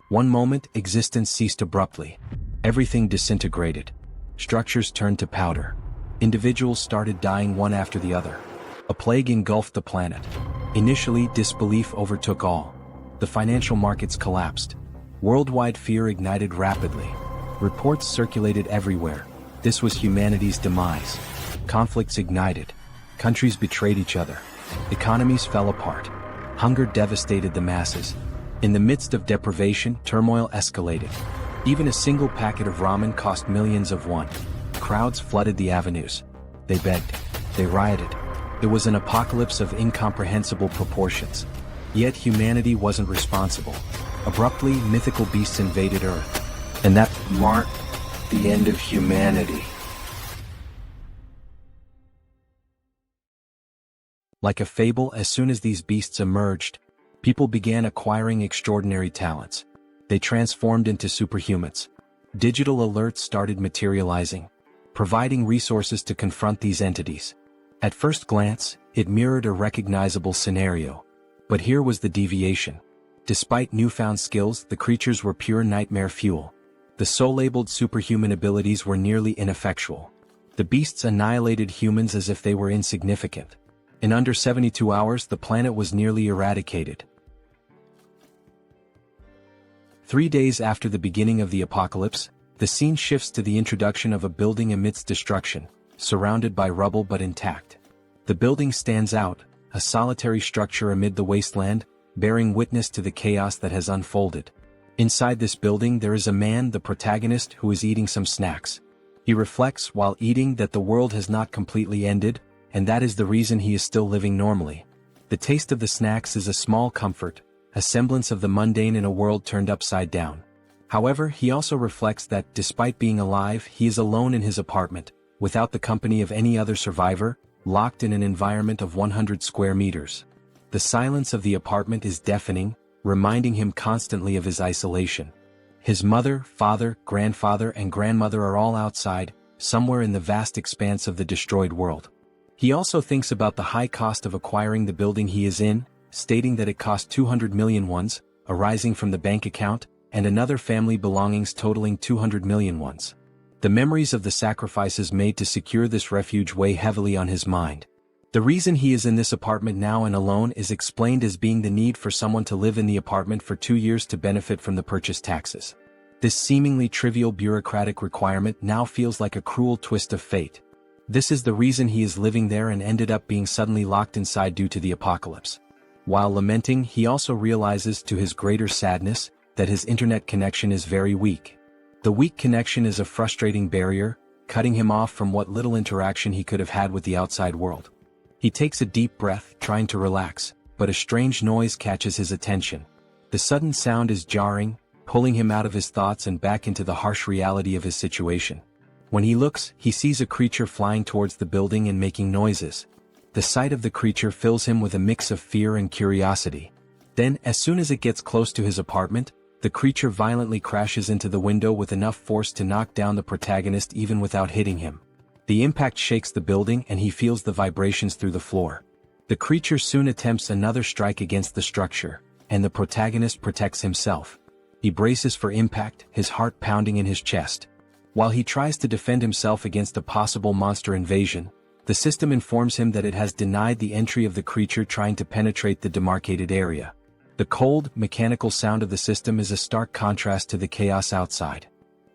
One moment, existence ceased abruptly. Everything disintegrated. Structures turned to powder. Individuals started dying one after the other. A plague engulfed the planet. Initially, disbelief overtook all. The financial markets collapsed. Worldwide fear ignited rapidly. Reports circulated everywhere. This was humanity's demise. Conflicts ignited. Countries betrayed each other. Economies fell apart. Hunger devastated the masses. In the midst of deprivation, turmoil escalated. Even a single packet of ramen cost millions of won. Crowds flooded the avenues. They begged. They rioted. It was an apocalypse of incomprehensible proportions. Yet humanity wasn't responsible. Abruptly, mythical beasts invaded Earth. And that marked the end of humanity. Like a fable, as soon as these beasts emerged, people began acquiring extraordinary talents. They transformed into superhumans. Digital alerts started materializing, providing resources to confront these entities. At first glance, it mirrored a recognizable scenario. But here was the deviation. Despite newfound skills, the creatures were pure nightmare fuel. The soul-labeled superhuman abilities were nearly ineffectual. The beasts annihilated humans as if they were insignificant. In under 72 hours, the planet was nearly eradicated. 3 days after the beginning of the apocalypse, the scene shifts to the introduction of a building amidst destruction, surrounded by rubble but intact. The building stands out, a solitary structure amid the wasteland, bearing witness to the chaos that has unfolded. Inside this building there is a man, the protagonist, who is eating some snacks. He reflects while eating that the world has not completely ended, and that is the reason he is still living normally. The taste of the snacks is a small comfort, a semblance of the mundane in a world turned upside down. However, he also reflects that, despite being alive, he is alone in his apartment, without the company of any other survivor, locked in an environment of 100 square meters. The silence of the apartment is deafening, reminding him constantly of his isolation. His mother, father, grandfather, and grandmother are all outside, somewhere in the vast expanse of the destroyed world. He also thinks about the high cost of acquiring the building he is in, stating that it cost 200 million wons, arising from the bank account, and another family belongings totaling 200 million wons. The memories of the sacrifices made to secure this refuge weigh heavily on his mind. The reason he is in this apartment now and alone is explained as being the need for someone to live in the apartment for 2 years to benefit from the purchase taxes. This seemingly trivial bureaucratic requirement now feels like a cruel twist of fate. This is the reason he is living there and ended up being suddenly locked inside due to the apocalypse. While lamenting, he also realizes, to his greater sadness, that his internet connection is very weak. The weak connection is a frustrating barrier, cutting him off from what little interaction he could have had with the outside world. He takes a deep breath, trying to relax, but a strange noise catches his attention. The sudden sound is jarring, pulling him out of his thoughts and back into the harsh reality of his situation. When he looks, he sees a creature flying towards the building and making noises. The sight of the creature fills him with a mix of fear and curiosity. Then, as soon as it gets close to his apartment, the creature violently crashes into the window with enough force to knock down the protagonist even without hitting him. The impact shakes the building and he feels the vibrations through the floor. The creature soon attempts another strike against the structure, and the protagonist protects himself. He braces for impact, his heart pounding in his chest. While he tries to defend himself against a possible monster invasion, the system informs him that it has denied the entry of the creature trying to penetrate the demarcated area. The cold, mechanical sound of the system is a stark contrast to the chaos outside.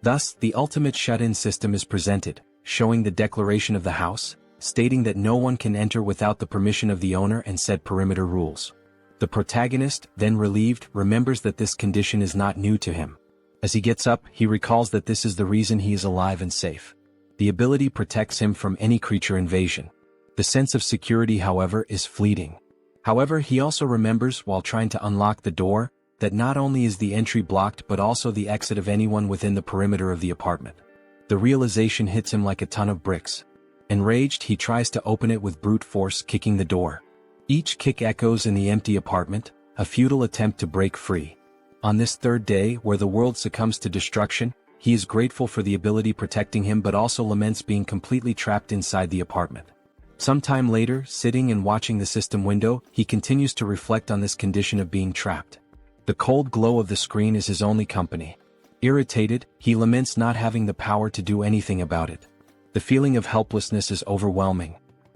Thus, the ultimate shut-in system is presented, showing the declaration of the house, stating that no one can enter without the permission of the owner and set perimeter rules. The protagonist, then relieved, remembers that this condition is not new to him. As he gets up, he recalls that this is the reason he is alive and safe. The ability protects him from any creature invasion. The sense of security, however, is fleeting. However, he also remembers, while trying to unlock the door, that not only is the entry blocked but also the exit of anyone within the perimeter of the apartment. The realization hits him like a ton of bricks. Enraged, he tries to open it with brute force, kicking the door. Each kick echoes in the empty apartment, a futile attempt to break free. On this third day, where the world succumbs to destruction, he is grateful for the ability protecting him but also laments being completely trapped inside the apartment. Sometime later, sitting and watching the system window, he continues to reflect on this condition of being trapped. The cold glow of the screen is his only company. Irritated, he laments not having the power to do anything about it. The feeling of helplessness is overwhelming.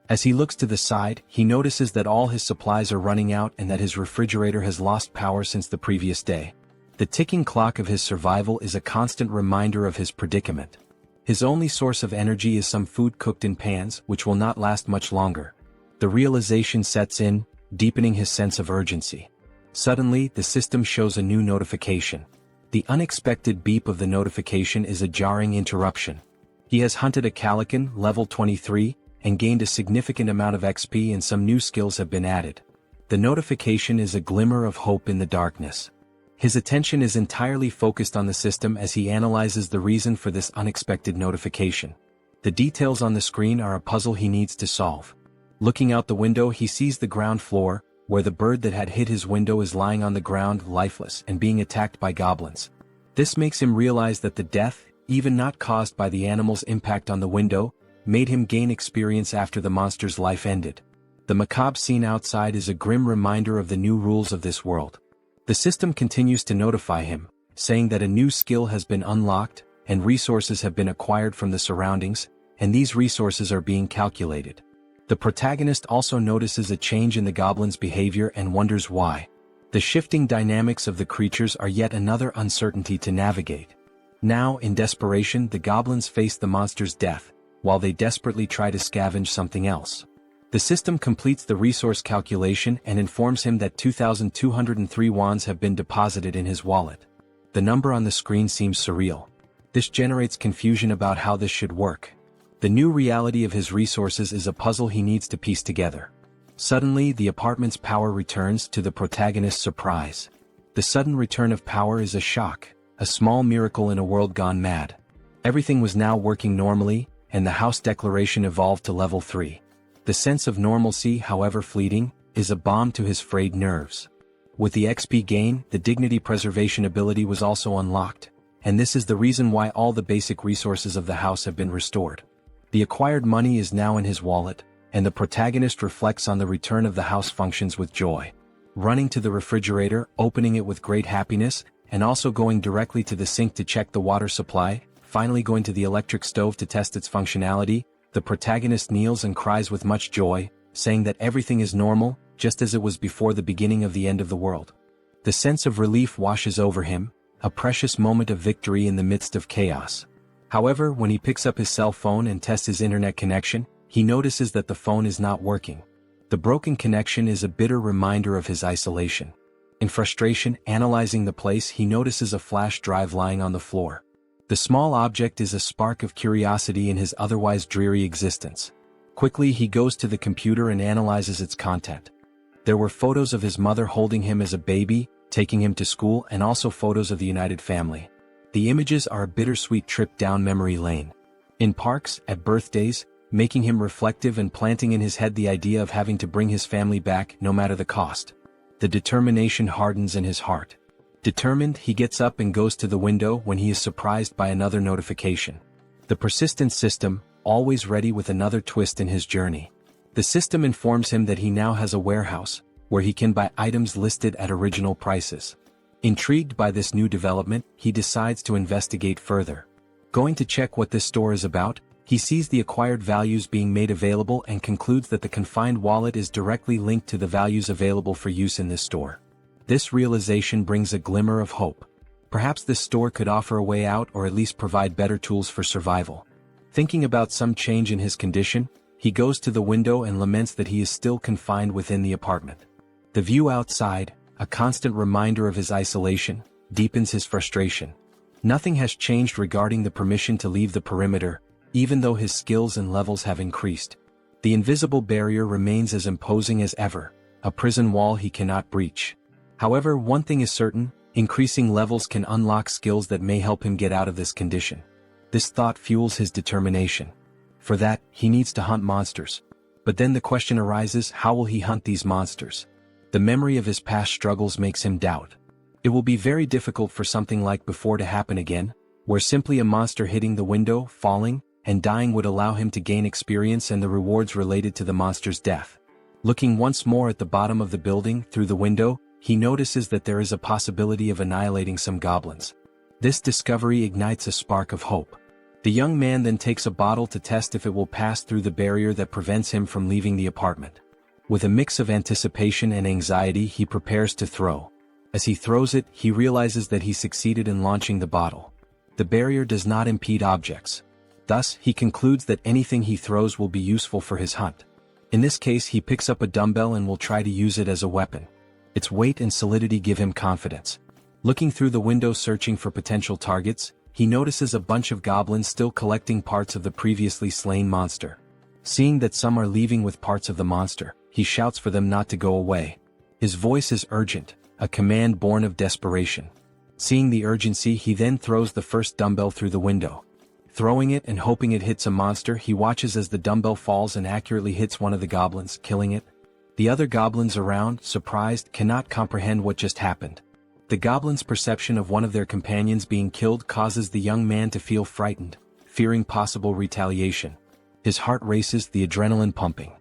As he looks to the side, he notices that all his supplies are running out and that his refrigerator has lost power since the previous day. The ticking clock of his survival is a constant reminder of his predicament. His only source of energy is some food cooked in pans, which will not last much longer. The realization sets in, deepening his sense of urgency. Suddenly, the system shows a new notification. The unexpected beep of the notification is a jarring interruption. He has hunted a Calican, level 23, and gained a significant amount of XP and some new skills have been added. The notification is a glimmer of hope in the darkness. His attention is entirely focused on the system as he analyzes the reason for this unexpected notification. The details on the screen are a puzzle he needs to solve. Looking out the window, he sees the ground floor, where the bird that had hit his window is lying on the ground lifeless and being attacked by goblins. This makes him realize that the death, even not caused by the animal's impact on the window, made him gain experience after the monster's life ended. The macabre scene outside is a grim reminder of the new rules of this world. The system continues to notify him, saying that a new skill has been unlocked, and resources have been acquired from the surroundings, and these resources are being calculated. The protagonist also notices a change in the goblin's behavior and wonders why. The shifting dynamics of the creatures are yet another uncertainty to navigate. Now, in desperation, the goblins face the monster's death, while they desperately try to scavenge something else. The system completes the resource calculation and informs him that 2,203 wands have been deposited in his wallet. The number on the screen seems surreal. This generates confusion about how this should work. The new reality of his resources is a puzzle he needs to piece together. Suddenly, the apartment's power returns, to the protagonist's surprise. The sudden return of power is a shock, a small miracle in a world gone mad. Everything was now working normally, and the house declaration evolved to level 3. The sense of normalcy, however fleeting, is a balm to his frayed nerves. With the XP gain, the dignity preservation ability was also unlocked, and this is the reason why all the basic resources of the house have been restored. The acquired money is now in his wallet, and the protagonist reflects on the return of the house functions with joy. Running to the refrigerator, opening it with great happiness, and also going directly to the sink to check the water supply, finally going to the electric stove to test its functionality, the protagonist kneels and cries with much joy, saying that everything is normal, just as it was before the beginning of the end of the world. The sense of relief washes over him, a precious moment of victory in the midst of chaos. However, when he picks up his cell phone and tests his internet connection, he notices that the phone is not working. The broken connection is a bitter reminder of his isolation. In frustration, analyzing the place, he notices a flash drive lying on the floor. The small object is a spark of curiosity in his otherwise dreary existence. Quickly, he goes to the computer and analyzes its content. There were photos of his mother holding him as a baby, taking him to school, and also photos of the united family. The images are a bittersweet trip down memory lane. In parks, at birthdays, making him reflective and planting in his head the idea of having to bring his family back no matter the cost. The determination hardens in his heart. Determined, he gets up and goes to the window when he is surprised by another notification. The persistent system, always ready with another twist in his journey. The system informs him that he now has a warehouse, where he can buy items listed at original prices. Intrigued by this new development, he decides to investigate further. Going to check what this store is about, he sees the acquired values being made available and concludes that the confined wallet is directly linked to the values available for use in this store. This realization brings a glimmer of hope. Perhaps this store could offer a way out or at least provide better tools for survival. Thinking about some change in his condition, he goes to the window and laments that he is still confined within the apartment. The view outside, a constant reminder of his isolation, deepens his frustration. Nothing has changed regarding the permission to leave the perimeter, even though his skills and levels have increased. The invisible barrier remains as imposing as ever, a prison wall he cannot breach. However, one thing is certain, increasing levels can unlock skills that may help him get out of this condition. This thought fuels his determination. For that, he needs to hunt monsters. But then the question arises, how will he hunt these monsters? The memory of his past struggles makes him doubt. It will be very difficult for something like before to happen again, where simply a monster hitting the window, falling, and dying would allow him to gain experience and the rewards related to the monster's death. Looking once more at the bottom of the building through the window, he notices that there is a possibility of annihilating some goblins. This discovery ignites a spark of hope. The young man then takes a bottle to test if it will pass through the barrier that prevents him from leaving the apartment. With a mix of anticipation and anxiety, he prepares to throw. As he throws it, he realizes that he succeeded in launching the bottle. The barrier does not impede objects. Thus, he concludes that anything he throws will be useful for his hunt. In this case, he picks up a dumbbell and will try to use it as a weapon. Its weight and solidity give him confidence. Looking through the window searching for potential targets, he notices a bunch of goblins still collecting parts of the previously slain monster. Seeing that some are leaving with parts of the monster, he shouts for them not to go away. His voice is urgent, a command born of desperation. Seeing the urgency, he then throws the first dumbbell through the window. Throwing it and hoping it hits a monster, he watches as the dumbbell falls and accurately hits one of the goblins, killing it. The other goblins around, surprised, cannot comprehend what just happened. The goblins' perception of one of their companions being killed causes the young man to feel frightened, fearing possible retaliation. His heart races, the adrenaline pumping.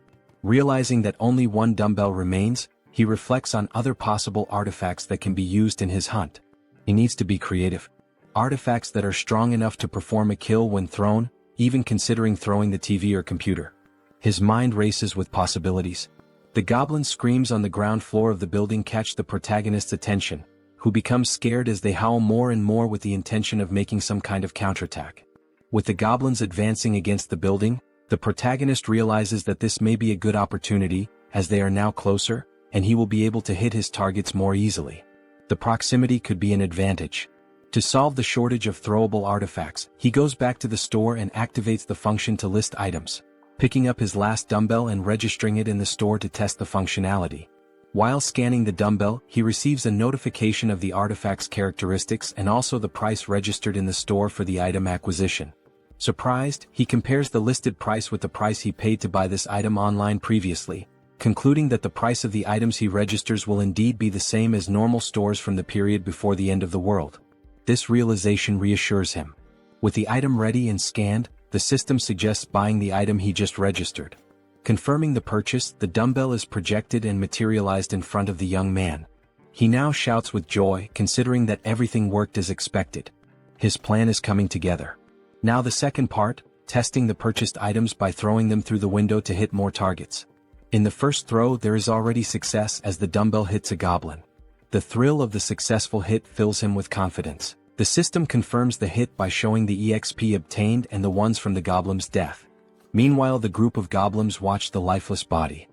Realizing that only one dumbbell remains, he reflects on other possible artifacts that can be used in his hunt. He needs to be creative. Artifacts that are strong enough to perform a kill when thrown, even considering throwing the TV or computer. His mind races with possibilities. The goblin screams on the ground floor of the building catch the protagonist's attention, who becomes scared as they howl more and more with the intention of making some kind of counterattack. With the goblins advancing against the building, the protagonist realizes that this may be a good opportunity, as they are now closer, and he will be able to hit his targets more easily. The proximity could be an advantage. To solve the shortage of throwable artifacts, he goes back to the store and activates the function to list items, picking up his last dumbbell and registering it in the store to test the functionality. While scanning the dumbbell, he receives a notification of the artifact's characteristics and also the price registered in the store for the item acquisition. Surprised, he compares the listed price with the price he paid to buy this item online previously, concluding that the price of the items he registers will indeed be the same as normal stores from the period before the end of the world. This realization reassures him. With the item ready and scanned, the system suggests buying the item he just registered. Confirming the purchase, the dumbbell is projected and materialized in front of the young man. He now shouts with joy, considering that everything worked as expected. His plan is coming together. Now the second part, testing the purchased items by throwing them through the window to hit more targets. In the first throw, there is already success as the dumbbell hits a goblin. The thrill of the successful hit fills him with confidence. The system confirms the hit by showing the EXP obtained and the ones from the goblin's death. Meanwhile, the group of goblins watch the lifeless body.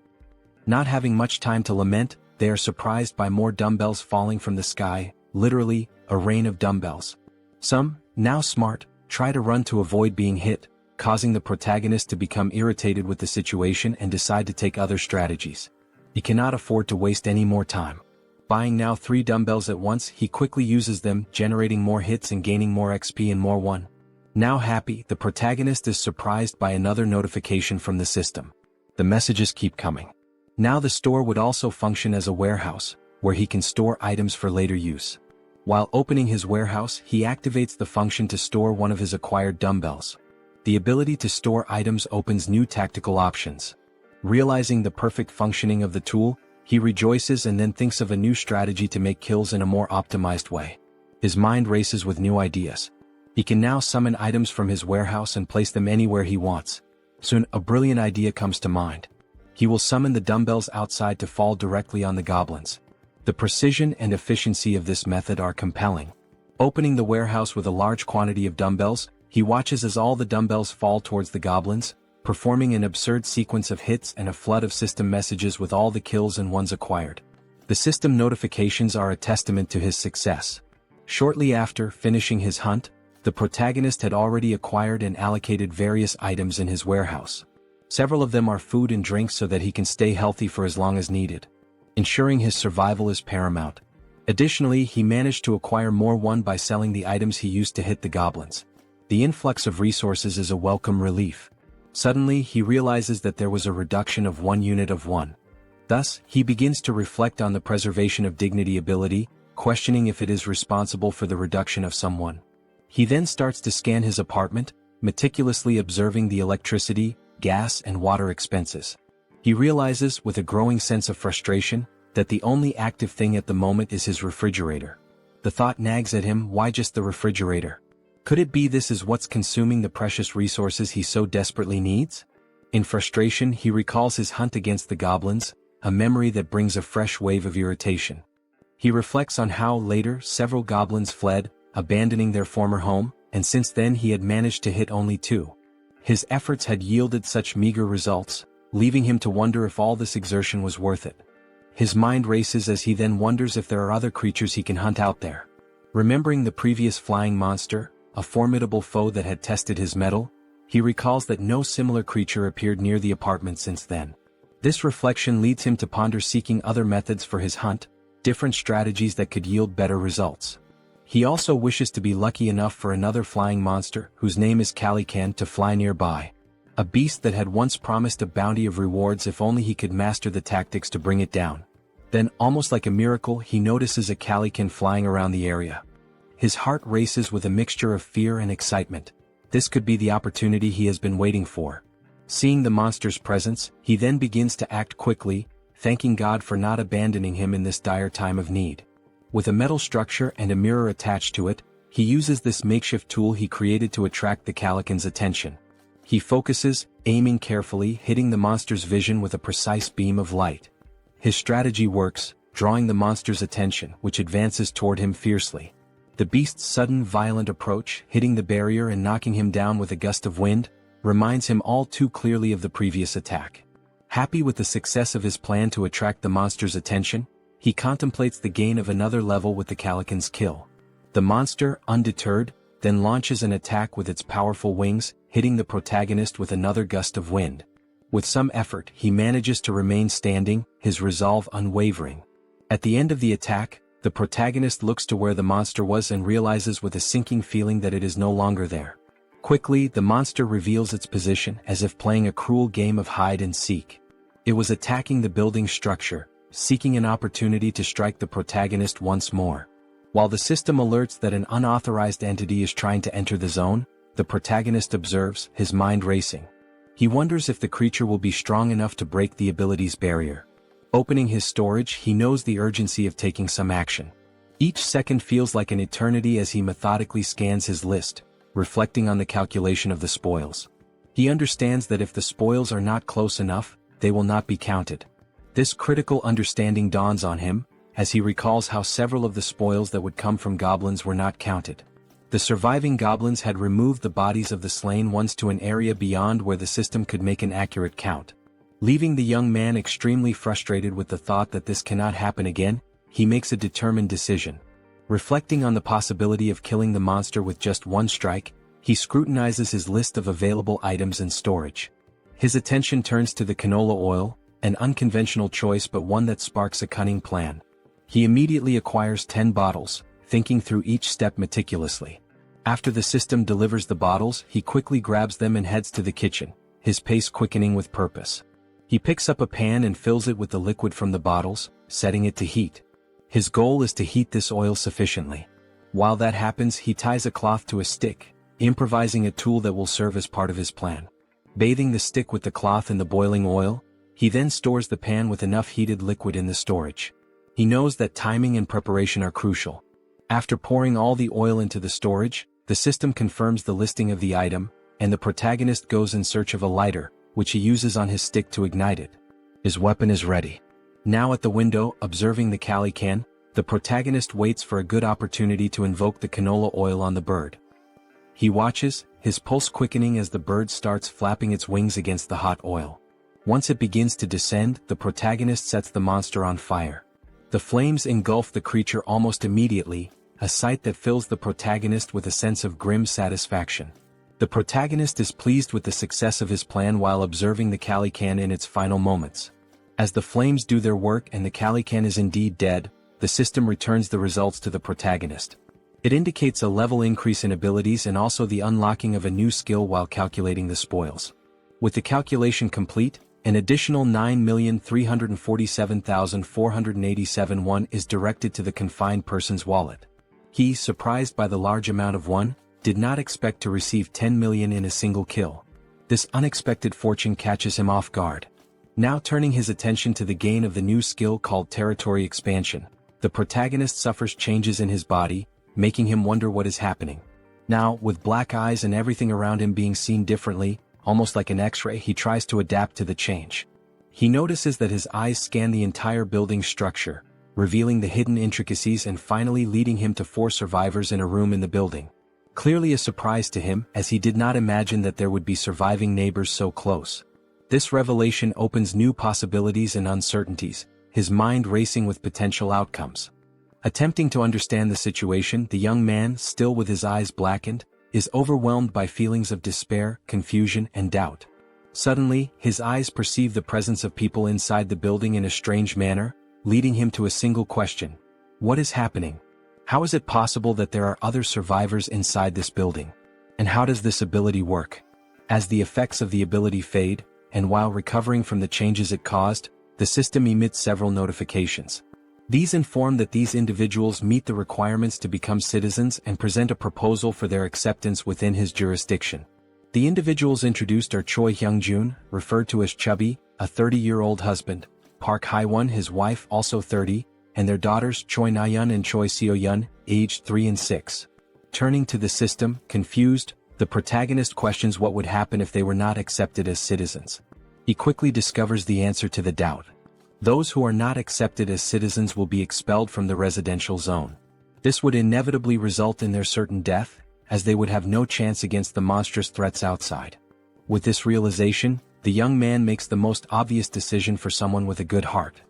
Not having much time to lament, they are surprised by more dumbbells falling from the sky, literally, a rain of dumbbells. Some, now smart, try to run to avoid being hit, causing the protagonist to become irritated with the situation and decide to take other strategies. He cannot afford to waste any more time. Buying now 3 dumbbells at once, he quickly uses them, generating more hits and gaining more XP and more one. Now happy, the protagonist is surprised by another notification from the system. The messages keep coming. Now the store would also function as a warehouse, where he can store items for later use. While opening his warehouse, he activates the function to store one of his acquired dumbbells. The ability to store items opens new tactical options. Realizing the perfect functioning of the tool, he rejoices and then thinks of a new strategy to make kills in a more optimized way. His mind races with new ideas. He can now summon items from his warehouse and place them anywhere he wants. Soon, a brilliant idea comes to mind. He will summon the dumbbells outside to fall directly on the goblins. The precision and efficiency of this method are compelling. Opening the warehouse with a large quantity of dumbbells, he watches as all the dumbbells fall towards the goblins, performing an absurd sequence of hits and a flood of system messages with all the kills and ones acquired. The system notifications are a testament to his success. Shortly after finishing his hunt, the protagonist had already acquired and allocated various items in his warehouse. Several of them are food and drinks so that he can stay healthy for as long as needed. Ensuring his survival is paramount. Additionally, he managed to acquire more one by selling the items he used to hit the goblins. The influx of resources is a welcome relief. Suddenly, he realizes that there was a reduction of 1 unit of one. Thus, he begins to reflect on the preservation of dignity ability, questioning if it is responsible for the reduction of someone. He then starts to scan his apartment, meticulously observing the electricity, gas and water expenses. He realizes, with a growing sense of frustration, that the only active thing at the moment is his refrigerator. The thought nags at him, why just the refrigerator? Could it be this is what's consuming the precious resources he so desperately needs? In frustration, he recalls his hunt against the goblins, a memory that brings a fresh wave of irritation. He reflects on how, later, several goblins fled, abandoning their former home, and since then he had managed to hit only 2. His efforts had yielded such meager results, leaving him to wonder if all this exertion was worth it. His mind races as he then wonders if there are other creatures he can hunt out there. Remembering the previous flying monster, a formidable foe that had tested his mettle, he recalls that no similar creature appeared near the apartment since then. This reflection leads him to ponder seeking other methods for his hunt, different strategies that could yield better results. He also wishes to be lucky enough for another flying monster, whose name is Calican, to fly nearby. A beast that had once promised a bounty of rewards if only he could master the tactics to bring it down. Then, almost like a miracle, he notices a Calican flying around the area. His heart races with a mixture of fear and excitement. This could be the opportunity he has been waiting for. Seeing the monster's presence, he then begins to act quickly, thanking God for not abandoning him in this dire time of need. With a metal structure and a mirror attached to it, he uses this makeshift tool he created to attract the Calican's attention. He focuses, aiming carefully, hitting the monster's vision with a precise beam of light. His strategy works, drawing the monster's attention, which advances toward him fiercely. The beast's sudden violent approach, hitting the barrier and knocking him down with a gust of wind, reminds him all too clearly of the previous attack. Happy with the success of his plan to attract the monster's attention, he contemplates the gain of another level with the Calican's kill. The monster, undeterred, then launches an attack with its powerful wings, hitting the protagonist with another gust of wind. With some effort, he manages to remain standing, his resolve unwavering. At the end of the attack, the protagonist looks to where the monster was and realizes with a sinking feeling that it is no longer there. Quickly, the monster reveals its position as if playing a cruel game of hide and seek. It was attacking the building structure, seeking an opportunity to strike the protagonist once more. While the system alerts that an unauthorized entity is trying to enter the zone, the protagonist observes, his mind racing. He wonders if the creature will be strong enough to break the ability's barrier. Opening his storage, he knows the urgency of taking some action. Each second feels like an eternity as he methodically scans his list, reflecting on the calculation of the spoils. He understands that if the spoils are not close enough, they will not be counted. This critical understanding dawns on him, as he recalls how several of the spoils that would come from goblins were not counted. The surviving goblins had removed the bodies of the slain ones to an area beyond where the system could make an accurate count. Leaving the young man extremely frustrated with the thought that this cannot happen again, he makes a determined decision. Reflecting on the possibility of killing the monster with just one strike, he scrutinizes his list of available items and storage. His attention turns to the canola oil, an unconventional choice but one that sparks a cunning plan. He immediately acquires 10 bottles, thinking through each step meticulously. After the system delivers the bottles, he quickly grabs them and heads to the kitchen, his pace quickening with purpose. He picks up a pan and fills it with the liquid from the bottles, setting it to heat. His goal is to heat this oil sufficiently. While that happens, he ties a cloth to a stick, improvising a tool that will serve as part of his plan. Bathing the stick with the cloth in the boiling oil, he then stores the pan with enough heated liquid in the storage. He knows that timing and preparation are crucial. After pouring all the oil into the storage, the system confirms the listing of the item, and the protagonist goes in search of a lighter, which he uses on his stick to ignite it. His weapon is ready. Now at the window, observing the Calican, the protagonist waits for a good opportunity to invoke the canola oil on the bird. He watches, his pulse quickening as the bird starts flapping its wings against the hot oil. Once it begins to descend, the protagonist sets the monster on fire. The flames engulf the creature almost immediately, a sight that fills the protagonist with a sense of grim satisfaction. The protagonist is pleased with the success of his plan while observing the Calican in its final moments. As the flames do their work and the Calican is indeed dead, the system returns the results to the protagonist. It indicates a level increase in abilities and also the unlocking of a new skill while calculating the spoils. With the calculation complete, an additional 9,347,487 won is directed to the confined person's wallet. He, surprised by the large amount of won, did not expect to receive 10 million in a single kill. This unexpected fortune catches him off guard. Now turning his attention to the gain of the new skill called territory expansion, the protagonist suffers changes in his body, making him wonder what is happening. Now, with black eyes and everything around him being seen differently, almost like an X-ray, he tries to adapt to the change. He notices that his eyes scan the entire building structure, revealing the hidden intricacies and finally leading him to 4 survivors in a room in the building. Clearly a surprise to him, as he did not imagine that there would be surviving neighbors so close. This revelation opens new possibilities and uncertainties, his mind racing with potential outcomes. Attempting to understand the situation, the young man, still with his eyes blackened, is overwhelmed by feelings of despair, confusion, and doubt. Suddenly, his eyes perceive the presence of people inside the building in a strange manner, leading him to a single question. What is happening? How is it possible that there are other survivors inside this building? And how does this ability work? As the effects of the ability fade, and while recovering from the changes it caused, the system emits several notifications. These inform that these individuals meet the requirements to become citizens and present a proposal for their acceptance within his jurisdiction. The individuals introduced are Choi Hyung-jun, referred to as Chubby, a 30-year-old husband, Park Hae-won, his wife, also 30, and their daughters Choi Na-yeon and Choi Seo-yeon, aged 3 and 6. Turning to the system, confused, the protagonist questions what would happen if they were not accepted as citizens. He quickly discovers the answer to the doubt. Those who are not accepted as citizens will be expelled from the residential zone. This would inevitably result in their certain death, as they would have no chance against the monstrous threats outside. With this realization, the young man makes the most obvious decision for someone with a good heart.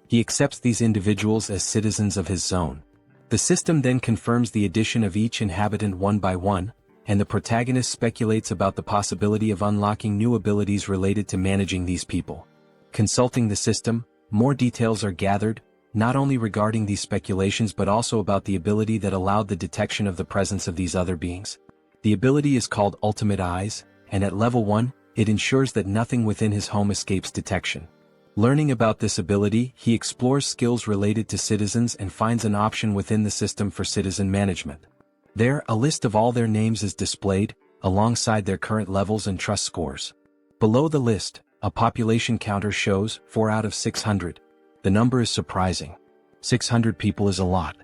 He accepts these individuals as citizens of his zone. The system then confirms the addition of each inhabitant one by one, and the protagonist speculates about the possibility of unlocking new abilities related to managing these people. Consulting the system, more details are gathered, not only regarding these speculations but also about the ability that allowed the detection of the presence of these other beings. The ability is called Ultimate Eyes, and at level 1, it ensures that nothing within his home escapes detection. Learning about this ability, he explores skills related to citizens and finds an option within the system for citizen management. There, a list of all their names is displayed, alongside their current levels and trust scores. Below the list, a population counter shows 4 out of 600. The number is surprising. 600 people is a lot.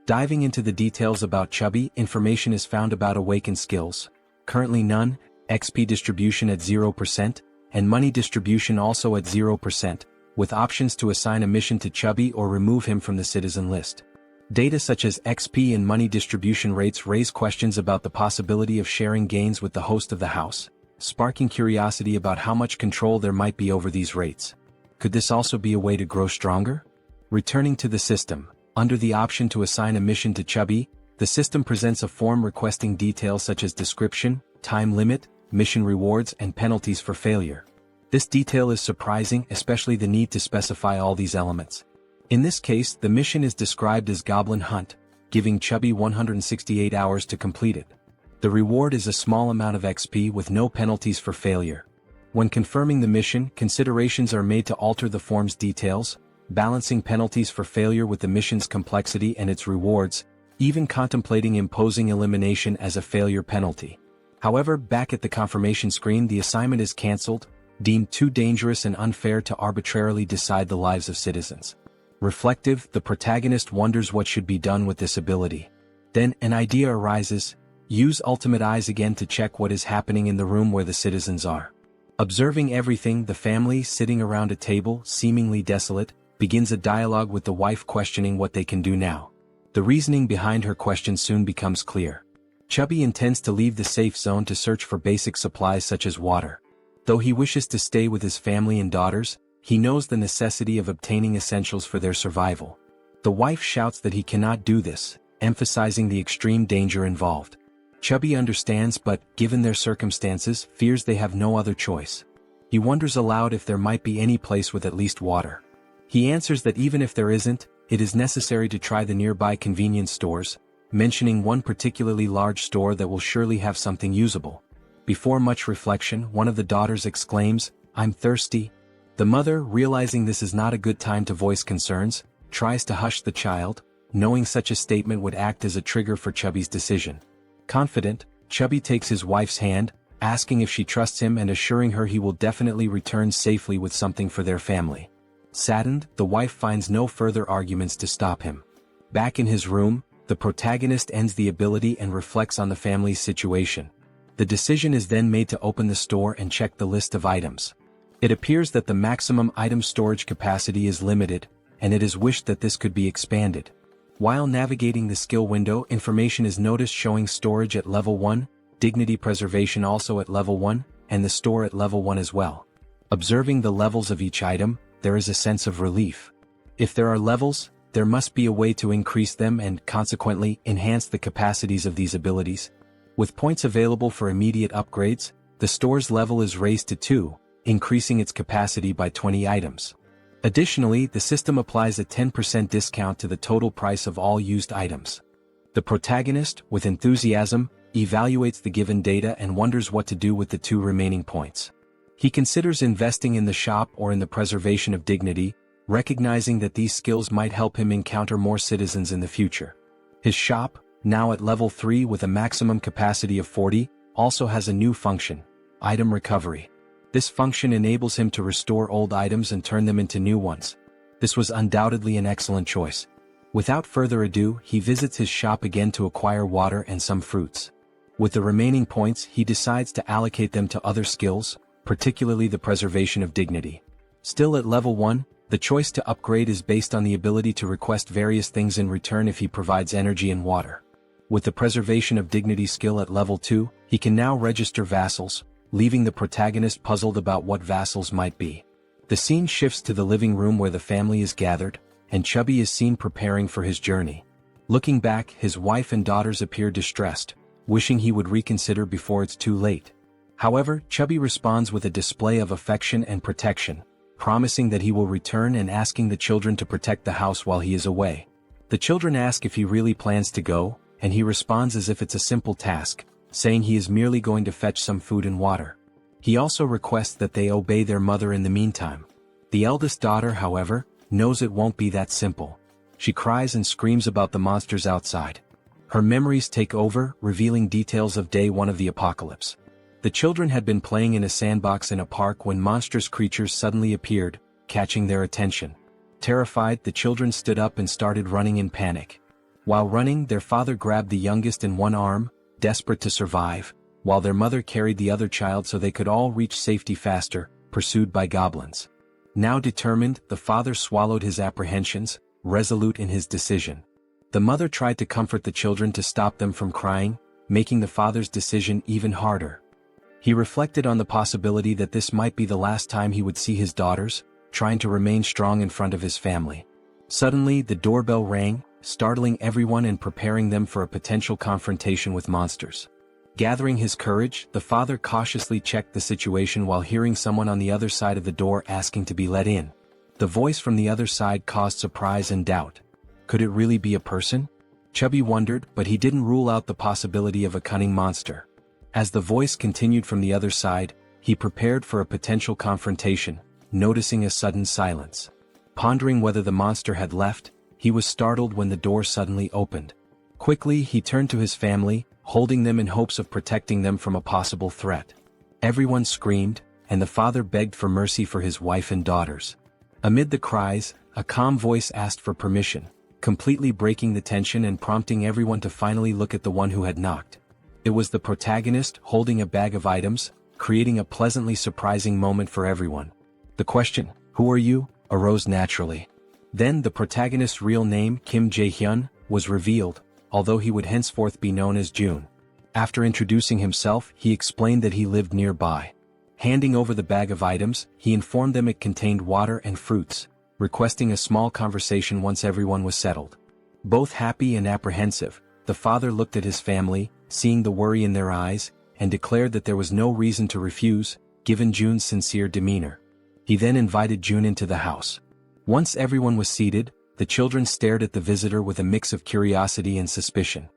Diving into the details about Chubby, information is found about awakened skills. Currently none, XP distribution at 0%, and money distribution also at 0%, with options to assign a mission to Chubby or remove him from the citizen list. Data such as XP and money distribution rates raise questions about the possibility of sharing gains with the host of the house, sparking curiosity about how much control there might be over these rates. Could this also be a way to grow stronger? Returning to the system, under the option to assign a mission to Chubby, the system presents a form requesting details such as description, time limit, mission rewards, and penalties for failure. This detail is surprising, especially the need to specify all these elements. In this case, the mission is described as Goblin Hunt, giving Chubby 168 hours to complete it. The reward is a small amount of XP with no penalties for failure. When confirming the mission, considerations are made to alter the form's details, balancing penalties for failure with the mission's complexity and its rewards, even contemplating imposing elimination as a failure penalty. However, back at the confirmation screen, the assignment is cancelled, deemed too dangerous and unfair to arbitrarily decide the lives of citizens. Reflective, the protagonist wonders what should be done with this ability. Then, an idea arises: use Ultimate Eyes again to check what is happening in the room where the citizens are. Observing everything, the family, sitting around a table, seemingly desolate, begins a dialogue with the wife questioning what they can do now. The reasoning behind her question soon becomes clear. Chubby intends to leave the safe zone to search for basic supplies such as water. Though he wishes to stay with his family and daughters, he knows the necessity of obtaining essentials for their survival. The wife shouts that he cannot do this, emphasizing the extreme danger involved. Chubby understands but, given their circumstances, fears they have no other choice. He wonders aloud if there might be any place with at least water. He answers that even if there isn't, it is necessary to try the nearby convenience stores, mentioning one particularly large store that will surely have something usable. Before much reflection, one of the daughters exclaims, "I'm thirsty." The mother, realizing this is not a good time to voice concerns, tries to hush the child, knowing such a statement would act as a trigger for Chubby's decision. Confident, Chubby takes his wife's hand, asking if she trusts him and assuring her he will definitely return safely with something for their family. Saddened, the wife finds no further arguments to stop him. Back in his room, the protagonist ends the ability and reflects on the family's situation. The decision is then made to open the store and check the list of items. It appears that the maximum item storage capacity is limited, and it is wished that this could be expanded. While navigating the skill window, information is noticed showing storage at level 1, dignity preservation also at level 1, and the store at level 1 as well. Observing the levels of each item, there is a sense of relief. If there are levels, there must be a way to increase them and, consequently, enhance the capacities of these abilities. With points available for immediate upgrades, the store's level is raised to 2, increasing its capacity by 20 items. Additionally, the system applies a 10% discount to the total price of all used items. The protagonist, with enthusiasm, evaluates the given data and wonders what to do with the 2 remaining points. He considers investing in the shop or in the preservation of dignity, recognizing that these skills might help him encounter more citizens in the future. His shop, now at level 3 with a maximum capacity of 40, also has a new function, item recovery. This function enables him to restore old items and turn them into new ones. This was undoubtedly an excellent choice. Without further ado, he visits his shop again to acquire water and some fruits. With the remaining points, he decides to allocate them to other skills, particularly the preservation of dignity. Still at level 1, the choice to upgrade is based on the ability to request various things in return if he provides energy and water. With the preservation of dignity skill at level 2, he can now register vassals, leaving the protagonist puzzled about what vassals might be. The scene shifts to the living room where the family is gathered, and Chubby is seen preparing for his journey. Looking back, his wife and daughters appear distressed, wishing he would reconsider before it's too late. However, Chubby responds with a display of affection and protection, promising that he will return and asking the children to protect the house while he is away. The children ask if he really plans to go, and he responds as if it's a simple task, saying he is merely going to fetch some food and water. He also requests that they obey their mother in the meantime. The eldest daughter, however, knows it won't be that simple. She cries and screams about the monsters outside. Her memories take over, revealing details of day 1 of the apocalypse. The children had been playing in a sandbox in a park when monstrous creatures suddenly appeared, catching their attention. Terrified, the children stood up and started running in panic. While running, their father grabbed the youngest in one arm, desperate to survive, while their mother carried the other child so they could all reach safety faster, pursued by goblins. Now determined, the father swallowed his apprehensions, resolute in his decision. The mother tried to comfort the children to stop them from crying, making the father's decision even harder. He reflected on the possibility that this might be the last time he would see his daughters, trying to remain strong in front of his family. Suddenly, the doorbell rang, startling everyone and preparing them for a potential confrontation with monsters. Gathering his courage, the father cautiously checked the situation while hearing someone on the other side of the door asking to be let in. The voice from the other side caused surprise and doubt. Could it really be a person? Chubby wondered, but he didn't rule out the possibility of a cunning monster. As the voice continued from the other side, he prepared for a potential confrontation, noticing a sudden silence. Pondering whether the monster had left, he was startled when the door suddenly opened. Quickly, he turned to his family, holding them in hopes of protecting them from a possible threat. Everyone screamed, and the father begged for mercy for his wife and daughters. Amid the cries, a calm voice asked for permission, completely breaking the tension and prompting everyone to finally look at the one who had knocked. It was the protagonist holding a bag of items, creating a pleasantly surprising moment for everyone. The question, "Who are you?" arose naturally. Then the protagonist's real name, Kim Jaehyeon, was revealed, although he would henceforth be known as June. After introducing himself, he explained that he lived nearby. Handing over the bag of items, he informed them it contained water and fruits, requesting a small conversation once everyone was settled. Both happy and apprehensive, the father looked at his family, seeing the worry in their eyes, and declared that there was no reason to refuse, given June's sincere demeanor. He then invited June into the house. Once everyone was seated, the children stared at the visitor with a mix of curiosity and suspicion.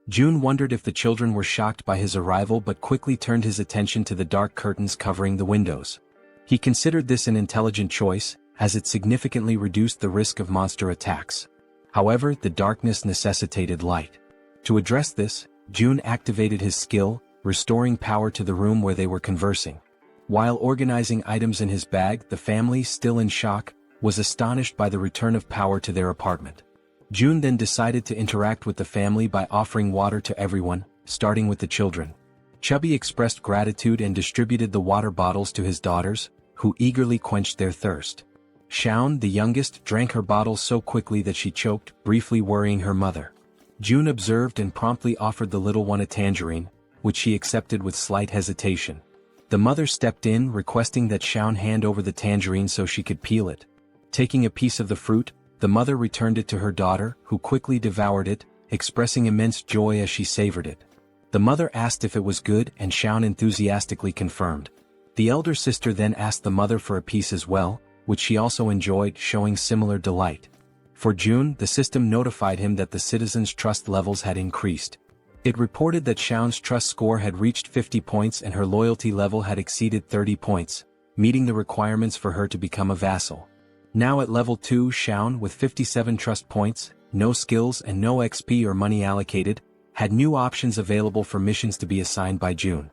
June wondered if the children were shocked by his arrival but quickly turned his attention to the dark curtains covering the windows. He considered this an intelligent choice, as it significantly reduced the risk of monster attacks. However, the darkness necessitated light. To address this, June activated his skill, restoring power to the room where they were conversing. While organizing items in his bag, the family, still in shock, was astonished by the return of power to their apartment. June then decided to interact with the family by offering water to everyone, starting with the children. Chubby expressed gratitude and distributed the water bottles to his daughters, who eagerly quenched their thirst. Shaun, the youngest, drank her bottle so quickly that she choked, briefly worrying her mother. June observed and promptly offered the little one a tangerine, which she accepted with slight hesitation. The mother stepped in, requesting that Shaun hand over the tangerine so she could peel it. Taking a piece of the fruit, the mother returned it to her daughter, who quickly devoured it, expressing immense joy as she savored it. The mother asked if it was good, and Shaun enthusiastically confirmed. The elder sister then asked the mother for a piece as well, which she also enjoyed, showing similar delight. For June, the system notified him that the citizens' trust levels had increased. It reported that Shaun's trust score had reached 50 points and her loyalty level had exceeded 30 points, meeting the requirements for her to become a vassal. Now at level 2, Shaun, with 57 trust points, no skills and no XP or money allocated, had new options available for missions to be assigned by June.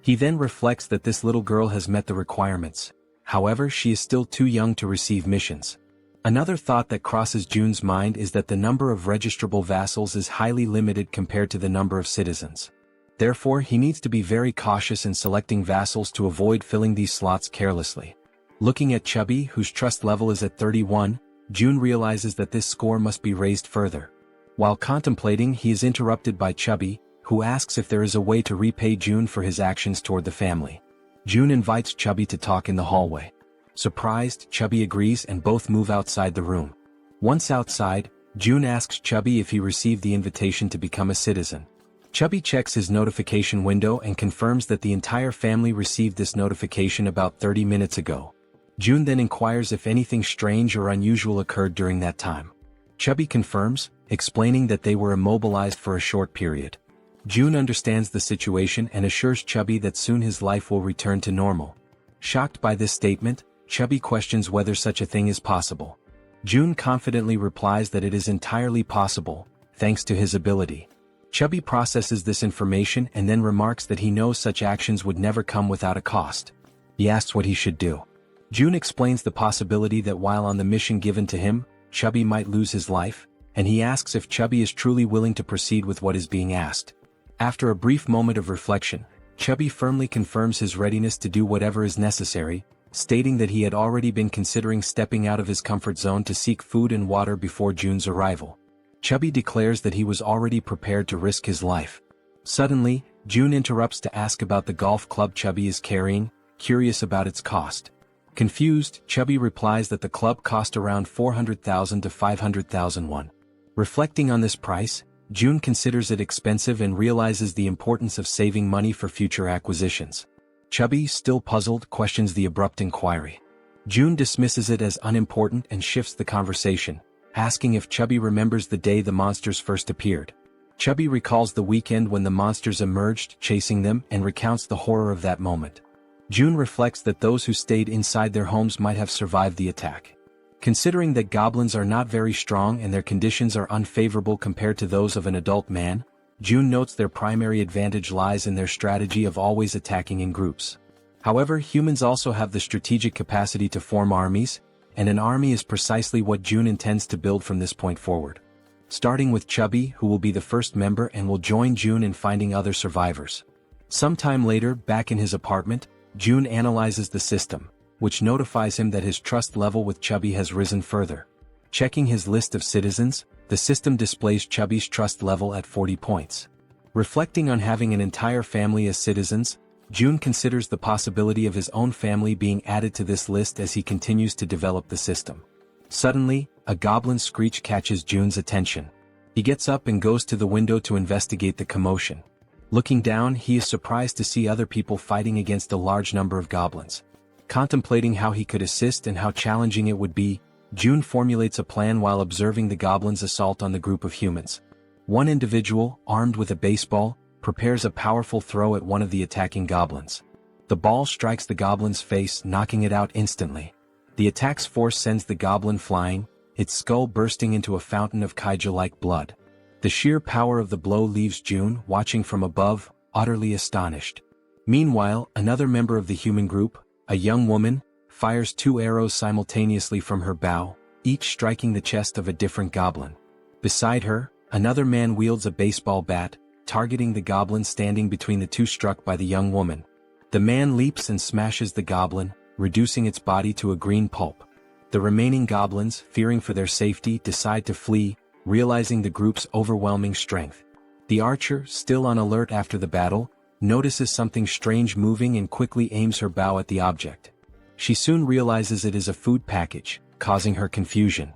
He then reflects that this little girl has met the requirements. However, she is still too young to receive missions. Another thought that crosses June's mind is that the number of registrable vassals is highly limited compared to the number of citizens. Therefore, he needs to be very cautious in selecting vassals to avoid filling these slots carelessly. Looking at Chubby, whose trust level is at 31, June realizes that this score must be raised further. While contemplating, he is interrupted by Chubby, who asks if there is a way to repay June for his actions toward the family. June invites Chubby to talk in the hallway. Surprised, Chubby agrees and both move outside the room. Once outside, June asks Chubby if he received the invitation to become a citizen. Chubby checks his notification window and confirms that the entire family received this notification about 30 minutes ago. June then inquires if anything strange or unusual occurred during that time. Chubby confirms, explaining that they were immobilized for a short period. June understands the situation and assures Chubby that soon his life will return to normal. Shocked by this statement, Chubby questions whether such a thing is possible. June confidently replies that it is entirely possible, thanks to his ability. Chubby processes this information and then remarks that he knows such actions would never come without a cost. He asks what he should do. June explains the possibility that while on the mission given to him, Chubby might lose his life, and he asks if Chubby is truly willing to proceed with what is being asked. After a brief moment of reflection, Chubby firmly confirms his readiness to do whatever is necessary, stating that he had already been considering stepping out of his comfort zone to seek food and water before June's arrival. Chubby declares that he was already prepared to risk his life. Suddenly, June interrupts to ask about the golf club Chubby is carrying, curious about its cost. Confused, Chubby replies that the club cost around 400,000 to 500,000 won. Reflecting on this price, June considers it expensive and realizes the importance of saving money for future acquisitions. Chubby, still puzzled, questions the abrupt inquiry. June dismisses it as unimportant and shifts the conversation, asking if Chubby remembers the day the monsters first appeared. Chubby recalls the weekend when the monsters emerged, chasing them, and recounts the horror of that moment. June reflects that those who stayed inside their homes might have survived the attack. Considering that goblins are not very strong and their conditions are unfavorable compared to those of an adult man, June notes their primary advantage lies in their strategy of always attacking in groups. However, humans also have the strategic capacity to form armies, and an army is precisely what June intends to build from this point forward. Starting with Chubby, who will be the first member and will join June in finding other survivors. Sometime later, back in his apartment, June analyzes the system, which notifies him that his trust level with Chubby has risen further. Checking his list of citizens, the system displays Chubby's trust level at 40 points. Reflecting on having an entire family as citizens, June considers the possibility of his own family being added to this list as he continues to develop the system. Suddenly, a goblin screech catches June's attention. He gets up and goes to the window to investigate the commotion. Looking down, he is surprised to see other people fighting against a large number of goblins. Contemplating how he could assist and how challenging it would be, June formulates a plan while observing the goblins' assault on the group of humans. One individual, armed with a baseball, prepares a powerful throw at one of the attacking goblins. The ball strikes the goblin's face, knocking it out instantly. The attack's force sends the goblin flying, its skull bursting into a fountain of kaiju-like blood. The sheer power of the blow leaves June, watching from above, utterly astonished. Meanwhile, another member of the human group, a young woman, fires 2 arrows simultaneously from her bow, each striking the chest of a different goblin. Beside her, another man wields a baseball bat, targeting the goblin standing between the 2 struck by the young woman. The man leaps and smashes the goblin, reducing its body to a green pulp. The remaining goblins, fearing for their safety, decide to flee, realizing the group's overwhelming strength. The archer, still on alert after the battle, notices something strange moving and quickly aims her bow at the object. She soon realizes it is a food package, causing her confusion.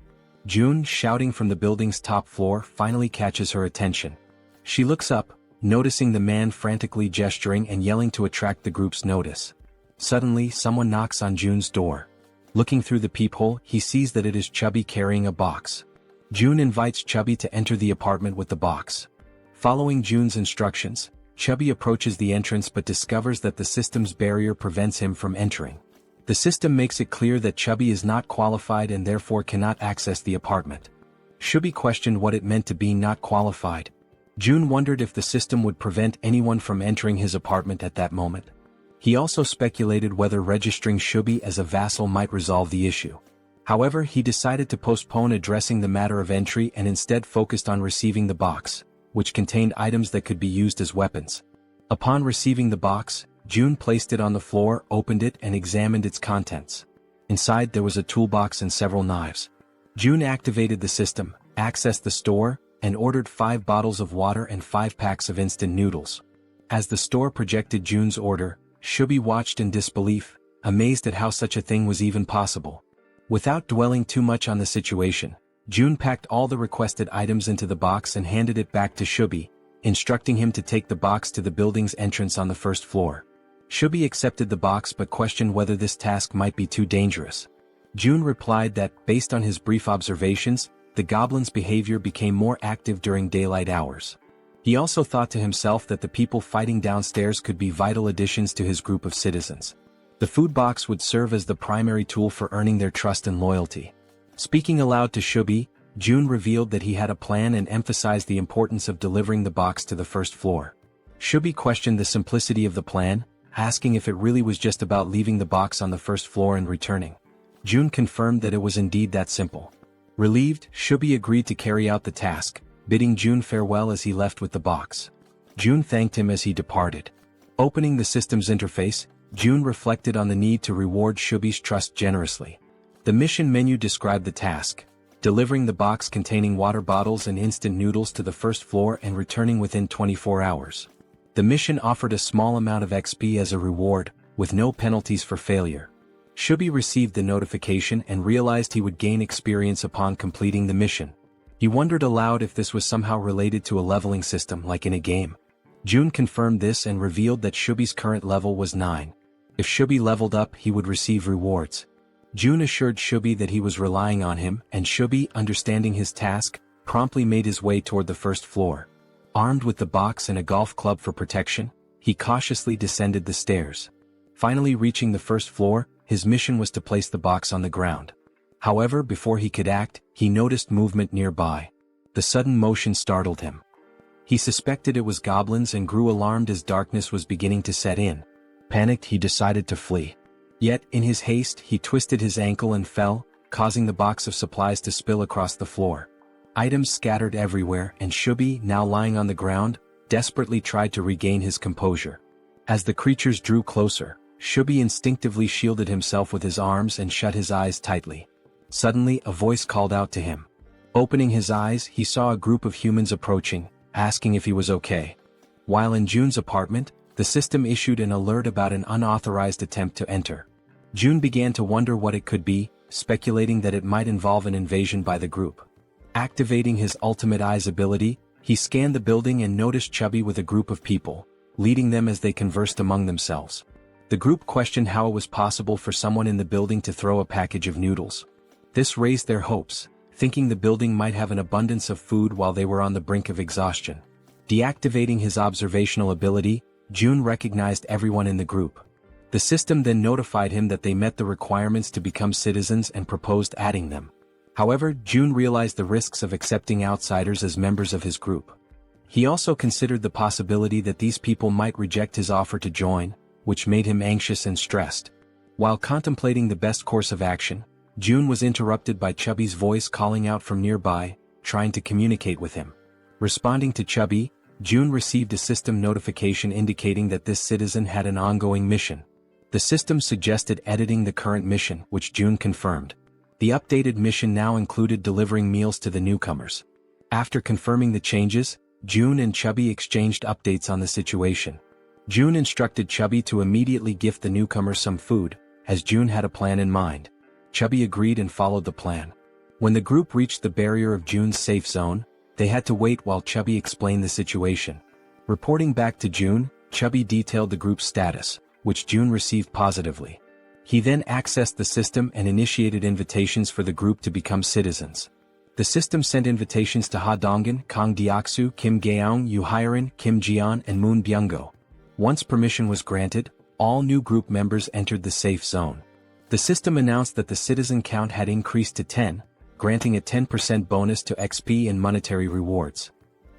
June, shouting from the building's top floor, finally catches her attention. She looks up, noticing the man frantically gesturing and yelling to attract the group's notice. Suddenly, someone knocks on June's door. Looking through the peephole, he sees that it is Chubby carrying a box. June invites Chubby to enter the apartment with the box. Following June's instructions, Chubby approaches the entrance but discovers that the system's barrier prevents him from entering. The system makes it clear that Chubby is not qualified and therefore cannot access the apartment. Chubby questioned what it meant to be not qualified. June wondered if the system would prevent anyone from entering his apartment at that moment. He also speculated whether registering Chubby as a vassal might resolve the issue. However, he decided to postpone addressing the matter of entry and instead focused on receiving the box, which contained items that could be used as weapons. Upon receiving the box, June placed it on the floor, opened it and examined its contents. Inside there was a toolbox and several knives. June activated the system, accessed the store, and ordered 5 bottles of water and 5 packs of instant noodles. As the store projected June's order, Chubby watched in disbelief, amazed at how such a thing was even possible. Without dwelling too much on the situation, June packed all the requested items into the box and handed it back to Chubby, instructing him to take the box to the building's entrance on the 1st floor. Chubby accepted the box but questioned whether this task might be too dangerous. June replied that, based on his brief observations, the goblin's behavior became more active during daylight hours. He also thought to himself that the people fighting downstairs could be vital additions to his group of citizens. The food box would serve as the primary tool for earning their trust and loyalty. Speaking aloud to Chubby, June revealed that he had a plan and emphasized the importance of delivering the box to the 1st floor. Chubby questioned the simplicity of the plan, asking if it really was just about leaving the box on the 1st floor and returning. June confirmed that it was indeed that simple. Relieved, Chubby agreed to carry out the task, bidding June farewell as he left with the box. June thanked him as he departed. Opening the system's interface, June reflected on the need to reward Chubby's trust generously. The mission menu described the task: delivering the box containing water bottles and instant noodles to the 1st floor and returning within 24 hours. The mission offered a small amount of XP as a reward, with no penalties for failure. Chubby received the notification and realized he would gain experience upon completing the mission. He wondered aloud if this was somehow related to a leveling system like in a game. June confirmed this and revealed that Chubby's current level was 9. If Chubby leveled up, he would receive rewards. June assured Chubby that he was relying on him, and Chubby, understanding his task, promptly made his way toward the 1st floor. Armed with the box and a golf club for protection, he cautiously descended the stairs. Finally reaching the 1st floor, his mission was to place the box on the ground. However, before he could act, he noticed movement nearby. The sudden motion startled him. He suspected it was goblins and grew alarmed as darkness was beginning to set in. Panicked, he decided to flee. Yet, in his haste, he twisted his ankle and fell, causing the box of supplies to spill across the floor. Items scattered everywhere, and Chubby, now lying on the ground, desperately tried to regain his composure. As the creatures drew closer, Chubby instinctively shielded himself with his arms and shut his eyes tightly. Suddenly, a voice called out to him. Opening his eyes, he saw a group of humans approaching, asking if he was okay. While in June's apartment, the system issued an alert about an unauthorized attempt to enter. June began to wonder what it could be, speculating that it might involve an invasion by the group. Activating his ultimate eyes ability, he scanned the building and noticed Chubby with a group of people, leading them as they conversed among themselves. The group questioned how it was possible for someone in the building to throw a package of noodles. This raised their hopes, thinking the building might have an abundance of food while they were on the brink of exhaustion. Deactivating his observational ability, June recognized everyone in the group. The system then notified him that they met the requirements to become citizens and proposed adding them. However, June realized the risks of accepting outsiders as members of his group. He also considered the possibility that these people might reject his offer to join, which made him anxious and stressed. While contemplating the best course of action, June was interrupted by Chubby's voice calling out from nearby, trying to communicate with him. Responding to Chubby, June received a system notification indicating that this citizen had an ongoing mission. The system suggested editing the current mission, which June confirmed. The updated mission now included delivering meals to the newcomers. After confirming the changes, June and Chubby exchanged updates on the situation. June instructed Chubby to immediately gift the newcomers some food, as June had a plan in mind. Chubby agreed and followed the plan. When the group reached the barrier of June's safe zone, they had to wait while Chubby explained the situation. Reporting back to June, Chubby detailed the group's status, which June received positively. He then accessed the system and initiated invitations for the group to become citizens. The system sent invitations to Ha Donggan, Kang Deoksu, Kim Gaeong, Yu Hyerin, Kim Jeon, and Moon Byung-go. Once permission was granted, all new group members entered the safe zone. The system announced that the citizen count had increased to 10, granting a 10% bonus to XP and monetary rewards.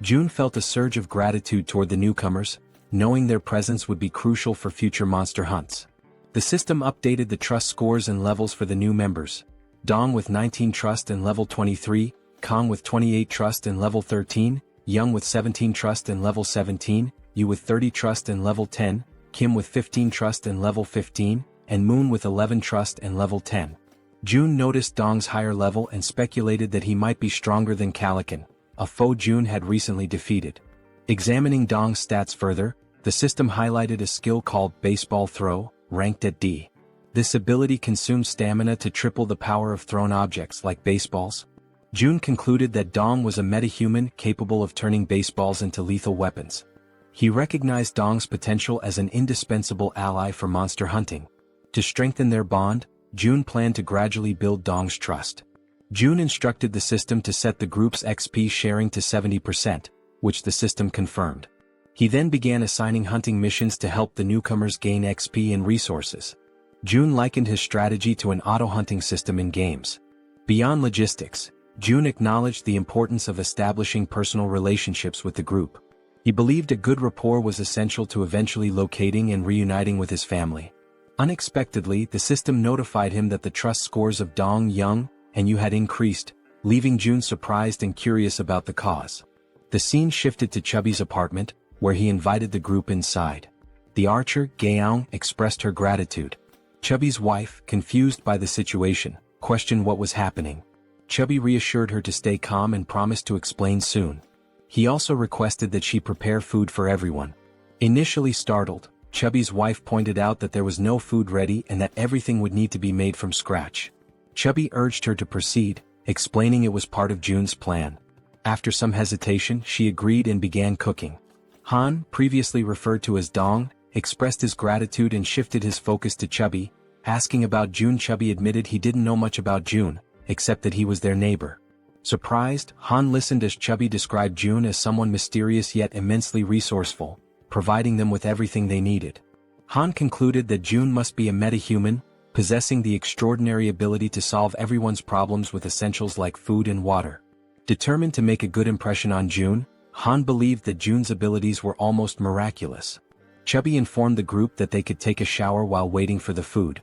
June felt a surge of gratitude toward the newcomers, knowing their presence would be crucial for future monster hunts. The system updated the trust scores and levels for the new members. Dong with 19 trust and level 23, Kang with 28 trust and level 13, Young with 17 trust and level 17, Yu with 30 trust and level 10, Kim with 15 trust and level 15, and Moon with 11 trust and level 10. June noticed Dong's higher level and speculated that he might be stronger than Calican, a foe June had recently defeated. Examining Dong's stats further, the system highlighted a skill called Baseball Throw, ranked at D. This ability consumes stamina to triple the power of thrown objects like baseballs. June concluded that Dong was a metahuman capable of turning baseballs into lethal weapons. He recognized Dong's potential as an indispensable ally for monster hunting. To strengthen their bond, June planned to gradually build Dong's trust. June instructed the system to set the group's XP sharing to 70%, which the system confirmed. He then began assigning hunting missions to help the newcomers gain XP and resources. June likened his strategy to an auto-hunting system in games. Beyond logistics, June acknowledged the importance of establishing personal relationships with the group. He believed a good rapport was essential to eventually locating and reuniting with his family. Unexpectedly, the system notified him that the trust scores of Dong, Young, and Yu had increased, leaving June surprised and curious about the cause. The scene shifted to Chubby's apartment, where he invited the group inside. The archer, Gaeong, expressed her gratitude. Chubby's wife, confused by the situation, questioned what was happening. Chubby reassured her to stay calm and promised to explain soon. He also requested that she prepare food for everyone. Initially startled, Chubby's wife pointed out that there was no food ready and that everything would need to be made from scratch. Chubby urged her to proceed, explaining it was part of June's plan. After some hesitation, she agreed and began cooking. Han, previously referred to as Dong, expressed his gratitude and shifted his focus to Chubby, asking about June. Chubby admitted he didn't know much about June, except that he was their neighbor. Surprised, Han listened as Chubby described June as someone mysterious yet immensely resourceful, providing them with everything they needed. Han concluded that June must be a metahuman, possessing the extraordinary ability to solve everyone's problems with essentials like food and water. Determined to make a good impression on June, Han believed that June's abilities were almost miraculous. Chubby informed the group that they could take a shower while waiting for the food.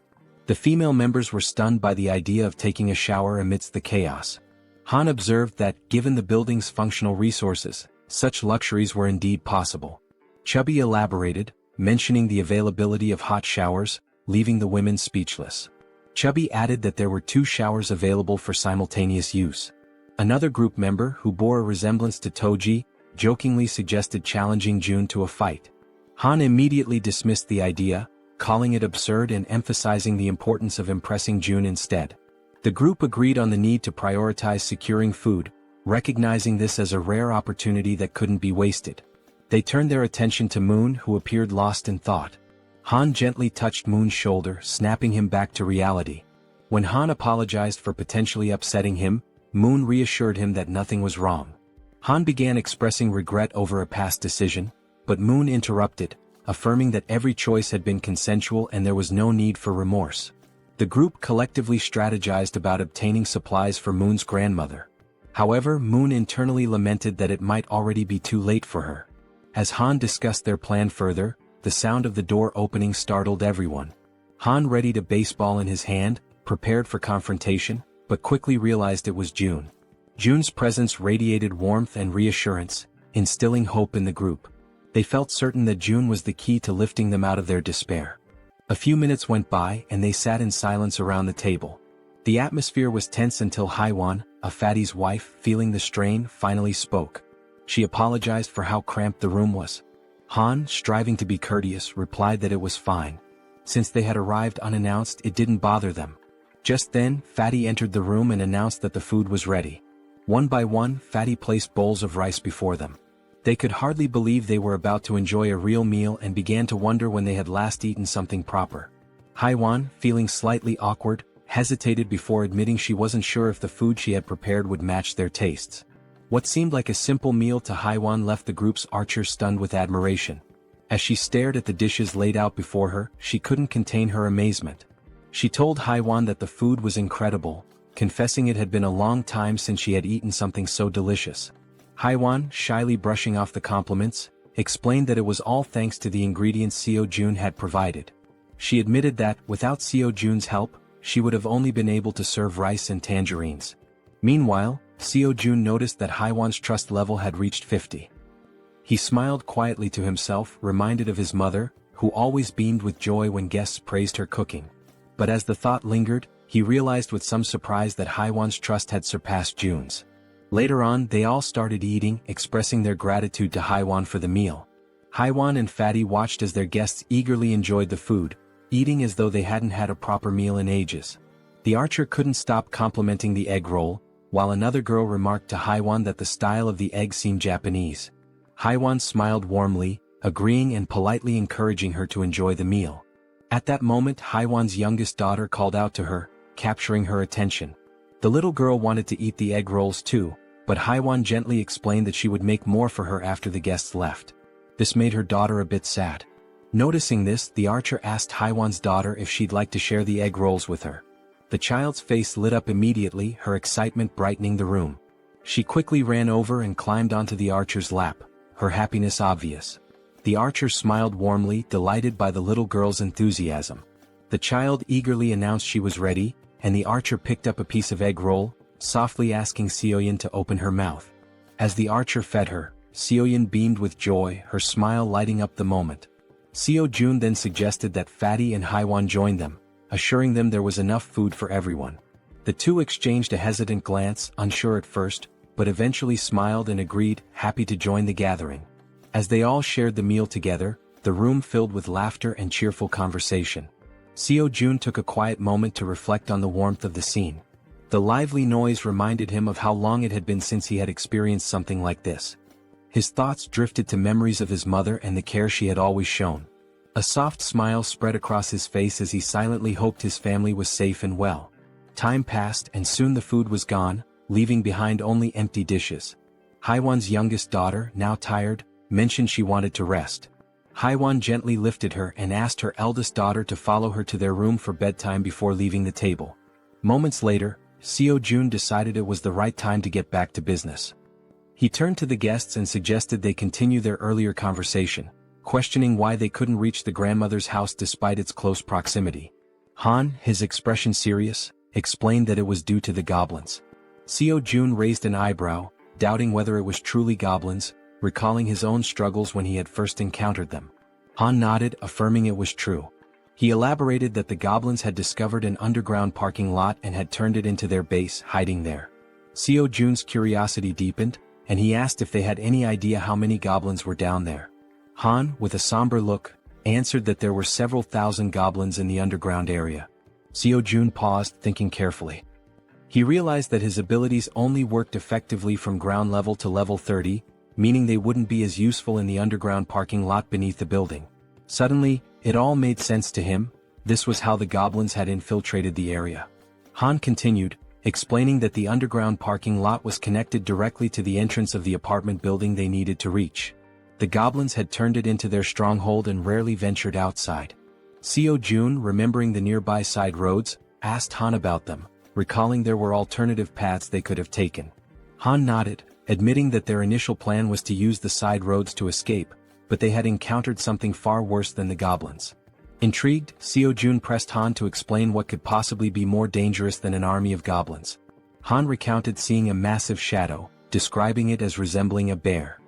The female members were stunned by the idea of taking a shower amidst the chaos. Han observed that, given the building's functional resources, such luxuries were indeed possible. Chubby elaborated, mentioning the availability of hot showers, leaving the women speechless. Chubby added that there were 2 showers available for simultaneous use. Another group member, who bore a resemblance to Toji, jokingly suggested challenging June to a fight. Han immediately dismissed the idea, calling it absurd and emphasizing the importance of impressing June instead. The group agreed on the need to prioritize securing food, recognizing this as a rare opportunity that couldn't be wasted. They turned their attention to Moon, who appeared lost in thought. Han gently touched Moon's shoulder, snapping him back to reality. When Han apologized for potentially upsetting him, Moon reassured him that nothing was wrong. Han began expressing regret over a past decision, but Moon interrupted, affirming that every choice had been consensual and there was no need for remorse. The group collectively strategized about obtaining supplies for Moon's grandmother. However, Moon internally lamented that it might already be too late for her. As Han discussed their plan further, the sound of the door opening startled everyone. Han readied a baseball in his hand, prepared for confrontation, but quickly realized it was June. June's presence radiated warmth and reassurance, instilling hope in the group. They felt certain that June was the key to lifting them out of their despair. A few minutes went by and they sat in silence around the table. The atmosphere was tense until Haiwan, a fatty's wife, feeling the strain, finally spoke. She apologized for how cramped the room was. Han, striving to be courteous, replied that it was fine. Since they had arrived unannounced, it didn't bother them. Just then, Fatty entered the room and announced that the food was ready. One by one, Fatty placed bowls of rice before them. They could hardly believe they were about to enjoy a real meal and began to wonder when they had last eaten something proper. Haiwan, feeling slightly awkward, hesitated before admitting she wasn't sure if the food she had prepared would match their tastes. What seemed like a simple meal to Haiwan left the group's archers stunned with admiration. As she stared at the dishes laid out before her, she couldn't contain her amazement. She told Haiwan that the food was incredible, confessing it had been a long time since she had eaten something so delicious. Haiwan, shyly brushing off the compliments, explained that it was all thanks to the ingredients Seo Jun had provided. She admitted that, without Seo Jun's help, she would have only been able to serve rice and tangerines. Meanwhile, Seo Jun noticed that Haiwan's trust level had reached 50. He smiled quietly to himself, reminded of his mother, who always beamed with joy when guests praised her cooking. But as the thought lingered, he realized with some surprise that Haiwan's trust had surpassed Jun's. Later on, they all started eating, expressing their gratitude to Haiwan for the meal. Haiwan and Fatty watched as their guests eagerly enjoyed the food, eating as though they hadn't had a proper meal in ages. The archer couldn't stop complimenting the egg roll, while another girl remarked to Haiwan that the style of the egg seemed Japanese. Haiwan smiled warmly, agreeing and politely encouraging her to enjoy the meal. At that moment, Haiwan's youngest daughter called out to her, capturing her attention. The little girl wanted to eat the egg rolls too, but Haiwan gently explained that she would make more for her after the guests left. This made her daughter a bit sad. Noticing this, the archer asked Haiwan's daughter if she'd like to share the egg rolls with her. The child's face lit up immediately, her excitement brightening the room. She quickly ran over and climbed onto the archer's lap, her happiness obvious. The archer smiled warmly, delighted by the little girl's enthusiasm. The child eagerly announced she was ready, and the archer picked up a piece of egg roll, softly asking Seoyin to open her mouth. As the archer fed her, Seoyin beamed with joy, her smile lighting up the moment. Seo Jun then suggested that Fatty and Haiwan join them, assuring them there was enough food for everyone. The two exchanged a hesitant glance, unsure at first, but eventually smiled and agreed, happy to join the gathering. As they all shared the meal together, the room filled with laughter and cheerful conversation. Seo Jun took a quiet moment to reflect on the warmth of the scene. The lively noise reminded him of how long it had been since he had experienced something like this. His thoughts drifted to memories of his mother and the care she had always shown. A soft smile spread across his face as he silently hoped his family was safe and well. Time passed and soon the food was gone, leaving behind only empty dishes. Haiwan's youngest daughter, now tired, mentioned she wanted to rest. Haiwan gently lifted her and asked her eldest daughter to follow her to their room for bedtime before leaving the table. Moments later, Seo Jun decided it was the right time to get back to business. He turned to the guests and suggested they continue their earlier conversation, questioning why they couldn't reach the grandmother's house despite its close proximity. Han, his expression serious, explained that it was due to the goblins. Seo Jun raised an eyebrow, doubting whether it was truly goblins, recalling his own struggles when he had first encountered them. Han nodded, affirming it was true. He elaborated that the goblins had discovered an underground parking lot and had turned it into their base, hiding there. Seo Jun's curiosity deepened, and he asked if they had any idea how many goblins were down there. Han, with a somber look, answered that there were several thousand goblins in the underground area. Seo Jun paused, thinking carefully. He realized that his abilities only worked effectively from ground level to level 30, meaning they wouldn't be as useful in the underground parking lot beneath the building. Suddenly, it all made sense to him. This was how the goblins had infiltrated the area. Han continued, explaining that the underground parking lot was connected directly to the entrance of the apartment building they needed to reach. The goblins had turned it into their stronghold and rarely ventured outside. Seo Jun, remembering the nearby side roads, asked Han about them, recalling there were alternative paths they could have taken. Han nodded, admitting that their initial plan was to use the side roads to escape, but they had encountered something far worse than the goblins. Intrigued, Seo-jun pressed Han to explain what could possibly be more dangerous than an army of goblins. Han recounted seeing a massive shadow, describing it as resembling a bear.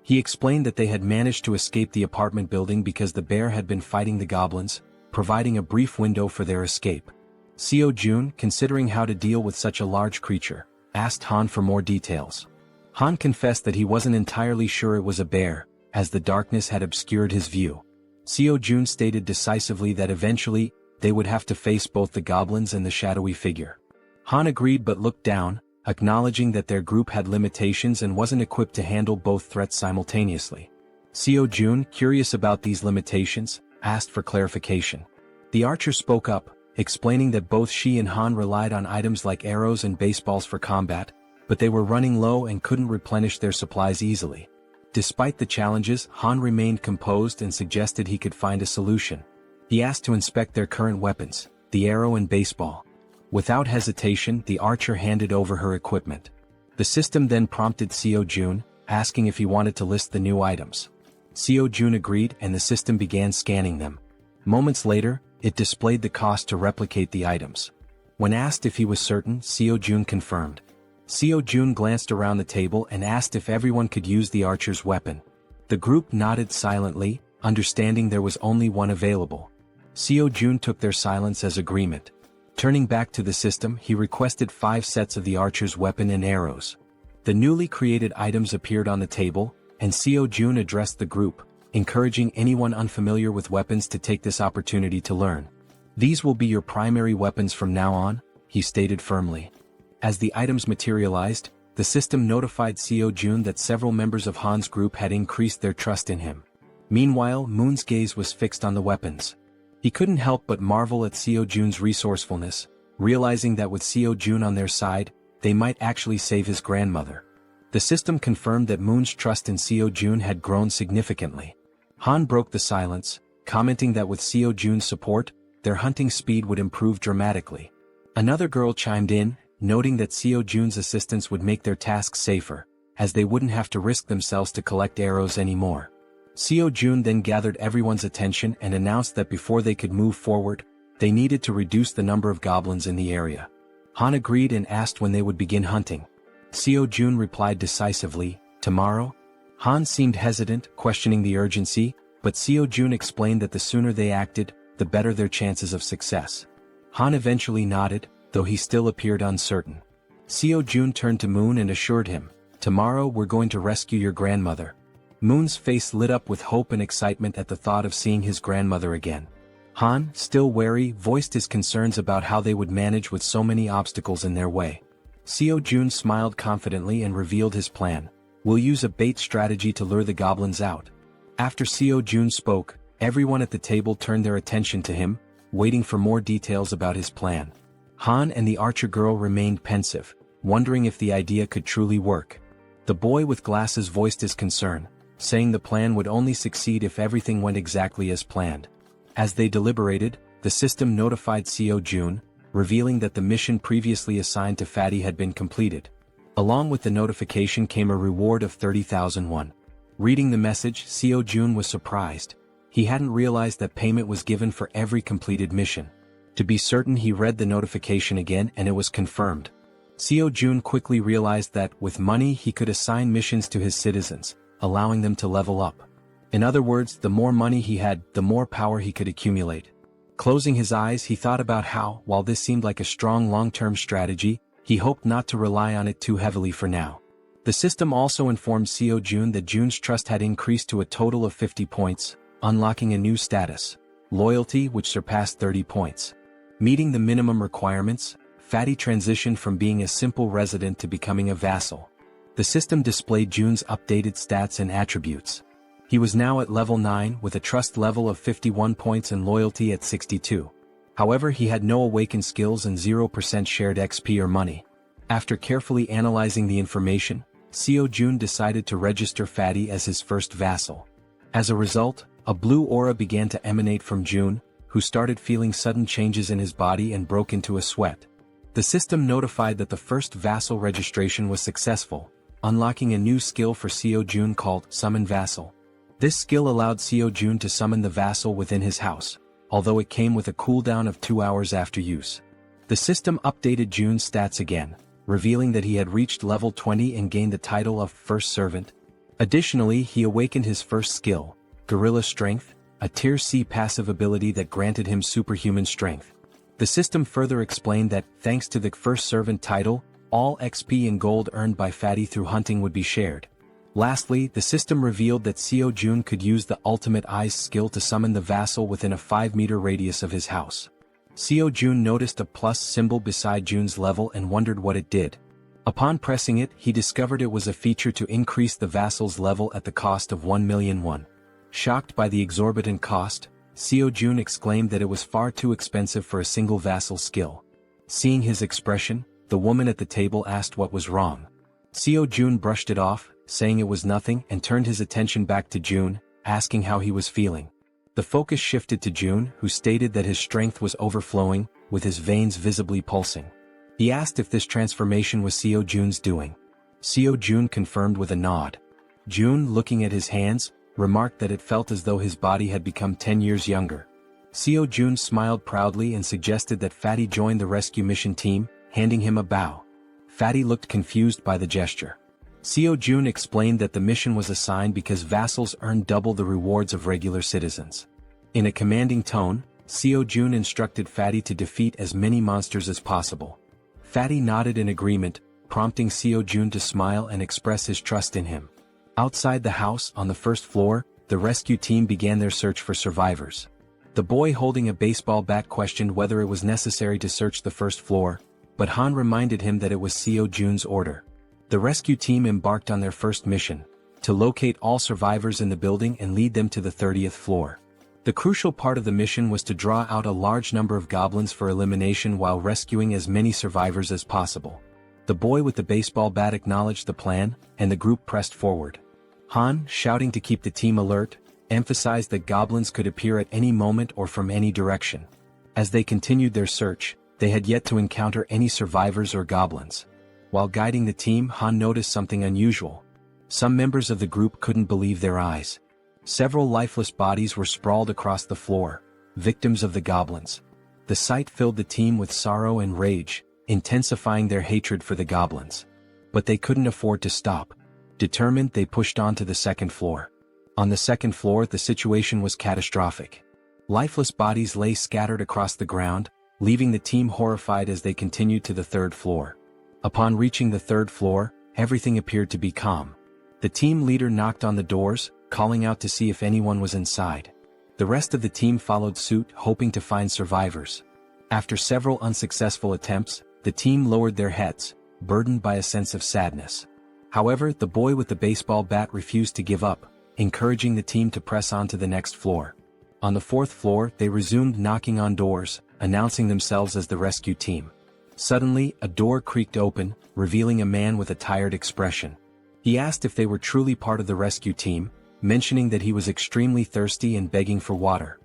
He explained that they had managed to escape the apartment building because the bear had been fighting the goblins, providing a brief window for their escape. Seo-jun, considering how to deal with such a large creature, asked Han for more details. Han confessed that he wasn't entirely sure it was a bear, as the darkness had obscured his view. Seo-jun stated decisively that eventually, they would have to face both the goblins and the shadowy figure. Han agreed but looked down, acknowledging that their group had limitations and wasn't equipped to handle both threats simultaneously. Seo-jun, curious about these limitations, asked for clarification. The archer spoke up, explaining that both she and Han relied on items like arrows and baseballs for combat, but they were running low and couldn't replenish their supplies easily. Despite the challenges, Han remained composed and suggested he could find a solution. He asked to inspect their current weapons, the arrow and baseball. Without hesitation, the archer handed over her equipment. The system then prompted Seo-jun, asking if he wanted to list the new items. Seo-jun agreed and the system began scanning them. Moments later, it displayed the cost to replicate the items. When asked if he was certain, Seo-jun confirmed. Seo-jun glanced around the table and asked if everyone could use the archer's weapon. The group nodded silently, understanding there was only one available. Seo-jun took their silence as agreement. Turning back to the system, he requested 5 sets of the archer's weapon and arrows. The newly created items appeared on the table, and Seo-jun addressed the group, encouraging anyone unfamiliar with weapons to take this opportunity to learn. "These will be your primary weapons from now on," he stated firmly. As the items materialized, the system notified Seo-jun that several members of Han's group had increased their trust in him. Meanwhile, Moon's gaze was fixed on the weapons. He couldn't help but marvel at Seo-jun's resourcefulness, realizing that with Seo-jun on their side, they might actually save his grandmother. The system confirmed that Moon's trust in Seo-jun had grown significantly. Han broke the silence, commenting that with Seo-jun's support, their hunting speed would improve dramatically. Another girl chimed in, noting that Seo-jun's assistance would make their tasks safer, as they wouldn't have to risk themselves to collect arrows anymore. Seo-jun then gathered everyone's attention and announced that before they could move forward, they needed to reduce the number of goblins in the area. Han agreed and asked when they would begin hunting. Seo-jun replied decisively, "Tomorrow?" Han seemed hesitant, questioning the urgency, but Seo-jun explained that the sooner they acted, the better their chances of success. Han eventually nodded, though he still appeared uncertain. Seo-jun turned to Moon and assured him, "Tomorrow we're going to rescue your grandmother." Moon's face lit up with hope and excitement at the thought of seeing his grandmother again. Han, still wary, voiced his concerns about how they would manage with so many obstacles in their way. Seo-jun smiled confidently and revealed his plan. "We'll use a bait strategy to lure the goblins out." After Seo-jun spoke, everyone at the table turned their attention to him, waiting for more details about his plan. Han and the archer girl remained pensive, wondering if the idea could truly work. The boy with glasses voiced his concern, saying the plan would only succeed if everything went exactly as planned. As they deliberated, the system notified Seo-jun, revealing that the mission previously assigned to Fatty had been completed. Along with the notification came a reward of 30,000 won. Reading the message, Seo-jun was surprised. He hadn't realized that payment was given for every completed mission. To be certain, he read the notification again and it was confirmed. Seo-jun quickly realized that, with money, he could assign missions to his citizens, allowing them to level up. In other words, the more money he had, the more power he could accumulate. Closing his eyes, he thought about how, while this seemed like a strong long-term strategy, he hoped not to rely on it too heavily for now. The system also informed Seo-jun that Jun's trust had increased to a total of 50 points, unlocking a new status, loyalty, which surpassed 30 points. Meeting the minimum requirements, Fatty transitioned from being a simple resident to becoming a vassal. The system displayed Jun's updated stats and attributes. He was now at level 9 with a trust level of 51 points and loyalty at 62. However, he had no awakened skills and 0% shared XP or money. After carefully analyzing the information, Seo-jun decided to register Fatty as his first vassal. As a result, a blue aura began to emanate from Jun, who started feeling sudden changes in his body and broke into a sweat. The system notified that the first vassal registration was successful, unlocking a new skill for Seo-jun called Summon Vassal. This skill allowed Seo-jun to summon the vassal within his house, although it came with a cooldown of 2 hours after use. The system updated Jun's stats again, revealing that he had reached level 20 and gained the title of First Servant. Additionally, he awakened his first skill, Gorilla Strength, a Tier C passive ability that granted him superhuman strength. The system further explained that, thanks to the First Servant title, all XP and gold earned by Fatty through hunting would be shared. Lastly, the system revealed that Seo-jun could use the Ultimate Eyes skill to summon the vassal within a 5-meter radius of his house. Seo-jun noticed a plus symbol beside Jun's level and wondered what it did. Upon pressing it, he discovered it was a feature to increase the vassal's level at the cost of 1 million won. Shocked by the exorbitant cost, Seo-jun exclaimed that it was far too expensive for a single vassal skill. Seeing his expression, the woman at the table asked what was wrong. Seo-jun brushed it off, saying it was nothing, and turned his attention back to Jun, asking how he was feeling. The focus shifted to Jun, who stated that his strength was overflowing, with his veins visibly pulsing. He asked if this transformation was Seo-jun's doing. Seo-jun confirmed with a nod. Jun, looking at his hands, remarked that it felt as though his body had become 10 years younger. Seo-jun smiled proudly and suggested that Fatty join the rescue mission team, handing him a bow. Fatty looked confused by the gesture. Seo-jun explained that the mission was assigned because vassals earned double the rewards of regular citizens. In a commanding tone, Seo-jun instructed Fatty to defeat as many monsters as possible. Fatty nodded in agreement, prompting Seo-jun to smile and express his trust in him. Outside the house, on the first floor, the rescue team began their search for survivors. The boy holding a baseball bat questioned whether it was necessary to search the first floor, but Han reminded him that it was Seo-jun's order. The rescue team embarked on their first mission, to locate all survivors in the building and lead them to the 30th floor. The crucial part of the mission was to draw out a large number of goblins for elimination while rescuing as many survivors as possible. The boy with the baseball bat acknowledged the plan, and the group pressed forward. Han, shouting to keep the team alert, emphasized that goblins could appear at any moment or from any direction. As they continued their search, they had yet to encounter any survivors or goblins. While guiding the team, Han noticed something unusual. Some members of the group couldn't believe their eyes. Several lifeless bodies were sprawled across the floor, victims of the goblins. The sight filled the team with sorrow and rage, intensifying their hatred for the goblins. But they couldn't afford to stop. Determined, they pushed on to the second floor. On the second floor, the situation was catastrophic. Lifeless bodies lay scattered across the ground, leaving the team horrified as they continued to the third floor. Upon reaching the third floor, everything appeared to be calm. The team leader knocked on the doors, calling out to see if anyone was inside. The rest of the team followed suit, hoping to find survivors. After several unsuccessful attempts, the team lowered their heads, burdened by a sense of sadness. However, the boy with the baseball bat refused to give up, encouraging the team to press on to the next floor. On the fourth floor, they resumed knocking on doors, announcing themselves as the rescue team. Suddenly, a door creaked open, revealing a man with a tired expression. He asked if they were truly part of the rescue team, mentioning that he was extremely thirsty and begging for water.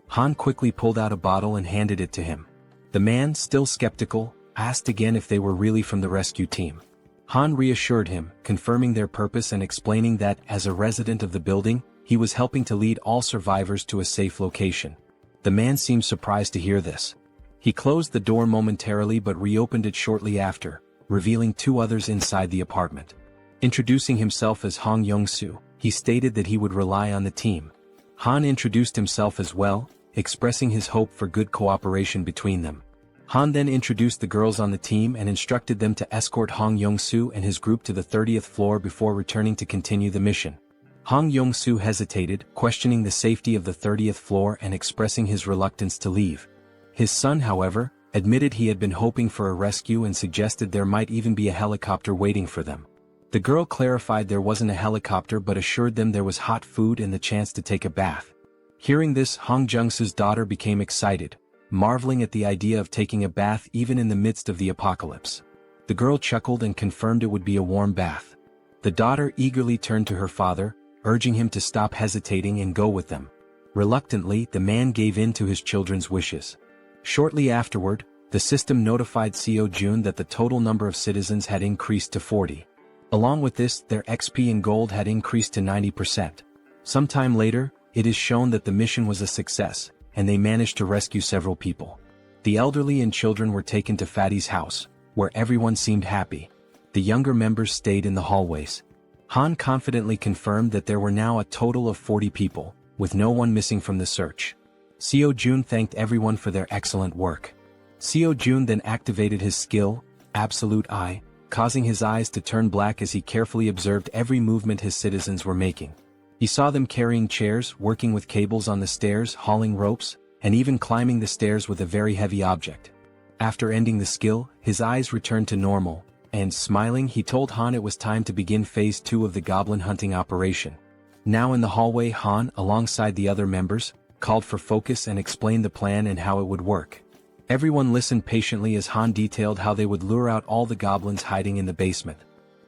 Han quickly pulled out a bottle and handed it to him. The man, still skeptical, asked again if they were really from the rescue team. Han reassured him, confirming their purpose and explaining that, as a resident of the building, he was helping to lead all survivors to a safe location. The man seemed surprised to hear this. He closed the door momentarily but reopened it shortly after, revealing 2 others inside the apartment. Introducing himself as Hong Young-soo, he stated that he would rely on the team. Han introduced himself as well, expressing his hope for good cooperation between them. Han then introduced the girls on the team and instructed them to escort Hong Young-soo and his group to the 30th floor before returning to continue the mission. Hong Young-soo hesitated, questioning the safety of the 30th floor and expressing his reluctance to leave. His son, however, admitted he had been hoping for a rescue and suggested there might even be a helicopter waiting for them. The girl clarified there wasn't a helicopter but assured them there was hot food and the chance to take a bath. Hearing this, Hong Jung-soo's daughter became excited, marveling at the idea of taking a bath even in the midst of the apocalypse. The girl chuckled and confirmed it would be a warm bath. The daughter eagerly turned to her father, urging him to stop hesitating and go with them. Reluctantly, the man gave in to his children's wishes. Shortly afterward, the system notified Seo-jun that the total number of citizens had increased to 40. Along with this, their XP and gold had increased to 90%. Sometime later, it is shown that the mission was a success, and they managed to rescue several people. The elderly and children were taken to Fatty's house, where everyone seemed happy. The younger members stayed in the hallways. Han confidently confirmed that there were now a total of 40 people, with no one missing from the search. Seo-jun thanked everyone for their excellent work. Seo-jun then activated his skill, Absolute Eye, causing his eyes to turn black as he carefully observed every movement his citizens were making. He saw them carrying chairs, working with cables on the stairs, hauling ropes, and even climbing the stairs with a very heavy object. After ending the skill, his eyes returned to normal, and smiling he told Han it was time to begin phase 2 of the goblin hunting operation. Now in the hallway, Han, alongside the other members, called for focus and explained the plan and how it would work. Everyone listened patiently as Han detailed how they would lure out all the goblins hiding in the basement.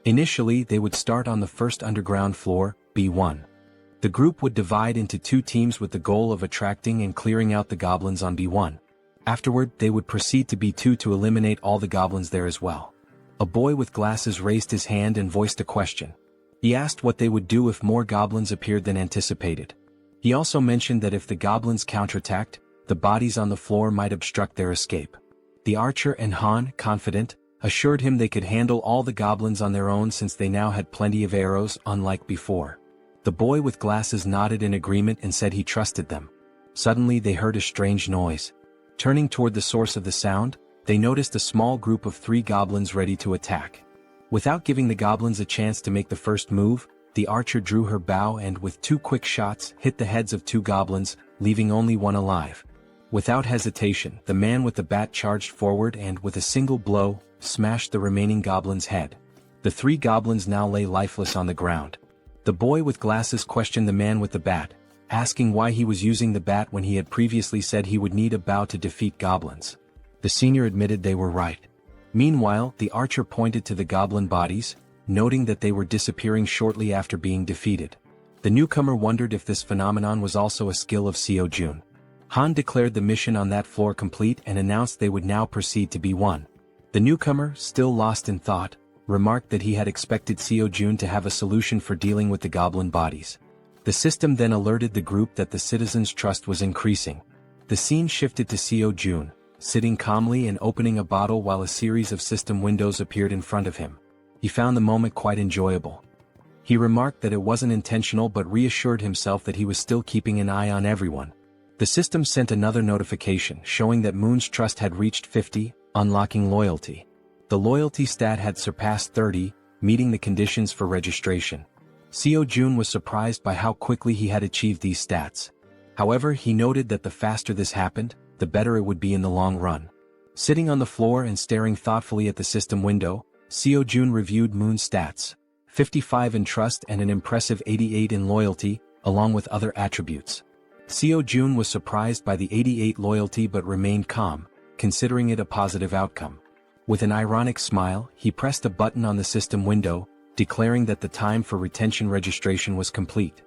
Initially, they would start on the first underground floor, B1. The group would divide into 2 teams with the goal of attracting and clearing out the goblins on B1. Afterward, they would proceed to B2 to eliminate all the goblins there as well. A boy with glasses raised his hand and voiced a question. He asked what they would do if more goblins appeared than anticipated. He also mentioned that if the goblins counterattacked, the bodies on the floor might obstruct their escape. The archer and Han, confident, assured him they could handle all the goblins on their own since they now had plenty of arrows, unlike before. The boy with glasses nodded in agreement and said he trusted them. Suddenly they heard a strange noise. Turning toward the source of the sound, they noticed a small group of 3 goblins ready to attack. Without giving the goblins a chance to make the first move, the archer drew her bow and with 2 quick shots hit the heads of 2 goblins, leaving only one alive. Without hesitation, the man with the bat charged forward and with a single blow, smashed the remaining goblin's head. The 3 goblins now lay lifeless on the ground. The boy with glasses questioned the man with the bat, asking why he was using the bat when he had previously said he would need a bow to defeat goblins. The senior admitted they were right. Meanwhile, the archer pointed to the goblin bodies, noting that they were disappearing shortly after being defeated. The newcomer wondered if this phenomenon was also a skill of Seo-jun. Han declared the mission on that floor complete and announced they would now proceed to B1. The newcomer, still lost in thought, remarked that he had expected Seo-jun to have a solution for dealing with the goblin bodies. The system then alerted the group that the citizens' trust was increasing. The scene shifted to Seo-jun, sitting calmly and opening a bottle while a series of system windows appeared in front of him. He found the moment quite enjoyable. He remarked that it wasn't intentional but reassured himself that he was still keeping an eye on everyone. The system sent another notification showing that Moon's trust had reached 50, unlocking loyalty. The loyalty stat had surpassed 30, meeting the conditions for registration. Seo-jun was surprised by how quickly he had achieved these stats. However, he noted that the faster this happened, the better it would be in the long run. Sitting on the floor and staring thoughtfully at the system window, Seo-jun reviewed Moon's stats, 55 in trust and an impressive 88 in loyalty, along with other attributes. Seo-jun was surprised by the 88 loyalty but remained calm, considering it a positive outcome. With an ironic smile, he pressed a button on the system window, declaring that the time for retention registration was complete.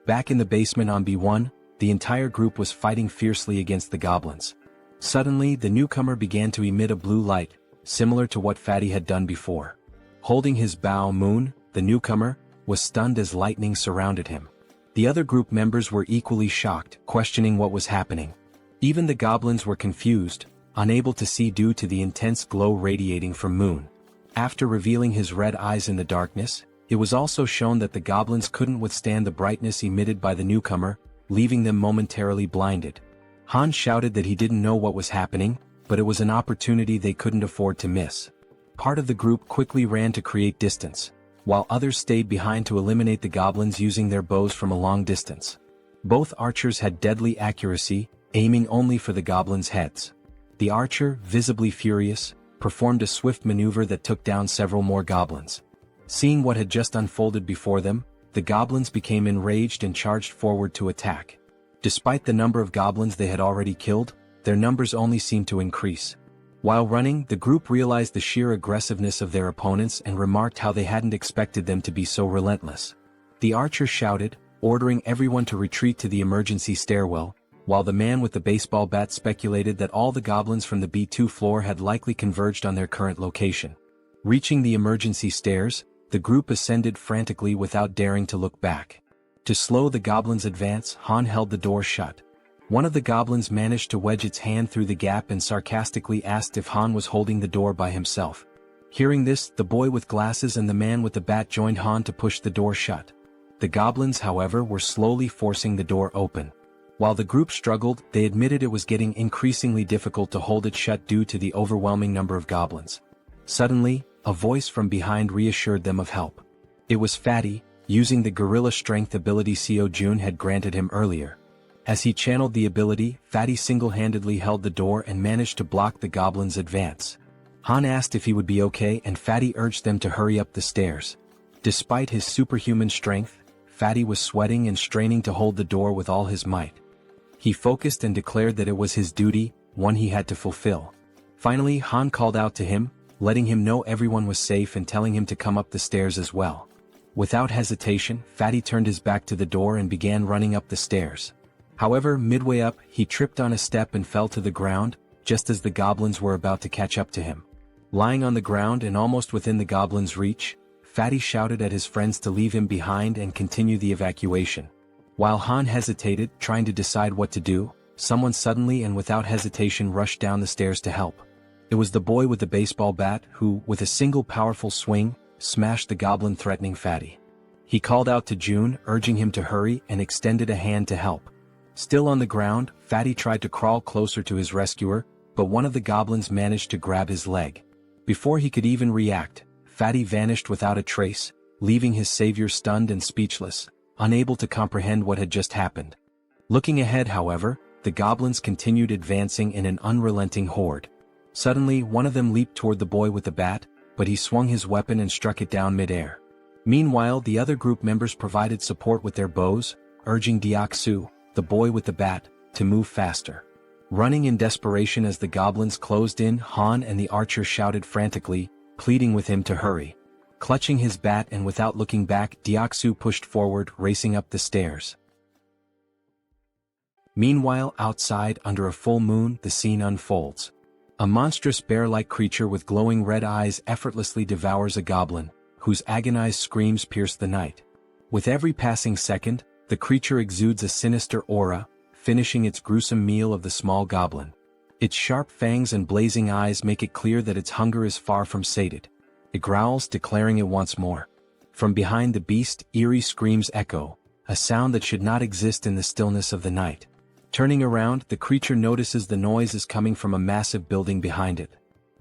Back in the basement on B1, the entire group was fighting fiercely against the goblins. Suddenly, the newcomer began to emit a blue light, similar to what Fatty had done before. Holding his bow, Moon, the newcomer, was stunned as lightning surrounded him. The other group members were equally shocked, questioning what was happening. Even the goblins were confused, unable to see due to the intense glow radiating from Moon. After revealing his red eyes in the darkness, it was also shown that the goblins couldn't withstand the brightness emitted by the newcomer, leaving them momentarily blinded. Han shouted that he didn't know what was happening, but it was an opportunity they couldn't afford to miss. Part of the group quickly ran to create distance, while others stayed behind to eliminate the goblins using their bows from a long distance. Both archers had deadly accuracy, aiming only for the goblins' heads. The archer, visibly furious, performed a swift maneuver that took down several more goblins. Seeing what had just unfolded before them, the goblins became enraged and charged forward to attack. Despite the number of goblins they had already killed, their numbers only seemed to increase. While running, the group realized the sheer aggressiveness of their opponents and remarked how they hadn't expected them to be so relentless. The archer shouted, ordering everyone to retreat to the emergency stairwell, while the man with the baseball bat speculated that all the goblins from the B2 floor had likely converged on their current location. Reaching the emergency stairs, the group ascended frantically without daring to look back. To slow the goblins' advance, Han held the door shut. One of the goblins managed to wedge its hand through the gap and sarcastically asked if Han was holding the door by himself. Hearing this, the boy with glasses and the man with the bat joined Han to push the door shut. The goblins, however, were slowly forcing the door open. While the group struggled, they admitted it was getting increasingly difficult to hold it shut due to the overwhelming number of goblins. Suddenly, a voice from behind reassured them of help. It was Fatty, using the gorilla strength ability Jaehyeon had granted him earlier. As he channeled the ability, Fatty single-handedly held the door and managed to block the goblins' advance. Han asked if he would be okay and Fatty urged them to hurry up the stairs. Despite his superhuman strength, Fatty was sweating and straining to hold the door with all his might. He focused and declared that it was his duty, one he had to fulfill. Finally, Han called out to him, letting him know everyone was safe and telling him to come up the stairs as well. Without hesitation, Fatty turned his back to the door and began running up the stairs. However, midway up, he tripped on a step and fell to the ground, just as the goblins were about to catch up to him. Lying on the ground and almost within the goblins' reach, Fatty shouted at his friends to leave him behind and continue the evacuation. While Han hesitated, trying to decide what to do, someone suddenly and without hesitation rushed down the stairs to help. It was the boy with the baseball bat who, with a single powerful swing, smashed the goblin threatening Fatty. He called out to June, urging him to hurry, and extended a hand to help. Still on the ground, Fatty tried to crawl closer to his rescuer, but one of the goblins managed to grab his leg. Before he could even react, Fatty vanished without a trace, leaving his savior stunned and speechless, unable to comprehend what had just happened. Looking ahead, however, the goblins continued advancing in an unrelenting horde. Suddenly, one of them leaped toward the boy with the bat, but he swung his weapon and struck it down mid-air. Meanwhile, the other group members provided support with their bows, urging Deok-su, the boy with the bat, to move faster. Running in desperation as the goblins closed in, Han and the archer shouted frantically, pleading with him to hurry. Clutching his bat and without looking back, Deok-su pushed forward, racing up the stairs. Meanwhile, outside, under a full moon, the scene unfolds. A monstrous bear-like creature with glowing red eyes effortlessly devours a goblin, whose agonized screams pierce the night. With every passing second, the creature exudes a sinister aura, finishing its gruesome meal of the small goblin. Its sharp fangs and blazing eyes make it clear that its hunger is far from sated. It growls, declaring it wants more. From behind the beast, eerie screams echo, a sound that should not exist in the stillness of the night. Turning around, the creature notices the noise is coming from a massive building behind it.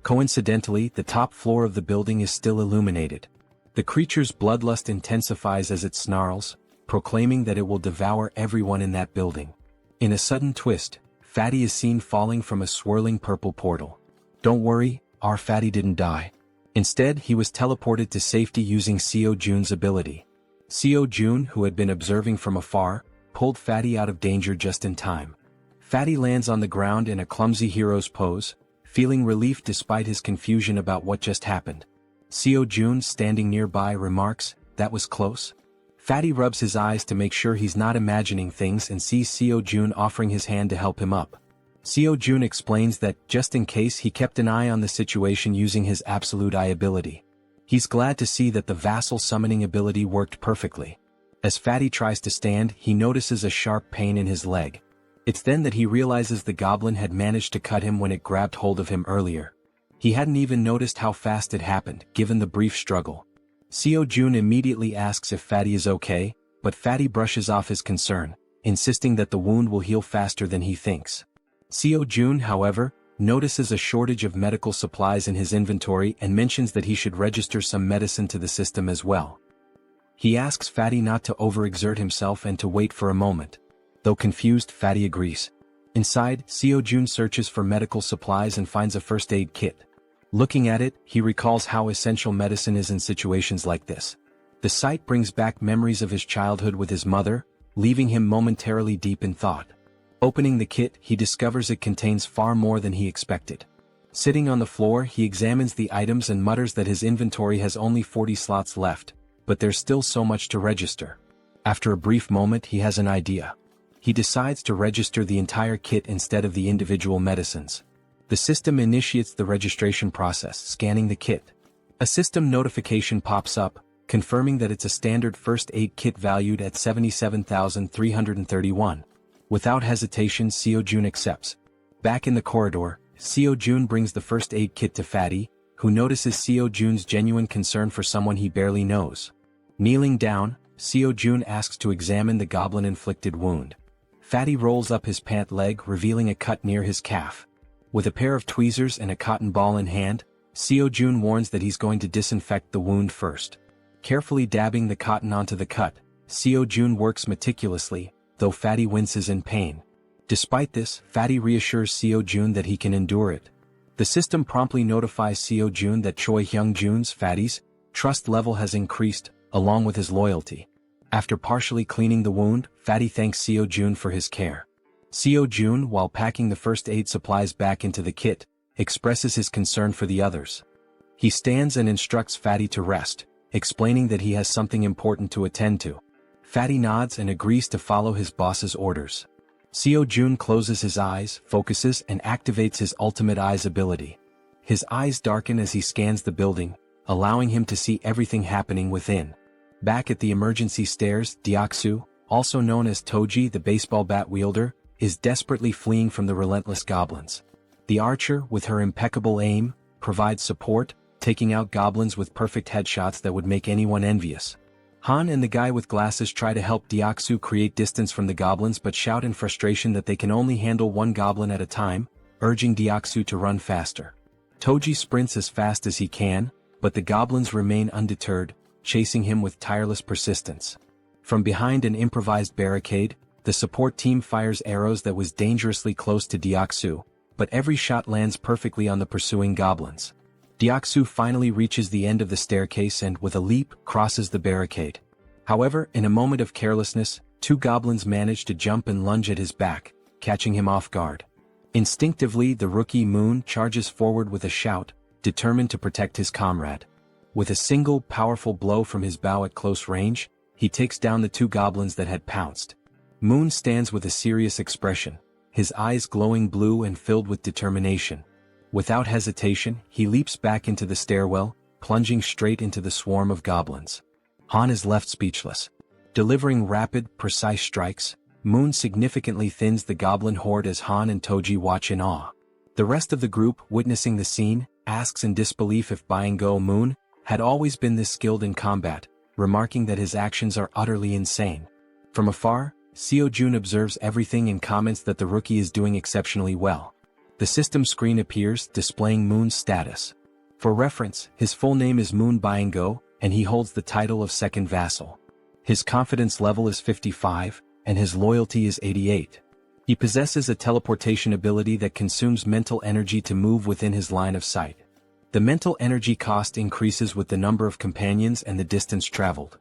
Coincidentally, the top floor of the building is still illuminated. The creature's bloodlust intensifies as it snarls, proclaiming that it will devour everyone in that building. In a sudden twist, Fatty is seen falling from a swirling purple portal. Don't worry, our Fatty didn't die. Instead, he was teleported to safety using Jaehyeon's ability. Jaehyeon, who had been observing from afar, pulled Fatty out of danger just in time. Fatty lands on the ground in a clumsy hero's pose, feeling relief despite his confusion about what just happened. Jaehyeon, standing nearby, remarks, "That was close." Fatty rubs his eyes to make sure he's not imagining things and sees Jaehyeon offering his hand to help him up. Jaehyeon explains that, just in case, he kept an eye on the situation using his absolute eye ability. He's glad to see that the vassal summoning ability worked perfectly. As Fatty tries to stand, he notices a sharp pain in his leg. It's then that he realizes the goblin had managed to cut him when it grabbed hold of him earlier. He hadn't even noticed how fast it happened, given the brief struggle. Jaehyeon immediately asks if Fatty is okay, but Fatty brushes off his concern, insisting that the wound will heal faster than he thinks. Jaehyeon, however, notices a shortage of medical supplies in his inventory and mentions that he should register some medicine to the system as well. He asks Fatty not to overexert himself and to wait for a moment. Though confused, Fatty agrees. Inside, Jaehyeon searches for medical supplies and finds a first aid kit. Looking at it, he recalls how essential medicine is in situations like this. The sight brings back memories of his childhood with his mother, leaving him momentarily deep in thought. Opening the kit, he discovers it contains far more than he expected. Sitting on the floor, he examines the items and mutters that his inventory has only 40 slots left, but there's still so much to register. After a brief moment, he has an idea. he decides to register the entire kit instead of the individual medicines. The system initiates the registration process, scanning the kit. A system notification pops up, confirming that it's a standard first aid kit valued at 77,331. Without hesitation, Seo-jun accepts. Back in the corridor, Seo-jun brings the first aid kit to Fatty, who notices Seo-jun's genuine concern for someone he barely knows. Kneeling down, Seo-jun asks to examine the goblin-inflicted wound. Fatty rolls up his pant leg, revealing a cut near his calf. With a pair of tweezers and a cotton ball in hand, Seo-jun warns that he's going to disinfect the wound first. Carefully dabbing the cotton onto the cut, Seo-jun works meticulously, though Fatty winces in pain. Despite this, Fatty reassures Seo-jun that he can endure it. The system promptly notifies Seo-jun that Choi Hyung-jun's, Fatty's, trust level has increased, along with his loyalty. After partially cleaning the wound, Fatty thanks Seo-jun for his care. Seo-jun, while packing the first aid supplies back into the kit, expresses his concern for the others. He stands and instructs Fatty to rest, explaining that he has something important to attend to. Fatty nods and agrees to follow his boss's orders. Seo-jun closes his eyes, focuses, and activates his ultimate eyes ability. His eyes darken as he scans the building, allowing him to see everything happening within. Back at the emergency stairs, Deoksu, also known as Toji the baseball bat wielder, is desperately fleeing from the relentless goblins. The archer, with her impeccable aim, provides support, taking out goblins with perfect headshots that would make anyone envious. Han and the guy with glasses try to help Deoksu create distance from the goblins but shout in frustration that they can only handle one goblin at a time, urging Deoksu to run faster. Toji sprints as fast as he can, but the goblins remain undeterred, chasing him with tireless persistence. From behind an improvised barricade, the support team fires arrows that was dangerously close to Deoksu, but every shot lands perfectly on the pursuing goblins. Deoksu finally reaches the end of the staircase and, with a leap, crosses the barricade. However, in a moment of carelessness, two goblins manage to jump and lunge at his back, catching him off guard. Instinctively, the rookie Moon charges forward with a shout, determined to protect his comrade. With a single powerful blow from his bow at close range, he takes down the two goblins that had pounced. Moon stands with a serious expression, his eyes glowing blue and filled with determination. Without hesitation, he leaps back into the stairwell, plunging straight into the swarm of goblins. Han is left speechless. Delivering rapid, precise strikes, Moon significantly thins the goblin horde as Han and Toji watch in awe. The rest of the group, witnessing the scene, asks in disbelief if Byung-go Moon had always been this skilled in combat, remarking that his actions are utterly insane. From afar, Seo-jun observes everything and comments that the rookie is doing exceptionally well. The system screen appears, displaying Moon's status. For reference, his full name is Moon Byung-go, and he holds the title of second vassal. His confidence level is 55, and his loyalty is 88. He possesses a teleportation ability that consumes mental energy to move within his line of sight. The mental energy cost increases with the number of companions and the distance traveled.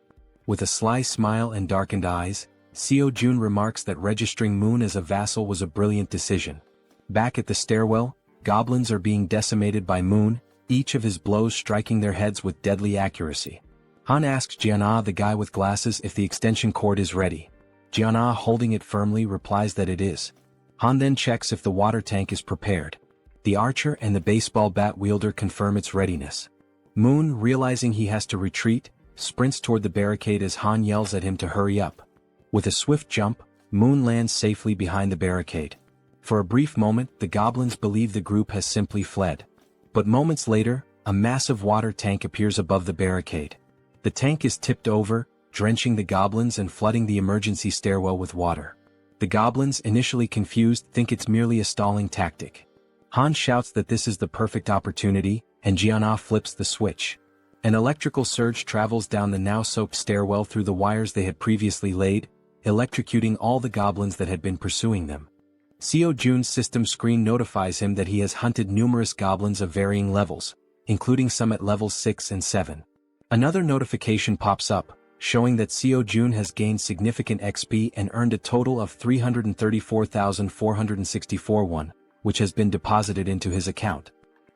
With a sly smile and darkened eyes, Seo-jun remarks that registering Moon as a vassal was a brilliant decision. Back at the stairwell, goblins are being decimated by Moon, each of his blows striking their heads with deadly accuracy. Han asks Jaehyeon, the guy with glasses, if the extension cord is ready. Jaehyeon, holding it firmly, replies that it is. Han then checks if the water tank is prepared. The archer and the baseball bat wielder confirm its readiness. Moon, realizing he has to retreat, sprints toward the barricade as Han yells at him to hurry up. With a swift jump, Moon lands safely behind the barricade. For a brief moment, the goblins believe the group has simply fled. But moments later, a massive water tank appears above the barricade. The tank is tipped over, drenching the goblins and flooding the emergency stairwell with water. The goblins, initially confused, think it's merely a stalling tactic. Han shouts that this is the perfect opportunity, and Jaehyeon flips the switch. An electrical surge travels down the now soaked stairwell through the wires they had previously laid, electrocuting all the goblins that had been pursuing them. Seo-jun's system screen notifies him that he has hunted numerous goblins of varying levels, including some at levels 6 and 7. Another notification pops up, showing that Seo-jun has gained significant XP and earned a total of 334,464 won, which has been deposited into his account.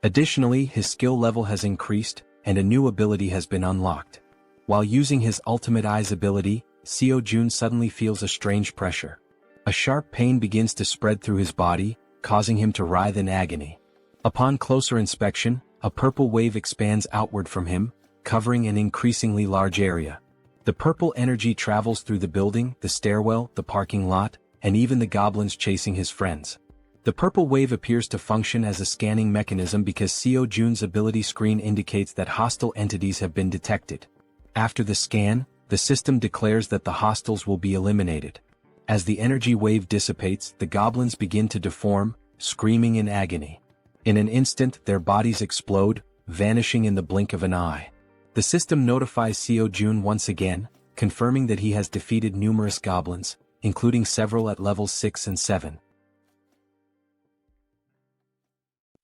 Additionally, his skill level has increased, and a new ability has been unlocked. While using his ultimate eyes ability, Seo-jun suddenly feels a strange pressure. A sharp pain begins to spread through his body, causing him to writhe in agony. Upon closer inspection, a purple wave expands outward from him, covering an increasingly large area. The purple energy travels through the building, the stairwell, the parking lot, and even the goblins chasing his friends. The purple wave appears to function as a scanning mechanism because Seo Jun's ability screen indicates that hostile entities have been detected. After the scan, the system declares that the hostiles will be eliminated. As the energy wave dissipates, the goblins begin to deform, screaming in agony. In an instant, their bodies explode, vanishing in the blink of an eye. The system notifies Seo Jun once again, confirming that he has defeated numerous goblins, including several at levels 6 and 7.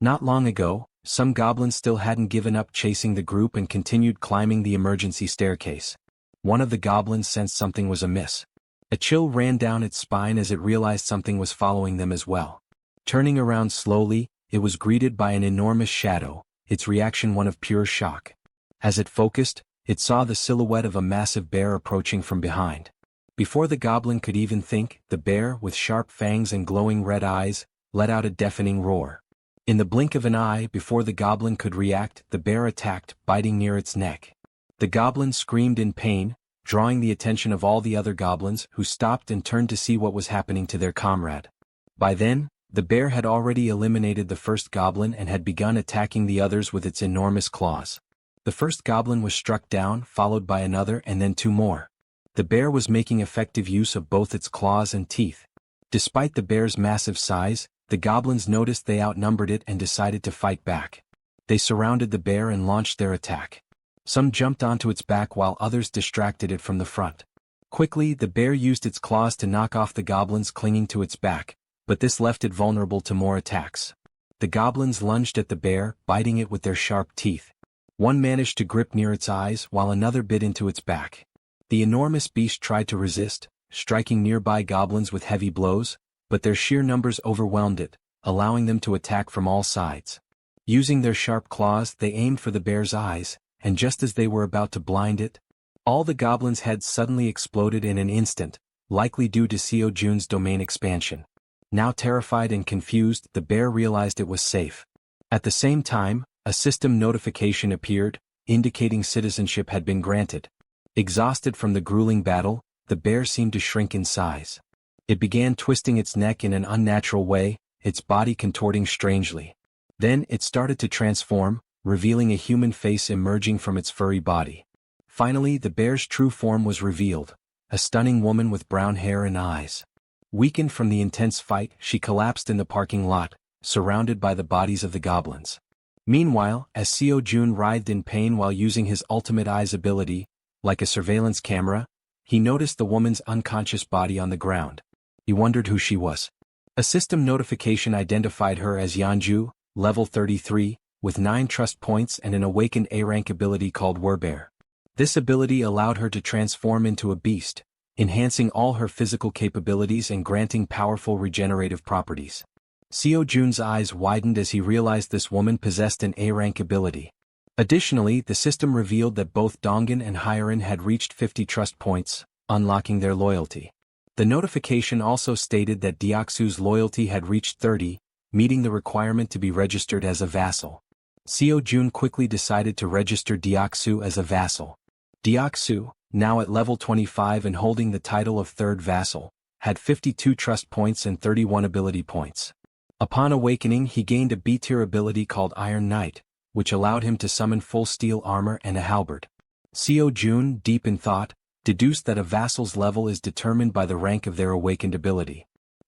Not long ago, some goblins still hadn't given up chasing the group and continued climbing the emergency staircase. One of the goblins sensed something was amiss. A chill ran down its spine as it realized something was following them as well. Turning around slowly, it was greeted by an enormous shadow, its reaction one of pure shock. As it focused, it saw the silhouette of a massive bear approaching from behind. Before the goblin could even think, the bear, with sharp fangs and glowing red eyes, let out a deafening roar. In the blink of an eye, before the goblin could react, the bear attacked, biting near its neck. The goblin screamed in pain, drawing the attention of all the other goblins, who stopped and turned to see what was happening to their comrade. By then, the bear had already eliminated the first goblin and had begun attacking the others with its enormous claws. The first goblin was struck down, followed by another and then 2 more. The bear was making effective use of both its claws and teeth. Despite the bear's massive size, the goblins noticed they outnumbered it and decided to fight back. They surrounded the bear and launched their attack. Some jumped onto its back while others distracted it from the front. Quickly, the bear used its claws to knock off the goblins clinging to its back, but this left it vulnerable to more attacks. The goblins lunged at the bear, biting it with their sharp teeth. One managed to grip near its eyes while another bit into its back. The enormous beast tried to resist, striking nearby goblins with heavy blows, but their sheer numbers overwhelmed it, allowing them to attack from all sides. Using their sharp claws, they aimed for the bear's eyes, and just as they were about to blind it, all the goblins' heads suddenly exploded in an instant, likely due to Seo Jun's domain expansion. Now terrified and confused, the bear realized it was safe. At the same time, a system notification appeared, indicating citizenship had been granted. Exhausted from the grueling battle, the bear seemed to shrink in size. It began twisting its neck in an unnatural way, its body contorting strangely. Then it started to transform, revealing a human face emerging from its furry body. Finally, the bear's true form was revealed, a stunning woman with brown hair and eyes. Weakened from the intense fight, she collapsed in the parking lot, surrounded by the bodies of the goblins. Meanwhile, as Seo Jun writhed in pain while using his ultimate eyes ability, like a surveillance camera, he noticed the woman's unconscious body on the ground. He wondered who she was. A system notification identified her as Yeonju, level 33, with 9 trust points and an awakened A-rank ability called Werbear. This ability allowed her to transform into a beast, enhancing all her physical capabilities and granting powerful regenerative properties. Seo Jun's eyes widened as he realized this woman possessed an A-rank ability. Additionally, the system revealed that both Dongan and Harem had reached 50 trust points, unlocking their loyalty. The notification also stated that Deoksu's loyalty had reached 30, meeting the requirement to be registered as a vassal. Seo Jun quickly decided to register Deoksu as a vassal. Deoksu, now at level 25 and holding the title of third vassal, had 52 trust points and 31 ability points. Upon awakening, he gained a B-tier ability called Iron Knight, which allowed him to summon full steel armor and a halberd. Seo Jun, deep in thought, deduced that a vassal's level is determined by the rank of their awakened ability.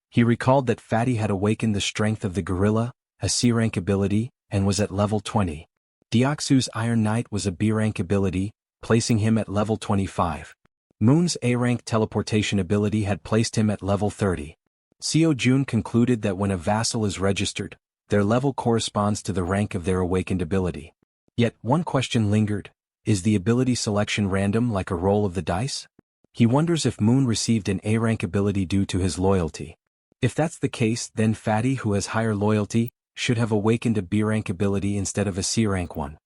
He recalled that Fatty had awakened the strength of the gorilla, a C-rank ability, and was at level 20. Deoksu's Iron Knight was a B-rank ability, placing him at level 25. Moon's A-rank teleportation ability had placed him at level 30. Seo Jun concluded that when a vassal is registered, their level corresponds to the rank of their awakened ability. Yet, one question lingered: is the ability selection random like a roll of the dice? He wonders if Moon received an A-rank ability due to his loyalty. If that's the case, then Fatty, who has higher loyalty, should have awakened a B-rank ability instead of a C-rank one.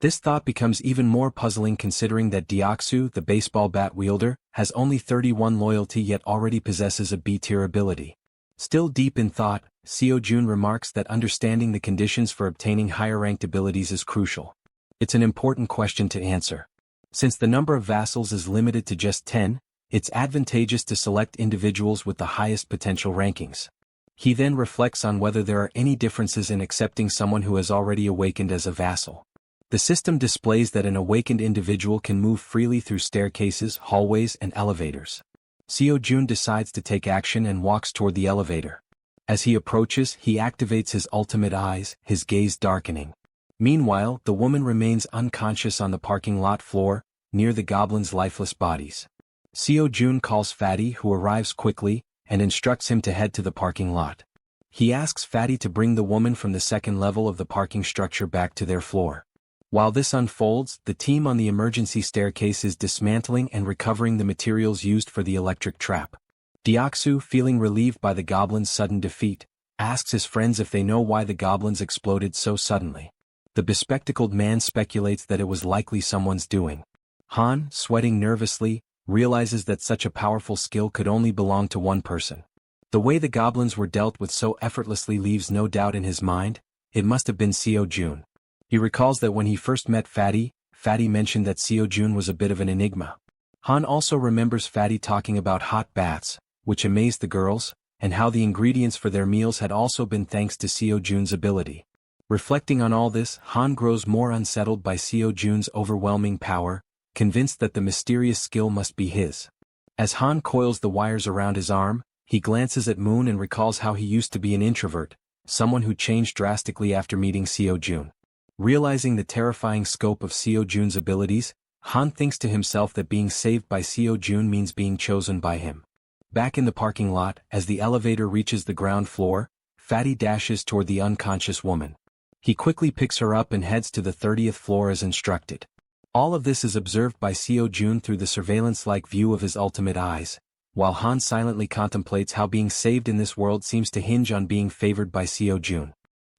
This thought becomes even more puzzling considering that Deoksu, the baseball bat wielder, has only 31 loyalty yet already possesses a B-tier ability. Still deep in thought, Seo-jun remarks that understanding the conditions for obtaining higher-ranked abilities is crucial. It's an important question to answer. Since the number of vassals is limited to just 10, it's advantageous to select individuals with the highest potential rankings. He then reflects on whether there are any differences in accepting someone who has already awakened as a vassal. The system displays that an awakened individual can move freely through staircases, hallways, and elevators. Seo-jun decides to take action and walks toward the elevator. As he approaches, he activates his ultimate eyes, his gaze darkening. Meanwhile, the woman remains unconscious on the parking lot floor, near the goblins' lifeless bodies. Seo-jun calls Fatty, who arrives quickly, and instructs him to head to the parking lot. He asks Fatty to bring the woman from the second level of the parking structure back to their floor. While this unfolds, the team on the emergency staircase is dismantling and recovering the materials used for the electric trap. Deoksu, feeling relieved by the goblins' sudden defeat, asks his friends if they know why the goblins exploded so suddenly. The bespectacled man speculates that it was likely someone's doing. Han, sweating nervously, realizes that such a powerful skill could only belong to one person. The way the goblins were dealt with so effortlessly leaves no doubt in his mind. It must have been Seo-jun. He recalls that when he first met Fatty, Fatty mentioned that Seo-jun was a bit of an enigma. Han also remembers Fatty talking about hot baths, which amazed the girls, and how the ingredients for their meals had also been thanks to Seo-jun's ability. Reflecting on all this, Han grows more unsettled by Seo-jun's overwhelming power, convinced that the mysterious skill must be his. As Han coils the wires around his arm, he glances at Moon and recalls how he used to be an introvert, someone who changed drastically after meeting Seo-jun. Realizing the terrifying scope of Seo-jun's abilities, Han thinks to himself that being saved by Seo-jun means being chosen by him. Back in the parking lot, as the elevator reaches the ground floor, Fatty dashes toward the unconscious woman. He quickly picks her up and heads to the 30th floor as instructed. All of this is observed by Seo-jun through the surveillance-like view of his ultimate eyes, while Han silently contemplates how being saved in this world seems to hinge on being favored by Seo-jun.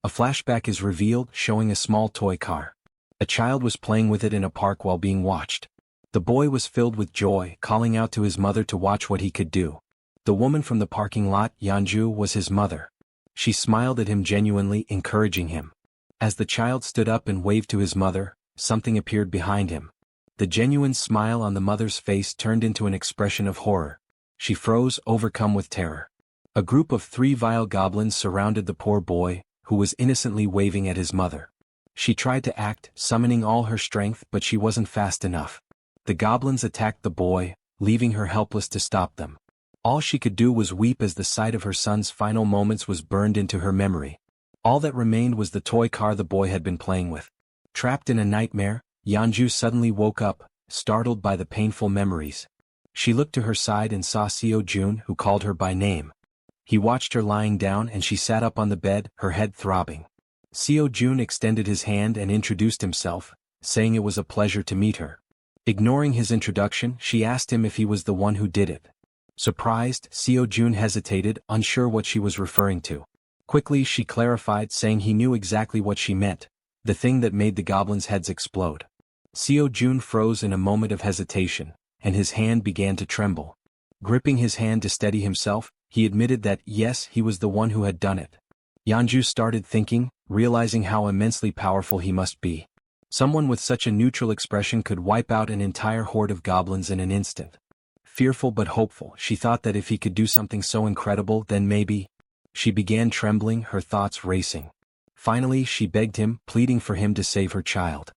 A flashback is revealed, showing a small toy car. A child was playing with it in a park while being watched. The boy was filled with joy, calling out to his mother to watch what he could do. The woman from the parking lot, Yeonju, was his mother. She smiled at him genuinely, encouraging him. As the child stood up and waved to his mother, something appeared behind him. The genuine smile on the mother's face turned into an expression of horror. She froze, overcome with terror. A group of 3 vile goblins surrounded the poor boy, who was innocently waving at his mother. She tried to act, summoning all her strength, but she wasn't fast enough. The goblins attacked the boy, leaving her helpless to stop them. All she could do was weep as the sight of her son's final moments was burned into her memory. All that remained was the toy car the boy had been playing with. Trapped in a nightmare, Yeonju suddenly woke up, startled by the painful memories. She looked to her side and saw Seo-jun, who called her by name. He watched her lying down and she sat up on the bed, her head throbbing. Seo-jun extended his hand and introduced himself, saying it was a pleasure to meet her. Ignoring his introduction, she asked him if he was the one who did it. Surprised, Seo-jun hesitated, unsure what she was referring to. Quickly she clarified, saying he knew exactly what she meant, the thing that made the goblins' heads explode. Seo-jun froze in a moment of hesitation, and his hand began to tremble. Gripping his hand to steady himself, he admitted that, yes, he was the one who had done it. Yeonju started thinking, realizing how immensely powerful he must be. Someone with such a neutral expression could wipe out an entire horde of goblins in an instant. Fearful but hopeful, she thought that if he could do something so incredible, then maybe. She began trembling, her thoughts racing. Finally, she begged him, pleading for him to save her child.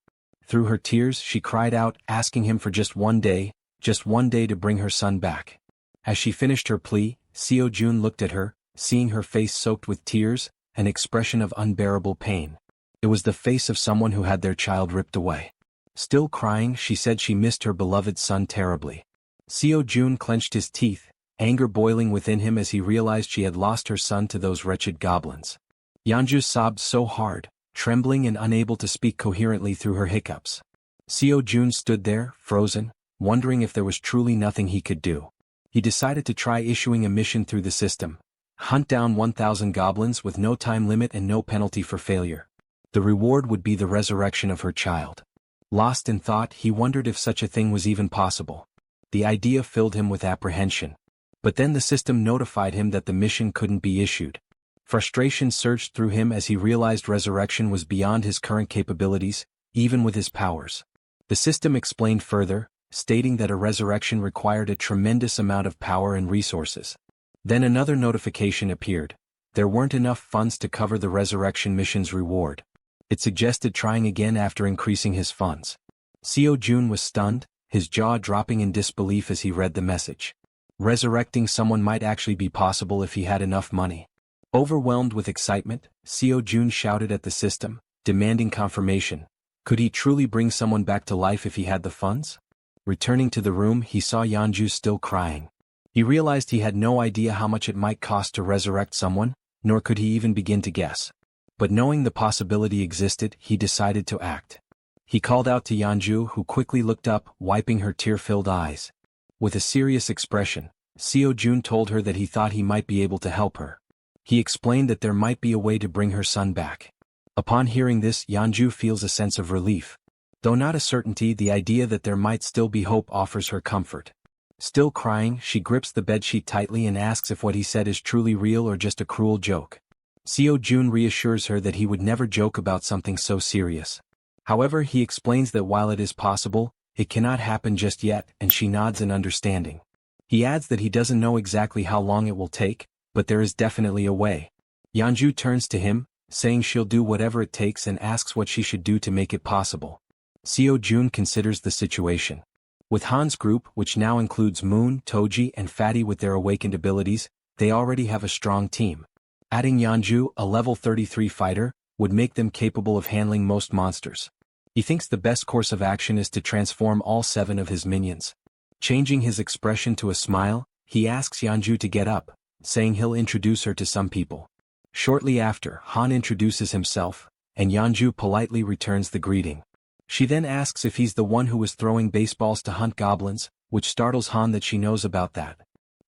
Through her tears, she cried out, asking him for just one day to bring her son back. As she finished her plea, Seo-jun looked at her, seeing her face soaked with tears, an expression of unbearable pain. It was the face of someone who had their child ripped away. Still crying, she said she missed her beloved son terribly. Seo-jun clenched his teeth, anger boiling within him as he realized she had lost her son to those wretched goblins. Yeonju sobbed so hard, trembling and unable to speak coherently through her hiccups. Seo-jun stood there, frozen, wondering if there was truly nothing he could do. He decided to try issuing a mission through the system. Hunt down 1,000 goblins with no time limit and no penalty for failure. The reward would be the resurrection of her child. Lost in thought, he wondered if such a thing was even possible. The idea filled him with apprehension. But then the system notified him that the mission couldn't be issued. Frustration surged through him as he realized resurrection was beyond his current capabilities, even with his powers. The system explained further, stating that a resurrection required a tremendous amount of power and resources. Then another notification appeared. There weren't enough funds to cover the resurrection mission's reward. It suggested trying again after increasing his funds. Seo Jun was stunned, his jaw dropping in disbelief as he read the message. Resurrecting someone might actually be possible if he had enough money. Overwhelmed with excitement, Seo Jun shouted at the system, demanding confirmation. Could he truly bring someone back to life if he had the funds? Returning to the room, he saw Yeonju still crying. He realized he had no idea how much it might cost to resurrect someone, nor could he even begin to guess. But knowing the possibility existed, he decided to act. He called out to Yeonju, who quickly looked up, wiping her tear-filled eyes. With a serious expression, Seo Jun told her that he thought he might be able to help her. He explained that there might be a way to bring her son back. Upon hearing this, Yeonju feels a sense of relief. Though not a certainty, the idea that there might still be hope offers her comfort. Still crying, she grips the bedsheet tightly and asks if what he said is truly real or just a cruel joke. Seo Jun reassures her that he would never joke about something so serious. However, he explains that while it is possible, it cannot happen just yet, and she nods in understanding. He adds that he doesn't know exactly how long it will take, but there is definitely a way. Yeonju turns to him, saying she'll do whatever it takes and asks what she should do to make it possible. Seo Jun considers the situation. With Han's group, which now includes Moon, Toji and Fatty with their awakened abilities, they already have a strong team. Adding Yeonju, a level 33 fighter, would make them capable of handling most monsters. He thinks the best course of action is to transform all 7 of his minions. Changing his expression to a smile, he asks Yeonju to get up, saying he'll introduce her to some people. Shortly after, Han introduces himself, and Yeonju politely returns the greeting. She then asks if he's the one who was throwing baseballs to hunt goblins, which startles Han that she knows about that.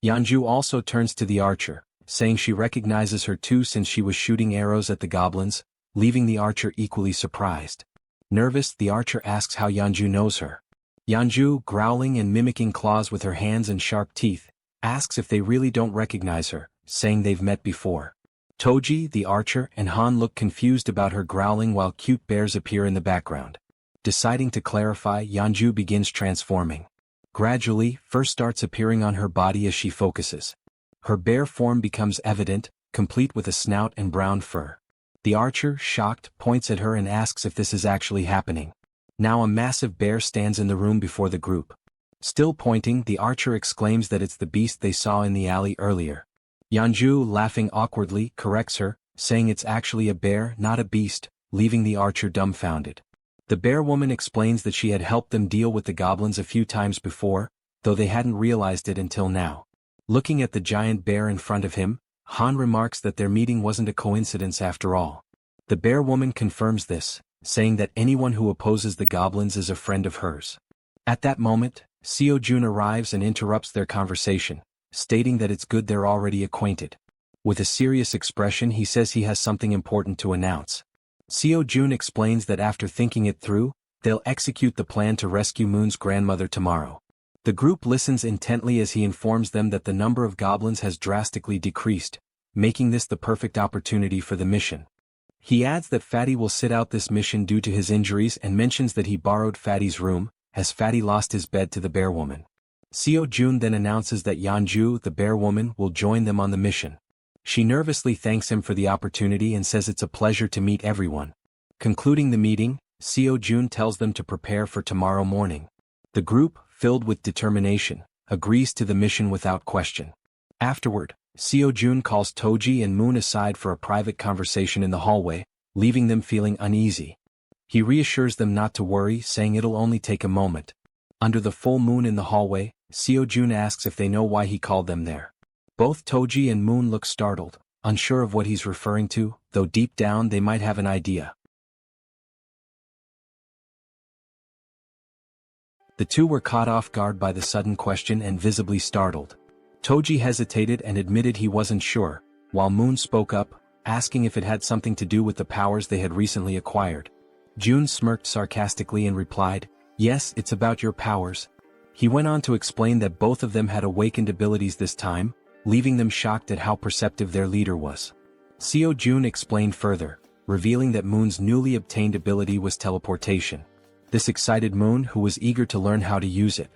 Yeonju also turns to the archer, saying she recognizes her too since she was shooting arrows at the goblins, leaving the archer equally surprised. Nervous, the archer asks how Yeonju knows her. Yeonju, growling and mimicking claws with her hands and sharp teeth, asks if they really don't recognize her, saying they've met before. Toji, the archer, and Han look confused about her growling while cute bears appear in the background. Deciding to clarify, Yeonju begins transforming. Gradually, fur starts appearing on her body as she focuses. Her bear form becomes evident, complete with a snout and brown fur. The archer, shocked, points at her and asks if this is actually happening. Now a massive bear stands in the room before the group. Still pointing, the archer exclaims that it's the beast they saw in the alley earlier. Yeonju, laughing awkwardly, corrects her, saying it's actually a bear, not a beast, leaving the archer dumbfounded. The bear woman explains that she had helped them deal with the goblins a few times before, though they hadn't realized it until now. Looking at the giant bear in front of him, Han remarks that their meeting wasn't a coincidence after all. The bear woman confirms this, saying that anyone who opposes the goblins is a friend of hers. At that moment, Seo Jun arrives and interrupts their conversation, stating that it's good they're already acquainted. With a serious expression, he says he has something important to announce. Seo Jun explains that after thinking it through, they'll execute the plan to rescue Moon's grandmother tomorrow. The group listens intently as he informs them that the number of goblins has drastically decreased, making this the perfect opportunity for the mission. He adds that Fatty will sit out this mission due to his injuries and mentions that he borrowed Fatty's room, as Fatty lost his bed to the bear woman. Seo Jun then announces that Yeonju, the bear woman, will join them on the mission. She nervously thanks him for the opportunity and says it's a pleasure to meet everyone. Concluding the meeting, Seo Jun tells them to prepare for tomorrow morning. The group, filled with determination, agrees to the mission without question. Afterward, Seo Jun calls Toji and Moon aside for a private conversation in the hallway, leaving them feeling uneasy. He reassures them not to worry, saying it'll only take a moment. Under the full moon in the hallway, Seo Jun asks if they know why he called them there. Both Toji and Moon look startled, unsure of what he's referring to, though deep down they might have an idea. The two were caught off guard by the sudden question and visibly startled. Toji hesitated and admitted he wasn't sure, while Moon spoke up, asking if it had something to do with the powers they had recently acquired. June smirked sarcastically and replied, "Yes, it's about your powers." He went on to explain that both of them had awakened abilities this time, leaving them shocked at how perceptive their leader was. Seo Jun explained further, revealing that Moon's newly obtained ability was teleportation. This excited Moon, who was eager to learn how to use it.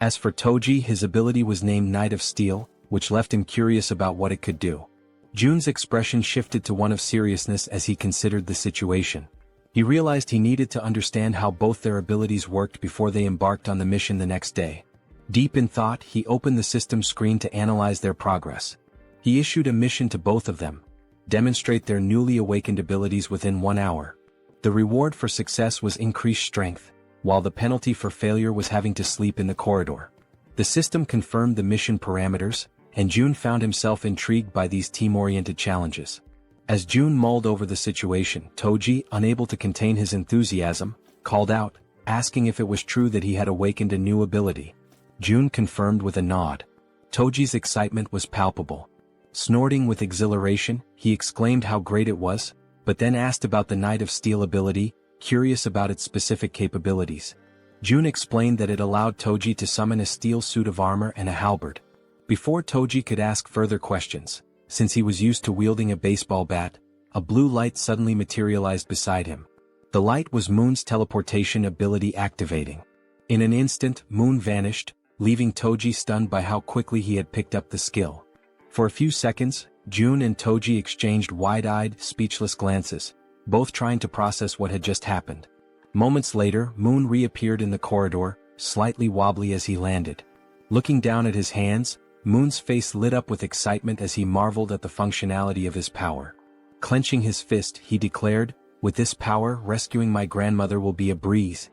As for Toji, his ability was named Knight of Steel, which left him curious about what it could do. Jun's expression shifted to one of seriousness as he considered the situation. He realized he needed to understand how both their abilities worked before they embarked on the mission the next day. Deep in thought, he opened the system screen to analyze their progress. He issued a mission to both of them: demonstrate their newly awakened abilities within 1 hour. The reward for success was increased strength, while the penalty for failure was having to sleep in the corridor. The system confirmed the mission parameters, and Jun found himself intrigued by these team-oriented challenges. As Jun mulled over the situation, Toji, unable to contain his enthusiasm, called out, asking if it was true that he had awakened a new ability. Jun confirmed with a nod. Toji's excitement was palpable. Snorting with exhilaration, he exclaimed how great it was, but then asked about the Knight of Steel ability, curious about its specific capabilities. Jun explained that it allowed Toji to summon a steel suit of armor and a halberd. Before Toji could ask further questions, since he was used to wielding a baseball bat, a blue light suddenly materialized beside him. The light was Moon's teleportation ability activating. In an instant, Moon vanished, leaving Toji stunned by how quickly he had picked up the skill. For a few seconds, Jun and Toji exchanged wide-eyed, speechless glances, both trying to process what had just happened. Moments later, Moon reappeared in the corridor, slightly wobbly as he landed. Looking down at his hands, Moon's face lit up with excitement as he marveled at the functionality of his power. Clenching his fist, he declared, "With this power, rescuing my grandmother will be a breeze."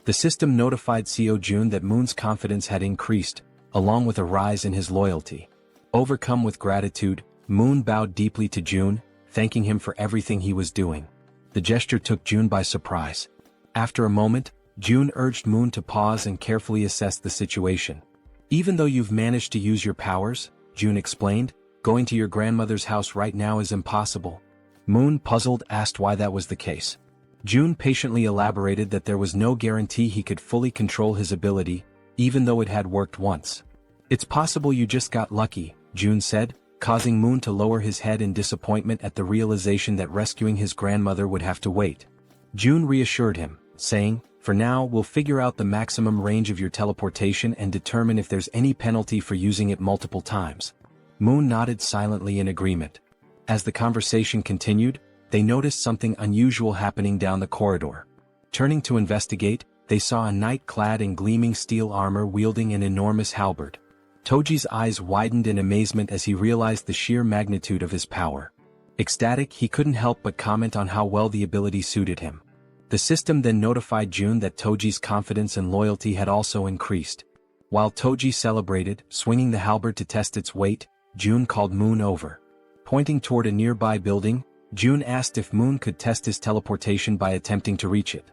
The system notified Seo Jun that Moon's confidence had increased, along with a rise in his loyalty. Overcome with gratitude, Moon bowed deeply to Jun, thanking him for everything he was doing. The gesture took Jun by surprise. After a moment, Jun urged Moon to pause and carefully assess the situation. "Even though you've managed to use your powers," Jun explained, "going to your grandmother's house right now is impossible." Moon, puzzled, asked why that was the case. Jun patiently elaborated that there was no guarantee he could fully control his ability, even though it had worked once. "It's possible you just got lucky," Jun said, causing Moon to lower his head in disappointment at the realization that rescuing his grandmother would have to wait. Jun reassured him, saying, "For now, we'll figure out the maximum range of your teleportation and determine if there's any penalty for using it multiple times." Moon nodded silently in agreement. As the conversation continued, they noticed something unusual happening down the corridor. Turning to investigate, they saw a knight clad in gleaming steel armor wielding an enormous halberd. Toji's eyes widened in amazement as he realized the sheer magnitude of his power. Ecstatic, he couldn't help but comment on how well the ability suited him. The system then notified Jun that Toji's confidence and loyalty had also increased. While Toji celebrated, swinging the halberd to test its weight, Jun called Moon over. Pointing toward a nearby building, Jun asked if Moon could test his teleportation by attempting to reach it.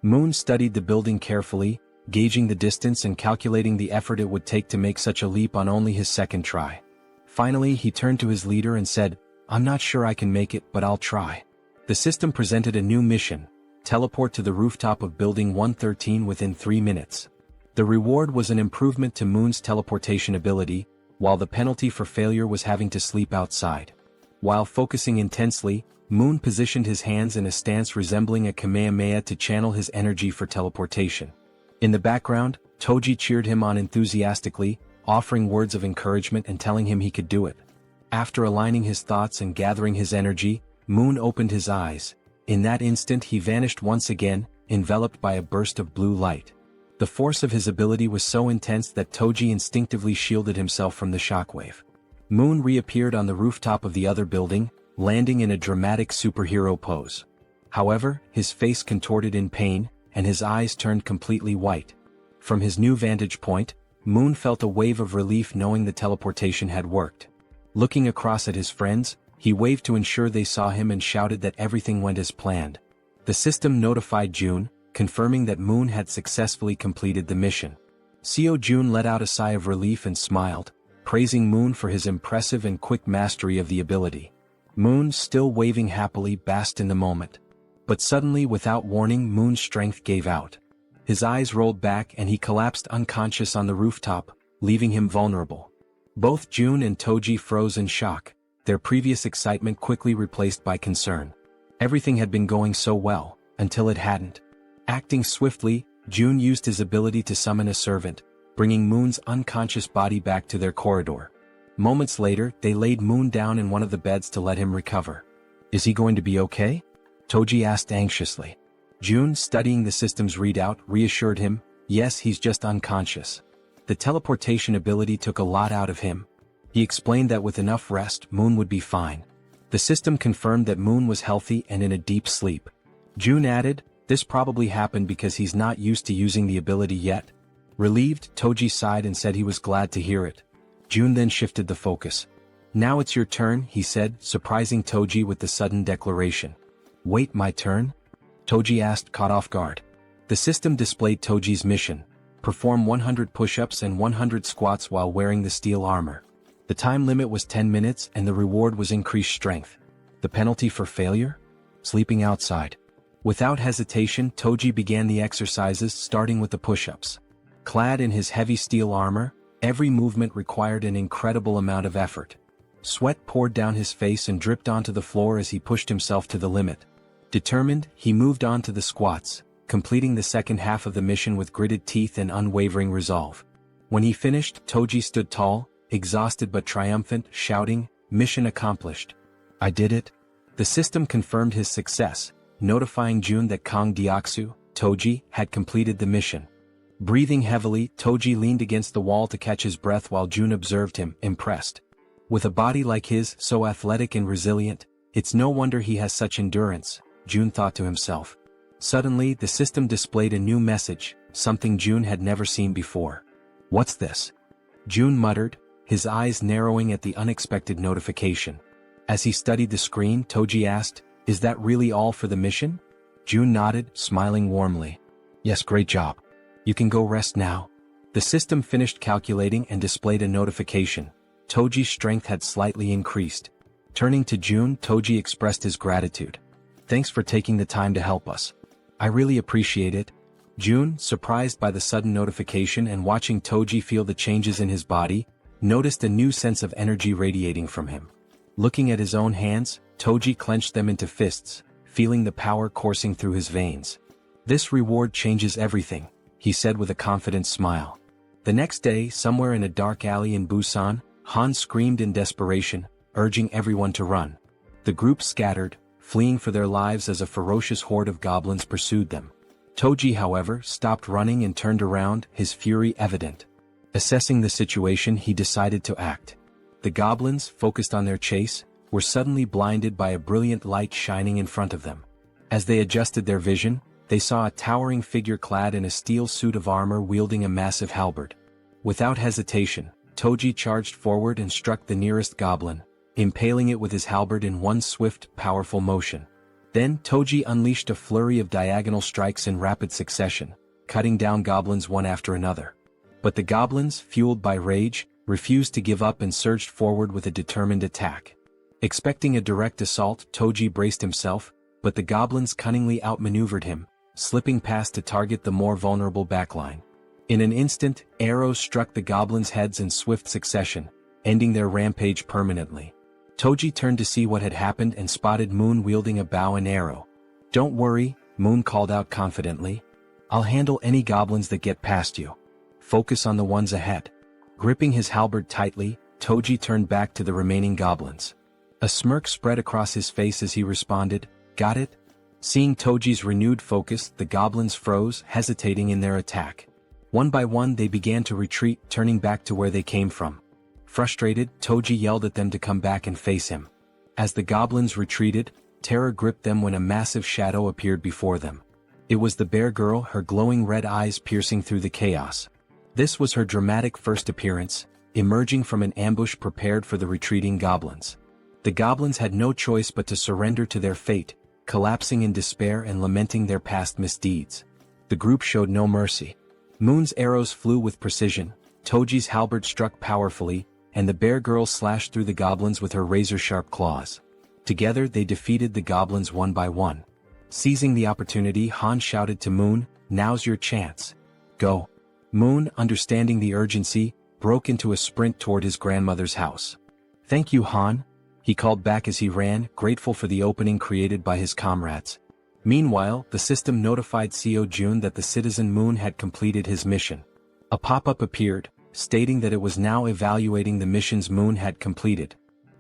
Moon studied the building carefully, gauging the distance and calculating the effort it would take to make such a leap on only his second try. Finally, he turned to his leader and said, "I'm not sure I can make it, but I'll try." The system presented a new mission: teleport to the rooftop of Building 113 within 3 minutes. The reward was an improvement to Moon's teleportation ability, while the penalty for failure was having to sleep outside. While focusing intensely, Moon positioned his hands in a stance resembling a Kamehameha to channel his energy for teleportation. In the background, Toji cheered him on enthusiastically, offering words of encouragement and telling him he could do it. After aligning his thoughts and gathering his energy, Moon opened his eyes. In that instant he vanished once again, enveloped by a burst of blue light. The force of his ability was so intense that Toji instinctively shielded himself from the shockwave. Moon reappeared on the rooftop of the other building, landing in a dramatic superhero pose. However, his face contorted in pain, and his eyes turned completely white. From his new vantage point, Moon felt a wave of relief knowing the teleportation had worked. Looking across at his friends, he waved to ensure they saw him and shouted that everything went as planned. The system notified Jun, confirming that Moon had successfully completed the mission. Seo Jun let out a sigh of relief and smiled, praising Moon for his impressive and quick mastery of the ability. Moon, still waving happily, basked in the moment. But suddenly, without warning, Moon's strength gave out. His eyes rolled back and he collapsed unconscious on the rooftop, leaving him vulnerable. Both June and Toji froze in shock, their previous excitement quickly replaced by concern. Everything had been going so well, until it hadn't. Acting swiftly, June used his ability to summon a servant, bringing Moon's unconscious body back to their corridor. Moments later, they laid Moon down in one of the beds to let him recover. "Is he going to be okay?" Toji asked anxiously. June, studying the system's readout, reassured him, "Yes, he's just unconscious. The teleportation ability took a lot out of him." He explained that with enough rest, Moon would be fine. The system confirmed that Moon was healthy and in a deep sleep. June added, "This probably happened because he's not used to using the ability yet." Relieved, Toji sighed and said he was glad to hear it. June then shifted the focus. "Now it's your turn," he said, surprising Toji with the sudden declaration. "Wait, my turn?" Toji asked, caught off guard. The system displayed Toji's mission: perform 100 push-ups and 100 squats while wearing the steel armor. The time limit was 10 minutes and the reward was increased strength. The penalty for failure? Sleeping outside. Without hesitation, Toji began the exercises, starting with the push-ups. Clad in his heavy steel armor, every movement required an incredible amount of effort. Sweat poured down his face and dripped onto the floor as he pushed himself to the limit. Determined, he moved on to the squats, completing the second half of the mission with gritted teeth and unwavering resolve. When he finished, Toji stood tall, exhausted but triumphant, shouting, "Mission accomplished. I did it." The system confirmed his success, notifying June that Kang Deoksu, Toji, had completed the mission. Breathing heavily, Toji leaned against the wall to catch his breath while June observed him, impressed. With a body like his, so athletic and resilient, it's no wonder he has such endurance, June thought to himself. Suddenly, the system displayed a new message, something June had never seen before. "What's this?" June muttered, his eyes narrowing at the unexpected notification. As he studied the screen, Toji asked, "Is that really all for the mission?" June nodded, smiling warmly. "Yes, great job. You can go rest now." The system finished calculating and displayed a notification. Toji's strength had slightly increased. Turning to June, Toji expressed his gratitude. "Thanks for taking the time to help us. I really appreciate it." June, surprised by the sudden notification and watching Toji feel the changes in his body, noticed a new sense of energy radiating from him. Looking at his own hands, Toji clenched them into fists, feeling the power coursing through his veins. "This reward changes everything," he said with a confident smile. The next day, somewhere in a dark alley in Busan, Han screamed in desperation, urging everyone to run. The group scattered, fleeing for their lives as a ferocious horde of goblins pursued them. Toji, however, stopped running and turned around, his fury evident. Assessing the situation, he decided to act. The goblins, focused on their chase, were suddenly blinded by a brilliant light shining in front of them. As they adjusted their vision, they saw a towering figure clad in a steel suit of armor wielding a massive halberd. Without hesitation, Toji charged forward and struck the nearest goblin, impaling it with his halberd in one swift, powerful motion. Then Toji unleashed a flurry of diagonal strikes in rapid succession, cutting down goblins one after another. But the goblins, fueled by rage, refused to give up and surged forward with a determined attack. Expecting a direct assault, Toji braced himself, but the goblins cunningly outmaneuvered him, slipping past to target the more vulnerable backline. In an instant, arrows struck the goblins' heads in swift succession, ending their rampage permanently. Toji turned to see what had happened and spotted Moon wielding a bow and arrow. "Don't worry," Moon called out confidently. "I'll handle any goblins that get past you. Focus on the ones ahead." Gripping his halberd tightly, Toji turned back to the remaining goblins. A smirk spread across his face as he responded, "Got it?" Seeing Toji's renewed focus, the goblins froze, hesitating in their attack. One by one they began to retreat, turning back to where they came from. Frustrated, Toji yelled at them to come back and face him. As the goblins retreated, terror gripped them when a massive shadow appeared before them. It was the bear girl, her glowing red eyes piercing through the chaos. This was her dramatic first appearance, emerging from an ambush prepared for the retreating goblins. The goblins had no choice but to surrender to their fate, collapsing in despair and lamenting their past misdeeds. The group showed no mercy. Moon's arrows flew with precision, Toji's halberd struck powerfully, and the bear girl slashed through the goblins with her razor-sharp claws. Together they defeated the goblins one by one. Seizing the opportunity, Han shouted to Moon, "Now's your chance. Go." Moon, understanding the urgency, broke into a sprint toward his grandmother's house. "Thank you, Han," he called back as he ran, grateful for the opening created by his comrades. Meanwhile, the system notified Seo Jun that the citizen Moon had completed his mission. A pop-up appeared, stating that it was now evaluating the missions Moon had completed.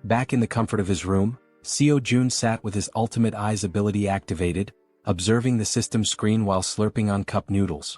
Back in the comfort of his room, Seo Jun sat with his ultimate eyes ability activated, observing the system screen while slurping on cup noodles.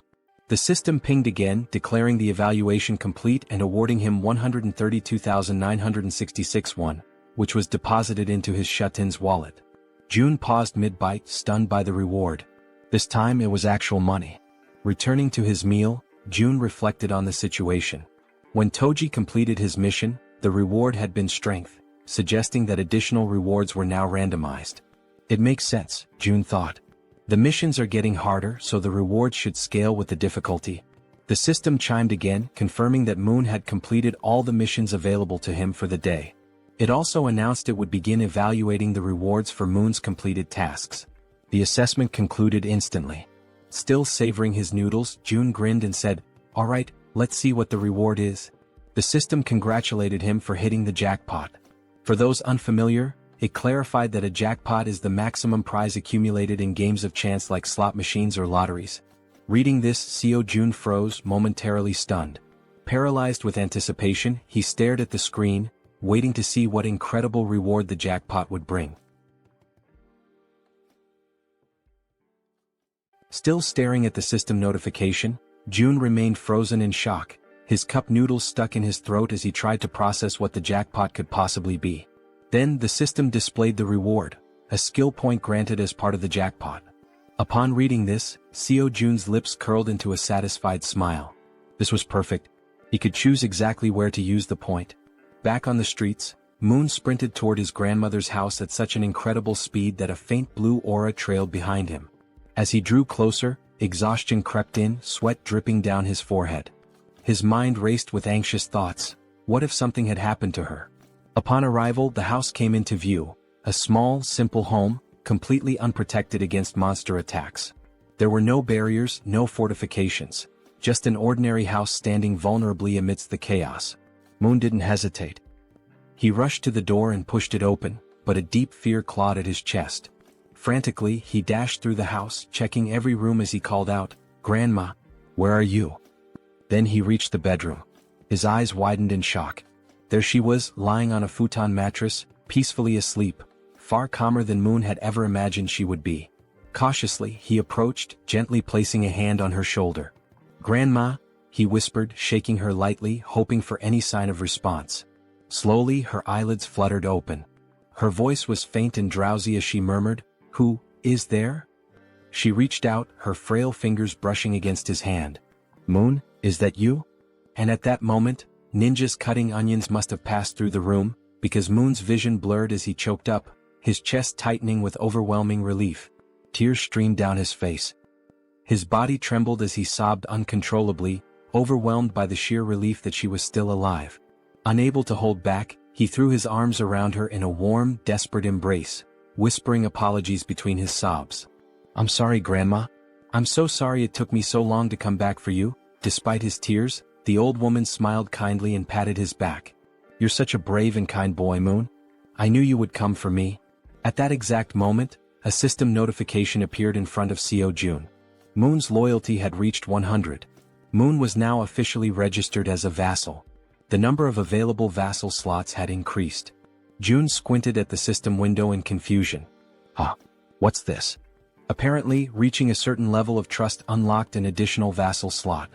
The system pinged again, declaring the evaluation complete and awarding him 132,966 won, which was deposited into his Shutin's wallet. Jun paused mid-bite, stunned by the reward. This time it was actual money. Returning to his meal, Jun reflected on the situation. When Toji completed his mission, the reward had been strength, suggesting that additional rewards were now randomized. It makes sense, Jun thought. The missions are getting harder, so the rewards should scale with the difficulty. The system chimed again, confirming that Moon had completed all the missions available to him for the day. It also announced it would begin evaluating the rewards for Moon's completed tasks. The assessment concluded instantly. Still savoring his noodles, Jun grinned and said, "All right, let's see what the reward is." The system congratulated him for hitting the jackpot. For those unfamiliar, it clarified that a jackpot is the maximum prize accumulated in games of chance like slot machines or lotteries. Reading this, Seo Jun froze, momentarily stunned. Paralyzed with anticipation, he stared at the screen, waiting to see what incredible reward the jackpot would bring. Still staring at the system notification, Jun remained frozen in shock, his cup noodles stuck in his throat as he tried to process what the jackpot could possibly be. Then the system displayed the reward, a skill point granted as part of the jackpot. Upon reading this, Seo Jun's lips curled into a satisfied smile. This was perfect. He could choose exactly where to use the point. Back on the streets, Moon sprinted toward his grandmother's house at such an incredible speed that a faint blue aura trailed behind him. As he drew closer, exhaustion crept in, sweat dripping down his forehead. His mind raced with anxious thoughts. What if something had happened to her? Upon arrival, the house came into view, a small, simple home, completely unprotected against monster attacks. There were no barriers, no fortifications, just an ordinary house standing vulnerably amidst the chaos. Moon didn't hesitate. He rushed to the door and pushed it open, but a deep fear clawed at his chest. Frantically, he dashed through the house, checking every room as he called out, "Grandma, where are you?" Then he reached the bedroom. His eyes widened in shock. There she was, lying on a futon mattress, peacefully asleep, far calmer than Moon had ever imagined she would be. Cautiously, he approached, gently placing a hand on her shoulder. "Grandma," he whispered, shaking her lightly, hoping for any sign of response. Slowly, her eyelids fluttered open. Her voice was faint and drowsy as she murmured, "Who is there?" She reached out, her frail fingers brushing against his hand. "Moon, is that you?" And at that moment, ninjas cutting onions must have passed through the room, because Moon's vision blurred as he choked up, his chest tightening with overwhelming relief. Tears streamed down his face. His body trembled as he sobbed uncontrollably, overwhelmed by the sheer relief that she was still alive. Unable to hold back, he threw his arms around her in a warm, desperate embrace, whispering apologies between his sobs. "I'm sorry, Grandma. I'm so sorry it took me so long to come back for you." Despite his tears, the old woman smiled kindly and patted his back. "You're such a brave and kind boy, Moon. I knew you would come for me." At that exact moment, a system notification appeared in front of Seo Jun. Moon's loyalty had reached 100. Moon was now officially registered as a vassal. The number of available vassal slots had increased. Jun squinted at the system window in confusion. What's this? Apparently, reaching a certain level of trust unlocked an additional vassal slot.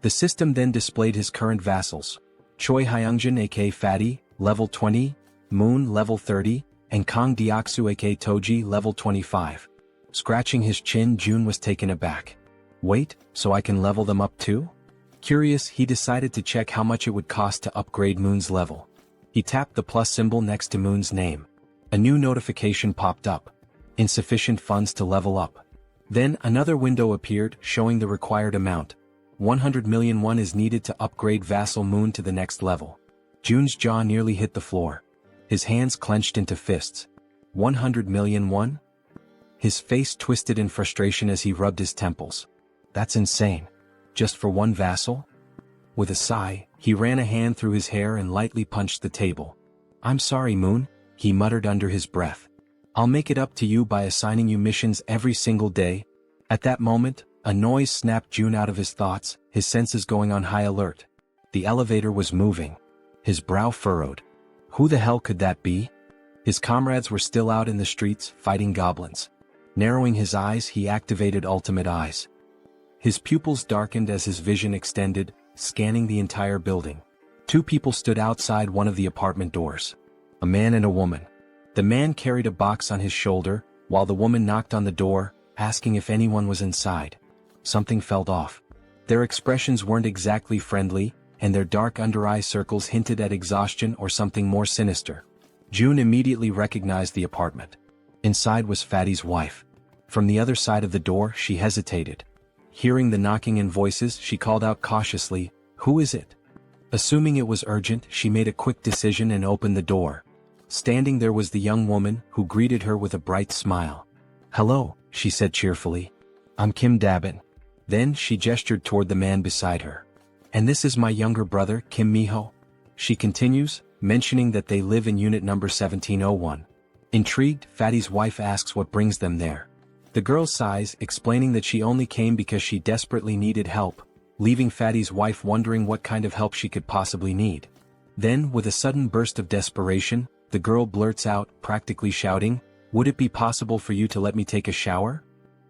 The system then displayed his current vassals. Choi Hyungjin aka Fatty, level 20, Moon level 30, and Kang Deoksu aka Toji level 25. Scratching his chin, Jun was taken aback. Wait, so I can level them up too? Curious, he decided to check how much it would cost to upgrade Moon's level. He tapped the plus symbol next to Moon's name. A new notification popped up. Insufficient funds to level up. Then another window appeared, showing the required amount. 100 million won is needed to upgrade Vassal Moon to the next level. Jun's jaw nearly hit the floor. His hands clenched into fists. 100 million won? His face twisted in frustration as he rubbed his temples. That's insane. Just for one vassal? With a sigh, he ran a hand through his hair and lightly punched the table. I'm sorry, Moon, he muttered under his breath. I'll make it up to you by assigning you missions every single day. At that moment, a noise snapped June out of his thoughts, his senses going on high alert. The elevator was moving. His brow furrowed. Who the hell could that be? His comrades were still out in the streets, fighting goblins. Narrowing his eyes, he activated Ultimate Eyes. His pupils darkened as his vision extended, scanning the entire building. Two people stood outside one of the apartment doors. A man and a woman. The man carried a box on his shoulder, while the woman knocked on the door, asking if anyone was inside. Something felt off. Their expressions weren't exactly friendly, and their dark under-eye circles hinted at exhaustion or something more sinister. June immediately recognized the apartment. Inside was Fatty's wife. From the other side of the door, she hesitated. Hearing the knocking and voices, she called out cautiously, "Who is it?" Assuming it was urgent, she made a quick decision and opened the door. Standing there was the young woman, who greeted her with a bright smile. "Hello," she said cheerfully. "I'm Kim Dabin." Then she gestured toward the man beside her. "And this is my younger brother, Kim Miho." She continues, mentioning that they live in unit number 1701. Intrigued, Fatty's wife asks what brings them there. The girl sighs, explaining that she only came because she desperately needed help, leaving Fatty's wife wondering what kind of help she could possibly need. Then, with a sudden burst of desperation, the girl blurts out, practically shouting, "Would it be possible for you to let me take a shower?"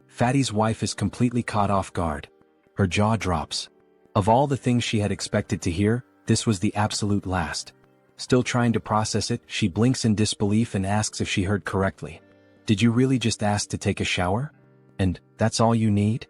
Fatty's wife is completely caught off guard. Her jaw drops. Of all the things she had expected to hear, this was the absolute last. Still trying to process it, she blinks in disbelief and asks if she heard correctly. "Did you really just ask to take a shower? And that's all you need?"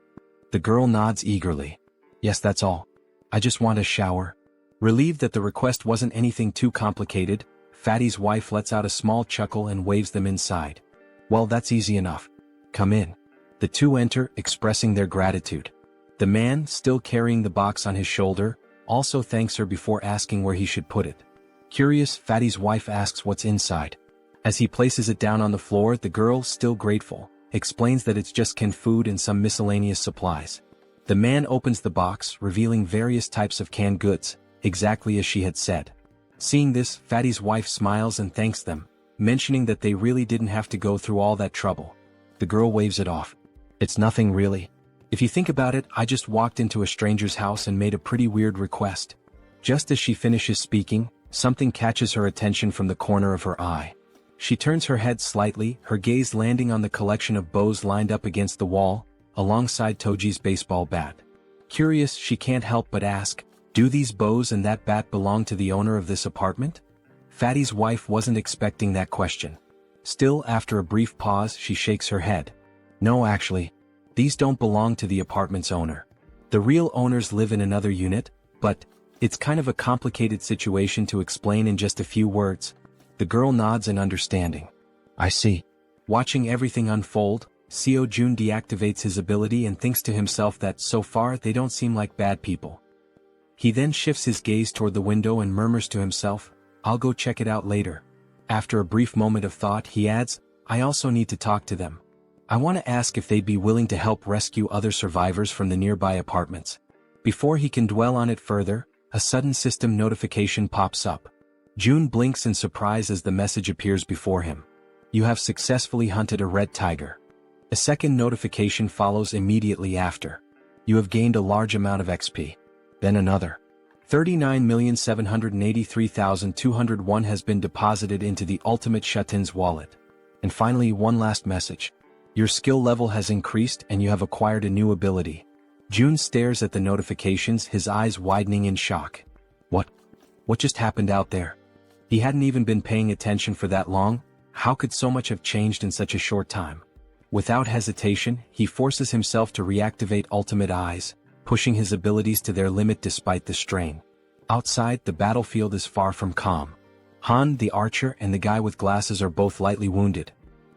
The girl nods eagerly. "Yes, that's all. I just want a shower." Relieved that the request wasn't anything too complicated, Fatty's wife lets out a small chuckle and waves them inside. "Well, that's easy enough. Come in." The two enter, expressing their gratitude. The man, still carrying the box on his shoulder, also thanks her before asking where he should put it. Curious, Fatty's wife asks what's inside. As he places it down on the floor, the girl, still grateful, explains that it's just canned food and some miscellaneous supplies. The man opens the box, revealing various types of canned goods, exactly as she had said. Seeing this, Fatty's wife smiles and thanks them, mentioning that they really didn't have to go through all that trouble. The girl waves it off. "It's nothing really. If you think about it, I just walked into a stranger's house and made a pretty weird request." Just as she finishes speaking, something catches her attention from the corner of her eye. She turns her head slightly, her gaze landing on the collection of bows lined up against the wall, alongside Toji's baseball bat. Curious, she can't help but ask, "Do these bows and that bat belong to the owner of this apartment?" Fatty's wife wasn't expecting that question. Still, after a brief pause, she shakes her head. "No, actually. These don't belong to the apartment's owner. The real owners live in another unit, but it's kind of a complicated situation to explain in just a few words." The girl nods in understanding. "I see." Watching everything unfold, Seo Jun deactivates his ability and thinks to himself that so far they don't seem like bad people. He then shifts his gaze toward the window and murmurs to himself, "I'll go check it out later." After a brief moment of thought, he adds, "I also need to talk to them. I want to ask if they'd be willing to help rescue other survivors from the nearby apartments." Before he can dwell on it further, a sudden system notification pops up. June blinks in surprise as the message appears before him. "You have successfully hunted a red tiger." A second notification follows immediately after. "You have gained a large amount of XP." Then another. 39,783,201 has been deposited into the Ultimate Shutin's wallet. And finally, one last message. "Your skill level has increased and you have acquired a new ability." June stares at the notifications, his eyes widening in shock. What just happened out there? He hadn't even been paying attention for that long. How could so much have changed in such a short time? Without hesitation, he forces himself to reactivate Ultimate Eyes, pushing his abilities to their limit despite the strain. Outside, the battlefield is far from calm. Han, the archer, and the guy with glasses are both lightly wounded.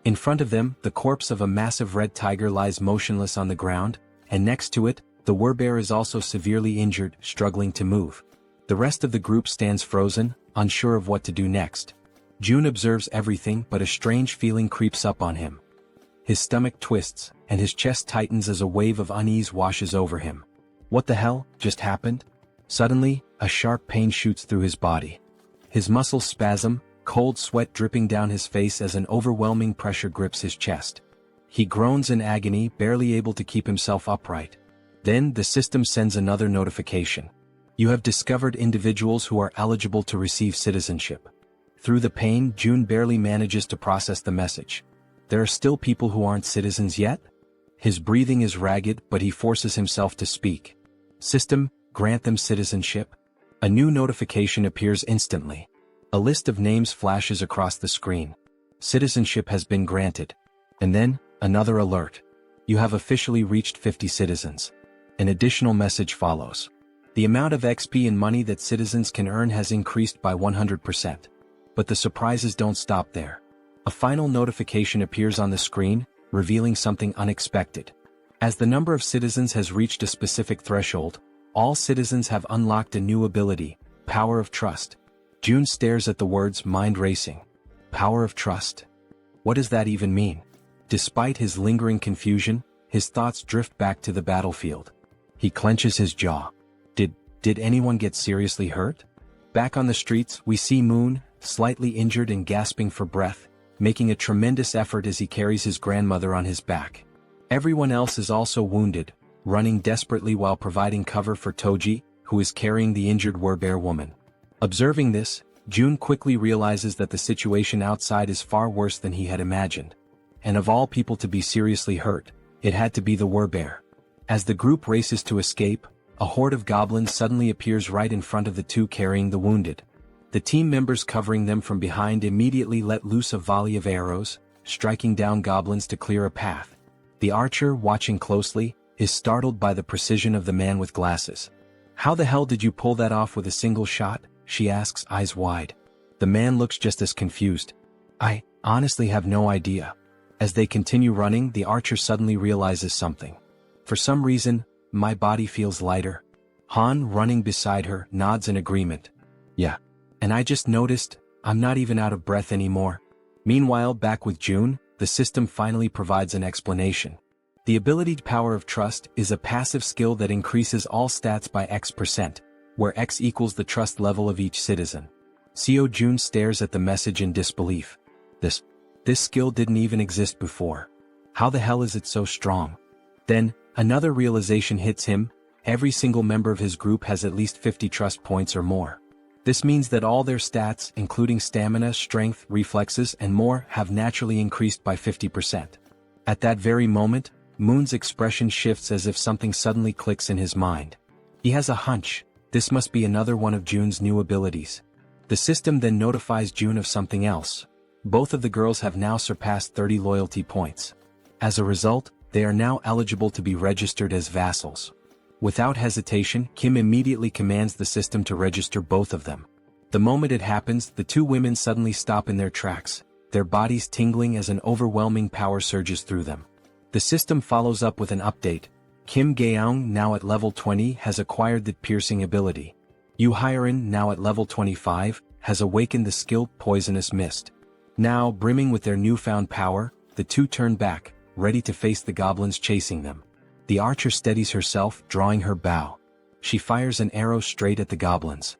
In front of them, the corpse of a massive red tiger lies motionless on the ground, and next to it, the werebear is also severely injured, struggling to move. The rest of the group stands frozen, unsure of what to do next. June observes everything, but a strange feeling creeps up on him. his stomach twists, and his chest tightens as a wave of unease washes over him. What the hell just happened? Suddenly, a sharp pain shoots through his body. His muscles spasm, cold sweat dripping down his face as an overwhelming pressure grips his chest. He groans in agony, barely able to keep himself upright. Then the system sends another notification. You have discovered individuals who are eligible to receive citizenship. Through the pain, June barely manages to process the message. There are still people who aren't citizens yet? His breathing is ragged, but he forces himself to speak. System, grant them citizenship. A new notification appears instantly. A list of names flashes across the screen. Citizenship has been granted. And then, another alert. You have officially reached 50 citizens. An additional message follows. The amount of XP and money that citizens can earn has increased by 100%. But the surprises don't stop there. A final notification appears on the screen, revealing something unexpected. As the number of citizens has reached a specific threshold, all citizens have unlocked a new ability, Power of Trust. June stares at the words mind racing. Power of Trust. What does that even mean? Despite his lingering confusion, his thoughts drift back to the battlefield. He clenches his jaw. Did anyone get seriously hurt? Back on the streets, we see Moon, slightly injured and gasping for breath, making a tremendous effort as he carries his grandmother on his back. Everyone else is also wounded, running desperately while providing cover for Toji, who is carrying the injured werbear woman. Observing this, June quickly realizes that the situation outside is far worse than he had imagined. And of all people to be seriously hurt, it had to be the werbear. As the group races to escape, a horde of goblins suddenly appears right in front of the two carrying the wounded. The team members covering them from behind immediately let loose a volley of arrows, striking down goblins to clear a path. The archer, watching closely, is startled by the precision of the man with glasses. How the hell did you pull that off with a single shot? She asks, eyes wide. The man looks just as confused. I honestly have no idea. As they continue running, the archer suddenly realizes something. For some reason, my body feels lighter. Han, running beside her, nods in agreement. Yeah. And I just noticed, I'm not even out of breath anymore. Meanwhile, back with June, the system finally provides an explanation. The ability Power of Trust is a passive skill that increases all stats by X%, where X equals the trust level of each citizen. Seo June stares at the message in disbelief. This skill didn't even exist before. How the hell is it so strong? Then, another realization hits him. Every single member of his group has at least 50 trust points or more. This means that all their stats, including stamina, strength, reflexes, and more, have naturally increased by 50%. At that very moment, Moon's expression shifts as if something suddenly clicks in his mind. He has a hunch. This must be another one of June's new abilities. The system then notifies June of something else. Both of the girls have now surpassed 30 loyalty points. As a result, they are now eligible to be registered as vassals. Without hesitation, Kim immediately commands the system to register both of them. The moment it happens, the two women suddenly stop in their tracks, their bodies tingling as an overwhelming power surges through them. The system follows up with an update. Kim Gaeong, now at level 20, has acquired the piercing ability. Yu Hyerin, now at level 25, has awakened the skill Poisonous Mist. Now, brimming with their newfound power, the two turn back, ready to face the goblins chasing them. The archer steadies herself, drawing her bow. She fires an arrow straight at the goblins.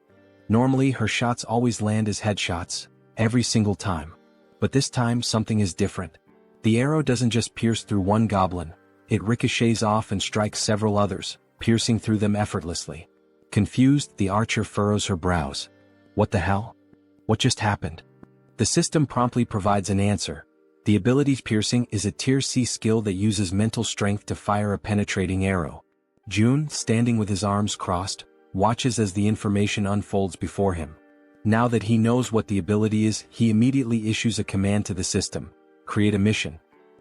Normally, her shots always land as headshots, every single time. But this time, something is different. The arrow doesn't just pierce through one goblin, it ricochets off and strikes several others, piercing through them effortlessly. Confused, the archer furrows her brows. What the hell? What just happened? The system promptly provides an answer. The ability Piercing is a tier C skill that uses mental strength to fire a penetrating arrow. June, standing with his arms crossed, watches as the information unfolds before him. Now that he knows what the ability is, he immediately issues a command to the system. Create a mission.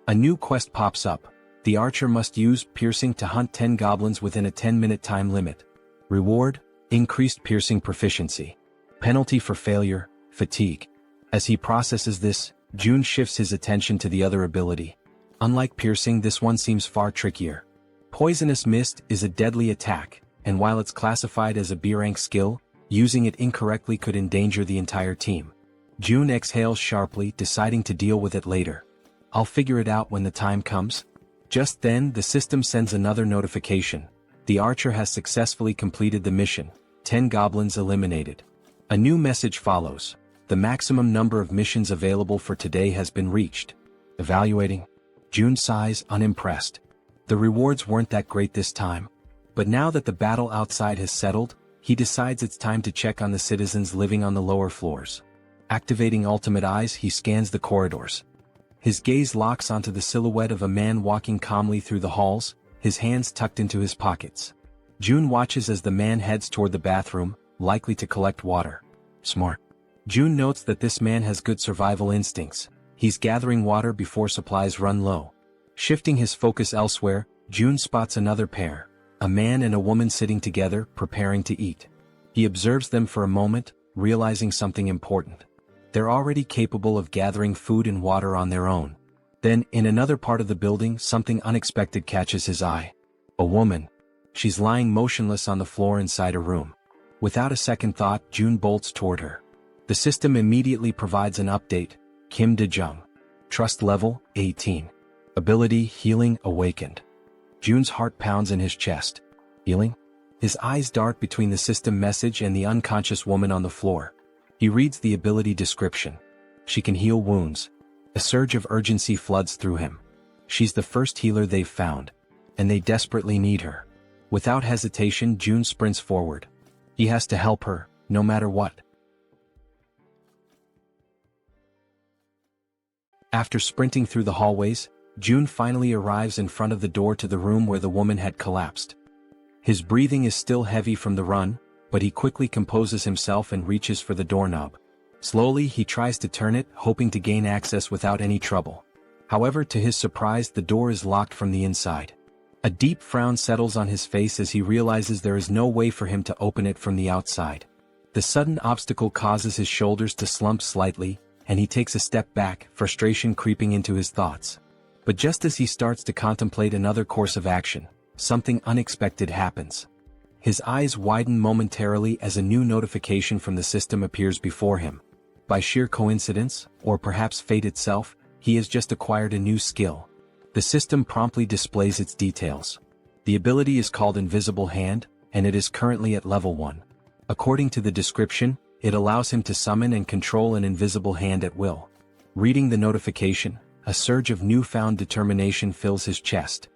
A new quest pops up. The archer must use Piercing to hunt 10 goblins within a 10-minute time limit. Reward: increased piercing proficiency. Penalty for failure: fatigue. As he processes this, June shifts his attention to the other ability. Unlike piercing, this one seems far trickier. Poisonous Mist is a deadly attack, and while it's classified as a B-rank skill, using it incorrectly could endanger the entire team. June exhales sharply, deciding to deal with it later. I'll figure it out when the time comes. Just then, the system sends another notification. The archer has successfully completed the mission. 10 goblins eliminated. A new message follows. The maximum number of missions available for today has been reached. Evaluating. June sighs, unimpressed. The rewards weren't that great this time. But now that the battle outside has settled, he decides it's time to check on the citizens living on the lower floors. Activating ultimate eyes, he scans the corridors. His gaze locks onto the silhouette of a man walking calmly through the halls, his hands tucked into his pockets. June watches as the man heads toward the bathroom, likely to collect water. Smart. June notes that this man has good survival instincts. He's gathering water before supplies run low. Shifting his focus elsewhere, June spots another pair, a man and a woman sitting together, preparing to eat. He observes them for a moment, realizing something important. They're already capable of gathering food and water on their own. Then, in another part of the building, something unexpected catches his eye. A woman. She's lying motionless on the floor inside a room. Without a second thought, June bolts toward her. The system immediately provides an update. Kim De-jung. Trust level, 18. Ability, healing, awakened. June's heart pounds in his chest. Healing? His eyes dart between the system message and the unconscious woman on the floor. He reads the ability description. She can heal wounds. A surge of urgency floods through him. She's the first healer they've found, and they desperately need her. Without hesitation, June sprints forward. He has to help her, no matter what. After sprinting through the hallways, June finally arrives in front of the door to the room where the woman had collapsed. His breathing is still heavy from the run, but he quickly composes himself and reaches for the doorknob. Slowly, he tries to turn it, hoping to gain access without any trouble. However, to his surprise, the door is locked from the inside. A deep frown settles on his face as he realizes there is no way for him to open it from the outside. The sudden obstacle causes his shoulders to slump slightly, and he takes a step back, frustration creeping into his thoughts. But just as he starts to contemplate another course of action, something unexpected happens. His eyes widen momentarily as a new notification from the system appears before him. By sheer coincidence, or perhaps fate itself, he has just acquired a new skill. The system promptly displays its details. The ability is called Invisible Hand, and it is currently at level 1. According to the description, it allows him to summon and control an invisible hand at will. Reading the notification, a surge of newfound determination fills his chest.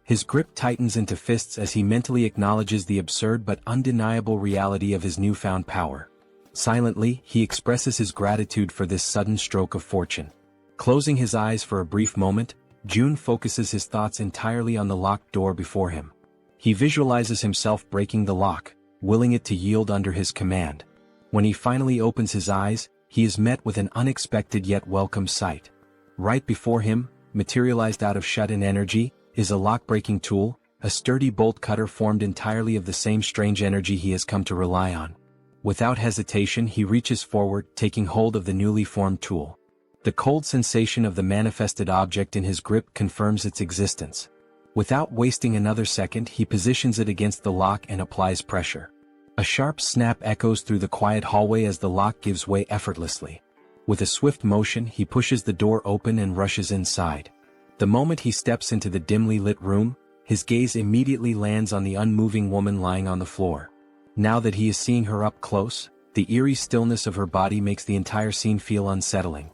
His grip tightens into fists as he mentally acknowledges the absurd but undeniable reality of his newfound power. Silently, he expresses his gratitude for this sudden stroke of fortune. Closing his eyes for a brief moment, June focuses his thoughts entirely on the locked door before him. He visualizes himself breaking the lock, willing it to yield under his command. When he finally opens his eyes, he is met with an unexpected yet welcome sight. Right before him, materialized out of shut-in energy, is a lock-breaking tool, a sturdy bolt cutter formed entirely of the same strange energy he has come to rely on. Without hesitation, he reaches forward, taking hold of the newly formed tool. The cold sensation of the manifested object in his grip confirms its existence. Without wasting another second, he positions it against the lock and applies pressure. A sharp snap echoes through the quiet hallway as the lock gives way effortlessly. With a swift motion, he pushes the door open and rushes inside. The moment he steps into the dimly lit room, his gaze immediately lands on the unmoving woman lying on the floor. Now that he is seeing her up close, the eerie stillness of her body makes the entire scene feel unsettling.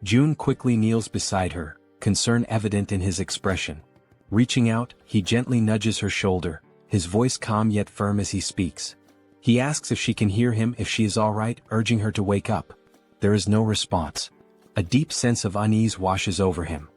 June quickly kneels beside her, concern evident in his expression. Reaching out, he gently nudges her shoulder, his voice calm yet firm as he speaks. He asks if she can hear him, if she is all right, urging her to wake up. There is no response. A deep sense of unease washes over him.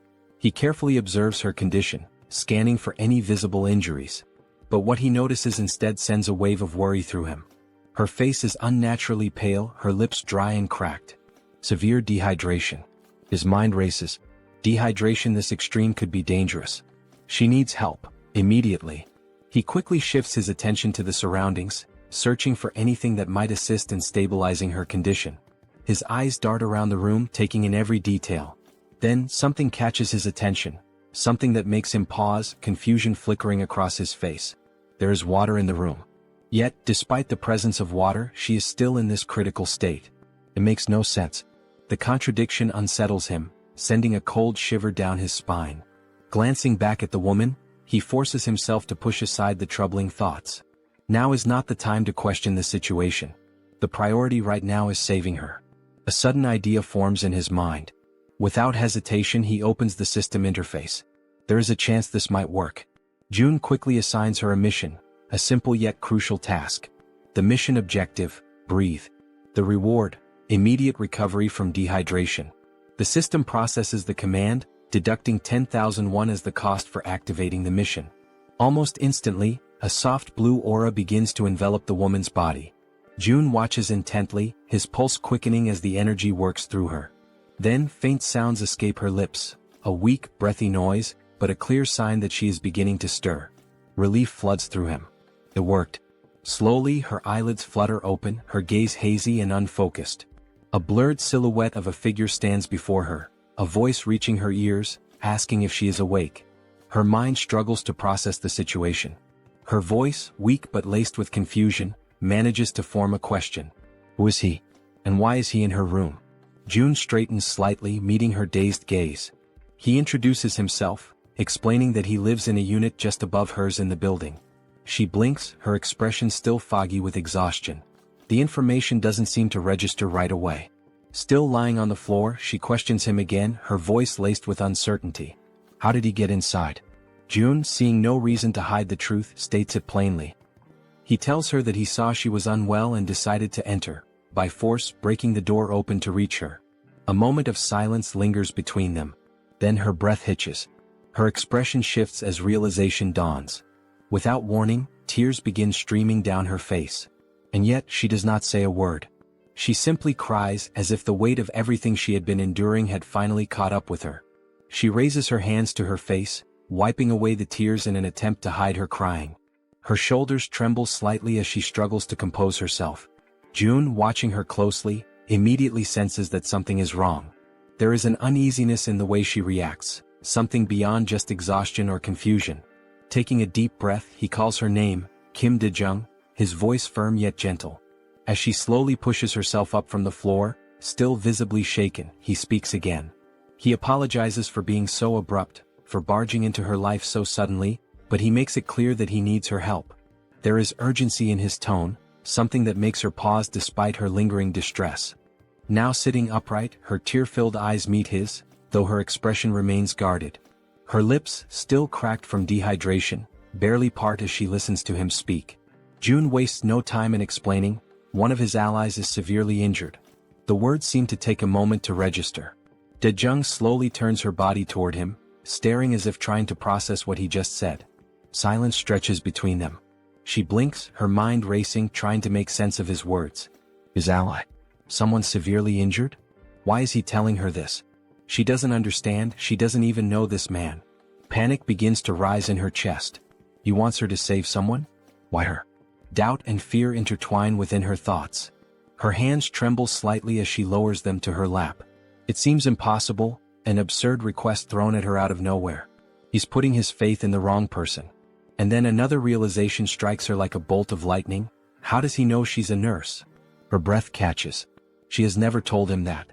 He carefully observes her condition, scanning for any visible injuries. But what he notices instead sends a wave of worry through him. Her face is unnaturally pale, her lips dry and cracked. Severe dehydration. His mind races. Dehydration this extreme could be dangerous. She needs help, immediately. He quickly shifts his attention to the surroundings, searching for anything that might assist in stabilizing her condition. His eyes dart around the room, taking in every detail. Then, something catches his attention, something that makes him pause, confusion flickering across his face. There is water in the room. Yet, despite the presence of water, she is still in this critical state. It makes no sense. The contradiction unsettles him, sending a cold shiver down his spine. Glancing back at the woman, he forces himself to push aside the troubling thoughts. Now is not the time to question the situation. The priority right now is saving her. A sudden idea forms in his mind. Without hesitation, he opens the system interface. There is a chance this might work. June quickly assigns her a mission, a simple yet crucial task. The mission objective: breathe. The reward: immediate recovery from dehydration. The system processes the command, deducting 10,000 won as the cost for activating the mission. Almost instantly, a soft blue aura begins to envelop the woman's body. June watches intently, his pulse quickening as the energy works through her. Then faint sounds escape her lips, a weak, breathy noise, but a clear sign that she is beginning to stir. Relief floods through him. It worked. Slowly, her eyelids flutter open, her gaze hazy and unfocused. A blurred silhouette of a figure stands before her, a voice reaching her ears, asking if she is awake. Her mind struggles to process the situation. Her voice, weak but laced with confusion, manages to form a question. Who is he? And why is he in her room? June straightens slightly, meeting her dazed gaze. He introduces himself, explaining that he lives in a unit just above hers in the building. She blinks, her expression still foggy with exhaustion. The information doesn't seem to register right away. Still lying on the floor, she questions him again, her voice laced with uncertainty. How did he get inside? June, seeing no reason to hide the truth, states it plainly. He tells her that he saw she was unwell and decided to enter, by force breaking the door open to reach her. A moment of silence lingers between them. Then her breath hitches. Her expression shifts as realization dawns. Without warning, tears begin streaming down her face. And yet she does not say a word. She simply cries as if the weight of everything she had been enduring had finally caught up with her. She raises her hands to her face, wiping away the tears in an attempt to hide her crying. Her shoulders tremble slightly as she struggles to compose herself. June, watching her closely, immediately senses that something is wrong. There is an uneasiness in the way she reacts, something beyond just exhaustion or confusion. Taking a deep breath, he calls her name, Kim De-jung, his voice firm yet gentle. As she slowly pushes herself up from the floor, still visibly shaken, he speaks again. He apologizes for being so abrupt, for barging into her life so suddenly, but he makes it clear that he needs her help. There is urgency in his tone, something that makes her pause despite her lingering distress. Now sitting upright, her tear-filled eyes meet his, though her expression remains guarded. Her lips, still cracked from dehydration, barely part as she listens to him speak. June wastes no time in explaining, one of his allies is severely injured. The words seem to take a moment to register. De-jung slowly turns her body toward him, staring as if trying to process what he just said. Silence stretches between them. She blinks, her mind racing, trying to make sense of his words. His ally? Someone severely injured? Why is he telling her this? She doesn't understand, she doesn't even know this man. Panic begins to rise in her chest. He wants her to save someone? Why her? Doubt and fear intertwine within her thoughts. Her hands tremble slightly as she lowers them to her lap. It seems impossible, an absurd request thrown at her out of nowhere. He's putting his faith in the wrong person. And then another realization strikes her like a bolt of lightning. How does he know she's a nurse? Her breath catches. She has never told him that.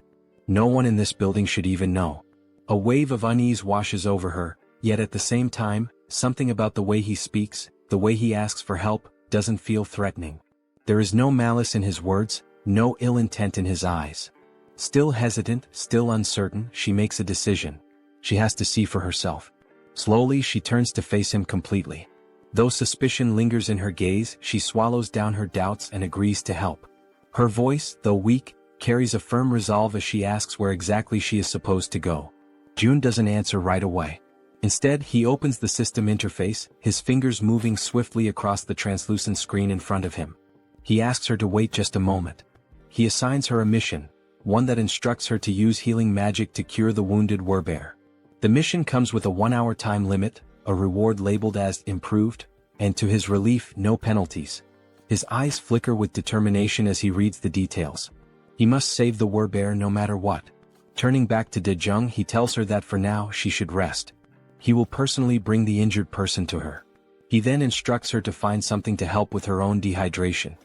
No one in this building should even know. A wave of unease washes over her, yet at the same time, something about the way he speaks, the way he asks for help, doesn't feel threatening. There is no malice in his words, no ill intent in his eyes. Still hesitant, still uncertain, she makes a decision. She has to see for herself. Slowly she turns to face him completely. Though suspicion lingers in her gaze, she swallows down her doubts and agrees to help. Her voice, though weak, carries a firm resolve as she asks where exactly she is supposed to go. June doesn't answer right away. Instead, he opens the system interface, his fingers moving swiftly across the translucent screen in front of him. He asks her to wait just a moment. He assigns her a mission, one that instructs her to use healing magic to cure the wounded werbear. The mission comes with a 1-hour time limit, a reward labeled as improved, and to his relief, no penalties. His eyes flicker with determination as he reads the details. He must save the werbear no matter what. Turning back to De-jung, he tells her that for now she should rest. He will personally bring the injured person to her. He then instructs her to find something to help with her own dehydration.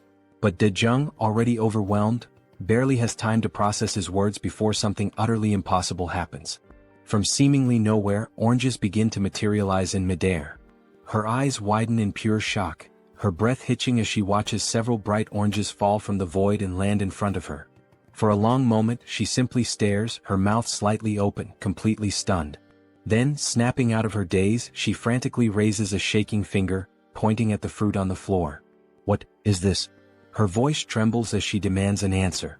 But De-jung, already overwhelmed, barely has time to process his words before something utterly impossible happens. From seemingly nowhere, oranges begin to materialize in midair. Her eyes widen in pure shock, her breath hitching as she watches several bright oranges fall from the void and land in front of her. For a long moment she simply stares, her mouth slightly open, completely stunned. Then, snapping out of her daze, she frantically raises a shaking finger, pointing at the fruit on the floor. "What is this?" Her voice trembles as she demands an answer.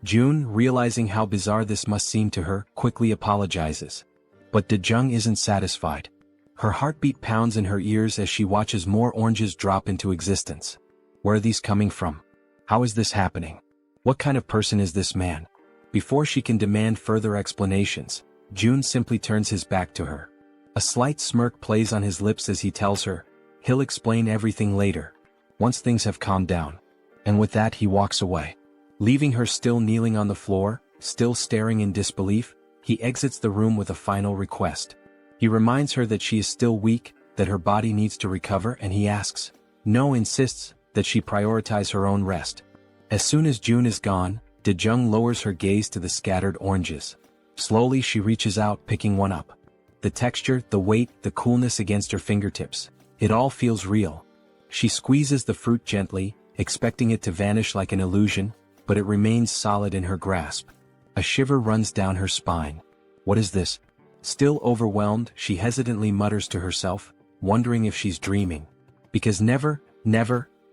June, realizing how bizarre this must seem to her, quickly apologizes. But Daejung isn't satisfied. Her heartbeat pounds in her ears as she watches more oranges drop into existence. Where are these coming from? How is this happening? What kind of person is this man? Before she can demand further explanations, June simply turns his back to her. A slight smirk plays on his lips as he tells her, he'll explain everything later, once things have calmed down. And with that he walks away. Leaving her still kneeling on the floor, still staring in disbelief, he exits the room with a final request. He reminds her that she is still weak, that her body needs to recover, and he asks, no, insists, that she prioritize her own rest. As soon as June is gone, Daejung lowers her gaze to the scattered oranges. Slowly she reaches out, picking one up. The texture, the weight, the coolness against her fingertips. It all feels real. She squeezes the fruit gently, expecting it to vanish like an illusion, but it remains solid in her grasp. A shiver runs down her spine. What is this? Still overwhelmed, she hesitantly mutters to herself, wondering if she's dreaming. Because never,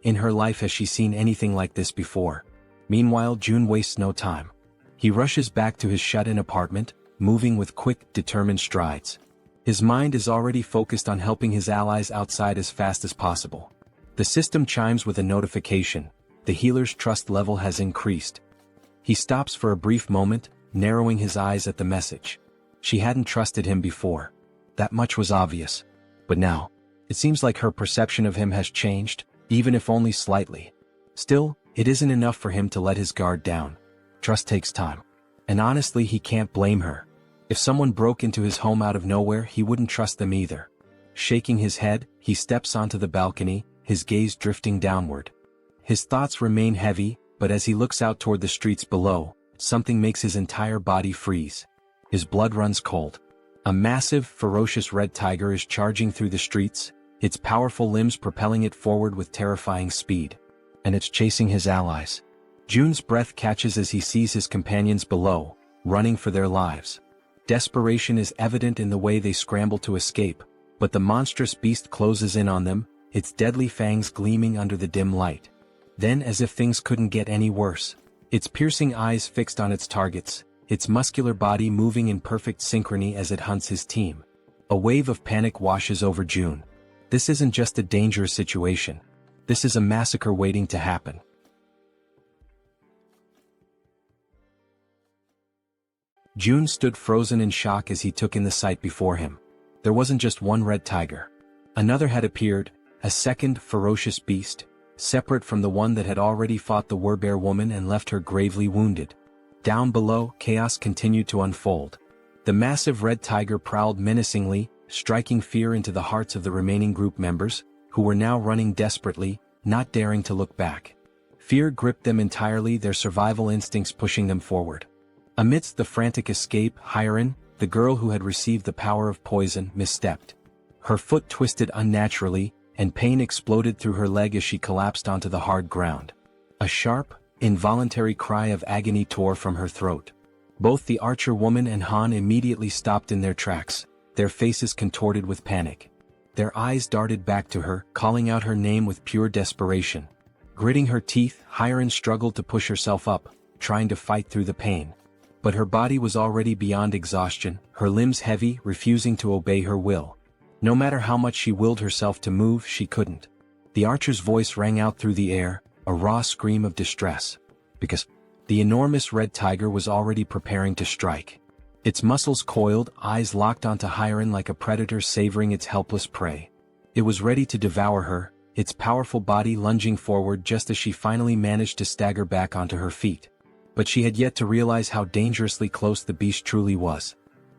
in her life has she seen anything like this before. Meanwhile, June wastes no time. He rushes back to his shut-in apartment, moving with quick, determined strides. His mind is already focused on helping his allies outside as fast as possible. The system chimes with a notification. The healer's trust level has increased. He stops for a brief moment, narrowing his eyes at the message. She hadn't trusted him before. That much was obvious. But now, it seems like her perception of him has changed, even if only slightly. Still, it isn't enough for him to let his guard down. Trust takes time. And honestly, he can't blame her. If someone broke into his home out of nowhere, he wouldn't trust them either. Shaking his head, he steps onto the balcony, his gaze drifting downward. His thoughts remain heavy, but as he looks out toward the streets below, something makes his entire body freeze. His blood runs cold. A massive, ferocious red tiger is charging through the streets, its powerful limbs propelling it forward with terrifying speed. And it's chasing his allies. June's breath catches as he sees his companions below, running for their lives. Desperation is evident in the way they scramble to escape, but the monstrous beast closes in on them, its deadly fangs gleaming under the dim light. Then, as if things couldn't get any worse, its piercing eyes fixed on its targets, its muscular body moving in perfect synchrony as it hunts his team. A wave of panic washes over June. This isn't just a dangerous situation. This is a massacre waiting to happen. June stood frozen in shock as he took in the sight before him. There wasn't just one red tiger. Another had appeared, a second ferocious beast, separate from the one that had already fought the Werbear woman and left her gravely wounded. Down below, chaos continued to unfold. The massive red tiger prowled menacingly, striking fear into the hearts of the remaining group members, who were now running desperately, not daring to look back. Fear gripped them entirely, their survival instincts pushing them forward. Amidst the frantic escape, Harem, the girl who had received the power of poison, misstepped. Her foot twisted unnaturally, and pain exploded through her leg as she collapsed onto the hard ground. A sharp, involuntary cry of agony tore from her throat. Both the archer woman and Han immediately stopped in their tracks, their faces contorted with panic. Their eyes darted back to her, calling out her name with pure desperation. Gritting her teeth, Harem struggled to push herself up, trying to fight through the pain. But her body was already beyond exhaustion, her limbs heavy, refusing to obey her will. No matter how much she willed herself to move, she couldn't. The archer's voice rang out through the air, a raw scream of distress. Because the enormous red tiger was already preparing to strike. Its muscles coiled, eyes locked onto Harem like a predator savoring its helpless prey. It was ready to devour her, its powerful body lunging forward just as she finally managed to stagger back onto her feet. But she had yet to realize how dangerously close the beast truly was.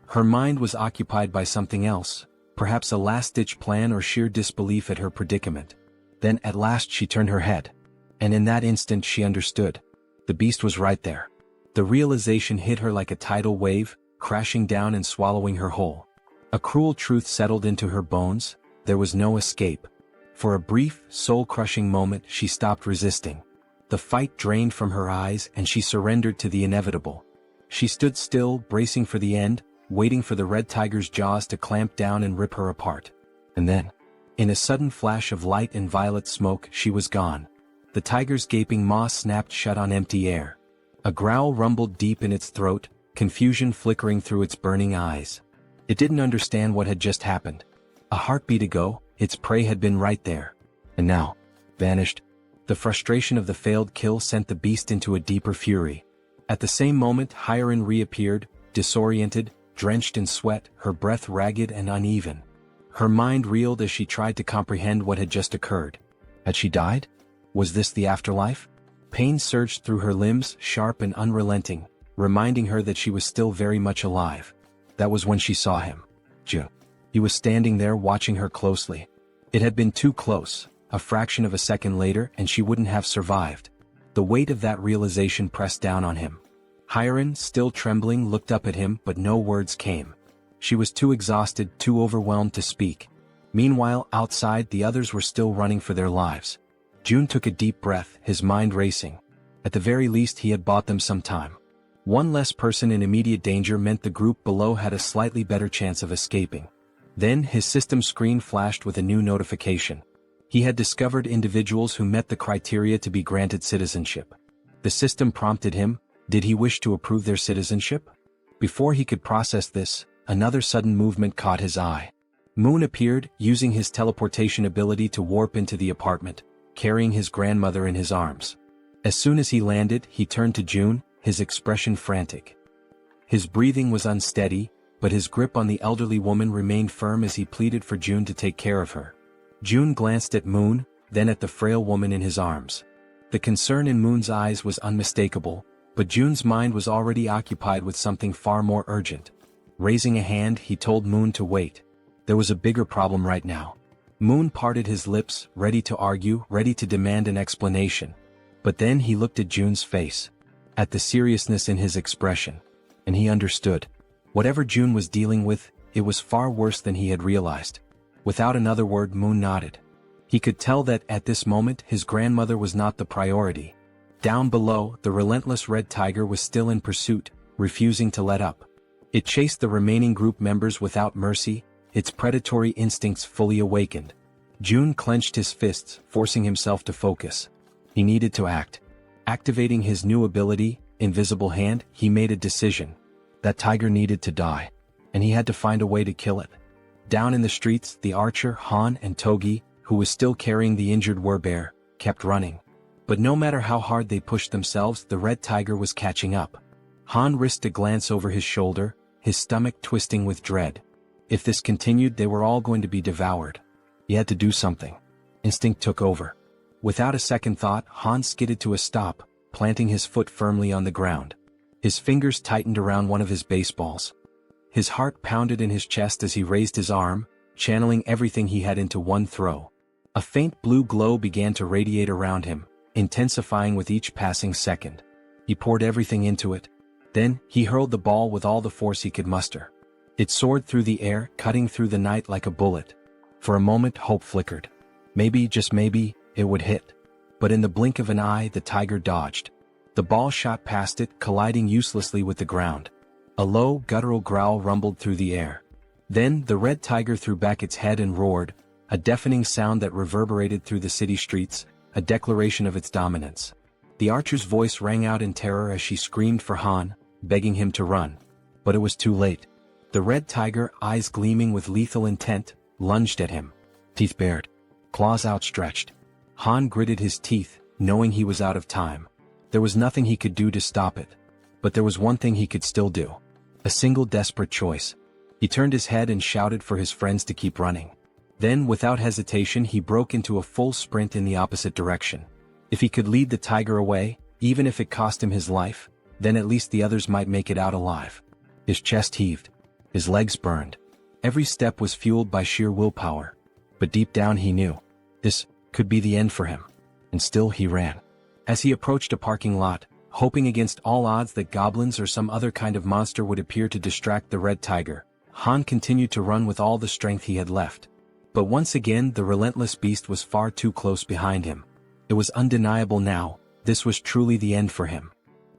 Her mind was occupied by something else, perhaps a last-ditch plan or sheer disbelief at her predicament. Then at last she turned her head. And in that instant she understood. The beast was right there. The realization hit her like a tidal wave, crashing down and swallowing her whole. A cruel truth settled into her bones: there was no escape. For a brief, soul-crushing moment she stopped resisting. The fight drained from her eyes and she surrendered to the inevitable. She stood still, bracing for the end, waiting for the red tiger's jaws to clamp down and rip her apart. And then, in a sudden flash of light and violet smoke, she was gone. The tiger's gaping maw snapped shut on empty air. A growl rumbled deep in its throat, confusion flickering through its burning eyes. It didn't understand what had just happened. A heartbeat ago, its prey had been right there. And now, vanished. The frustration of the failed kill sent the beast into a deeper fury. At the same moment, Harem reappeared, disoriented, drenched in sweat, her breath ragged and uneven. Her mind reeled as she tried to comprehend what had just occurred. Had she died? Was this the afterlife? Pain surged through her limbs, sharp and unrelenting, reminding her that she was still very much alive. That was when she saw him. June. He was standing there watching her closely. It had been too close. A fraction of a second later and she wouldn't have survived. The weight of that realization pressed down on him. Harem, still trembling, looked up at him, but no words came. She was too exhausted, too overwhelmed to speak. Meanwhile, outside, the others were still running for their lives. June took a deep breath, his mind racing. At the very least, he had bought them some time. One less person in immediate danger meant the group below had a slightly better chance of escaping. Then, his system screen flashed with a new notification. He had discovered individuals who met the criteria to be granted citizenship. The system prompted him: did he wish to approve their citizenship? Before he could process this, another sudden movement caught his eye. Moon appeared, using his teleportation ability to warp into the apartment, carrying his grandmother in his arms. As soon as he landed, he turned to June, his expression frantic. His breathing was unsteady, but his grip on the elderly woman remained firm as he pleaded for June to take care of her. June glanced at Moon, then at the frail woman in his arms. The concern in Moon's eyes was unmistakable, but June's mind was already occupied with something far more urgent. Raising a hand, he told Moon to wait. There was a bigger problem right now. Moon parted his lips, ready to argue, ready to demand an explanation. But then he looked at June's face, at the seriousness in his expression, and he understood. Whatever June was dealing with, it was far worse than he had realized. Without another word, Moon nodded. He could tell that, at this moment, his grandmother was not the priority. Down below, the relentless red tiger was still in pursuit, refusing to let up. It chased the remaining group members without mercy, its predatory instincts fully awakened. June clenched his fists, forcing himself to focus. He needed to act. Activating his new ability, Invisible Hand, he made a decision. That tiger needed to die, and he had to find a way to kill it. Down in the streets, the archer, Han, and Togi, who was still carrying the injured werbear, kept running. But no matter how hard they pushed themselves, the red tiger was catching up. Han risked a glance over his shoulder, his stomach twisting with dread. If this continued, they were all going to be devoured. He had to do something. Instinct took over. Without a second thought, Han skidded to a stop, planting his foot firmly on the ground. His fingers tightened around one of his baseballs. His heart pounded in his chest as he raised his arm, channeling everything he had into one throw. A faint blue glow began to radiate around him, intensifying with each passing second. He poured everything into it. Then, he hurled the ball with all the force he could muster. It soared through the air, cutting through the night like a bullet. For a moment, hope flickered. Maybe, just maybe, it would hit. But in the blink of an eye, the tiger dodged. The ball shot past it, colliding uselessly with the ground. A low, guttural growl rumbled through the air. Then, the red tiger threw back its head and roared, a deafening sound that reverberated through the city streets, a declaration of its dominance. The archer's voice rang out in terror as she screamed for Han, begging him to run. But it was too late. The red tiger, eyes gleaming with lethal intent, lunged at him. Teeth bared, claws outstretched. Han gritted his teeth, knowing he was out of time. There was nothing he could do to stop it. But there was one thing he could still do. A single desperate choice. He turned his head and shouted for his friends to keep running. Then, without hesitation, he broke into a full sprint in the opposite direction. If he could lead the tiger away, even if it cost him his life, then at least the others might make it out alive. His chest heaved. His legs burned. Every step was fueled by sheer willpower. But deep down he knew. This could be the end for him. And still he ran. As he approached a parking lot, hoping against all odds that goblins or some other kind of monster would appear to distract the red tiger. Han continued to run with all the strength he had left. But once again the relentless beast was far too close behind him. It was undeniable now, this was truly the end for him.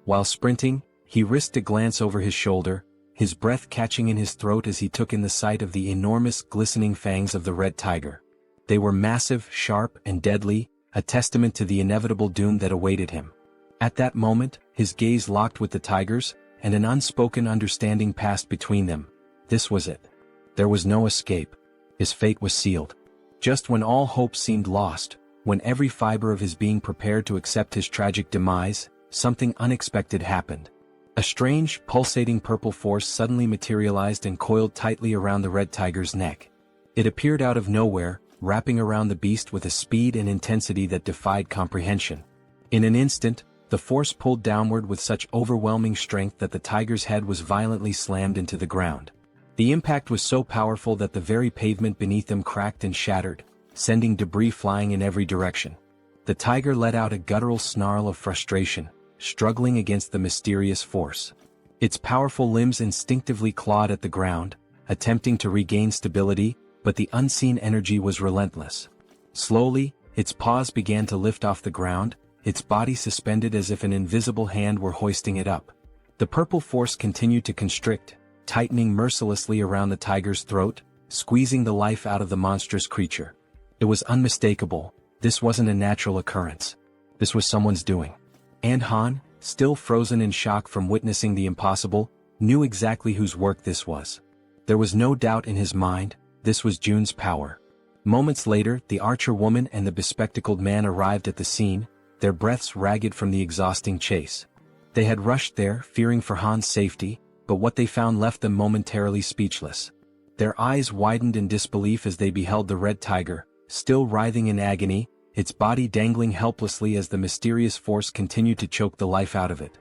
While sprinting, he risked a glance over his shoulder, his breath catching in his throat as he took in the sight of the enormous glistening fangs of the red tiger. They were massive, sharp, and deadly, a testament to the inevitable doom that awaited him. At that moment, his gaze locked with the tiger's, and an unspoken understanding passed between them. This was it. There was no escape. His fate was sealed. Just when all hope seemed lost, when every fiber of his being prepared to accept his tragic demise, something unexpected happened. A strange, pulsating purple force suddenly materialized and coiled tightly around the red tiger's neck. It appeared out of nowhere, wrapping around the beast with a speed and intensity that defied comprehension. In an instant, the force pulled downward with such overwhelming strength that the tiger's head was violently slammed into the ground. The impact was so powerful that the very pavement beneath them cracked and shattered, sending debris flying in every direction. The tiger let out a guttural snarl of frustration, struggling against the mysterious force. Its powerful limbs instinctively clawed at the ground, attempting to regain stability, but the unseen energy was relentless. Slowly, its paws began to lift off the ground, its body suspended as if an invisible hand were hoisting it up. The purple force continued to constrict, tightening mercilessly around the tiger's throat, squeezing the life out of the monstrous creature. It was unmistakable. This wasn't a natural occurrence. This was someone's doing. And Han, still frozen in shock from witnessing the impossible, knew exactly whose work this was. There was no doubt in his mind, this was Jun's power. Moments later, the archer woman and the bespectacled man arrived at the scene, their breaths ragged from the exhausting chase. They had rushed there, fearing for Han's safety, but what they found left them momentarily speechless. Their eyes widened in disbelief as they beheld the red tiger, still writhing in agony, its body dangling helplessly as the mysterious force continued to choke the life out of it.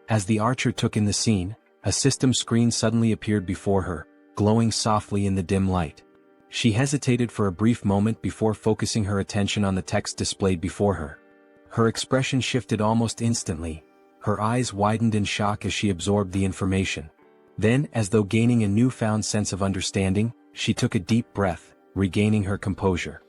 As the archer took in the scene, a system screen suddenly appeared before her, glowing softly in the dim light. She hesitated for a brief moment before focusing her attention on the text displayed before her. Her expression shifted almost instantly. Her eyes widened in shock as she absorbed the information. Then, as though gaining a newfound sense of understanding, she took a deep breath, regaining her composure.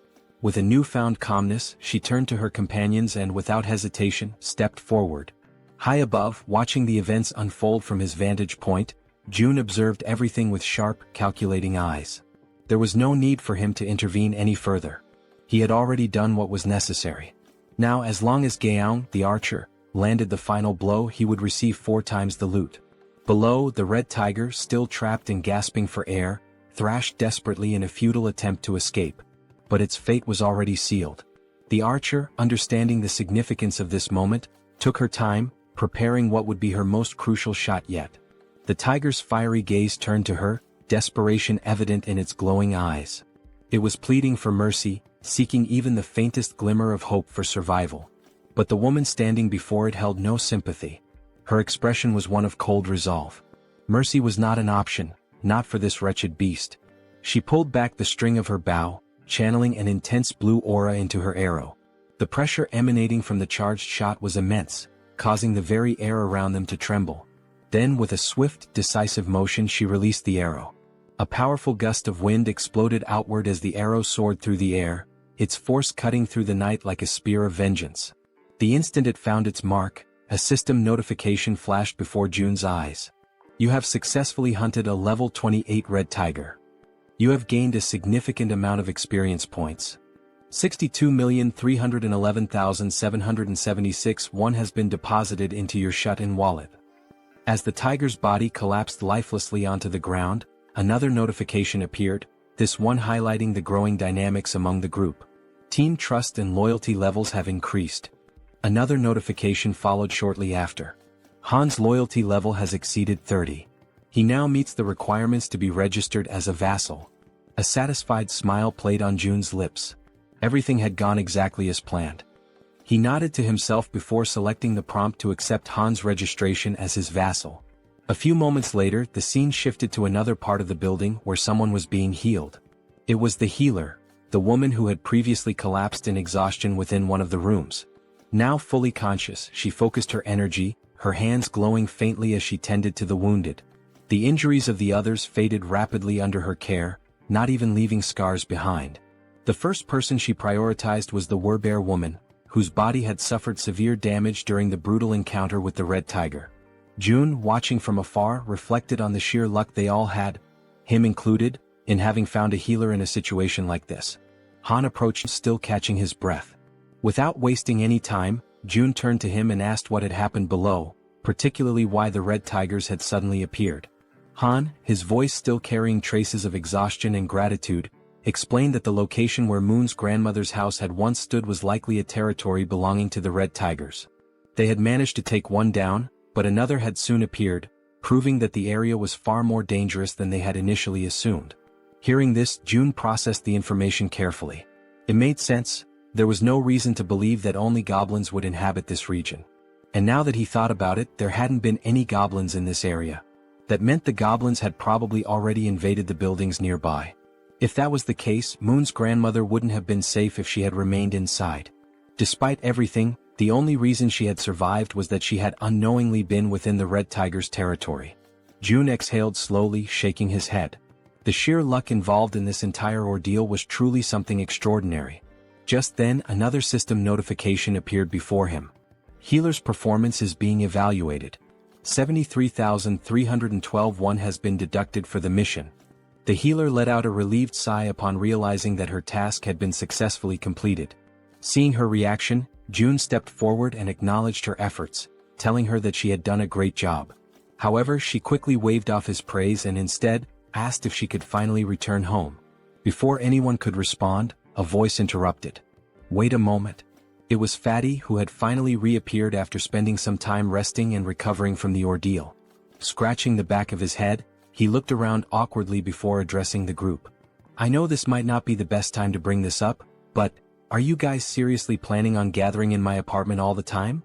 With a newfound calmness, she turned to her companions and without hesitation, stepped forward. High above, watching the events unfold from his vantage point, Jun observed everything with sharp, calculating eyes. There was no need for him to intervene any further. He had already done what was necessary. Now, as long as Jaehyeon, the archer, landed the final blow, he would receive 4 times the loot. Below, the red tiger, still trapped and gasping for air, thrashed desperately in a futile attempt to escape. But its fate was already sealed. The archer, understanding the significance of this moment, took her time, preparing what would be her most crucial shot yet. The tiger's fiery gaze turned to her, desperation evident in its glowing eyes. It was pleading for mercy, seeking even the faintest glimmer of hope for survival. But the woman standing before it held no sympathy. Her expression was one of cold resolve. Mercy was not an option, not for this wretched beast. She pulled back the string of her bow, channeling an intense blue aura into her arrow. The pressure emanating from the charged shot was immense, causing the very air around them to tremble. Then with a swift, decisive motion she released the arrow. A powerful gust of wind exploded outward as the arrow soared through the air, its force cutting through the night like a spear of vengeance. The instant it found its mark, a system notification flashed before Jun's eyes. You have successfully hunted a level 28 red tiger. You have gained a significant amount of experience points. 62,311,776 one has been deposited into your shut-in wallet. As the tiger's body collapsed lifelessly onto the ground, another notification appeared, this one highlighting the growing dynamics among the group. Team trust and loyalty levels have increased. Another notification followed shortly after. Han's loyalty level has exceeded 30. He now meets the requirements to be registered as a vassal. A satisfied smile played on Jun's lips. Everything had gone exactly as planned. He nodded to himself before selecting the prompt to accept Han's registration as his vassal. A few moments later, the scene shifted to another part of the building where someone was being healed. It was the healer, the woman who had previously collapsed in exhaustion within one of the rooms. Now fully conscious, she focused her energy, her hands glowing faintly as she tended to the wounded. The injuries of the others faded rapidly under her care, not even leaving scars behind. The first person she prioritized was the Werbear woman, whose body had suffered severe damage during the brutal encounter with the Red Tiger. June, watching from afar, reflected on the sheer luck they all had, him included, in having found a healer in a situation like this. Han approached, still catching his breath. Without wasting any time, June turned to him and asked what had happened below, particularly why the Red Tigers had suddenly appeared. Han, his voice still carrying traces of exhaustion and gratitude, explained that the location where Moon's grandmother's house had once stood was likely a territory belonging to the Red Tigers. They had managed to take one down, but another had soon appeared, proving that the area was far more dangerous than they had initially assumed. Hearing this, June processed the information carefully. It made sense. There was no reason to believe that only goblins would inhabit this region. And now that he thought about it, there hadn't been any goblins in this area. That meant the goblins had probably already invaded the buildings nearby. If that was the case, Moon's grandmother wouldn't have been safe if she had remained inside. Despite everything, the only reason she had survived was that she had unknowingly been within the Red Tiger's territory. June exhaled slowly, shaking his head. The sheer luck involved in this entire ordeal was truly something extraordinary. Just then, another system notification appeared before him. Healer's performance is being evaluated. 73,312 has been deducted for the mission. The healer let out a relieved sigh upon realizing that her task had been successfully completed. Seeing her reaction, June stepped forward and acknowledged her efforts, telling her that she had done a great job. However, she quickly waved off his praise and instead asked if she could finally return home. Before anyone could respond, a voice interrupted. Wait a moment. It was Fatty, who had finally reappeared after spending some time resting and recovering from the ordeal. Scratching the back of his head, he looked around awkwardly before addressing the group. I know this might not be the best time to bring this up, but are you guys seriously planning on gathering in my apartment all the time?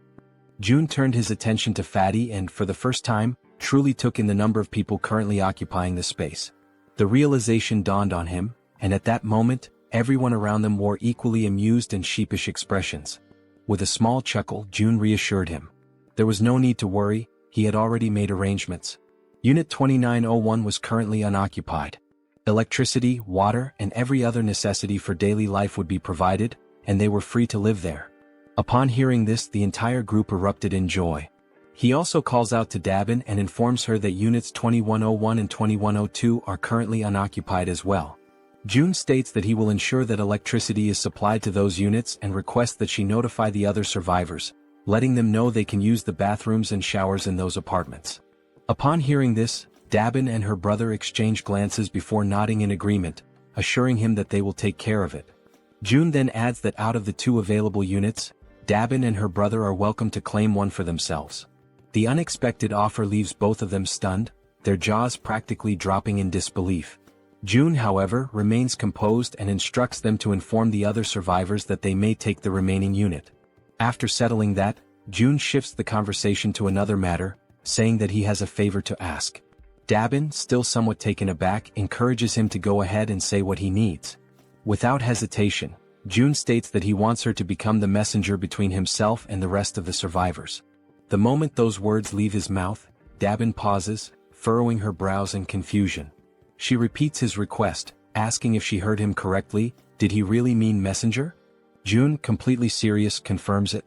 June turned his attention to Fatty and, for the first time, truly took in the number of people currently occupying the space. The realization dawned on him, and at that moment, everyone around them wore equally amused and sheepish expressions. With a small chuckle, June reassured him. There was no need to worry, he had already made arrangements. Unit 2901 was currently unoccupied. Electricity, water, and every other necessity for daily life would be provided, and they were free to live there. Upon hearing this, the entire group erupted in joy. He also calls out to Dabin and informs her that Units 2101 and 2102 are currently unoccupied as well. June states that he will ensure that electricity is supplied to those units and requests that she notify the other survivors, letting them know they can use the bathrooms and showers in those apartments. Upon hearing this, Dabin and her brother exchange glances before nodding in agreement, assuring him that they will take care of it. June then adds that out of the two available units, Dabin and her brother are welcome to claim one for themselves. The unexpected offer leaves both of them stunned, their jaws practically dropping in disbelief. June, however, remains composed and instructs them to inform the other survivors that they may take the remaining unit. After settling that, June shifts the conversation to another matter, saying that he has a favor to ask. Dabin, still somewhat taken aback, encourages him to go ahead and say what he needs. Without hesitation, June states that he wants her to become the messenger between himself and the rest of the survivors. The moment those words leave his mouth, Dabin pauses, furrowing her brows in confusion. She repeats his request, asking if she heard him correctly. Did he really mean messenger? June, completely serious, confirms it.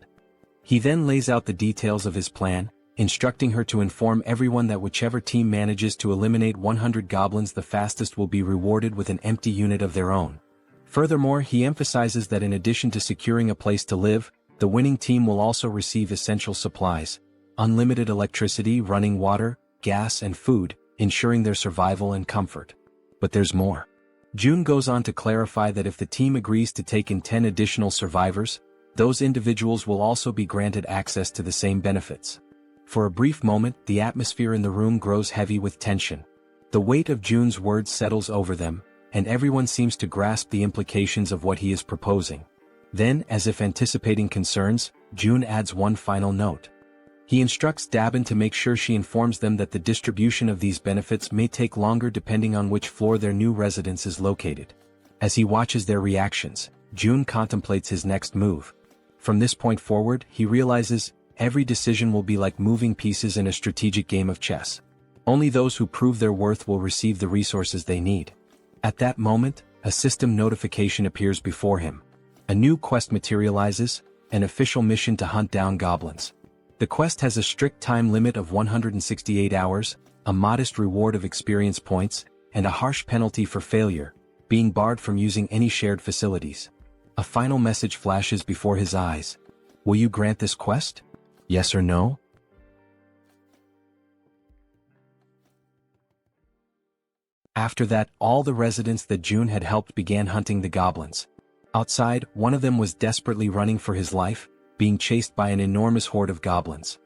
He then lays out the details of his plan, instructing her to inform everyone that whichever team manages to eliminate 100 goblins the fastest will be rewarded with an empty unit of their own. Furthermore, he emphasizes that in addition to securing a place to live, the winning team will also receive essential supplies, unlimited electricity, running water, gas, and food, ensuring their survival and comfort. But there's more. June goes on to clarify that if the team agrees to take in 10 additional survivors, those individuals will also be granted access to the same benefits. For a brief moment, the atmosphere in the room grows heavy with tension. The weight of June's words settles over them, and everyone seems to grasp the implications of what he is proposing. Then, as if anticipating concerns, June adds one final note. He instructs Dabin to make sure she informs them that the distribution of these benefits may take longer depending on which floor their new residence is located. As he watches their reactions, June contemplates his next move. From this point forward, he realizes, every decision will be like moving pieces in a strategic game of chess. Only those who prove their worth will receive the resources they need. At that moment, a system notification appears before him. A new quest materializes, an official mission to hunt down goblins. The quest has a strict time limit of 168 hours, a modest reward of experience points, and a harsh penalty for failure, being barred from using any shared facilities. A final message flashes before his eyes. Will you grant this quest? Yes or no? After that, all the residents that June had helped began hunting the goblins. Outside, one of them was desperately running for his life, being chased by an enormous horde of goblins.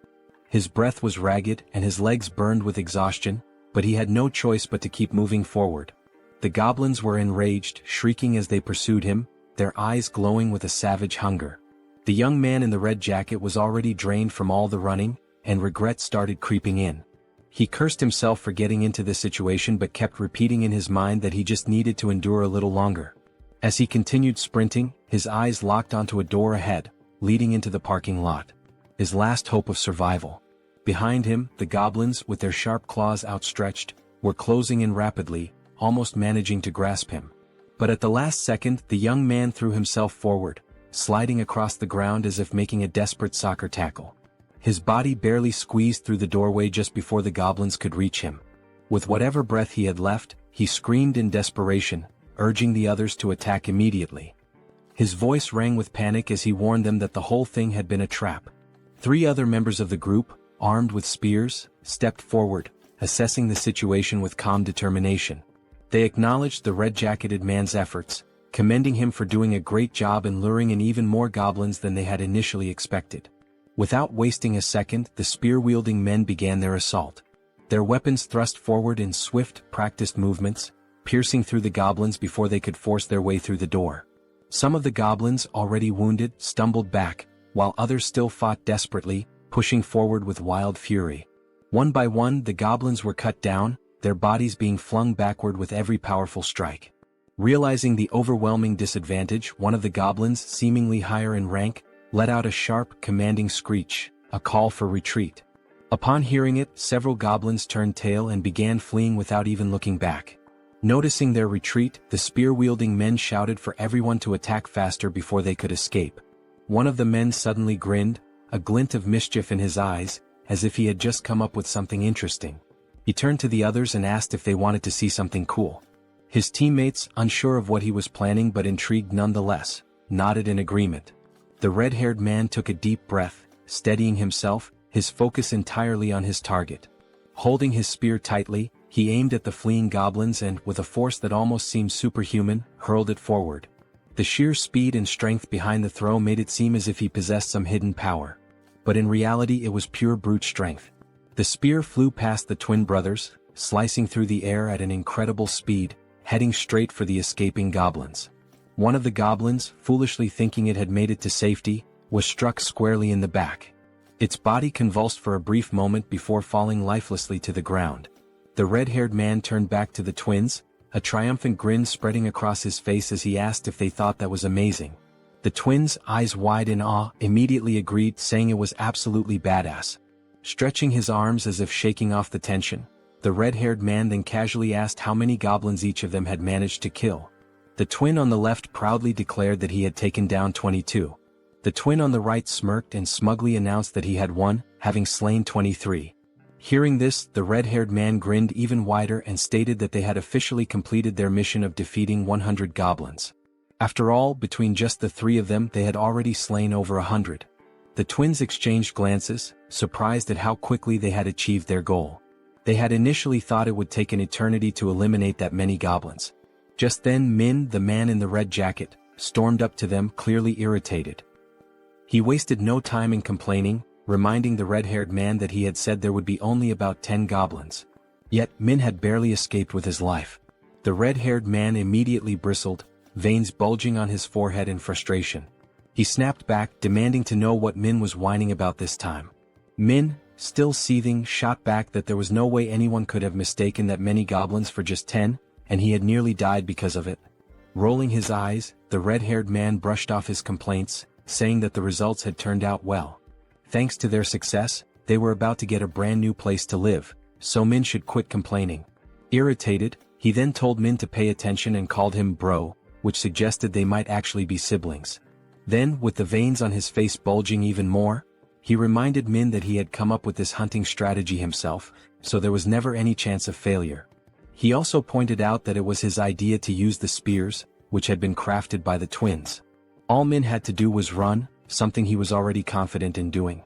His breath was ragged and his legs burned with exhaustion, but he had no choice but to keep moving forward. The goblins were enraged, shrieking as they pursued him, their eyes glowing with a savage hunger. The young man in the red jacket was already drained from all the running, and regret started creeping in. He cursed himself for getting into this situation but kept repeating in his mind that he just needed to endure a little longer. As he continued sprinting, his eyes locked onto a door ahead, leading into the parking lot. His last hope of survival. Behind him, the goblins, with their sharp claws outstretched, were closing in rapidly, almost managing to grasp him. But at the last second, the young man threw himself forward, sliding across the ground as if making a desperate soccer tackle. His body barely squeezed through the doorway just before the goblins could reach him. With whatever breath he had left, he screamed in desperation, urging the others to attack immediately. His voice rang with panic as he warned them that the whole thing had been a trap. 3 other members of the group, armed with spears, stepped forward, assessing the situation with calm determination. They acknowledged the red-jacketed man's efforts, commending him for doing a great job in luring in even more goblins than they had initially expected. Without wasting a second, the spear-wielding men began their assault. Their weapons thrust forward in swift, practiced movements, piercing through the goblins before they could force their way through the door. Some of the goblins, already wounded, stumbled back, while others still fought desperately, pushing forward with wild fury. One by one, the goblins were cut down, their bodies being flung backward with every powerful strike. Realizing the overwhelming disadvantage, one of the goblins, seemingly higher in rank, let out a sharp, commanding screech, a call for retreat. Upon hearing it, several goblins turned tail and began fleeing without even looking back. Noticing their retreat, the spear-wielding men shouted for everyone to attack faster before they could escape. One of the men suddenly grinned, a glint of mischief in his eyes, as if he had just come up with something interesting. He turned to the others and asked if they wanted to see something cool. His teammates, unsure of what he was planning but intrigued nonetheless, nodded in agreement. The red-haired man took a deep breath, steadying himself, his focus entirely on his target. Holding his spear tightly, he aimed at the fleeing goblins and, with a force that almost seemed superhuman, hurled it forward. The sheer speed and strength behind the throw made it seem as if he possessed some hidden power. But in reality it was pure brute strength. The spear flew past the twin brothers, slicing through the air at an incredible speed, heading straight for the escaping goblins. One of the goblins, foolishly thinking it had made it to safety, was struck squarely in the back. Its body convulsed for a brief moment before falling lifelessly to the ground. The red-haired man turned back to the twins, a triumphant grin spreading across his face as he asked if they thought that was amazing. The twins, eyes wide in awe, immediately agreed, saying it was absolutely badass. Stretching his arms as if shaking off the tension, the red-haired man then casually asked how many goblins each of them had managed to kill. The twin on the left proudly declared that he had taken down 22. The twin on the right smirked and smugly announced that he had won, having slain 23. Hearing this, the red-haired man grinned even wider and stated that they had officially completed their mission of defeating 100 goblins. After all, between just the 3 of them they had already slain over 100. The twins exchanged glances, surprised at how quickly they had achieved their goal. They had initially thought it would take an eternity to eliminate that many goblins. Just then Min, the man in the red jacket, stormed up to them, clearly irritated. He wasted no time in complaining, reminding the red-haired man that he had said there would be only about 10 goblins. Yet Min had barely escaped with his life. The red-haired man immediately bristled, veins bulging on his forehead in frustration. He snapped back, demanding to know what Min was whining about this time. Min, still seething, shot back that there was no way anyone could have mistaken that many goblins for just 10, and he had nearly died because of it. Rolling his eyes, the red-haired man brushed off his complaints, saying that the results had turned out well. Thanks to their success, they were about to get a brand new place to live, so Min should quit complaining. Irritated, he then told Min to pay attention and called him bro, which suggested they might actually be siblings. Then, with the veins on his face bulging even more, he reminded Min that he had come up with this hunting strategy himself, so there was never any chance of failure. He also pointed out that it was his idea to use the spears, which had been crafted by the twins. All Min had to do was run, something he was already confident in doing.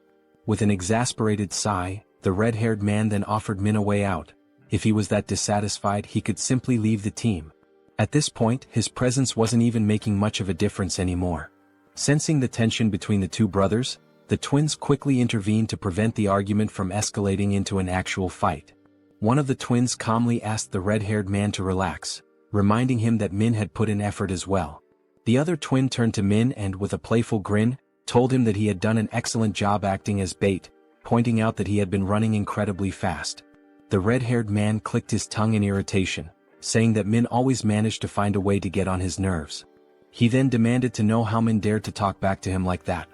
With an exasperated sigh, the red-haired man then offered Min a way out. If he was that dissatisfied, he could simply leave the team. At this point, his presence wasn't even making much of a difference anymore. Sensing the tension between the two brothers, the twins quickly intervened to prevent the argument from escalating into an actual fight. One of the twins calmly asked the red-haired man to relax, reminding him that Min had put in effort as well. The other twin turned to Min and, with a playful grin, told him that he had done an excellent job acting as bait, pointing out that he had been running incredibly fast. The red-haired man clicked his tongue in irritation, saying that Min always managed to find a way to get on his nerves. He then demanded to know how Min dared to talk back to him like that.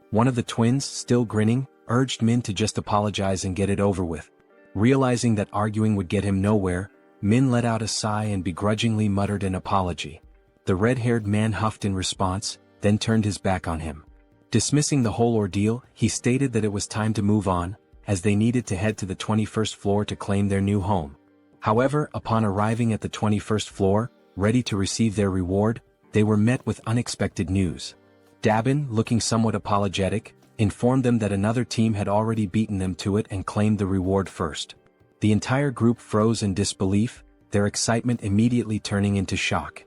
One of the twins, still grinning, urged Min to just apologize and get it over with. Realizing that arguing would get him nowhere, Min let out a sigh and begrudgingly muttered an apology. The red-haired man huffed in response, then turned his back on him. Dismissing the whole ordeal, he stated that it was time to move on, as they needed to head to the 21st floor to claim their new home. However, upon arriving at the 21st floor, ready to receive their reward, they were met with unexpected news. Dabin, looking somewhat apologetic, informed them that another team had already beaten them to it and claimed the reward first. The entire group froze in disbelief, their excitement immediately turning into shock.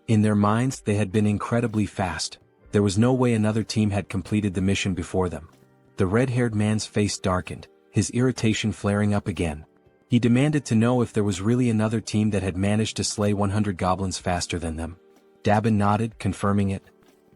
In their minds, they had been incredibly fast. There was no way another team had completed the mission before them. The red-haired man's face darkened, his irritation flaring up again. He demanded to know if there was really another team that had managed to slay 100 goblins faster than them. Dabin nodded, confirming it.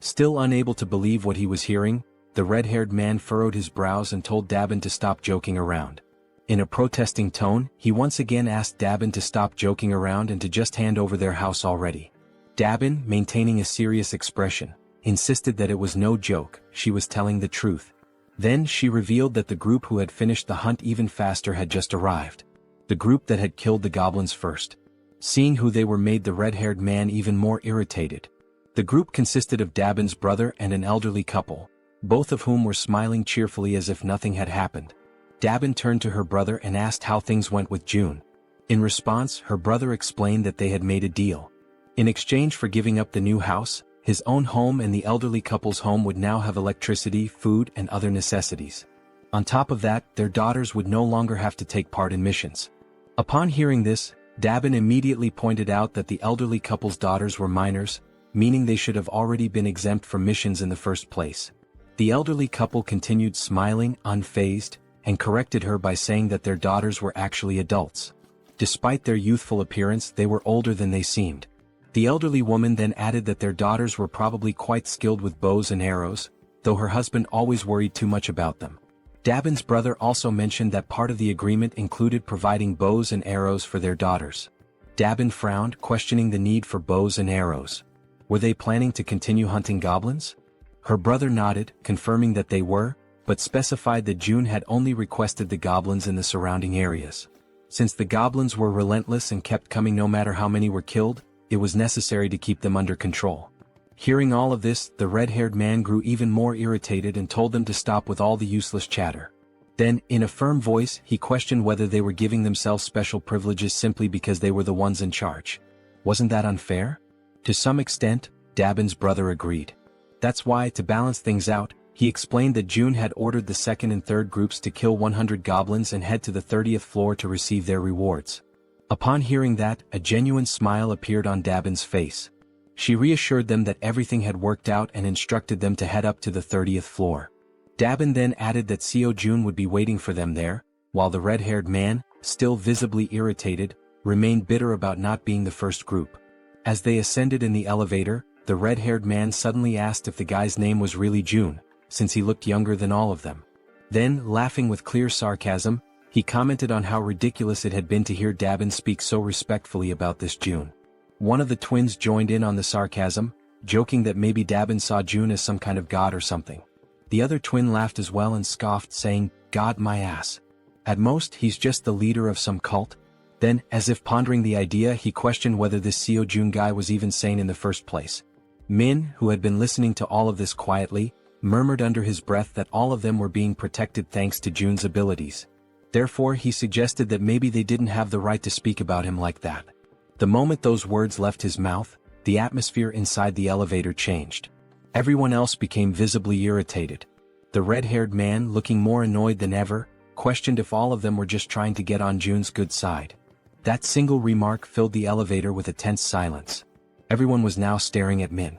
Still unable to believe what he was hearing, the red-haired man furrowed his brows and told Dabin to stop joking around. In a protesting tone, he once again asked Dabin to stop joking around and to just hand over their house already. Dabin, maintaining a serious expression, insisted that it was no joke, she was telling the truth. Then she revealed that the group who had finished the hunt even faster had just arrived. The group that had killed the goblins first. Seeing who they were made the red-haired man even more irritated. The group consisted of Dabin's brother and an elderly couple, both of whom were smiling cheerfully as if nothing had happened. Dabin turned to her brother and asked how things went with June. In response, her brother explained that they had made a deal. In exchange for giving up the new house, his own home and the elderly couple's home would now have electricity, food, and other necessities. On top of that, their daughters would no longer have to take part in missions. Upon hearing this, Dabin immediately pointed out that the elderly couple's daughters were minors, meaning they should have already been exempt from missions in the first place. The elderly couple continued smiling, unfazed, and corrected her by saying that their daughters were actually adults. Despite their youthful appearance, they were older than they seemed. The elderly woman then added that their daughters were probably quite skilled with bows and arrows, though her husband always worried too much about them. Dabin's brother also mentioned that part of the agreement included providing bows and arrows for their daughters. Dabin frowned, questioning the need for bows and arrows. Were they planning to continue hunting goblins? Her brother nodded, confirming that they were, but specified that June had only requested the goblins in the surrounding areas. Since the goblins were relentless and kept coming no matter how many were killed, it was necessary to keep them under control. Hearing all of this, the red-haired man grew even more irritated and told them to stop with all the useless chatter. Then, in a firm voice, he questioned whether they were giving themselves special privileges simply because they were the ones in charge. Wasn't that unfair? To some extent, Dabin's brother agreed. That's why, to balance things out, he explained that June had ordered the second and third groups to kill 100 goblins and head to the 30th floor to receive their rewards. Upon hearing that, a genuine smile appeared on Dabin's face. She reassured them that everything had worked out and instructed them to head up to the 30th floor. Dabin then added that Seo Jun would be waiting for them there, while the red-haired man, still visibly irritated, remained bitter about not being the first group. As they ascended in the elevator, the red-haired man suddenly asked if the guy's name was really Jun, since he looked younger than all of them. Then, laughing with clear sarcasm, he commented on how ridiculous it had been to hear Dabin speak so respectfully about this June. One of the twins joined in on the sarcasm, joking that maybe Dabin saw June as some kind of god or something. The other twin laughed as well and scoffed, saying, "God my ass. At most he's just the leader of some cult." Then, as if pondering the idea, he questioned whether this Seo Jun guy was even sane in the first place. Min, who had been listening to all of this quietly, murmured under his breath that all of them were being protected thanks to Jun's abilities. Therefore he suggested that maybe they didn't have the right to speak about him like that. The moment those words left his mouth, the atmosphere inside the elevator changed. Everyone else became visibly irritated. The red-haired man, looking more annoyed than ever, questioned if all of them were just trying to get on Jun's good side. That single remark filled the elevator with a tense silence. Everyone was now staring at Min.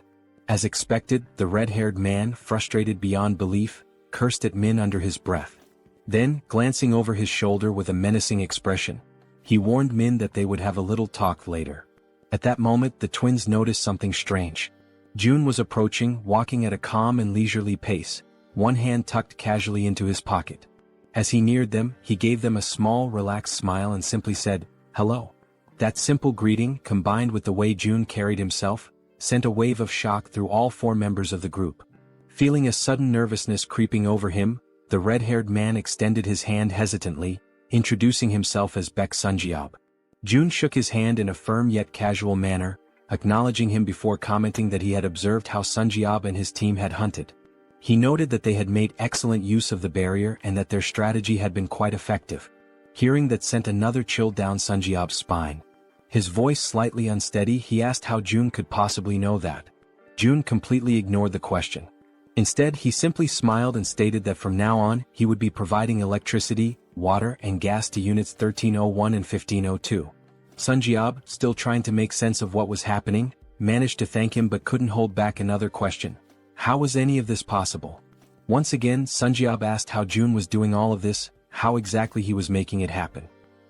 As expected, the red-haired man, frustrated beyond belief, cursed at Min under his breath. Then, glancing over his shoulder with a menacing expression, he warned Min that they would have a little talk later. At that moment the twins noticed something strange. Jun was approaching, walking at a calm and leisurely pace, one hand tucked casually into his pocket. As he neared them, he gave them a small, relaxed smile and simply said, "Hello." That simple greeting, combined with the way Jun carried himself, sent a wave of shock through all four members of the group. Feeling a sudden nervousness creeping over him, the red-haired man extended his hand hesitantly, introducing himself as Baek Sunjiob. Jun shook his hand in a firm yet casual manner, acknowledging him before commenting that he had observed how Sunjiob and his team had hunted. He noted that they had made excellent use of the barrier and that their strategy had been quite effective. Hearing that sent another chill down Sunjiob's spine. His voice slightly unsteady, he asked how Jun could possibly know that. Jun completely ignored the question. Instead, he simply smiled and stated that from now on, he would be providing electricity, water and gas to units 1301 and 1502. Sunjiob, still trying to make sense of what was happening, managed to thank him but couldn't hold back another question. How was any of this possible? Once again, Sunjiob asked how Jun was doing all of this, how exactly he was making it happen.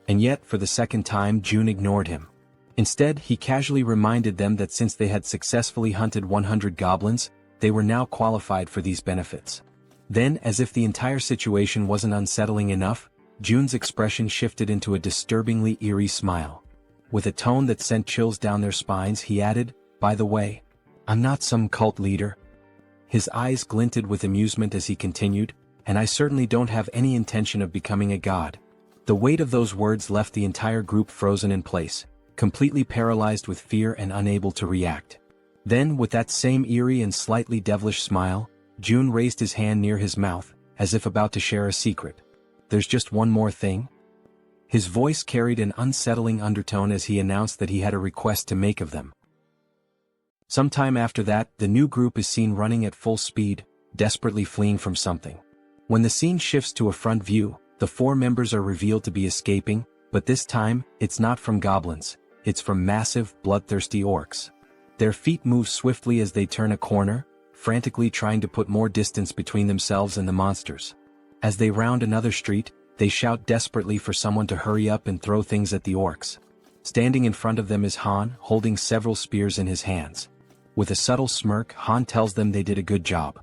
And yet, for the second time, Jun ignored him. Instead, he casually reminded them that since they had successfully hunted 100 goblins, they were now qualified for these benefits. Then, as if the entire situation wasn't unsettling enough, Jun's expression shifted into a disturbingly eerie smile. With a tone that sent chills down their spines, he added, "By the way, I'm not some cult leader." His eyes glinted with amusement as he continued, "And I certainly don't have any intention of becoming a god." The weight of those words left the entire group frozen in place, completely paralyzed with fear and unable to react. Then, with that same eerie and slightly devilish smile, Jun raised his hand near his mouth, as if about to share a secret. "There's just one more thing." His voice carried an unsettling undertone as he announced that he had a request to make of them. Sometime after that, the new group is seen running at full speed, desperately fleeing from something. When the scene shifts to a front view, the four members are revealed to be escaping, but this time, it's not from goblins, it's from massive, bloodthirsty orcs. Their feet move swiftly as they turn a corner, frantically trying to put more distance between themselves and the monsters. As they round another street, they shout desperately for someone to hurry up and throw things at the orcs. Standing in front of them is Han, holding several spears in his hands. With a subtle smirk, Han tells them they did a good job.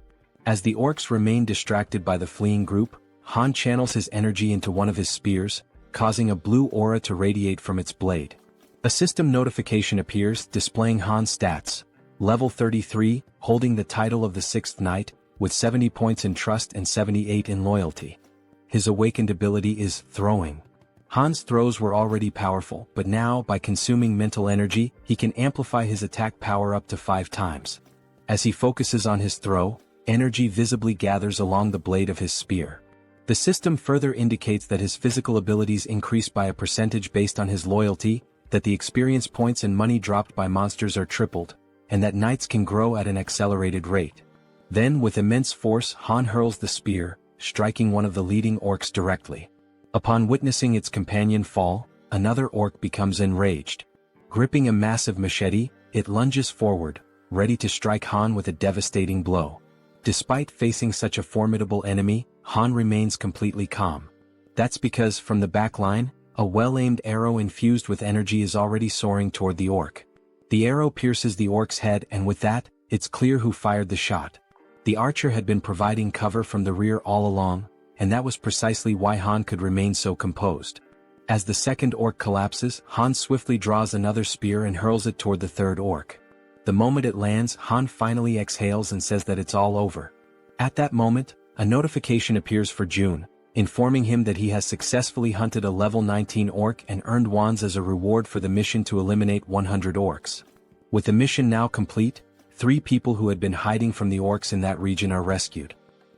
As the orcs remain distracted by the fleeing group, Han channels his energy into one of his spears, causing a blue aura to radiate from its blade. A system notification appears, displaying Han's stats. Level 33, holding the title of the 6th Knight, with 70 points in trust and 78 in loyalty. His awakened ability is throwing. Han's throws were already powerful, but now, by consuming mental energy, he can amplify his attack power up to 5 times. As he focuses on his throw, energy visibly gathers along the blade of his spear. The system further indicates that his physical abilities increase by a percentage based on his loyalty, that the experience points and money dropped by monsters are tripled, and that knights can grow at an accelerated rate. Then, with immense force, Han hurls the spear, striking one of the leading orcs directly. Upon witnessing its companion fall, another orc becomes enraged. Gripping a massive machete, it lunges forward, ready to strike Han with a devastating blow. Despite facing such a formidable enemy, Han remains completely calm. That's because, from the back line, a well-aimed arrow infused with energy is already soaring toward the orc. The arrow pierces the orc's head, and with that, it's clear who fired the shot. The archer had been providing cover from the rear all along, and that was precisely why Han could remain so composed. As the second orc collapses, Han swiftly draws another spear and hurls it toward the third orc. The moment it lands, Han finally exhales and says that it's all over. At that moment, a notification appears for June, informing him that he has successfully hunted a level 19 orc and earned wands as a reward for the mission to eliminate 100 orcs. With the mission now complete, 3 people who had been hiding from the orcs in that region are rescued.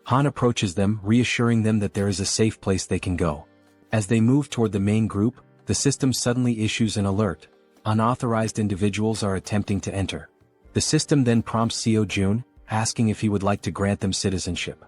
Han approaches them, reassuring them that there is a safe place they can go. As they move toward the main group, the system suddenly issues an alert. Unauthorized individuals are attempting to enter. The system then prompts Seo Jun, asking if he would like to grant them citizenship.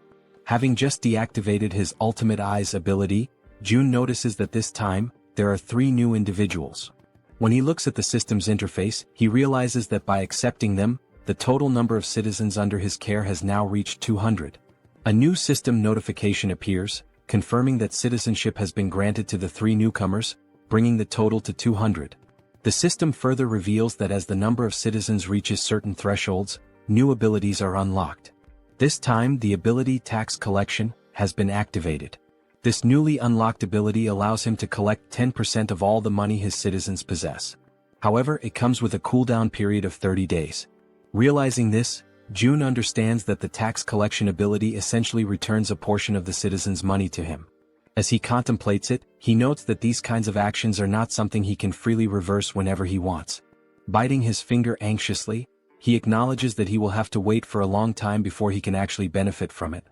Having just deactivated his Ultimate Eyes ability, Jun notices that this time, there are 3 new individuals. When he looks at the system's interface, he realizes that by accepting them, the total number of citizens under his care has now reached 200. A new system notification appears, confirming that citizenship has been granted to the 3 newcomers, bringing the total to 200. The system further reveals that as the number of citizens reaches certain thresholds, new abilities are unlocked. This time the ability Tax Collection has been activated. This newly unlocked ability allows him to collect 10% of all the money his citizens possess. However, it comes with a cooldown period of 30 days. Realizing this, Jun understands that the tax collection ability essentially returns a portion of the citizens' money to him. As he contemplates it, he notes that these kinds of actions are not something he can freely reverse whenever he wants. Biting his finger anxiously, he acknowledges that he will have to wait for a long time before he can actually benefit from it.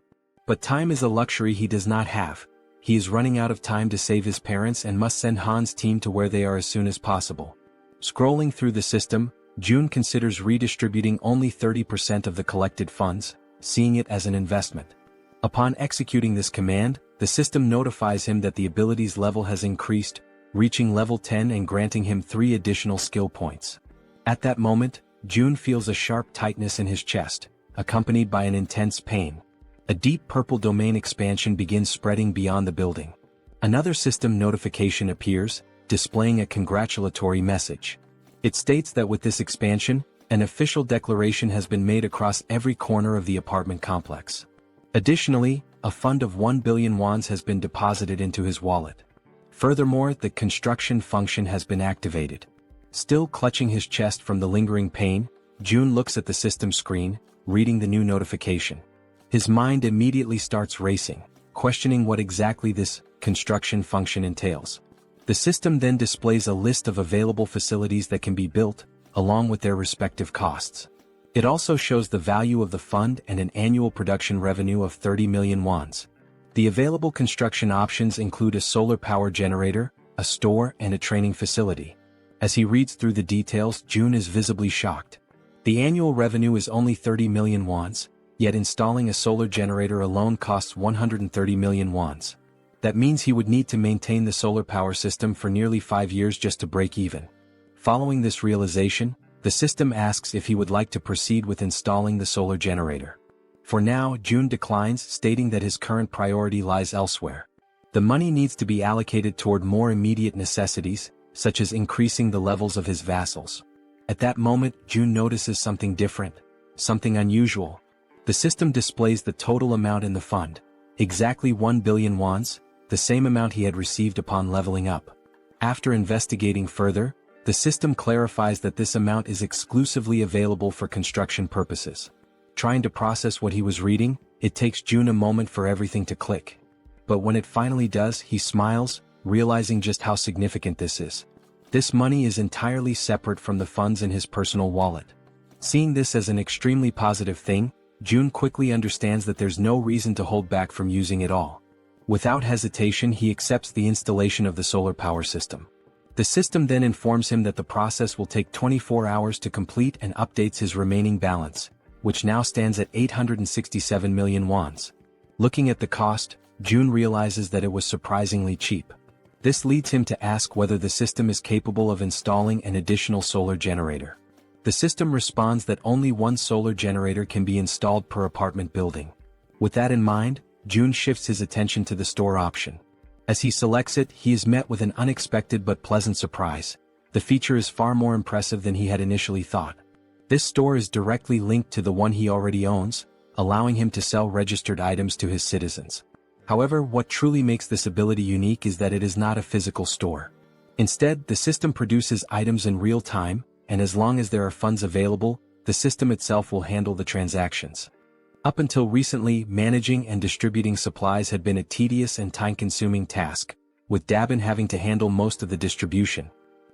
But time is a luxury he does not have. He is running out of time to save his parents and must send Han's team to where they are as soon as possible. Scrolling through the system, Jun considers redistributing only 30% of the collected funds, seeing it as an investment. Upon executing this command, the system notifies him that the ability's level has increased, reaching level 10 and granting him 3 additional skill points. At that moment, Jun feels a sharp tightness in his chest, accompanied by an intense pain. A deep purple domain expansion begins spreading beyond the building. Another system notification appears, displaying a congratulatory message. It states that with this expansion, an official declaration has been made across every corner of the apartment complex. Additionally, a fund of 1 billion wands has been deposited into his wallet. Furthermore, the construction function has been activated. Still clutching his chest from the lingering pain, Jun looks at the system screen, reading the new notification. His mind immediately starts racing, questioning what exactly this construction function entails. The system then displays a list of available facilities that can be built, along with their respective costs. It also shows the value of the fund and an annual production revenue of 30 million wands. The available construction options include a solar power generator, a store, and a training facility. As he reads through the details, Jun is visibly shocked. The annual revenue is only 30 million wands, yet installing a solar generator alone costs 130 million wands. That means he would need to maintain the solar power system for nearly 5 years just to break even. Following this realization, the system asks if he would like to proceed with installing the solar generator. For now, Jun declines, stating that his current priority lies elsewhere. The money needs to be allocated toward more immediate necessities, such as increasing the levels of his vassals. At that moment, Jun notices something different, something unusual. The system displays the total amount in the fund, exactly 1 billion wands, the same amount he had received upon leveling up. After investigating further, the system clarifies that this amount is exclusively available for construction purposes. Trying to process what he was reading, it takes Jun a moment for everything to click. But when it finally does, he smiles, realizing just how significant this is. This money is entirely separate from the funds in his personal wallet. Seeing this as an extremely positive thing, Jun quickly understands that there's no reason to hold back from using it all. Without hesitation, he accepts the installation of the solar power system. The system then informs him that the process will take 24 hours to complete and updates his remaining balance, which now stands at 867 million wands. Looking at the cost, Jun realizes that it was surprisingly cheap. This leads him to ask whether the system is capable of installing an additional solar generator. The system responds that only 1 solar generator can be installed per apartment building. With that in mind, Jun shifts his attention to the store option. As he selects it, he is met with an unexpected but pleasant surprise. The feature is far more impressive than he had initially thought. This store is directly linked to the one he already owns, allowing him to sell registered items to his citizens. However, what truly makes this ability unique is that it is not a physical store. Instead, the system produces items in real time, and as long as there are funds available, the system itself will handle the transactions. Up until recently, managing and distributing supplies had been a tedious and time-consuming task, with Dabin having to handle most of the distribution.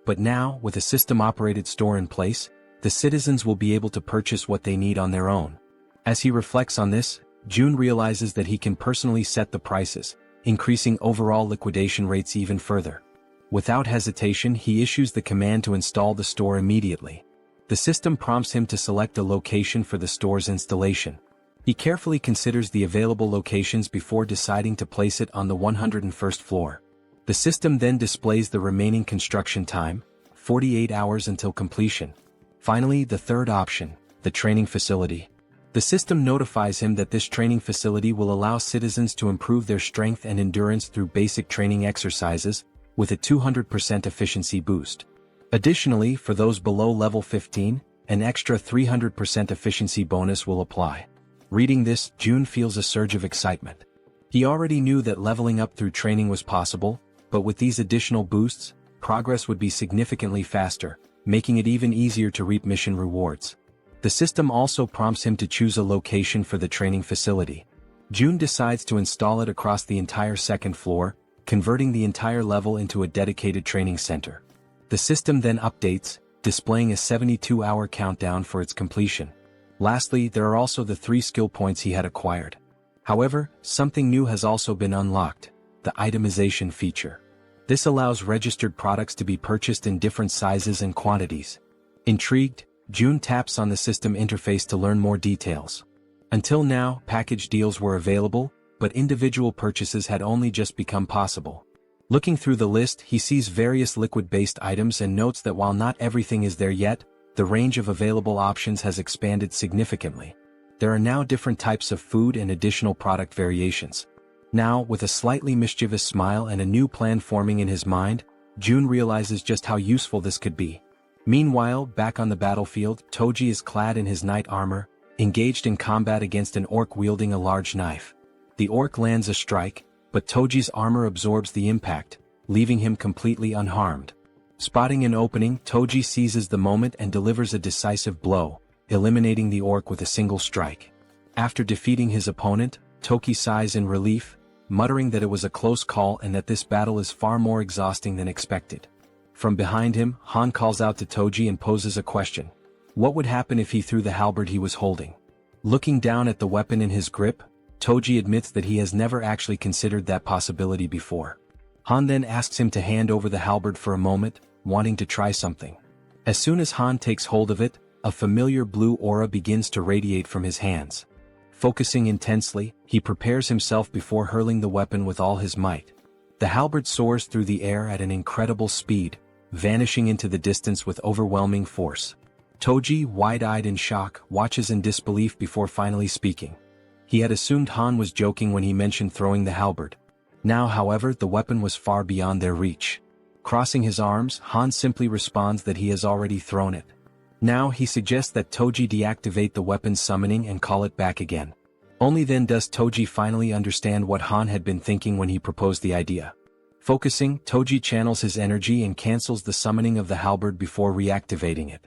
But now, with a system-operated store in place, the citizens will be able to purchase what they need on their own. As he reflects on this, Jun realizes that he can personally set the prices, increasing overall liquidation rates even further. Without hesitation, he issues the command to install the store immediately. The system prompts him to select a location for the store's installation. He carefully considers the available locations before deciding to place it on the 101st floor. The system then displays the remaining construction time, 48 hours until completion. Finally, the third option, the training facility. The system notifies him that this training facility will allow citizens to improve their strength and endurance through basic training exercises, with a 200% efficiency boost. Additionally, for those below level 15, an extra 300% efficiency bonus will apply. Reading this, Jun feels a surge of excitement. He already knew that leveling up through training was possible, but with these additional boosts, progress would be significantly faster, making it even easier to reap mission rewards. The system also prompts him to choose a location for the training facility. Jun decides to install it across the entire second floor, converting the entire level into a dedicated training center. The system then updates, displaying a 72-hour countdown for its completion. Lastly, there are also the 3 skill points he had acquired. However, something new has also been unlocked, the itemization feature. This allows registered products to be purchased in different sizes and quantities. Intrigued, Jun taps on the system interface to learn more details. Until now, package deals were available, but individual purchases had only just become possible. Looking through the list, he sees various liquid-based items and notes that while not everything is there yet, the range of available options has expanded significantly. There are now different types of food and additional product variations. Now, with a slightly mischievous smile and a new plan forming in his mind, Jun realizes just how useful this could be. Meanwhile, back on the battlefield, Toji is clad in his knight armor, engaged in combat against an orc wielding a large knife. The orc lands a strike, but Toji's armor absorbs the impact, leaving him completely unharmed. Spotting an opening, Toji seizes the moment and delivers a decisive blow, eliminating the orc with a single strike. After defeating his opponent, Toki sighs in relief, muttering that it was a close call and that this battle is far more exhausting than expected. From behind him, Han calls out to Toji and poses a question. What would happen if he threw the halberd he was holding? Looking down at the weapon in his grip, Toji admits that he has never actually considered that possibility before. Han then asks him to hand over the halberd for a moment, wanting to try something. As soon as Han takes hold of it, a familiar blue aura begins to radiate from his hands. Focusing intensely, he prepares himself before hurling the weapon with all his might. The halberd soars through the air at an incredible speed, vanishing into the distance with overwhelming force. Toji, wide-eyed in shock, watches in disbelief before finally speaking. He had assumed Han was joking when he mentioned throwing the halberd. Now, however, the weapon was far beyond their reach. Crossing his arms, Han simply responds that he has already thrown it. Now he suggests that Toji deactivate the weapon's summoning and call it back again. Only then does Toji finally understand what Han had been thinking when he proposed the idea. Focusing, Toji channels his energy and cancels the summoning of the halberd before reactivating it.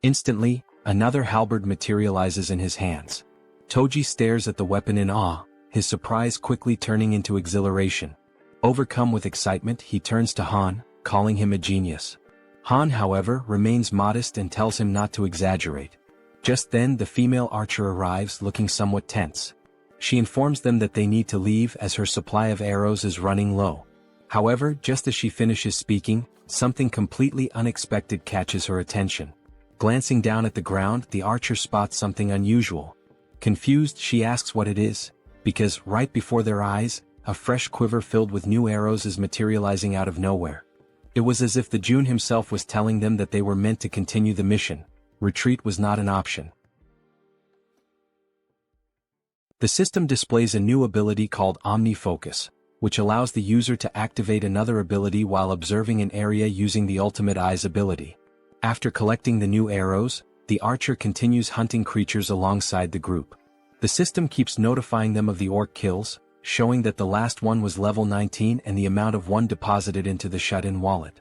Instantly, another halberd materializes in his hands. Toji stares at the weapon in awe, his surprise quickly turning into exhilaration. Overcome with excitement, he turns to Han, calling him a genius. Han, however, remains modest and tells him not to exaggerate. Just then the female archer arrives looking somewhat tense. She informs them that they need to leave as her supply of arrows is running low. However, just as she finishes speaking, something completely unexpected catches her attention. Glancing down at the ground, the archer spots something unusual. Confused, she asks what it is, because right before their eyes, a fresh quiver filled with new arrows is materializing out of nowhere. It was as if the Jun himself was telling them that they were meant to continue the mission. Retreat was not an option. The system displays a new ability called Omni-Focus, which allows the user to activate another ability while observing an area using the Ultimate Eyes ability. After collecting the new arrows, the archer continues hunting creatures alongside the group. The system keeps notifying them of the orc kills, showing that the last one was level 19 and the amount of one deposited into the shut-in wallet.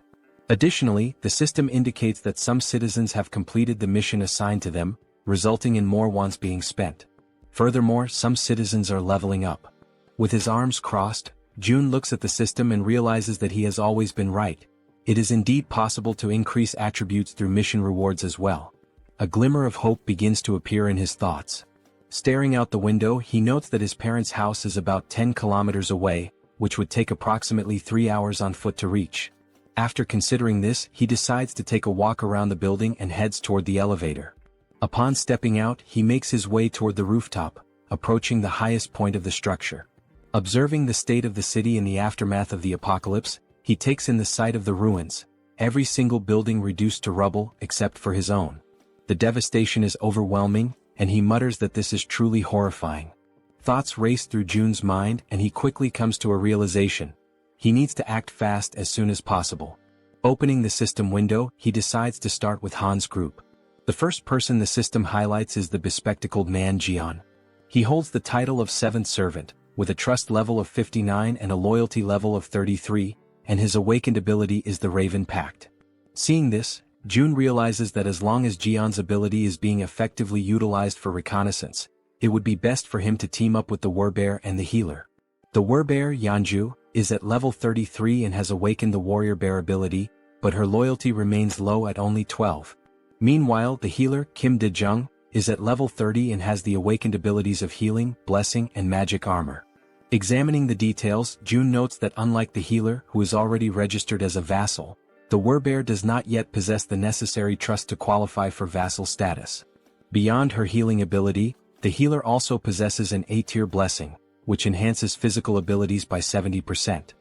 Additionally, the system indicates that some citizens have completed the mission assigned to them, resulting in more ones being spent. Furthermore, some citizens are leveling up. With his arms crossed, Jun looks at the system and realizes that he has always been right. It is indeed possible to increase attributes through mission rewards as well. A glimmer of hope begins to appear in his thoughts. Staring out the window, he notes that his parents' house is about 10 kilometers away, which would take approximately 3 hours on foot to reach. After considering this, he decides to take a walk around the building and heads toward the elevator. Upon stepping out, he makes his way toward the rooftop, approaching the highest point of the structure. Observing the state of the city in the aftermath of the apocalypse, he takes in the sight of the ruins, every single building reduced to rubble except for his own. The devastation is overwhelming, and he mutters that this is truly horrifying. Thoughts race through Jun's mind and he quickly comes to a realization. He needs to act fast as soon as possible. Opening the system window, he decides to start with Han's group. The first person the system highlights is the bespectacled man Jaehyeon. He holds the title of 7th Servant, with a trust level of 59 and a loyalty level of 33, and his awakened ability is the Raven Pact. Seeing this, Jun realizes that as long as Jaehyeon's ability is being effectively utilized for reconnaissance, it would be best for him to team up with the Warbear and the healer. The Warbear, Yeonju, is at level 33 and has awakened the Warrior Bear ability, but her loyalty remains low at only 12. Meanwhile, the healer, Kim De-jung, is at level 30 and has the awakened abilities of healing, blessing, and magic armor. Examining the details, Jun notes that unlike the healer, who is already registered as a vassal, the Warbear does not yet possess the necessary trust to qualify for vassal status. Beyond her healing ability, the healer also possesses an A-tier blessing, which enhances physical abilities by 70%.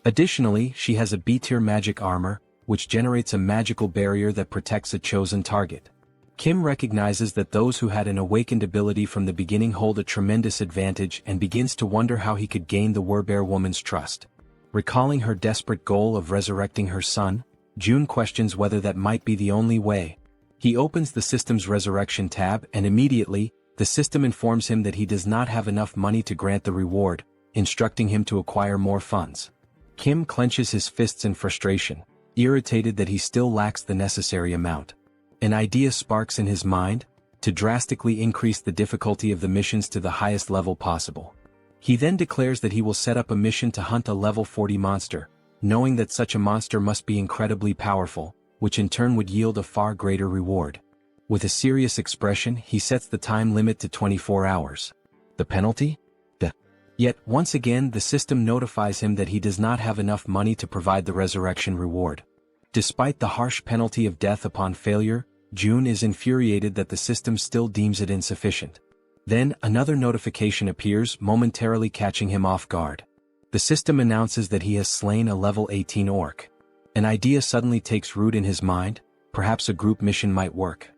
Additionally, she has a B-tier magic armor, which generates a magical barrier that protects a chosen target. Kim recognizes that those who had an awakened ability from the beginning hold a tremendous advantage and begins to wonder how he could gain the Warbear woman's trust. Recalling her desperate goal of resurrecting her son, Jun questions whether that might be the only way. He opens the system's resurrection tab and immediately, the system informs him that he does not have enough money to grant the reward, instructing him to acquire more funds. Kim clenches his fists in frustration, irritated that he still lacks the necessary amount. An idea sparks in his mind, to drastically increase the difficulty of the missions to the highest level possible. He then declares that he will set up a mission to hunt a level 40 monster, knowing that such a monster must be incredibly powerful, which in turn would yield a far greater reward. With a serious expression, he sets the time limit to 24 hours. The penalty? Death. Yet, once again, the system notifies him that he does not have enough money to provide the resurrection reward. Despite the harsh penalty of death upon failure, Jun is infuriated that the system still deems it insufficient. Then, another notification appears, momentarily catching him off guard. The system announces that he has slain a level 18 orc. An idea suddenly takes root in his mind, perhaps a group mission might work.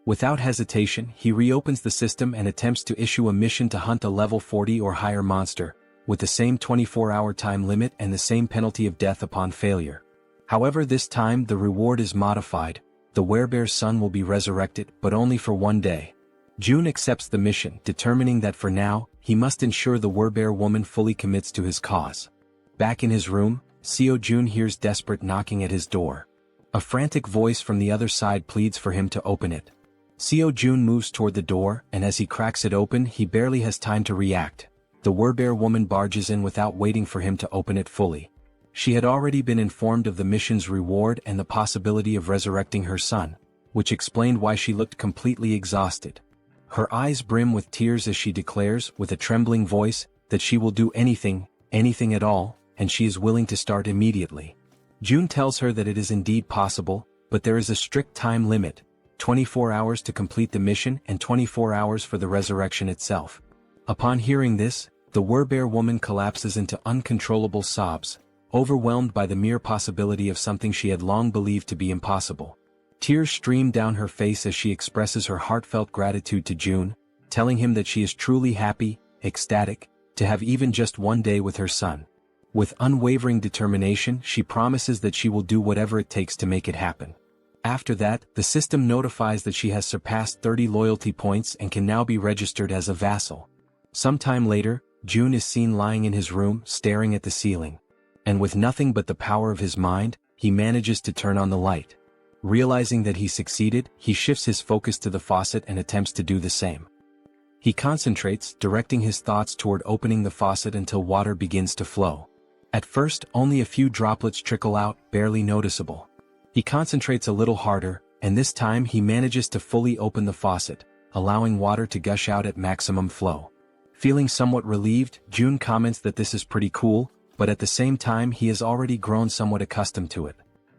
Without hesitation, he reopens the system and attempts to issue a mission to hunt a level 40 or higher monster, with the same 24-hour time limit and the same penalty of death upon failure. However, this time the reward is modified. The Werebear's son will be resurrected, but only for 1 day. Jun accepts the mission, determining that for now, he must ensure the Werebear woman fully commits to his cause. Back in his room, Seo Jun hears desperate knocking at his door. A frantic voice from the other side pleads for him to open it. Seo Jun moves toward the door, and as he cracks it open, he barely has time to react. The Werebear woman barges in without waiting for him to open it fully. She had already been informed of the mission's reward and the possibility of resurrecting her son, which explained why she looked completely exhausted. Her eyes brim with tears as she declares, with a trembling voice, that she will do anything at all, and she is willing to start immediately. Jun tells her that it is indeed possible, but there is a strict time limit, 24 hours to complete the mission and 24 hours for the resurrection itself. Upon hearing this, the Werebear woman collapses into uncontrollable sobs, overwhelmed by the mere possibility of something she had long believed to be impossible. Tears stream down her face as she expresses her heartfelt gratitude to Jun, telling him that she is truly happy, ecstatic, to have even just 1 day with her son. With unwavering determination, she promises that she will do whatever it takes to make it happen. After that, the system notifies that she has surpassed 30 loyalty points and can now be registered as a vassal. Sometime later, Jun is seen lying in his room, staring at the ceiling. And with nothing but the power of his mind, he manages to turn on the light. Realizing that he succeeded, he shifts his focus to the faucet and attempts to do the same. He concentrates, directing his thoughts toward opening the faucet until water begins to flow. At first, only a few droplets trickle out, barely noticeable. He concentrates a little harder, and this time he manages to fully open the faucet, allowing water to gush out at maximum flow. Feeling somewhat relieved, June comments that this is pretty cool, but at the same time he has already grown somewhat accustomed to it.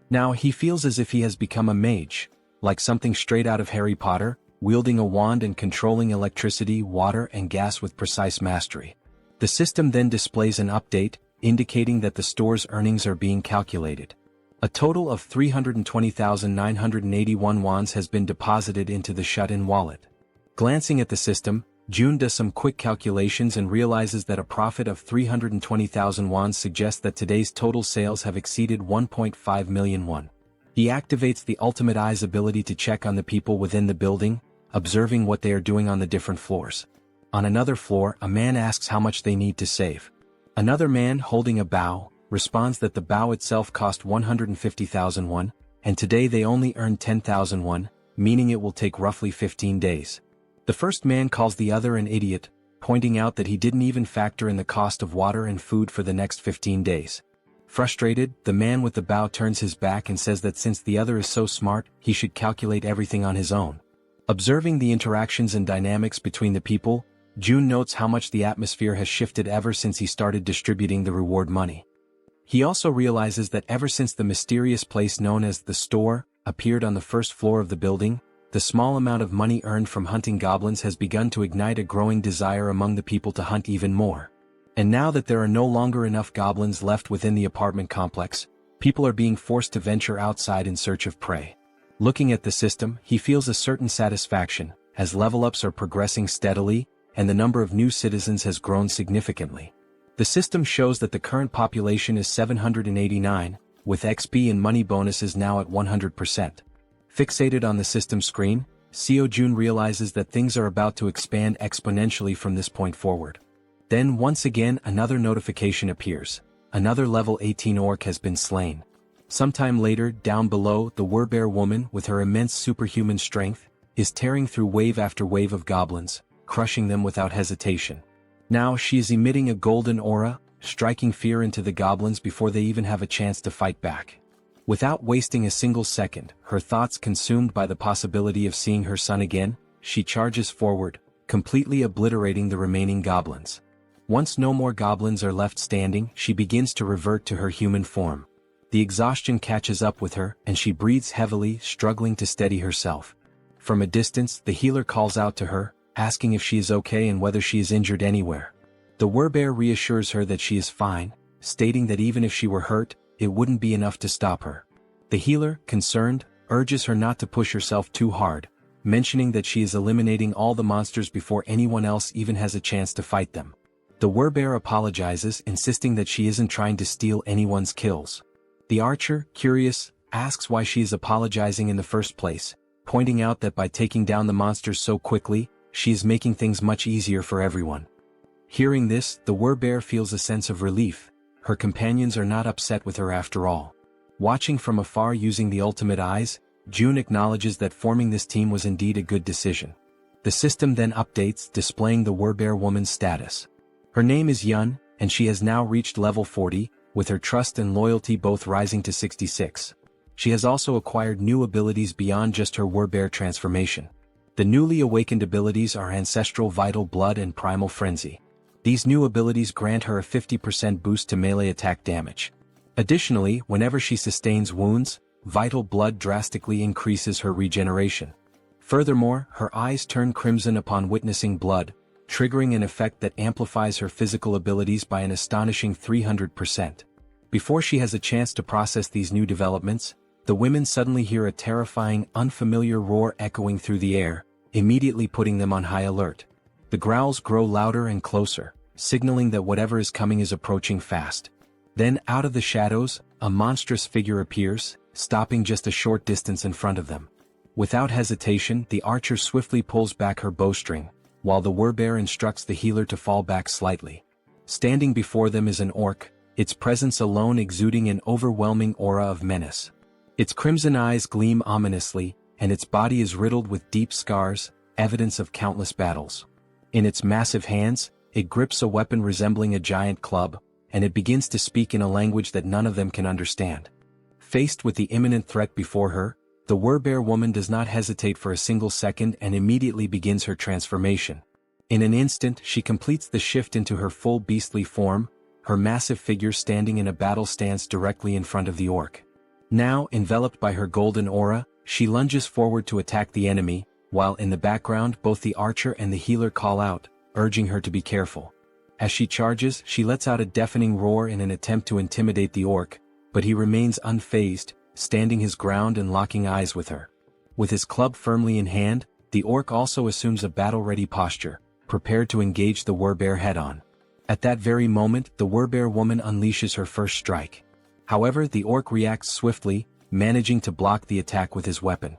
Now he feels as if he has become a mage, like something straight out of Harry Potter, wielding a wand and controlling electricity, water and gas with precise mastery. The system then displays an update, indicating that the store's earnings are being calculated. A total of 320,981 wons has been deposited into the shut-in wallet. Glancing at the system, June does some quick calculations and realizes that a profit of 320,000 wons suggests that today's total sales have exceeded 1.5 million won. He activates the Ultimate Eye's ability to check on the people within the building, observing what they are doing on the different floors. On another floor, a man asks how much they need to save. Another man, holding a bow, responds that the bow itself cost 150,000 won, and today they only earn 10,000 won, meaning it will take roughly 15 days. The first man calls the other an idiot, pointing out that he didn't even factor in the cost of water and food for the next 15 days. Frustrated, the man with the bow turns his back and says that since the other is so smart, he should calculate everything on his own. Observing the interactions and dynamics between the people, June notes how much the atmosphere has shifted ever since he started distributing the reward money. He also realizes that ever since the mysterious place known as the store appeared on the first floor of the building, the small amount of money earned from hunting goblins has begun to ignite a growing desire among the people to hunt even more. And now that there are no longer enough goblins left within the apartment complex, people are being forced to venture outside in search of prey. Looking at the system, he feels a certain satisfaction, as level-ups are progressing steadily, and the number of new citizens has grown significantly. The system shows that the current population is 789, with XP and money bonuses now at 100%. Fixated on the system screen, Seo Jun realizes that things are about to expand exponentially from this point forward. Then once again another notification appears. Another level 18 orc has been slain. Sometime later, down below, the Werbear woman, with her immense superhuman strength, is tearing through wave after wave of goblins, crushing them without hesitation. Now she is emitting a golden aura, striking fear into the goblins before they even have a chance to fight back. Without wasting a single second, her thoughts consumed by the possibility of seeing her son again, she charges forward, completely obliterating the remaining goblins. Once no more goblins are left standing, she begins to revert to her human form. The exhaustion catches up with her, and she breathes heavily, struggling to steady herself. From a distance, the healer calls out to her, asking if she is okay and whether she is injured anywhere. The Werbear reassures her that she is fine, stating that even if she were hurt, it wouldn't be enough to stop her. The healer, concerned, urges her not to push herself too hard, mentioning that she is eliminating all the monsters before anyone else even has a chance to fight them. The Werbear apologizes, insisting that she isn't trying to steal anyone's kills. The archer, curious, asks why she is apologizing in the first place, pointing out that by taking down the monsters so quickly, she is making things much easier for everyone. Hearing this, the Werbear feels a sense of relief. Her companions are not upset with her after all. Watching from afar using the ultimate eyes, June acknowledges that forming this team was indeed a good decision. The system then updates, displaying the Werbear woman's status. Her name is Yun, and she has now reached level 40, with her trust and loyalty both rising to 66. She has also acquired new abilities beyond just her Werbear transformation. The newly awakened abilities are Ancestral Vital Blood and Primal Frenzy. These new abilities grant her a 50% boost to melee attack damage. Additionally, whenever she sustains wounds, Vital Blood drastically increases her regeneration. Furthermore, her eyes turn crimson upon witnessing blood, triggering an effect that amplifies her physical abilities by an astonishing 300%. Before she has a chance to process these new developments, the women suddenly hear a terrifying, unfamiliar roar echoing through the air, immediately putting them on high alert. The growls grow louder and closer, signaling that whatever is coming is approaching fast. Then, out of the shadows, a monstrous figure appears, stopping just a short distance in front of them. Without hesitation, the archer swiftly pulls back her bowstring, while the Werbear instructs the healer to fall back slightly. Standing before them is an orc, its presence alone exuding an overwhelming aura of menace. Its crimson eyes gleam ominously, and its body is riddled with deep scars, evidence of countless battles. In its massive hands, it grips a weapon resembling a giant club, and it begins to speak in a language that none of them can understand. Faced with the imminent threat before her, the Werbear woman does not hesitate for a single second and immediately begins her transformation. In an instant she completes the shift into her full beastly form, her massive figure standing in a battle stance directly in front of the orc. Now, enveloped by her golden aura, she lunges forward to attack the enemy, while in the background both the archer and the healer call out, urging her to be careful. As she charges, she lets out a deafening roar in an attempt to intimidate the orc, but he remains unfazed, standing his ground and locking eyes with her. With his club firmly in hand, the orc also assumes a battle-ready posture, prepared to engage the Werbear head-on. At that very moment, the Werbear woman unleashes her first strike. However, the orc reacts swiftly, managing to block the attack with his weapon.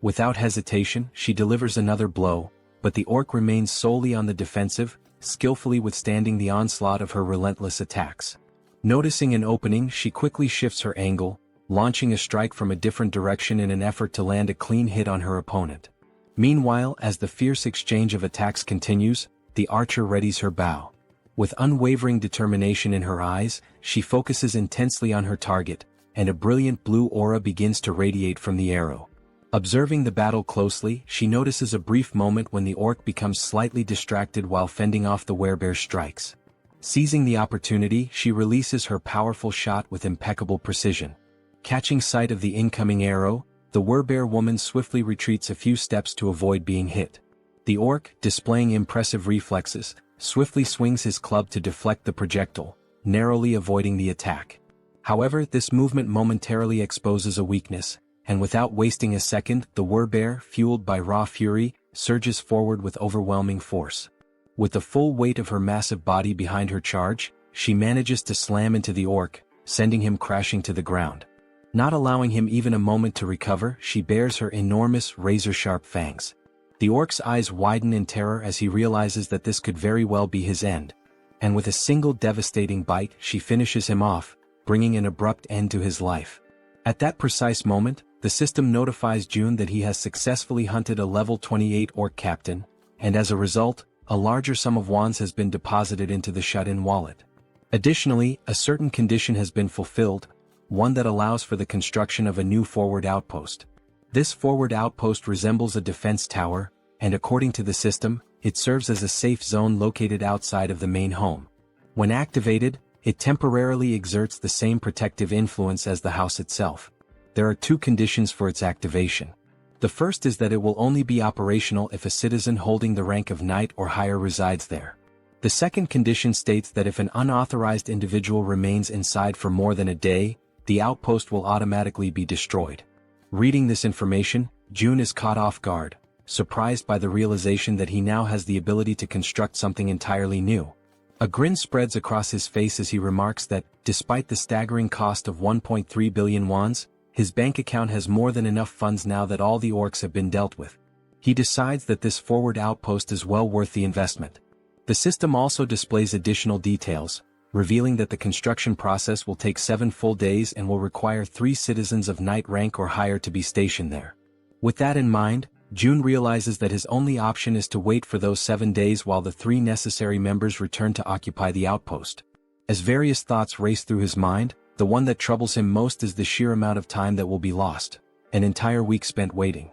Without hesitation, she delivers another blow, but the orc remains solely on the defensive, skillfully withstanding the onslaught of her relentless attacks. Noticing an opening, she quickly shifts her angle, launching a strike from a different direction in an effort to land a clean hit on her opponent. Meanwhile, as the fierce exchange of attacks continues, the archer readies her bow. With unwavering determination in her eyes, she focuses intensely on her target, and a brilliant blue aura begins to radiate from the arrow. Observing the battle closely, she notices a brief moment when the orc becomes slightly distracted while fending off the Werbear's strikes. Seizing the opportunity, she releases her powerful shot with impeccable precision. Catching sight of the incoming arrow, the Werbear woman swiftly retreats a few steps to avoid being hit. The orc, displaying impressive reflexes, swiftly swings his club to deflect the projectile, narrowly avoiding the attack. However, this movement momentarily exposes a weakness, and without wasting a second, the Werbear, fueled by raw fury, surges forward with overwhelming force. With the full weight of her massive body behind her charge, she manages to slam into the orc, sending him crashing to the ground. Not allowing him even a moment to recover, she bares her enormous, razor-sharp fangs. The orc's eyes widen in terror as he realizes that this could very well be his end, and with a single devastating bite she finishes him off, bringing an abrupt end to his life. At that precise moment, the system notifies June that he has successfully hunted a level 28 orc captain, and as a result, a larger sum of wands has been deposited into the shut-in wallet. Additionally, a certain condition has been fulfilled, one that allows for the construction of a new forward outpost. This forward outpost resembles a defense tower, and according to the system, it serves as a safe zone located outside of the main home. When activated, it temporarily exerts the same protective influence as the house itself. There are two conditions for its activation. The first is that it will only be operational if a citizen holding the rank of knight or higher resides there. The second condition states that if an unauthorized individual remains inside for more than a day, the outpost will automatically be destroyed. Reading this information, June is caught off guard, surprised by the realization that he now has the ability to construct something entirely new. A grin spreads across his face as he remarks that, despite the staggering cost of 1.3 billion wands, his bank account has more than enough funds now that all the orcs have been dealt with. He decides that this forward outpost is well worth the investment. The system also displays additional details, revealing that the construction process will take 7 full days and will require 3 citizens of knight rank or higher to be stationed there. With that in mind, June realizes that his only option is to wait for those 7 days while the 3 necessary members return to occupy the outpost. As various thoughts race through his mind, the one that troubles him most is the sheer amount of time that will be lost, an entire week spent waiting.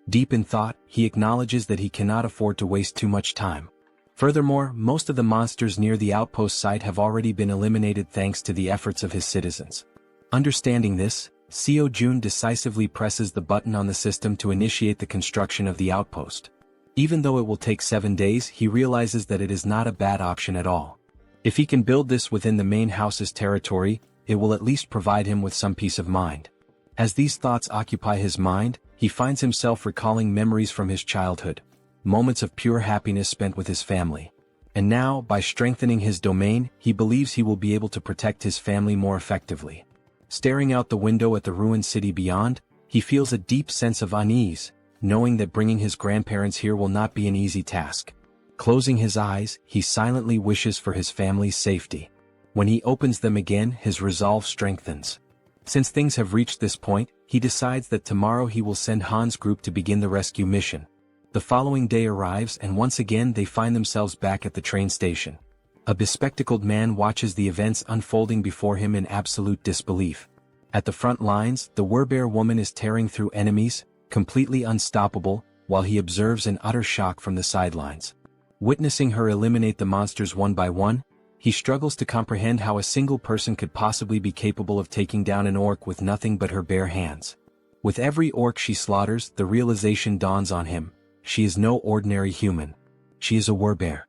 Deep in thought, he acknowledges that he cannot afford to waste too much time. Furthermore, most of the monsters near the outpost site have already been eliminated thanks to the efforts of his citizens. Understanding this, Seo Jun decisively presses the button on the system to initiate the construction of the outpost. Even though it will take 7 days, he realizes that it is not a bad option at all. If he can build this within the main house's territory, it will at least provide him with some peace of mind. As these thoughts occupy his mind, he finds himself recalling memories from his childhood, moments of pure happiness spent with his family. And now, by strengthening his domain, he believes he will be able to protect his family more effectively. Staring out the window at the ruined city beyond, he feels a deep sense of unease, knowing that bringing his grandparents here will not be an easy task. Closing his eyes, he silently wishes for his family's safety. When he opens them again, his resolve strengthens. Since things have reached this point, he decides that tomorrow he will send Han's group to begin the rescue mission. The following day arrives and once again they find themselves back at the train station. A bespectacled man watches the events unfolding before him in absolute disbelief. At the front lines, the Werbear woman is tearing through enemies, completely unstoppable, while he observes in utter shock from the sidelines. Witnessing her eliminate the monsters one by one, he struggles to comprehend how a single person could possibly be capable of taking down an orc with nothing but her bare hands. With every orc she slaughters, the realization dawns on him: she is no ordinary human. She is a Werbear.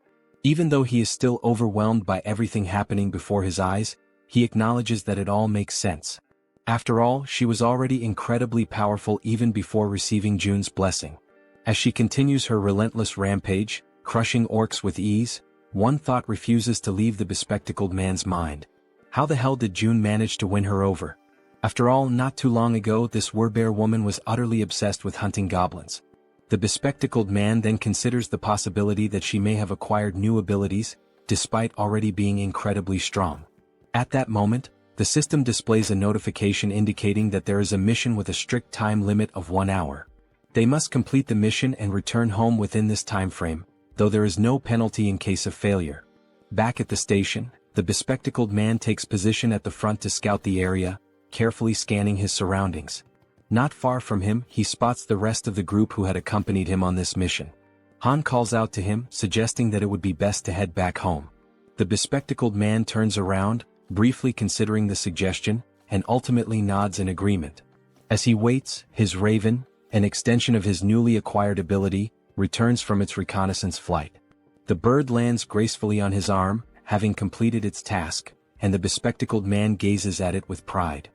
Even though he is still overwhelmed by everything happening before his eyes, he acknowledges that it all makes sense. After all, she was already incredibly powerful even before receiving June's blessing. As she continues her relentless rampage, crushing orcs with ease, one thought refuses to leave the bespectacled man's mind. How the hell did June manage to win her over? After all, not too long ago this Werbear woman was utterly obsessed with hunting goblins. The bespectacled man then considers the possibility that she may have acquired new abilities, despite already being incredibly strong. At that moment, the system displays a notification indicating that there is a mission with a strict time limit of 1 hour. They must complete the mission and return home within this time frame, though there is no penalty in case of failure. Back at the station, the bespectacled man takes position at the front to scout the area, carefully scanning his surroundings. Not far from him, he spots the rest of the group who had accompanied him on this mission. Han calls out to him, suggesting that it would be best to head back home. The bespectacled man turns around, briefly considering the suggestion, and ultimately nods in agreement. As he waits, his raven, an extension of his newly acquired ability, returns from its reconnaissance flight. The bird lands gracefully on his arm, having completed its task, and the bespectacled man gazes at it with pride.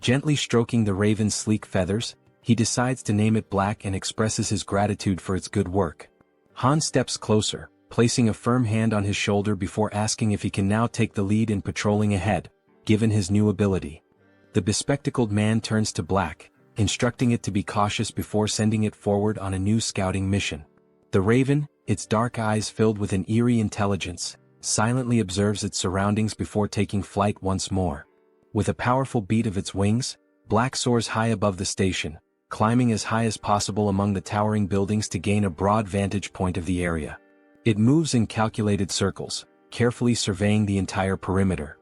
Gently stroking the raven's sleek feathers, he decides to name it Black and expresses his gratitude for its good work. Han steps closer, placing a firm hand on his shoulder before asking if he can now take the lead in patrolling ahead, given his new ability. The bespectacled man turns to Black, instructing it to be cautious before sending it forward on a new scouting mission. The raven, its dark eyes filled with an eerie intelligence, silently observes its surroundings before taking flight once more. With a powerful beat of its wings, Black soars high above the station, climbing as high as possible among the towering buildings to gain a broad vantage point of the area. It moves in calculated circles, carefully surveying the entire perimeter.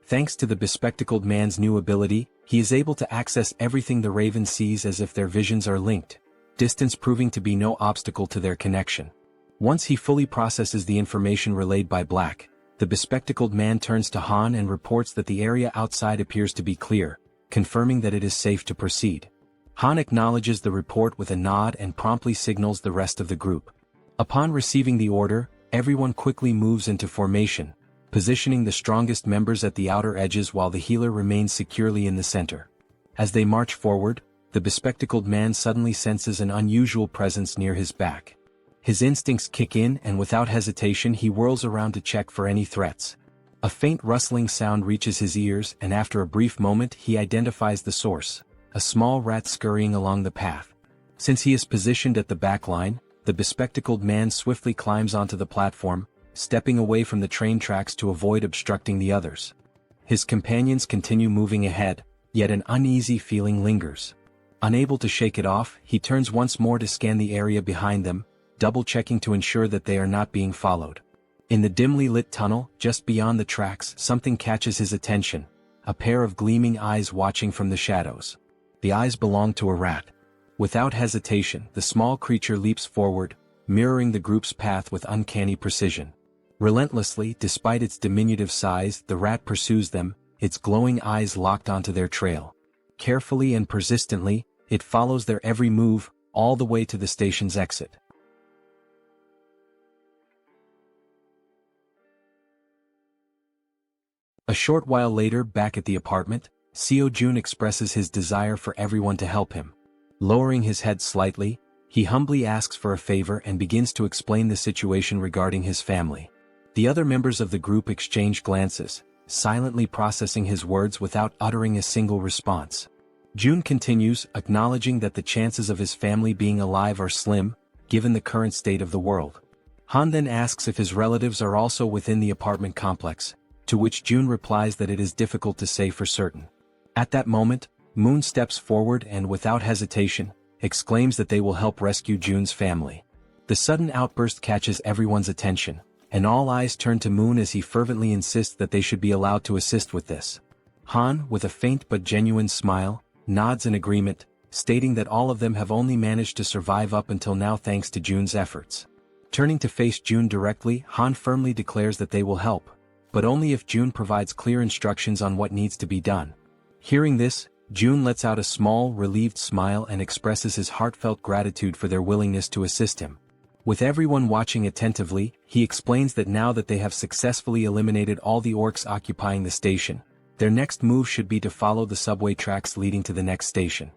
Thanks to the bespectacled man's new ability, he is able to access everything the raven sees as if their visions are linked, distance proving to be no obstacle to their connection. Once he fully processes the information relayed by Black, the bespectacled man turns to Han and reports that the area outside appears to be clear, confirming that it is safe to proceed. Han acknowledges the report with a nod and promptly signals the rest of the group. Upon receiving the order, everyone quickly moves into formation, positioning the strongest members at the outer edges while the healer remains securely in the center. As they march forward, the bespectacled man suddenly senses an unusual presence near his back. His instincts kick in and without hesitation he whirls around to check for any threats. A faint rustling sound reaches his ears and after a brief moment he identifies the source, a small rat scurrying along the path. Since he is positioned at the back line, the bespectacled man swiftly climbs onto the platform, stepping away from the train tracks to avoid obstructing the others. His companions continue moving ahead, yet an uneasy feeling lingers. Unable to shake it off, he turns once more to scan the area behind them, double-checking to ensure that they are not being followed. In the dimly lit tunnel, just beyond the tracks, something catches his attention, a pair of gleaming eyes watching from the shadows. The eyes belong to a rat. Without hesitation, the small creature leaps forward, mirroring the group's path with uncanny precision. Relentlessly, despite its diminutive size, the rat pursues them, its glowing eyes locked onto their trail. Carefully and persistently, it follows their every move, all the way to the station's exit. A short while later, back at the apartment, Seo Jun expresses his desire for everyone to help him. Lowering his head slightly, he humbly asks for a favor and begins to explain the situation regarding his family. The other members of the group exchange glances, silently processing his words without uttering a single response. Jun continues, acknowledging that the chances of his family being alive are slim, given the current state of the world. Han then asks if his relatives are also within the apartment complex, to which Jun replies that it is difficult to say for certain. At that moment, Moon steps forward and without hesitation, exclaims that they will help rescue Jun's family. The sudden outburst catches everyone's attention, and all eyes turn to Moon as he fervently insists that they should be allowed to assist with this. Han, with a faint but genuine smile, nods in agreement, stating that all of them have only managed to survive up until now thanks to Jun's efforts. Turning to face Jun directly, Han firmly declares that they will help, but only if Jun provides clear instructions on what needs to be done. Hearing this, Jun lets out a small, relieved smile and expresses his heartfelt gratitude for their willingness to assist him. With everyone watching attentively, he explains that now that they have successfully eliminated all the orcs occupying the station, their next move should be to follow the subway tracks leading to the next station.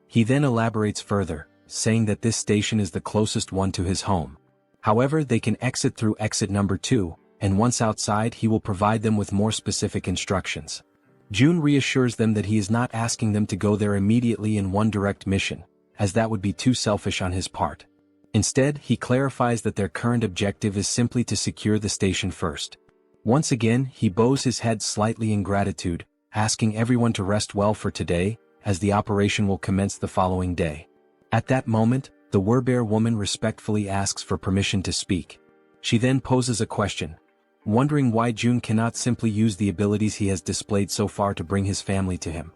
He then elaborates further, saying that this station is the closest one to his home. However, they can exit through exit number 2, and once outside he will provide them with more specific instructions. Jun reassures them that he is not asking them to go there immediately in one direct mission, as that would be too selfish on his part. Instead, he clarifies that their current objective is simply to secure the station first. Once again, he bows his head slightly in gratitude, asking everyone to rest well for today, as the operation will commence the following day. At that moment, the Werbear woman respectfully asks for permission to speak. She then poses a question, wondering why Jun cannot simply use the abilities he has displayed so far to bring his family to him.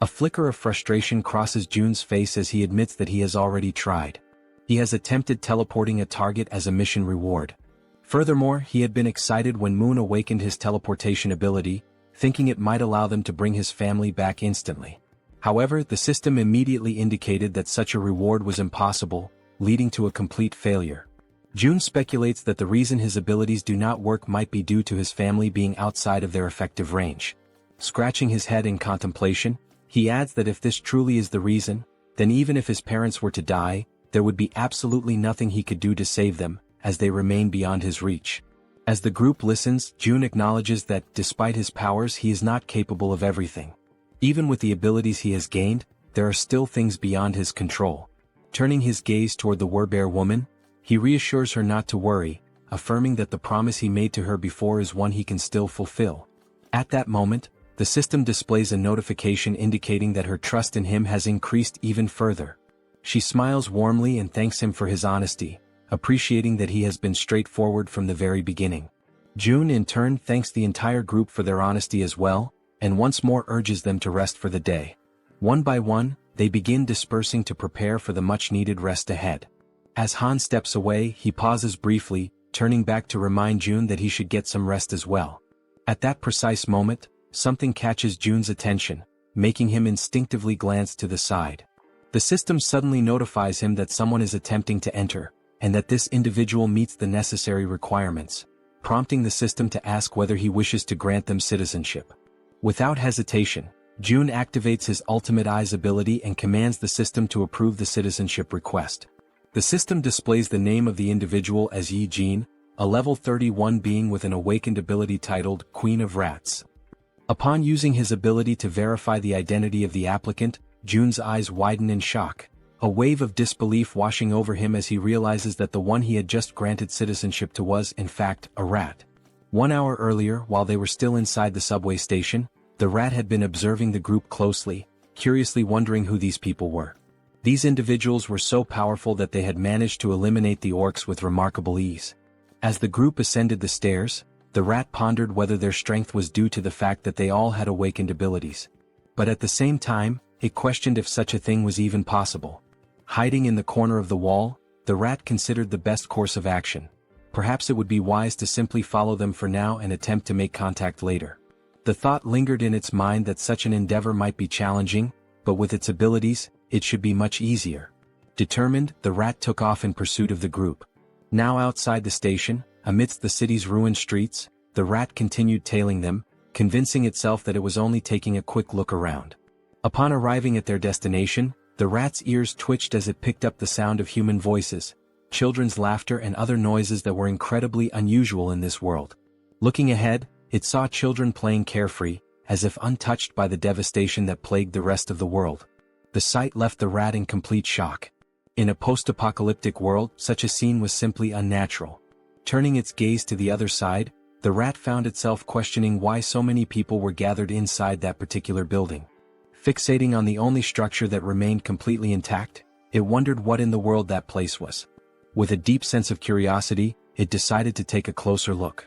A flicker of frustration crosses Jun's face as he admits that he has already tried. He has attempted teleporting a target as a mission reward. Furthermore, he had been excited when Moon awakened his teleportation ability, thinking it might allow them to bring his family back instantly. However, the system immediately indicated that such a reward was impossible, leading to a complete failure. Jun speculates that the reason his abilities do not work might be due to his family being outside of their effective range. Scratching his head in contemplation, he adds that if this truly is the reason, then even if his parents were to die, there would be absolutely nothing he could do to save them, as they remain beyond his reach. As the group listens, Jun acknowledges that, despite his powers, he is not capable of everything. Even with the abilities he has gained, there are still things beyond his control. Turning his gaze toward the Werbear woman, he reassures her not to worry, affirming that the promise he made to her before is one he can still fulfill. At that moment, the system displays a notification indicating that her trust in him has increased even further. She smiles warmly and thanks him for his honesty, appreciating that he has been straightforward from the very beginning. Jun in turn thanks the entire group for their honesty as well, and once more urges them to rest for the day. One by one, they begin dispersing to prepare for the much-needed rest ahead. As Han steps away, he pauses briefly, turning back to remind Jun that he should get some rest as well. At that precise moment, something catches Jun's attention, making him instinctively glance to the side. The system suddenly notifies him that someone is attempting to enter, and that this individual meets the necessary requirements, prompting the system to ask whether he wishes to grant them citizenship. Without hesitation, Jun activates his Ultimate Eyes ability and commands the system to approve the citizenship request. The system displays the name of the individual as Yi Jin, a level 31 being with an awakened ability titled Queen of Rats. Upon using his ability to verify the identity of the applicant, Jun's eyes widen in shock, a wave of disbelief washing over him as he realizes that the one he had just granted citizenship to was, in fact, a rat. 1 hour earlier, while they were still inside the subway station, the rat had been observing the group closely, curiously wondering who these people were. These individuals were so powerful that they had managed to eliminate the orcs with remarkable ease. As the group ascended the stairs, the rat pondered whether their strength was due to the fact that they all had awakened abilities. But at the same time, it questioned if such a thing was even possible. Hiding in the corner of the wall, the rat considered the best course of action. Perhaps it would be wise to simply follow them for now and attempt to make contact later. The thought lingered in its mind that such an endeavor might be challenging, but with its abilities, it should be much easier. Determined, the rat took off in pursuit of the group. Now outside the station, amidst the city's ruined streets, the rat continued tailing them, convincing itself that it was only taking a quick look around. Upon arriving at their destination, the rat's ears twitched as it picked up the sound of human voices, children's laughter and other noises that were incredibly unusual in this world. Looking ahead, it saw children playing carefree, as if untouched by the devastation that plagued the rest of the world. The sight left the rat in complete shock. In a post-apocalyptic world, such a scene was simply unnatural. Turning its gaze to the other side, the rat found itself questioning why so many people were gathered inside that particular building. Fixating on the only structure that remained completely intact, it wondered what in the world that place was. With a deep sense of curiosity, it decided to take a closer look.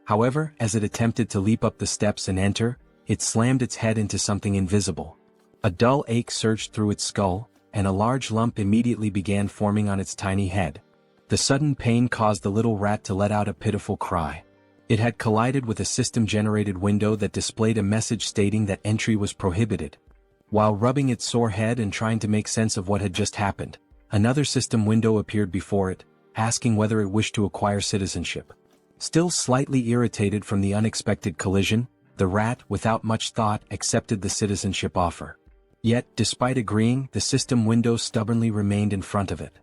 However, as it attempted to leap up the steps and enter, it slammed its head into something invisible. A dull ache surged through its skull, and a large lump immediately began forming on its tiny head. The sudden pain caused the little rat to let out a pitiful cry. It had collided with a system-generated window that displayed a message stating that entry was prohibited. While rubbing its sore head and trying to make sense of what had just happened, another system window appeared before it, asking whether it wished to acquire citizenship. Still slightly irritated from the unexpected collision, the rat, without much thought, accepted the citizenship offer. Yet, despite agreeing, the system window stubbornly remained in front of it.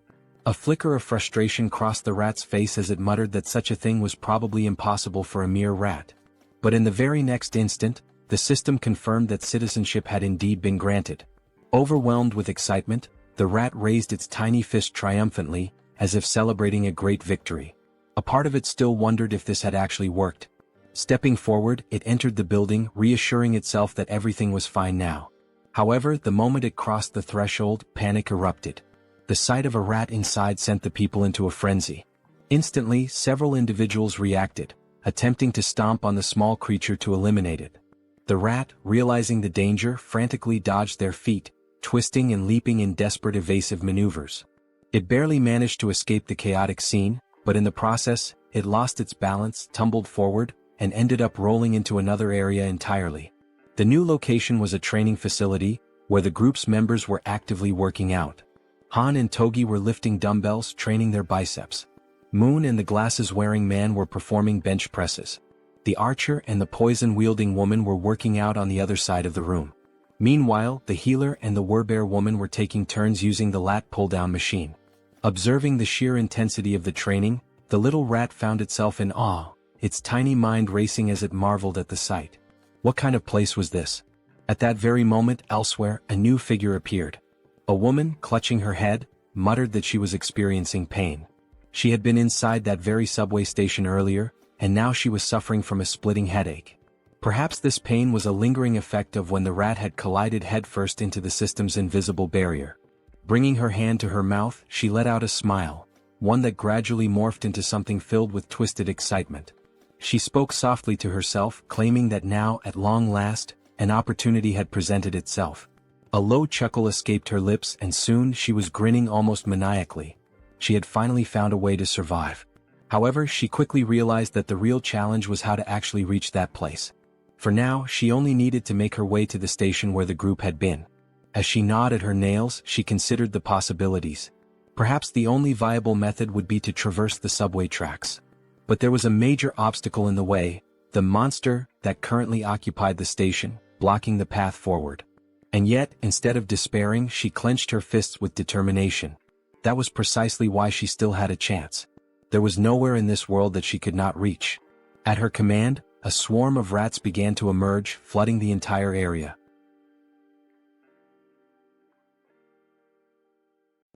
A flicker of frustration crossed the rat's face as it muttered that such a thing was probably impossible for a mere rat. But in the very next instant, the system confirmed that citizenship had indeed been granted. Overwhelmed with excitement, the rat raised its tiny fist triumphantly, as if celebrating a great victory. A part of it still wondered if this had actually worked. Stepping forward, it entered the building, reassuring itself that everything was fine now. However, the moment it crossed the threshold, panic erupted. The sight of a rat inside sent the people into a frenzy. Instantly, several individuals reacted, attempting to stomp on the small creature to eliminate it. The rat, realizing the danger, frantically dodged their feet, twisting and leaping in desperate evasive maneuvers. It barely managed to escape the chaotic scene, but in the process, it lost its balance, tumbled forward, and ended up rolling into another area entirely. The new location was a training facility, where the group's members were actively working out. Han and Togi were lifting dumbbells, training their biceps. Moon and the glasses-wearing man were performing bench presses. The archer and the poison-wielding woman were working out on the other side of the room. Meanwhile, the healer and the werbear woman were taking turns using the lat pull-down machine. Observing the sheer intensity of the training, the little rat found itself in awe, its tiny mind racing as it marveled at the sight. What kind of place was this? At that very moment, elsewhere, a new figure appeared. A woman, clutching her head, muttered that she was experiencing pain. She had been inside that very subway station earlier, and now she was suffering from a splitting headache. Perhaps this pain was a lingering effect of when the rat had collided headfirst into the system's invisible barrier. Bringing her hand to her mouth, she let out a smile, one that gradually morphed into something filled with twisted excitement. She spoke softly to herself, claiming that now, at long last, an opportunity had presented itself. A low chuckle escaped her lips, and soon she was grinning almost maniacally. She had finally found a way to survive. However, she quickly realized that the real challenge was how to actually reach that place. For now, she only needed to make her way to the station where the group had been. As she gnawed at her nails, she considered the possibilities. Perhaps the only viable method would be to traverse the subway tracks. But there was a major obstacle in the way, the monster that currently occupied the station, blocking the path forward. And yet, instead of despairing, she clenched her fists with determination. That was precisely why she still had a chance. There was nowhere in this world that she could not reach. At her command, a swarm of rats began to emerge, flooding the entire area.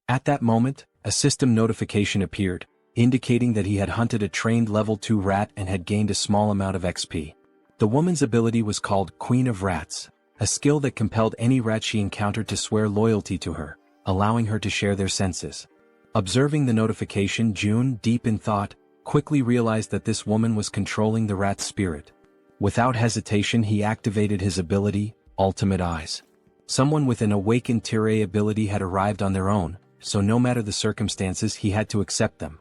At that moment, a system notification appeared, indicating that he had hunted a trained level 2 rat and had gained a small amount of XP. The woman's ability was called Queen of Rats, a skill that compelled any rat she encountered to swear loyalty to her, allowing her to share their senses. Observing the notification, June, deep in thought, quickly realized that this woman was controlling the rat's spirit. Without hesitation, he activated his ability, Ultimate Eyes. Someone with an awakened Tirei ability had arrived on their own, so no matter the circumstances, he had to accept them.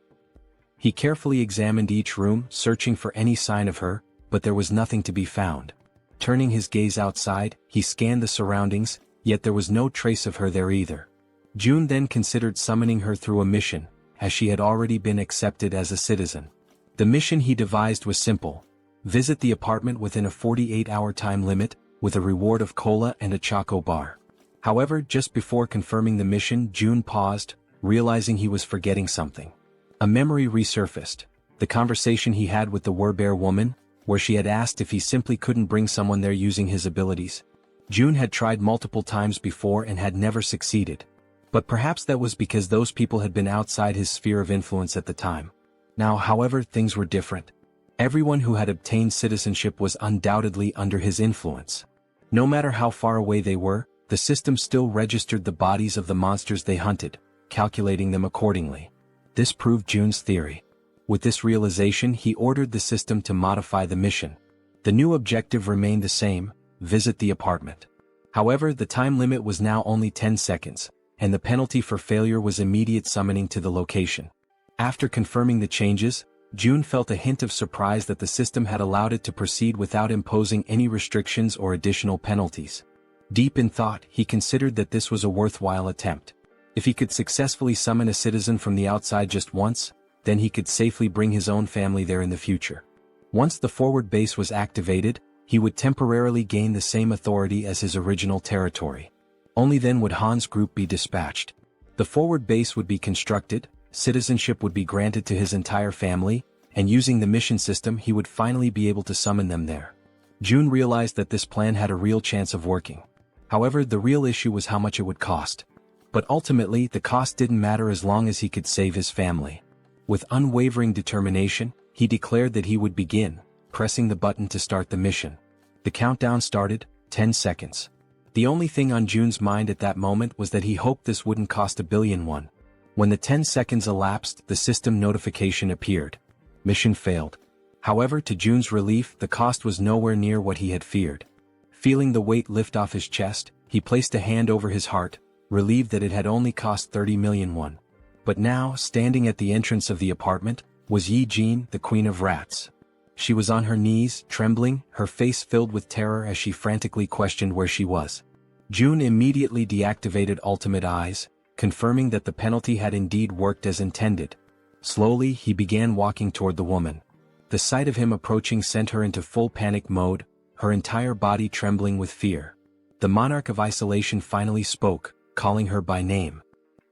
He carefully examined each room, searching for any sign of her, but there was nothing to be found. Turning his gaze outside, he scanned the surroundings, yet there was no trace of her there either. June then considered summoning her through a mission, as she had already been accepted as a citizen. The mission he devised was simple: visit the apartment within a 48-hour time limit, with a reward of cola and a choco bar. However, just before confirming the mission, June paused, realizing he was forgetting something. A memory resurfaced, the conversation he had with the werbear woman, where she had asked if he simply couldn't bring someone there using his abilities. June had tried multiple times before and had never succeeded. But perhaps that was because those people had been outside his sphere of influence at the time. Now, however, things were different. Everyone who had obtained citizenship was undoubtedly under his influence. No matter how far away they were, the system still registered the bodies of the monsters they hunted, calculating them accordingly. This proved Jun's theory. With this realization, he ordered the system to modify the mission. The new objective remained the same: visit the apartment. However, the time limit was now only 10 seconds, and the penalty for failure was immediate summoning to the location. After confirming the changes, Jun felt a hint of surprise that the system had allowed it to proceed without imposing any restrictions or additional penalties. Deep in thought, he considered that this was a worthwhile attempt. If he could successfully summon a citizen from the outside just once, then he could safely bring his own family there in the future. Once the forward base was activated, he would temporarily gain the same authority as his original territory. Only then would Han's group be dispatched. The forward base would be constructed, citizenship would be granted to his entire family, and using the mission system he would finally be able to summon them there. Jun realized that this plan had a real chance of working. However, the real issue was how much it would cost. But ultimately, the cost didn't matter as long as he could save his family. With unwavering determination, he declared that he would begin, pressing the button to start the mission. The countdown started, 10 seconds. The only thing on Jun's mind at that moment was that he hoped this wouldn't cost $1 billion. When the 10 seconds elapsed, the system notification appeared. Mission failed. However, to Jun's relief, the cost was nowhere near what he had feared. Feeling the weight lift off his chest, he placed a hand over his heart, relieved that it had only cost 30 million won. But now, standing at the entrance of the apartment, was Yi Jin, the Queen of Rats. She was on her knees, trembling, her face filled with terror as she frantically questioned where she was. Jun immediately deactivated Ultimate Eyes, confirming that the penalty had indeed worked as intended. Slowly, he began walking toward the woman. The sight of him approaching sent her into full panic mode, her entire body trembling with fear. The monarch of isolation finally spoke, calling her by name.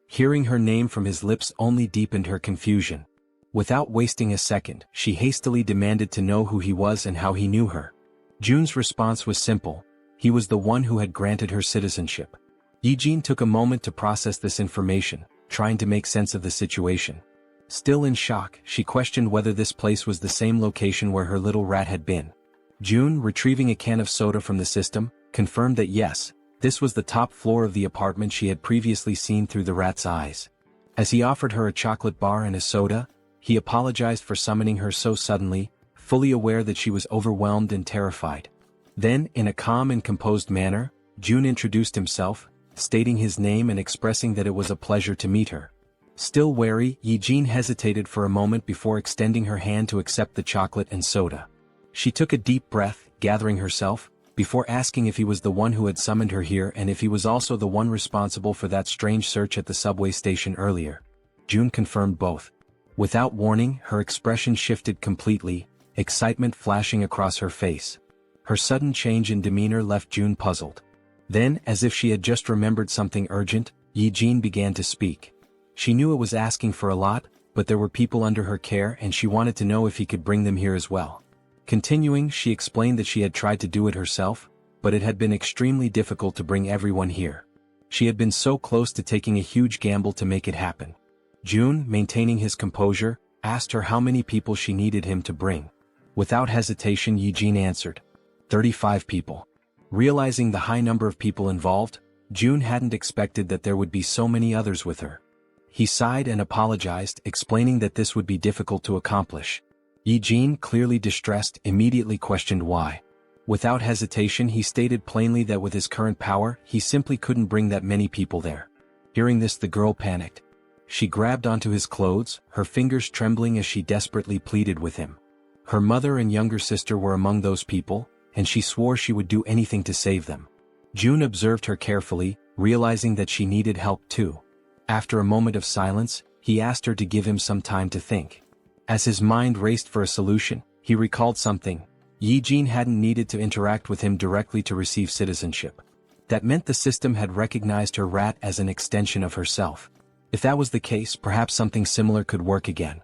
Hearing her name from his lips only deepened her confusion. Without wasting a second, she hastily demanded to know who he was and how he knew her. Jun's response was simple: he was the one who had granted her citizenship. Yijin took a moment to process this information, trying to make sense of the situation. Still in shock, she questioned whether this place was the same location where her little rat had been. Jun, retrieving a can of soda from the system, confirmed that yes, this was the top floor of the apartment she had previously seen through the rat's eyes. As he offered her a chocolate bar and a soda, he apologized for summoning her so suddenly, fully aware that she was overwhelmed and terrified. Then, in a calm and composed manner, Jun introduced himself, stating his name and expressing that it was a pleasure to meet her. Still wary, Yijin hesitated for a moment before extending her hand to accept the chocolate and soda. She took a deep breath, gathering herself, before asking if he was the one who had summoned her here and if he was also the one responsible for that strange search at the subway station earlier. Jun confirmed both. Without warning, her expression shifted completely, excitement flashing across her face. Her sudden change in demeanor left Jun puzzled. Then, as if she had just remembered something urgent, Yijin began to speak. She knew it was asking for a lot, but there were people under her care and she wanted to know if he could bring them here as well. Continuing, she explained that she had tried to do it herself, but it had been extremely difficult to bring everyone here. She had been so close to taking a huge gamble to make it happen. Jun, maintaining his composure, asked her how many people she needed him to bring. Without hesitation, Yijin answered, 35 people. Realizing the high number of people involved, Jun hadn't expected that there would be so many others with her. He sighed and apologized, explaining that this would be difficult to accomplish. Yijin, clearly distressed, immediately questioned why. Without hesitation, he stated plainly that with his current power, he simply couldn't bring that many people there. Hearing this, the girl panicked. She grabbed onto his clothes, her fingers trembling as she desperately pleaded with him. Her mother and younger sister were among those people, and she swore she would do anything to save them. Jun observed her carefully, realizing that she needed help too. After a moment of silence, he asked her to give him some time to think. As his mind raced for a solution, he recalled something. Yijin hadn't needed to interact with him directly to receive citizenship. That meant the system had recognized her rat as an extension of herself. If that was the case, perhaps something similar could work again.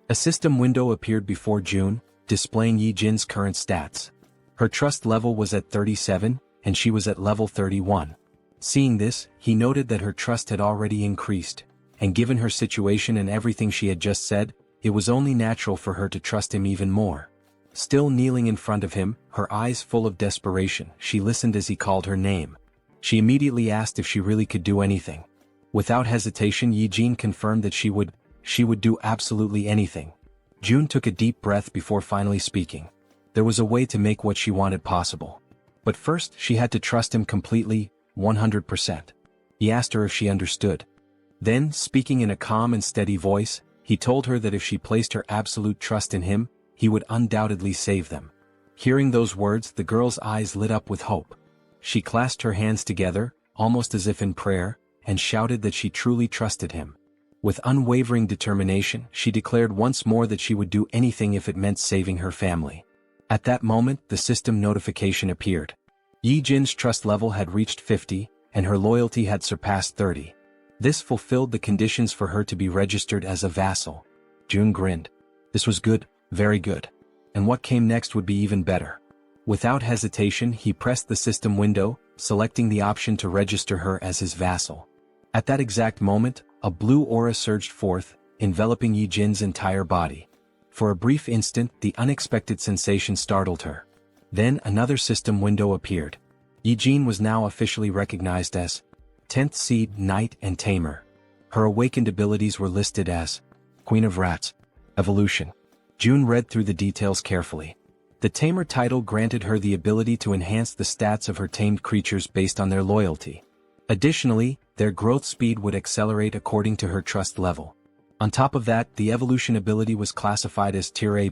A system window appeared before Jun, displaying Yijin's current stats. Her trust level was at 37, and she was at level 31. Seeing this, he noted that her trust had already increased, and given her situation and everything she had just said, it was only natural for her to trust him even more. Still kneeling in front of him, her eyes full of desperation, she listened as he called her name. She immediately asked if she really could do anything. Without hesitation, Yijin confirmed that she would, She would do absolutely anything. June took a deep breath before finally speaking. There was a way to make what she wanted possible. But first she had to trust him completely, 100%. He asked her if she understood. Then, speaking in a calm and steady voice, he told her that if she placed her absolute trust in him, he would undoubtedly save them. Hearing those words, the girl's eyes lit up with hope. She clasped her hands together, almost as if in prayer, and shouted that she truly trusted him. With unwavering determination, she declared once more that she would do anything if it meant saving her family. At that moment, the system notification appeared. Yi-jin's trust level had reached 50, and her loyalty had surpassed 30. This fulfilled the conditions for her to be registered as a vassal. June grinned. This was good, very good. And what came next would be even better. Without hesitation, he pressed the system window, selecting the option to register her as his vassal. At that exact moment, a blue aura surged forth, enveloping Yi-jin's entire body. For a brief instant, the unexpected sensation startled her. Then another system window appeared. Yi-jin was now officially recognized as 10th Seed, Knight and Tamer. Her awakened abilities were listed as Queen of Rats, Evolution. June read through the details carefully. The Tamer title granted her the ability to enhance the stats of her tamed creatures based on their loyalty. Additionally, their growth speed would accelerate according to her trust level. On top of that, the evolution ability was classified as Tier A+.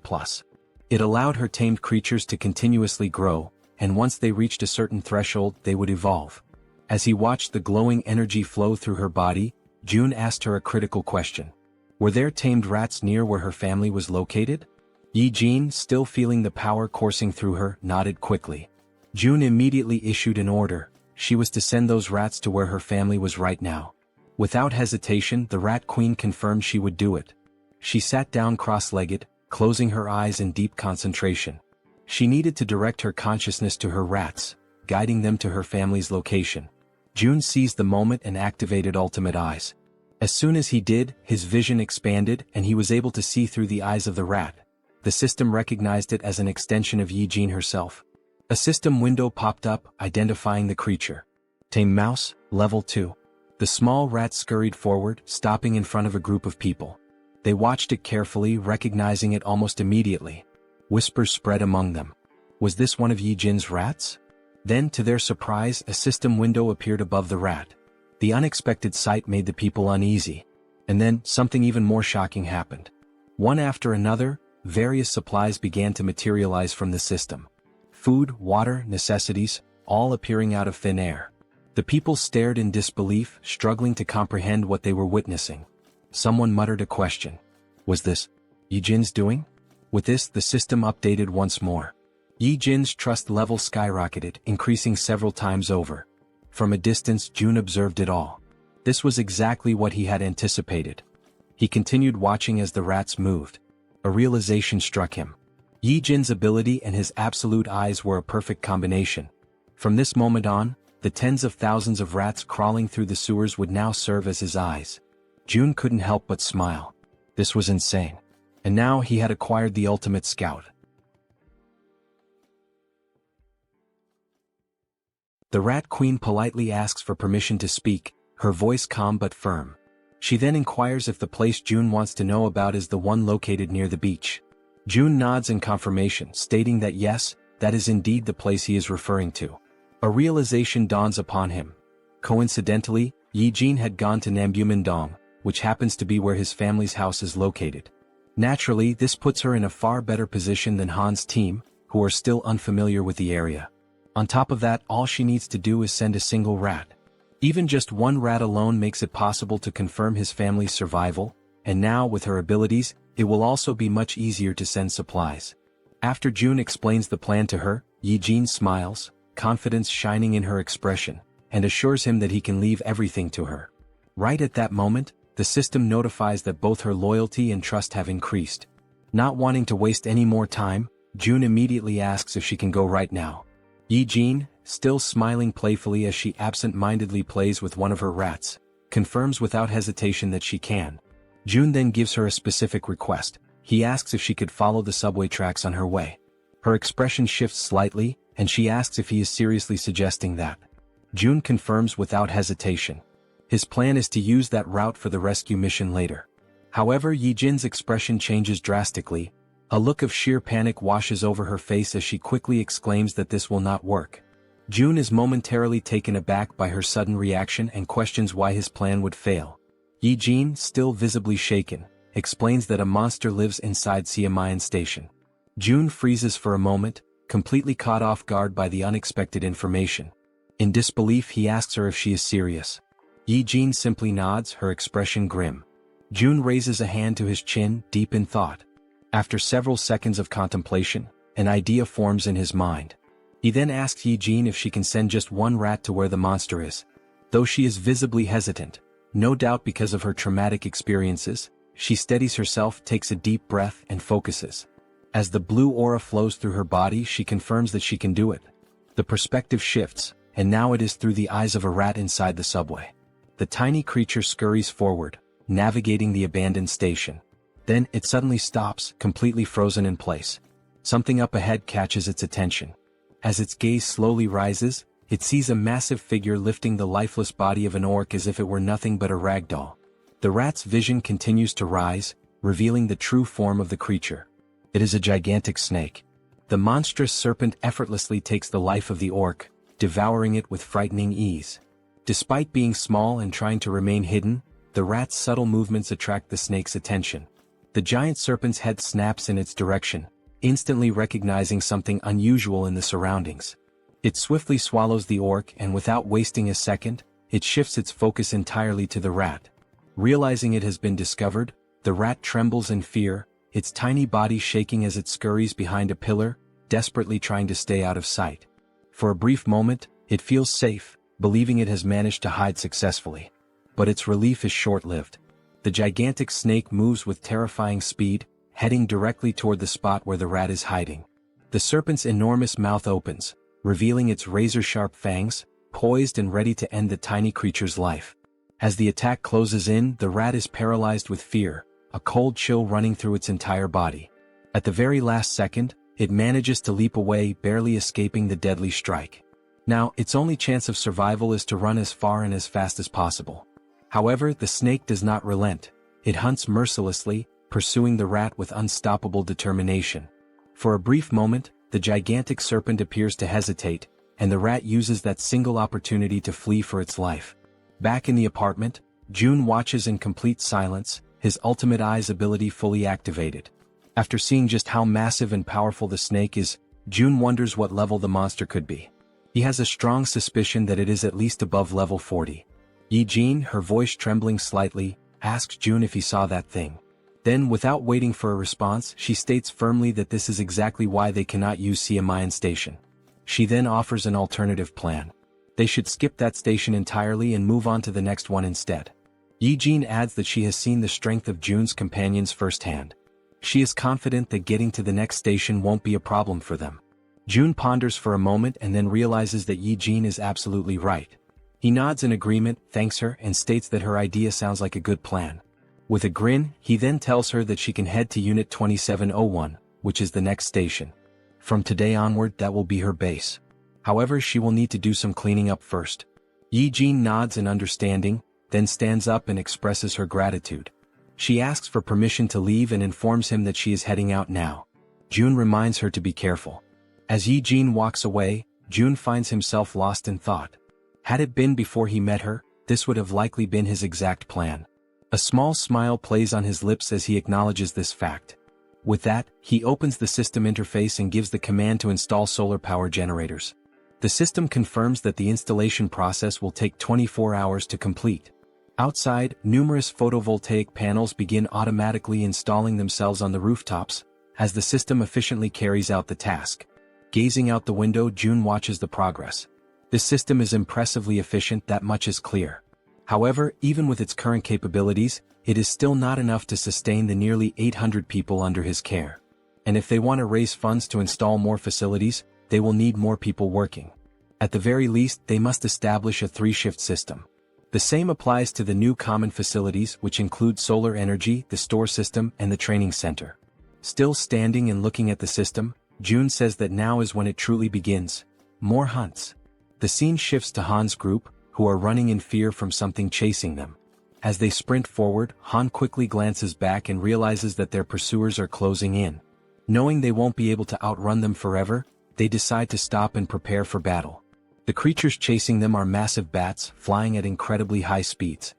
It allowed her tamed creatures to continuously grow, and once they reached a certain threshold, they would evolve. As he watched the glowing energy flow through her body, June asked her a critical question. Were there tamed rats near where her family was located? Yi-jin, still feeling the power coursing through her, nodded quickly. June immediately issued an order. She was to send those rats to where her family was right now. Without hesitation, the Rat Queen confirmed she would do it. She sat down cross-legged, closing her eyes in deep concentration. She needed to direct her consciousness to her rats, guiding them to her family's location. June seized the moment and activated Ultimate Eyes. As soon as he did, his vision expanded and he was able to see through the eyes of the rat. The system recognized it as an extension of Yi-jin herself. A system window popped up, identifying the creature. Tame Mouse, Level 2. The small rat scurried forward, stopping in front of a group of people. They watched it carefully, recognizing it almost immediately. Whispers spread among them. Was this one of Yi-jin's rats? Then, to their surprise, a system window appeared above the rat. The unexpected sight made the people uneasy. And then, something even more shocking happened. One after another, various supplies began to materialize from the system. Food, water, necessities, all appearing out of thin air. The people stared in disbelief, struggling to comprehend what they were witnessing. Someone muttered a question. Was this Yi-jin's doing? With this, the system updated once more. Yi-jin's trust level skyrocketed, increasing several times over. From a distance, June observed it all. This was exactly what he had anticipated. He continued watching as the rats moved. A realization struck him. Yi-jin's ability and his absolute eyes were a perfect combination. From this moment on, the tens of thousands of rats crawling through the sewers would now serve as his eyes. June couldn't help but smile. This was insane. And now he had acquired the ultimate scout. The Rat Queen politely asks for permission to speak, her voice calm but firm. She then inquires if the place June wants to know about is the one located near the beach. June nods in confirmation, stating that yes, that is indeed the place he is referring to. A realization dawns upon him. Coincidentally, Yi-jin had gone to Nambu-Mindong, which happens to be where his family's house is located. Naturally, this puts her in a far better position than Han's team, who are still unfamiliar with the area. On top of that, all she needs to do is send a single rat. Even just one rat alone makes it possible to confirm his family's survival, and now with her abilities, it will also be much easier to send supplies. After June explains the plan to her, Yi-jin smiles, confidence shining in her expression, and assures him that he can leave everything to her. Right at that moment, the system notifies that both her loyalty and trust have increased. Not wanting to waste any more time, June immediately asks if she can go right now. Yi-jin, still smiling playfully as she absent-mindedly plays with one of her rats, confirms without hesitation that she can. June then gives her a specific request. He asks if she could follow the subway tracks on her way. Her expression shifts slightly, and she asks if he is seriously suggesting that. June confirms without hesitation. His plan is to use that route for the rescue mission later. However, Yijin's expression changes drastically. A look of sheer panic washes over her face as she quickly exclaims that this will not work. Jun is momentarily taken aback by her sudden reaction and questions why his plan would fail. Yijin, still visibly shaken, explains that a monster lives inside Siamayan Station. Jun freezes for a moment, completely caught off guard by the unexpected information. In disbelief, he asks her if she is serious. Yijin simply nods, her expression grim. Jun raises a hand to his chin, deep in thought. After several seconds of contemplation, an idea forms in his mind. He then asks Yijin if she can send just one rat to where the monster is. Though she is visibly hesitant, no doubt because of her traumatic experiences, she steadies herself, takes a deep breath, and focuses. As the blue aura flows through her body, she confirms that she can do it. The perspective shifts, and now it is through the eyes of a rat inside the subway. The tiny creature scurries forward, navigating the abandoned station. Then, it suddenly stops, completely frozen in place. Something up ahead catches its attention. As its gaze slowly rises, it sees a massive figure lifting the lifeless body of an orc as if it were nothing but a rag doll. The rat's vision continues to rise, revealing the true form of the creature. It is a gigantic snake. The monstrous serpent effortlessly takes the life of the orc, devouring it with frightening ease. Despite being small and trying to remain hidden, the rat's subtle movements attract the snake's attention. The giant serpent's head snaps in its direction, instantly recognizing something unusual in the surroundings. It swiftly swallows the orc, and without wasting a second, it shifts its focus entirely to the rat. Realizing it has been discovered, the rat trembles in fear, its tiny body shaking as it scurries behind a pillar, desperately trying to stay out of sight. For a brief moment, it feels safe, believing it has managed to hide successfully. But its relief is short-lived. The gigantic snake moves with terrifying speed, heading directly toward the spot where the rat is hiding. The serpent's enormous mouth opens, revealing its razor-sharp fangs, poised and ready to end the tiny creature's life. As the attack closes in, the rat is paralyzed with fear, a cold chill running through its entire body. At the very last second, it manages to leap away, barely escaping the deadly strike. Now, its only chance of survival is to run as far and as fast as possible. However, the snake does not relent. It hunts mercilessly, pursuing the rat with unstoppable determination. For a brief moment, the gigantic serpent appears to hesitate, and the rat uses that single opportunity to flee for its life. Back in the apartment, Jun watches in complete silence, his ultimate eyes ability fully activated. After seeing just how massive and powerful the snake is, Jun wonders what level the monster could be. He has a strong suspicion that it is at least above level 40. Yijin, her voice trembling slightly, asks Jun if he saw that thing. Then, without waiting for a response, she states firmly that this is exactly why they cannot use Siamayan Station. She then offers an alternative plan. They should skip that station entirely and move on to the next one instead. Yijin adds that she has seen the strength of Jun's companions firsthand. She is confident that getting to the next station won't be a problem for them. Jun ponders for a moment and then realizes that Yijin is absolutely right. He nods in agreement, thanks her, and states that her idea sounds like a good plan. With a grin, he then tells her that she can head to Unit 2701, which is the next station. From today onward, that will be her base. However, she will need to do some cleaning up first. Yijin nods in understanding, then stands up and expresses her gratitude. She asks for permission to leave and informs him that she is heading out now. Jun reminds her to be careful. As Yijin walks away, Jun finds himself lost in thought. Had it been before he met her, this would have likely been his exact plan. A small smile plays on his lips as he acknowledges this fact. With that, he opens the system interface and gives the command to install solar power generators. The system confirms that the installation process will take 24 hours to complete. Outside, numerous photovoltaic panels begin automatically installing themselves on the rooftops, as the system efficiently carries out the task. Gazing out the window, Jun watches the progress. This system is impressively efficient, that much is clear. However, even with its current capabilities, it is still not enough to sustain the nearly 800 people under his care. And if they want to raise funds to install more facilities, they will need more people working. At the very least, they must establish a 3-shift system. The same applies to the new common facilities, which include solar energy, the store system, and the training center. Still standing and looking at the system, Jun says that now is when it truly begins. More hunts. The scene shifts to Han's group, who are running in fear from something chasing them. As they sprint forward, Han quickly glances back and realizes that their pursuers are closing in. Knowing they won't be able to outrun them forever, they decide to stop and prepare for battle. The creatures chasing them are massive bats, flying at incredibly high speeds.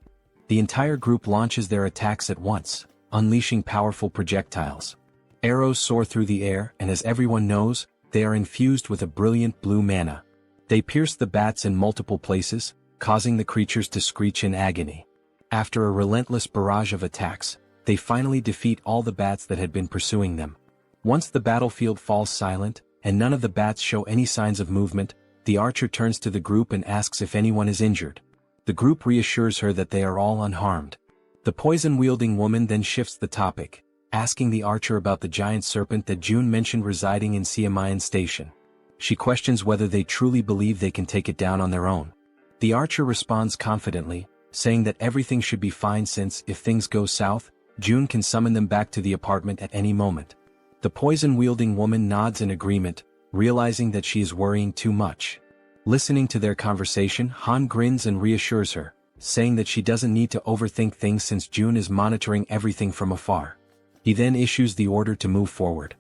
The entire group launches their attacks at once, unleashing powerful projectiles. Arrows soar through the air, and as everyone knows, they are infused with a brilliant blue mana. They pierce the bats in multiple places, causing the creatures to screech in agony. After a relentless barrage of attacks, they finally defeat all the bats that had been pursuing them. Once the battlefield falls silent, and none of the bats show any signs of movement, the archer turns to the group and asks if anyone is injured. The group reassures her that they are all unharmed. The poison-wielding woman then shifts the topic, asking the archer about the giant serpent that June mentioned residing in Siamayan Station. She questions whether they truly believe they can take it down on their own. The archer responds confidently, saying that everything should be fine since, if things go south, June can summon them back to the apartment at any moment. The poison-wielding woman nods in agreement, realizing that she is worrying too much. Listening to their conversation, Han grins and reassures her, saying that she doesn't need to overthink things since June is monitoring everything from afar. He then issues the order to move forward.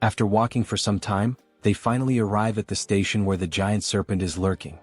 After walking for some time, they finally arrive at the station where the giant serpent is lurking.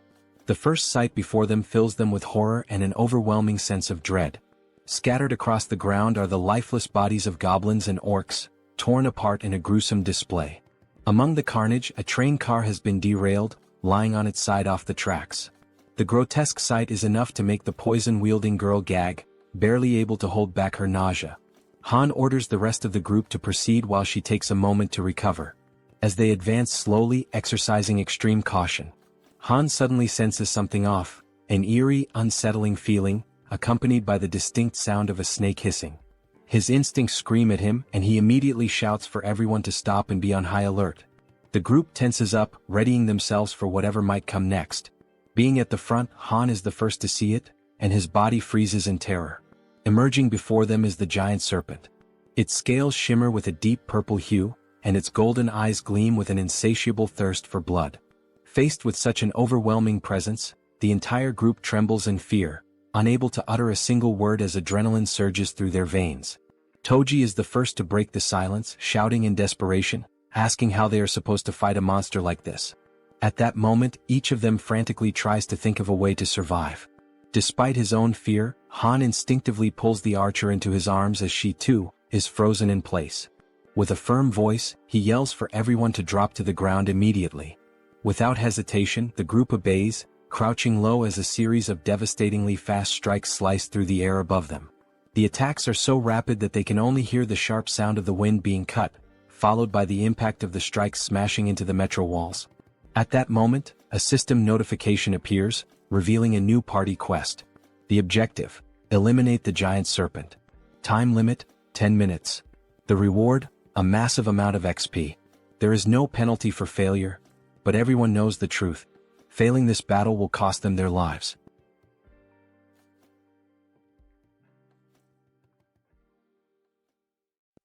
The first sight before them fills them with horror and an overwhelming sense of dread. Scattered across the ground are the lifeless bodies of goblins and orcs, torn apart in a gruesome display. Among the carnage, a train car has been derailed, lying on its side off the tracks. The grotesque sight is enough to make the poison-wielding girl gag, barely able to hold back her nausea. Han orders the rest of the group to proceed while she takes a moment to recover. As they advance slowly, exercising extreme caution, Han suddenly senses something off, an eerie, unsettling feeling, accompanied by the distinct sound of a snake hissing. His instincts scream at him, and he immediately shouts for everyone to stop and be on high alert. The group tenses up, readying themselves for whatever might come next. Being at the front, Han is the first to see it, and his body freezes in terror. Emerging before them is the giant serpent. Its scales shimmer with a deep purple hue, and its golden eyes gleam with an insatiable thirst for blood. Faced with such an overwhelming presence, the entire group trembles in fear, unable to utter a single word as adrenaline surges through their veins. Toji is the first to break the silence, shouting in desperation, asking how they are supposed to fight a monster like this. At that moment, each of them frantically tries to think of a way to survive. Despite his own fear, Han instinctively pulls the archer into his arms as she, too, is frozen in place. With a firm voice, he yells for everyone to drop to the ground immediately. Without hesitation, the group obeys, crouching low as a series of devastatingly fast strikes slice through the air above them. The attacks are so rapid that they can only hear the sharp sound of the wind being cut, followed by the impact of the strikes smashing into the metro walls. At that moment, a system notification appears, revealing a new party quest. The objective: eliminate the giant serpent. Time limit: 10 minutes. The reward: a massive amount of XP. There is no penalty for failure, but everyone knows the truth. Failing this battle will cost them their lives.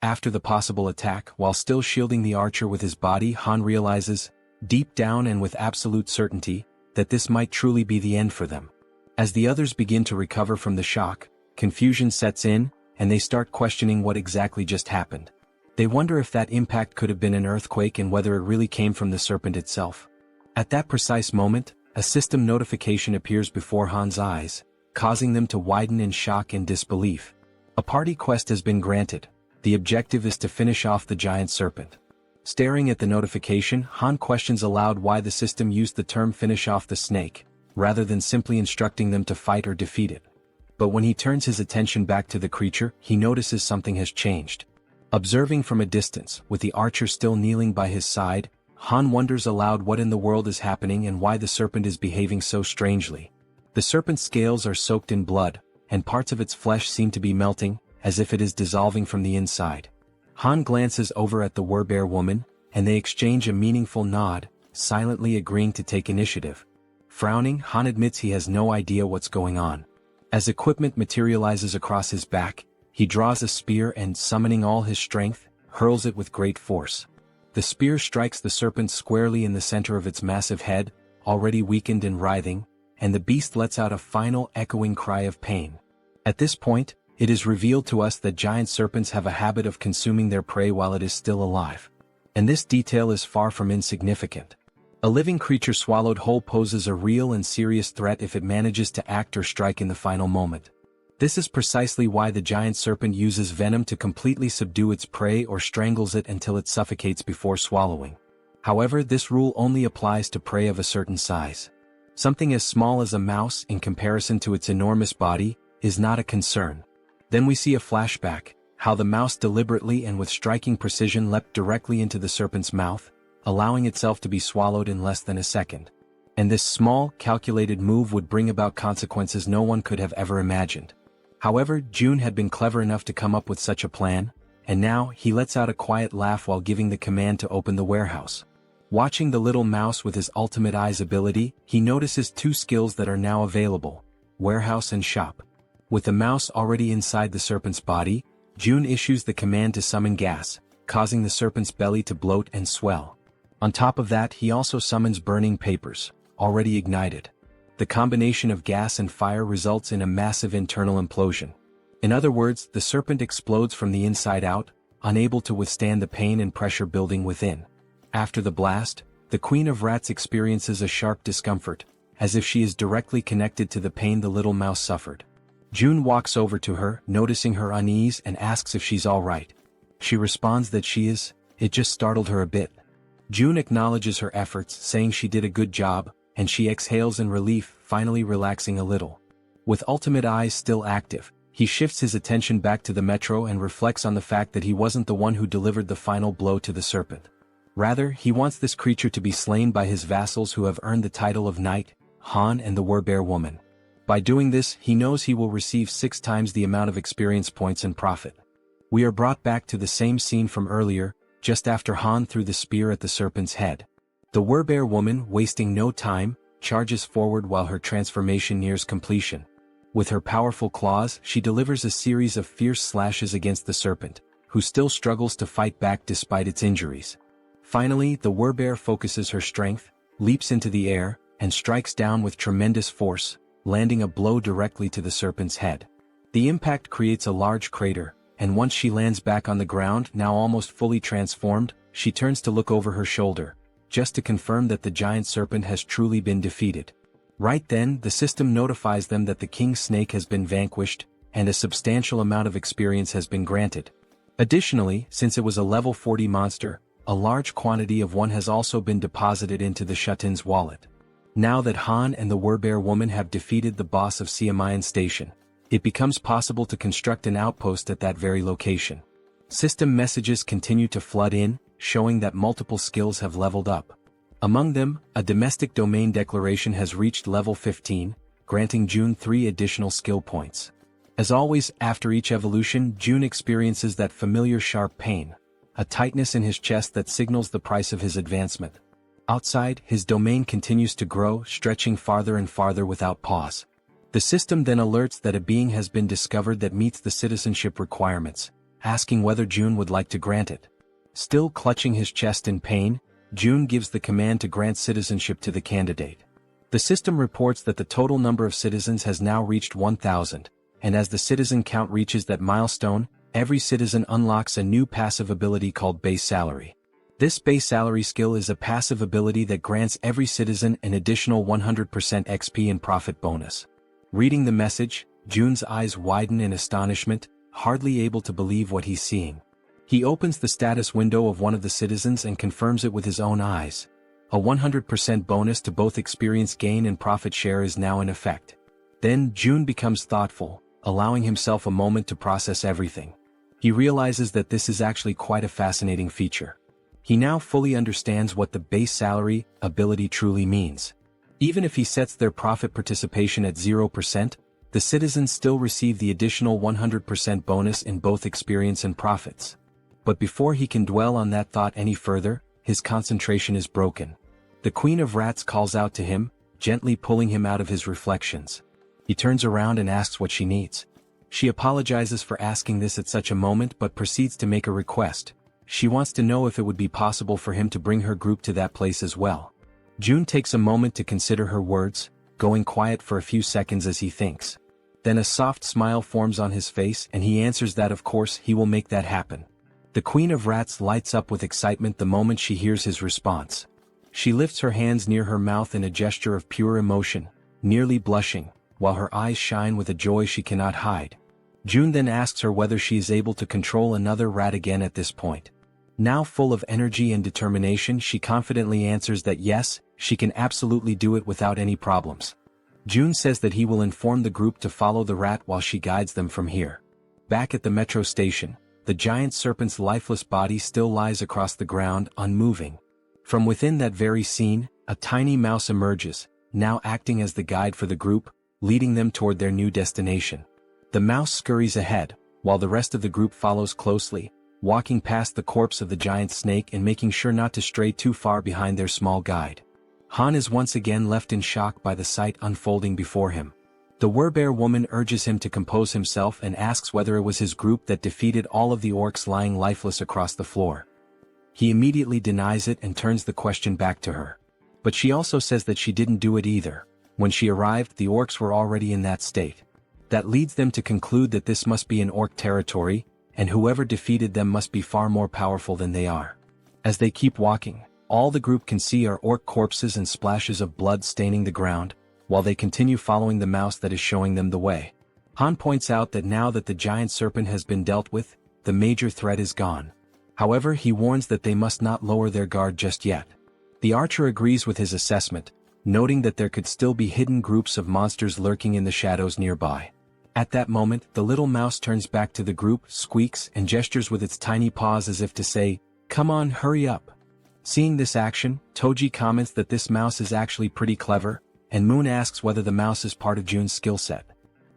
After the possible attack, while still shielding the archer with his body, Han realizes, deep down and with absolute certainty, that this might truly be the end for them. As the others begin to recover from the shock, confusion sets in, and they start questioning what exactly just happened. They wonder if that impact could have been an earthquake and whether it really came from the serpent itself. At that precise moment, a system notification appears before Han's eyes, causing them to widen in shock and disbelief. A party quest has been granted. The objective is to finish off the giant serpent. Staring at the notification, Han questions aloud why the system used the term "finish off the snake," rather than simply instructing them to fight or defeat it. But when he turns his attention back to the creature, he notices something has changed. Observing from a distance, with the archer still kneeling by his side, Han wonders aloud what in the world is happening and why the serpent is behaving so strangely. The serpent's scales are soaked in blood, and parts of its flesh seem to be melting, as if it is dissolving from the inside. Han glances over at the werbear woman, and they exchange a meaningful nod, silently agreeing to take initiative. Frowning, Han admits he has no idea what's going on. As equipment materializes across his back, he draws a spear and, summoning all his strength, hurls it with great force. The spear strikes the serpent squarely in the center of its massive head, already weakened and writhing, and the beast lets out a final echoing cry of pain. At this point, it is revealed to us that giant serpents have a habit of consuming their prey while it is still alive. And this detail is far from insignificant. A living creature swallowed whole poses a real and serious threat if it manages to act or strike in the final moment. This is precisely why the giant serpent uses venom to completely subdue its prey or strangles it until it suffocates before swallowing. However, this rule only applies to prey of a certain size. Something as small as a mouse, in comparison to its enormous body, is not a concern. Then we see a flashback, how the mouse deliberately and with striking precision leapt directly into the serpent's mouth, allowing itself to be swallowed in less than a second. And this small, calculated move would bring about consequences no one could have ever imagined. However, Jun had been clever enough to come up with such a plan, and now he lets out a quiet laugh while giving the command to open the warehouse. Watching the little mouse with his ultimate eyes ability, he notices two skills that are now available: warehouse and shop. With the mouse already inside the serpent's body, Jun issues the command to summon gas, causing the serpent's belly to bloat and swell. On top of that, he also summons burning papers, already ignited. The combination of gas and fire results in a massive internal implosion. In other words, the serpent explodes from the inside out, unable to withstand the pain and pressure building within. After the blast, the Queen of Rats experiences a sharp discomfort, as if she is directly connected to the pain the little mouse suffered. Jun walks over to her, noticing her unease, and asks if she's all right. She responds that she is. It just startled her a bit. Jun acknowledges her efforts, saying she did a good job, and she exhales in relief, finally relaxing a little. With ultimate eyes still active, he shifts his attention back to the metro and reflects on the fact that he wasn't the one who delivered the final blow to the serpent. Rather, he wants this creature to be slain by his vassals who have earned the title of Knight, Han and the Werbear Woman. By doing this, he knows he will receive 6 times the amount of experience points and profit. We are brought back to the same scene from earlier, just after Han threw the spear at the serpent's head. The Werbear Woman, wasting no time, charges forward while her transformation nears completion. With her powerful claws, she delivers a series of fierce slashes against the serpent, who still struggles to fight back despite its injuries. Finally, the Werbear focuses her strength, leaps into the air, and strikes down with tremendous force, landing a blow directly to the serpent's head. The impact creates a large crater, and once she lands back on the ground, now almost fully transformed, she turns to look over her shoulder, just to confirm that the giant serpent has truly been defeated. Right then, the system notifies them that the king snake has been vanquished, and a substantial amount of experience has been granted. Additionally, since it was a level 40 monster, a large quantity of one has also been deposited into the Shutin's wallet. Now that Han and the Werbear Woman have defeated the boss of Siamayan Station, it becomes possible to construct an outpost at that very location. System messages continue to flood in, showing that multiple skills have leveled up. Among them, a domestic domain declaration has reached level 15, granting Jun 3 additional skill points. As always, after each evolution, Jun experiences that familiar sharp pain, a tightness in his chest that signals the price of his advancement. Outside, his domain continues to grow, stretching farther and farther without pause. The system then alerts that a being has been discovered that meets the citizenship requirements, asking whether Jun would like to grant it. Still clutching his chest in pain, Jun gives the command to grant citizenship to the candidate. The system reports that the total number of citizens has now reached 1,000, and as the citizen count reaches that milestone, every citizen unlocks a new passive ability called Base Salary. This Base Salary skill is a passive ability that grants every citizen an additional 100% XP and profit bonus. Reading the message, Jun's eyes widen in astonishment, hardly able to believe what he's seeing. He opens the status window of one of the citizens and confirms it with his own eyes. A 100% bonus to both experience gain and profit share is now in effect. Then Jun becomes thoughtful, allowing himself a moment to process everything. He realizes that this is actually quite a fascinating feature. He now fully understands what the Base Salary ability truly means. Even if he sets their profit participation at 0%, the citizens still receive the additional 100% bonus in both experience and profits. But before he can dwell on that thought any further, his concentration is broken. The Queen of Rats calls out to him, gently pulling him out of his reflections. He turns around and asks what she needs. She apologizes for asking this at such a moment but proceeds to make a request. She wants to know if it would be possible for him to bring her group to that place as well. Jun takes a moment to consider her words, going quiet for a few seconds as he thinks. Then a soft smile forms on his face and he answers that of course he will make that happen. The Queen of Rats lights up with excitement the moment she hears his response. She lifts her hands near her mouth in a gesture of pure emotion, nearly blushing, while her eyes shine with a joy she cannot hide. June then asks her whether she is able to control another rat again at this point. Now full of energy and determination, she confidently answers that yes, she can absolutely do it without any problems. June says that he will inform the group to follow the rat while she guides them from here. Back at the metro station, the giant serpent's lifeless body still lies across the ground, unmoving. From within that very scene, a tiny mouse emerges, now acting as the guide for the group, leading them toward their new destination. The mouse scurries ahead, while the rest of the group follows closely, walking past the corpse of the giant snake and making sure not to stray too far behind their small guide. Han is once again left in shock by the sight unfolding before him. The Werbear woman urges him to compose himself and asks whether it was his group that defeated all of the orcs lying lifeless across the floor. He immediately denies it and turns the question back to her. But she also says that she didn't do it either. When she arrived, the orcs were already in that state. That leads them to conclude that this must be an orc territory, and whoever defeated them must be far more powerful than they are. As they keep walking, all the group can see are orc corpses and splashes of blood staining the ground, while they continue following the mouse that is showing them the way. Han points out that now that the giant serpent has been dealt with, the major threat is gone. However, he warns that they must not lower their guard just yet. The archer agrees with his assessment, noting that there could still be hidden groups of monsters lurking in the shadows nearby. At that moment, the little mouse turns back to the group, squeaks, and gestures with its tiny paws as if to say, "Come on, hurry up." Seeing this action, Toji comments that this mouse is actually pretty clever, and Moon asks whether the mouse is part of June's skill set.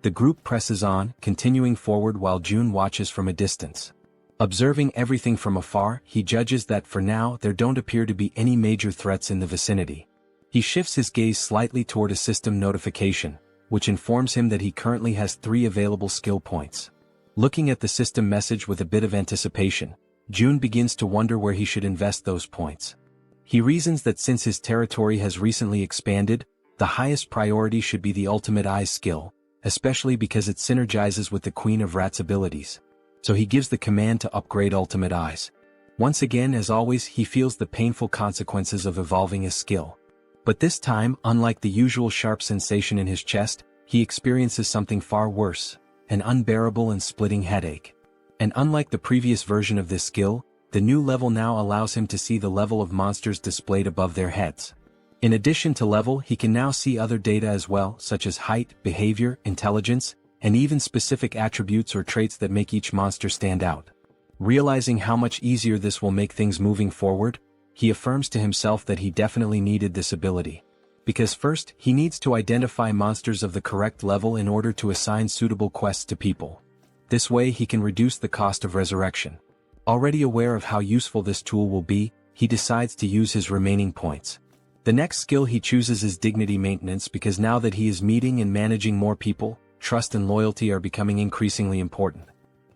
The group presses on, continuing forward while June watches from a distance. Observing everything from afar, he judges that for now there don't appear to be any major threats in the vicinity. He shifts his gaze slightly toward a system notification, which informs him that he currently has 3 available skill points. Looking at the system message with a bit of anticipation, June begins to wonder where he should invest those points. He reasons that since his territory has recently expanded, the highest priority should be the Ultimate Eyes skill, especially because it synergizes with the Queen of Rats' abilities. So he gives the command to upgrade Ultimate Eyes. Once again, as always, he feels the painful consequences of evolving his skill. But this time, unlike the usual sharp sensation in his chest, he experiences something far worse, an unbearable and splitting headache. And unlike the previous version of this skill, the new level now allows him to see the level of monsters displayed above their heads. In addition to level, he can now see other data as well, such as height, behavior, intelligence, and even specific attributes or traits that make each monster stand out. Realizing how much easier this will make things moving forward, he affirms to himself that he definitely needed this ability. Because first, he needs to identify monsters of the correct level in order to assign suitable quests to people. This way he can reduce the cost of resurrection. Already aware of how useful this tool will be, he decides to use his remaining points. The next skill he chooses is dignity maintenance because now that he is meeting and managing more people, trust and loyalty are becoming increasingly important.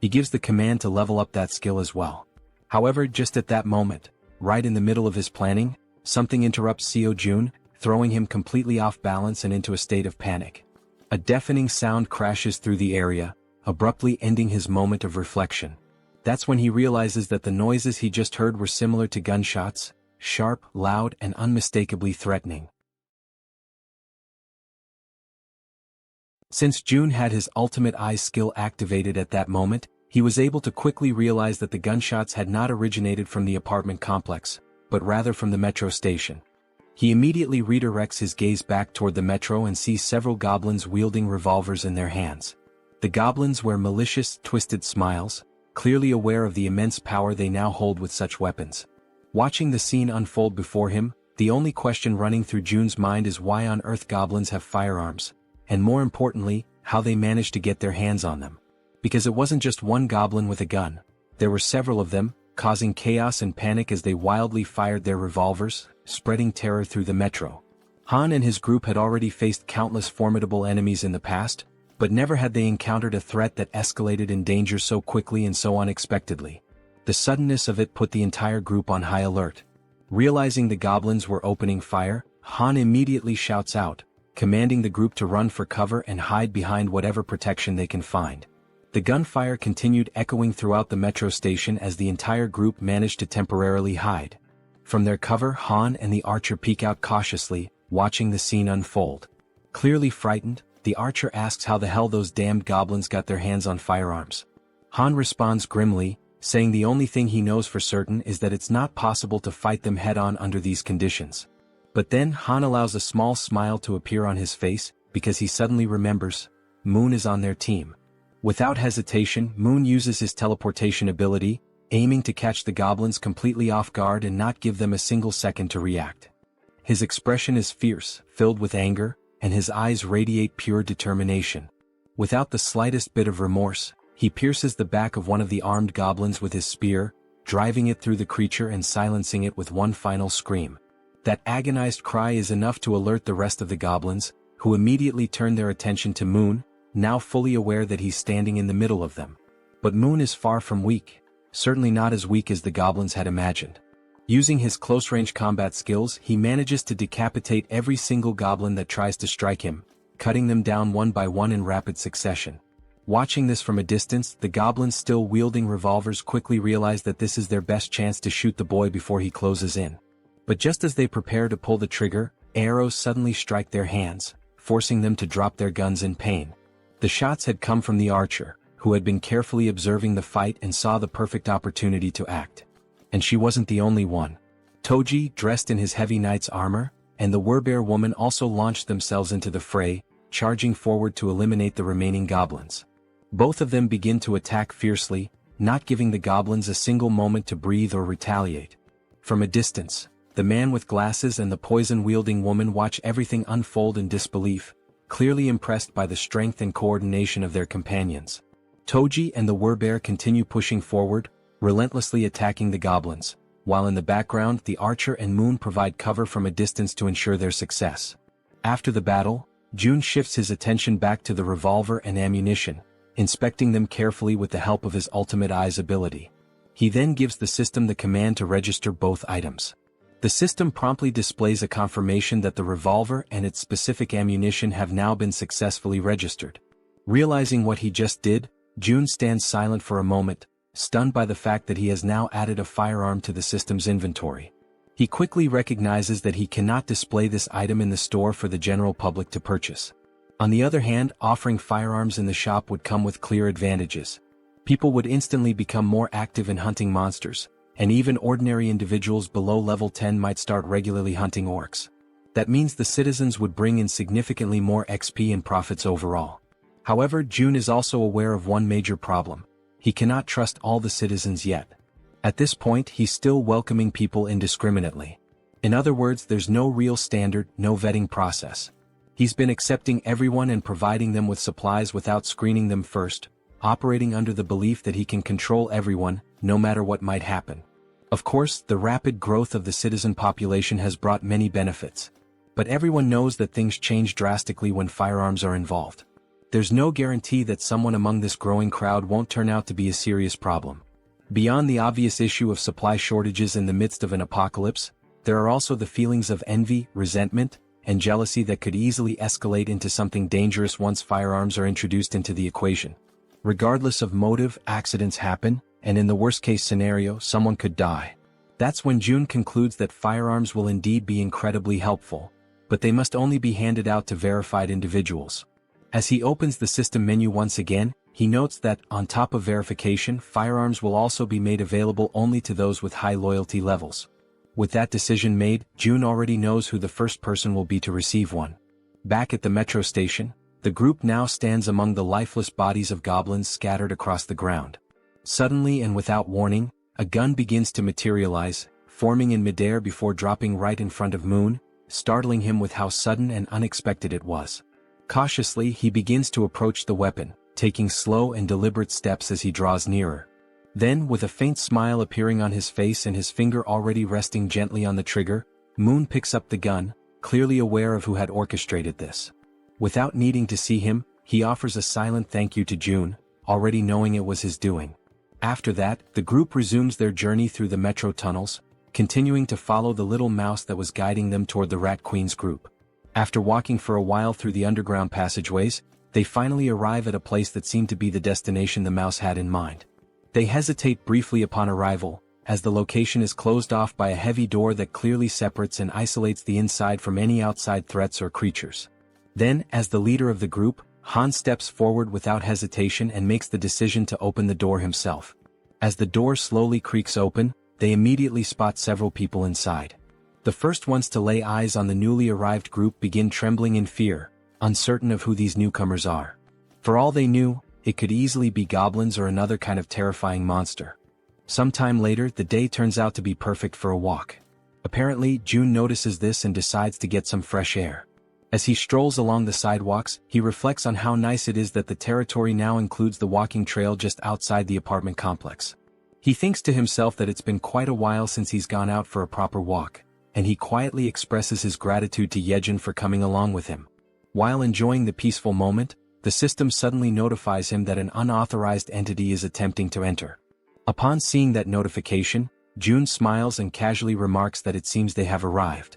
He gives the command to level up that skill as well. However, just at that moment, right in the middle of his planning, something interrupts Seo Jun, throwing him completely off balance and into a state of panic. A deafening sound crashes through the area, abruptly ending his moment of reflection. That's when he realizes that the noises he just heard were similar to gunshots, sharp, loud, and unmistakably threatening. Since June had his Ultimate Eyes skill activated at that moment, he was able to quickly realize that the gunshots had not originated from the apartment complex, but rather from the metro station. He immediately redirects his gaze back toward the metro and sees several goblins wielding revolvers in their hands. The goblins wear malicious, twisted smiles, clearly aware of the immense power they now hold with such weapons. Watching the scene unfold before him, the only question running through June's mind is why on earth goblins have firearms, and more importantly, how they managed to get their hands on them. Because it wasn't just one goblin with a gun, there were several of them, causing chaos and panic as they wildly fired their revolvers, spreading terror through the metro. Han and his group had already faced countless formidable enemies in the past, but never had they encountered a threat that escalated in danger so quickly and so unexpectedly. The suddenness of it put the entire group on high alert. Realizing the goblins were opening fire, Han immediately shouts out, commanding the group to run for cover and hide behind whatever protection they can find. The gunfire continued echoing throughout the metro station as the entire group managed to temporarily hide. From their cover, Han and the archer peek out cautiously, watching the scene unfold. Clearly frightened, the archer asks how the hell those damned goblins got their hands on firearms. Han responds grimly, saying the only thing he knows for certain is that it's not possible to fight them head-on under these conditions. But then Han allows a small smile to appear on his face, because he suddenly remembers, Moon is on their team. Without hesitation, Moon uses his teleportation ability, aiming to catch the goblins completely off guard and not give them a single second to react. His expression is fierce, filled with anger, and his eyes radiate pure determination. Without the slightest bit of remorse, he pierces the back of one of the armed goblins with his spear, driving it through the creature and silencing it with one final scream. That agonized cry is enough to alert the rest of the goblins, who immediately turn their attention to Moon, now fully aware that he's standing in the middle of them. But Moon is far from weak, certainly not as weak as the goblins had imagined. Using his close-range combat skills, he manages to decapitate every single goblin that tries to strike him, cutting them down one by one in rapid succession. Watching this from a distance, the goblins still wielding revolvers quickly realize that this is their best chance to shoot the boy before he closes in. But just as they prepare to pull the trigger, arrows suddenly strike their hands, forcing them to drop their guns in pain. The shots had come from the archer, who had been carefully observing the fight and saw the perfect opportunity to act. And she wasn't the only one. Toji, dressed in his heavy knight's armor, and the Werbear woman also launched themselves into the fray, charging forward to eliminate the remaining goblins. Both of them begin to attack fiercely, not giving the goblins a single moment to breathe or retaliate. From a distance, the man with glasses and the poison-wielding woman watch everything unfold in disbelief, clearly impressed by the strength and coordination of their companions. Toji and the Werbear continue pushing forward, relentlessly attacking the goblins, while in the background the archer and Moon provide cover from a distance to ensure their success. After the battle, Jun shifts his attention back to the revolver and ammunition, inspecting them carefully with the help of his ultimate eyes ability. He then gives the system the command to register both items. The system promptly displays a confirmation that the revolver and its specific ammunition have now been successfully registered. Realizing what he just did, Jun stands silent for a moment, stunned by the fact that he has now added a firearm to the system's inventory. He quickly recognizes that he cannot display this item in the store for the general public to purchase. On the other hand, offering firearms in the shop would come with clear advantages. People would instantly become more active in hunting monsters, and even ordinary individuals below level 10 might start regularly hunting orcs. That means the citizens would bring in significantly more XP and profits overall. However, Jun is also aware of one major problem. He cannot trust all the citizens yet. At this point, he's still welcoming people indiscriminately. In other words, there's no real standard, no vetting process. He's been accepting everyone and providing them with supplies without screening them first, operating under the belief that he can control everyone, no matter what might happen. Of course, the rapid growth of the citizen population has brought many benefits. But everyone knows that things change drastically when firearms are involved. There's no guarantee that someone among this growing crowd won't turn out to be a serious problem. Beyond the obvious issue of supply shortages in the midst of an apocalypse, there are also the feelings of envy, resentment, and jealousy that could easily escalate into something dangerous once firearms are introduced into the equation. Regardless of motive, accidents happen, and in the worst-case scenario, someone could die. That's when Jun concludes that firearms will indeed be incredibly helpful, but they must only be handed out to verified individuals. As he opens the system menu once again, he notes that, on top of verification, firearms will also be made available only to those with high loyalty levels. With that decision made, Jun already knows who the first person will be to receive one. Back at the metro station, the group now stands among the lifeless bodies of goblins scattered across the ground. Suddenly and without warning, a gun begins to materialize, forming in midair before dropping right in front of Moon, startling him with how sudden and unexpected it was. Cautiously, he begins to approach the weapon, taking slow and deliberate steps as he draws nearer. Then, with a faint smile appearing on his face and his finger already resting gently on the trigger, Moon picks up the gun, clearly aware of who had orchestrated this. Without needing to see him, he offers a silent thank you to Jun, already knowing it was his doing. After that, the group resumes their journey through the metro tunnels, continuing to follow the little mouse that was guiding them toward the Rat Queen's group. After walking for a while through the underground passageways, they finally arrive at a place that seemed to be the destination the mouse had in mind. They hesitate briefly upon arrival, as the location is closed off by a heavy door that clearly separates and isolates the inside from any outside threats or creatures. Then, as the leader of the group, Han steps forward without hesitation and makes the decision to open the door himself. As the door slowly creaks open, they immediately spot several people inside. The first ones to lay eyes on the newly arrived group begin trembling in fear, uncertain of who these newcomers are. For all they knew, it could easily be goblins or another kind of terrifying monster. Sometime later, the day turns out to be perfect for a walk. Apparently, June notices this and decides to get some fresh air. As he strolls along the sidewalks, he reflects on how nice it is that the territory now includes the walking trail just outside the apartment complex. He thinks to himself that it's been quite a while since he's gone out for a proper walk, and he quietly expresses his gratitude to Jaehyeon for coming along with him. While enjoying the peaceful moment, the system suddenly notifies him that an unauthorized entity is attempting to enter. Upon seeing that notification, June smiles and casually remarks that it seems they have arrived.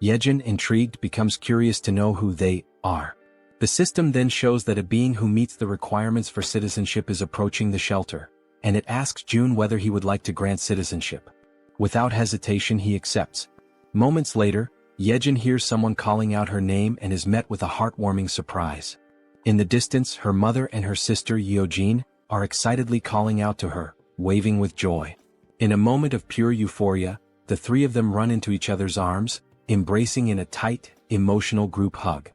Jaehyeon, intrigued, becomes curious to know who they are. The system then shows that a being who meets the requirements for citizenship is approaching the shelter, and it asks June whether he would like to grant citizenship. Without hesitation, he accepts. Moments later, Jaehyeon hears someone calling out her name and is met with a heartwarming surprise. In the distance, her mother and her sister Yeojin are excitedly calling out to her, waving with joy. In a moment of pure euphoria, the three of them run into each other's arms, embracing in a tight, emotional group hug.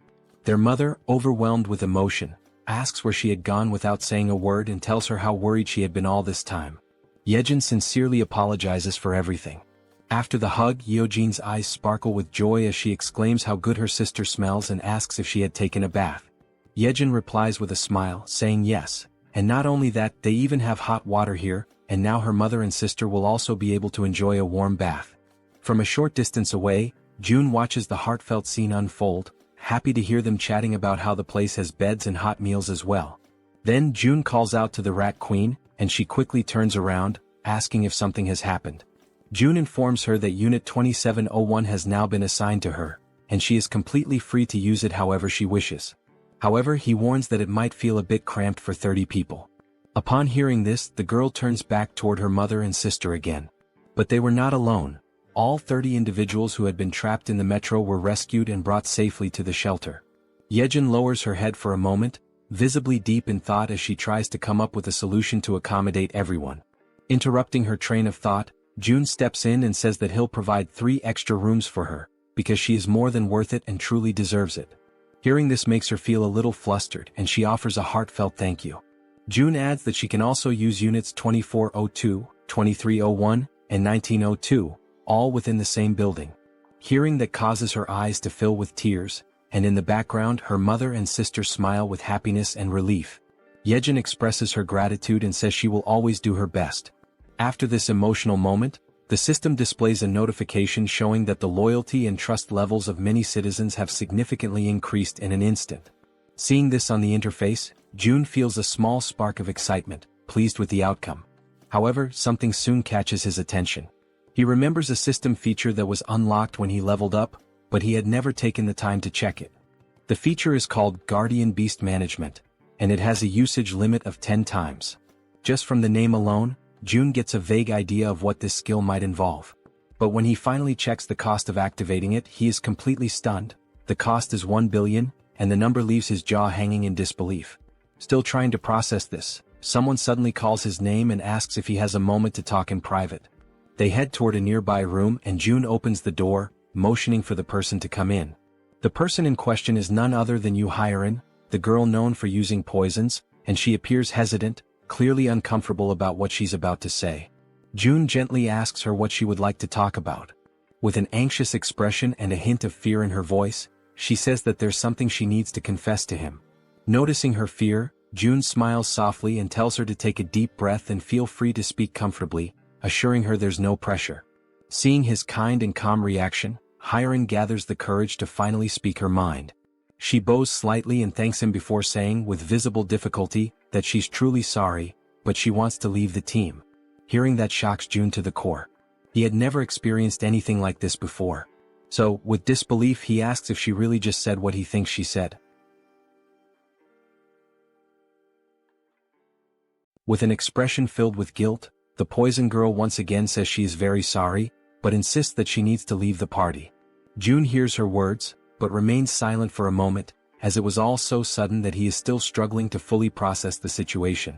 Their mother, overwhelmed with emotion, asks where she had gone without saying a word and tells her how worried she had been all this time. Jaehyeon sincerely apologizes for everything. After the hug, Yeojin's eyes sparkle with joy as she exclaims how good her sister smells and asks if she had taken a bath. Jaehyeon replies with a smile, saying yes, and not only that, they even have hot water here, and now her mother and sister will also be able to enjoy a warm bath. From a short distance away, June watches the heartfelt scene unfold, happy to hear them chatting about how the place has beds and hot meals as well. Then June calls out to the Rat Queen, and she quickly turns around, asking if something has happened. June informs her that Unit 2701 has now been assigned to her, and she is completely free to use it however she wishes. However, he warns that it might feel a bit cramped for 30 people. Upon hearing this, the girl turns back toward her mother and sister again. But they were not alone. All 30 individuals who had been trapped in the metro were rescued and brought safely to the shelter. Jaehyeon lowers her head for a moment, visibly deep in thought as she tries to come up with a solution to accommodate everyone. Interrupting her train of thought, June steps in and says that he'll provide 3 extra rooms for her, because she is more than worth it and truly deserves it. Hearing this makes her feel a little flustered and she offers a heartfelt thank you. June adds that she can also use units 2402, 2301, and 1902, all within the same building. Hearing that causes her eyes to fill with tears, and in the background her mother and sister smile with happiness and relief. Jaehyeon expresses her gratitude and says she will always do her best. After this emotional moment, the system displays a notification showing that the loyalty and trust levels of many citizens have significantly increased in an instant. Seeing this on the interface, June feels a small spark of excitement, pleased with the outcome. However, something soon catches his attention. He remembers a system feature that was unlocked when he leveled up, but he had never taken the time to check it. The feature is called Guardian Beast Management, and it has a usage limit of 10 times. Just from the name alone, June gets a vague idea of what this skill might involve. But when he finally checks the cost of activating it, he is completely stunned. The cost is 1 billion, and the number leaves his jaw hanging in disbelief. Still trying to process this, someone suddenly calls his name and asks if he has a moment to talk in private. They head toward a nearby room and June opens the door, motioning for the person to come in. The person in question is none other than Jaehyeon, the girl known for using poisons, and she appears hesitant, clearly uncomfortable about what she's about to say. June gently asks her what she would like to talk about. With an anxious expression and a hint of fear in her voice, she says that there's something she needs to confess to him. Noticing her fear, June smiles softly and tells her to take a deep breath and feel free to speak comfortably, assuring her there's no pressure. Seeing his kind and calm reaction, Jaehyeon gathers the courage to finally speak her mind. She bows slightly and thanks him before saying, with visible difficulty, that she's truly sorry, but she wants to leave the team. Hearing that shocks June to the core. He had never experienced anything like this before. So, with disbelief he asks if she really just said what he thinks she said. With an expression filled with guilt, the poison girl once again says she is very sorry, but insists that she needs to leave the party. June hears her words, but remains silent for a moment, as it was all so sudden that he is still struggling to fully process the situation.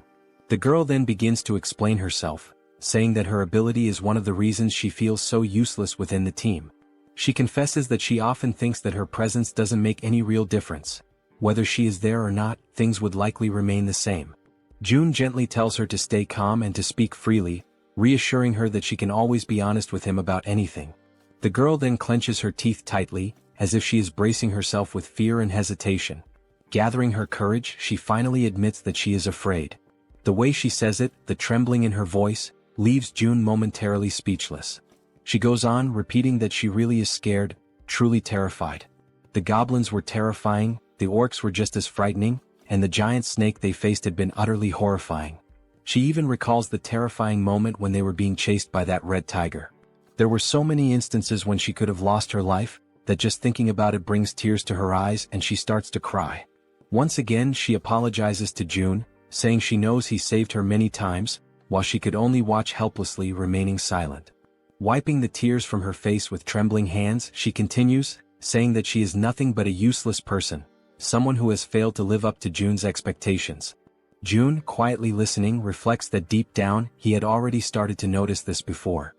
The girl then begins to explain herself, saying that her ability is one of the reasons she feels so useless within the team. She confesses that she often thinks that her presence doesn't make any real difference. Whether she is there or not, things would likely remain the same. June gently tells her to stay calm and to speak freely, reassuring her that she can always be honest with him about anything. The girl then clenches her teeth tightly, as if she is bracing herself with fear and hesitation. Gathering her courage, she finally admits that she is afraid. The way she says it, the trembling in her voice, leaves June momentarily speechless. She goes on, repeating that she really is scared, truly terrified. The goblins were terrifying, the orcs were just as frightening, and the giant snake they faced had been utterly horrifying. She even recalls the terrifying moment when they were being chased by that red tiger. There were so many instances when she could have lost her life, that just thinking about it brings tears to her eyes and she starts to cry. Once again she apologizes to June, saying she knows he saved her many times, while she could only watch helplessly, remaining silent. Wiping the tears from her face with trembling hands, she continues, saying that she is nothing but a useless person, someone who has failed to live up to June's expectations. June, quietly listening, reflects that deep down, he had already started to notice this before.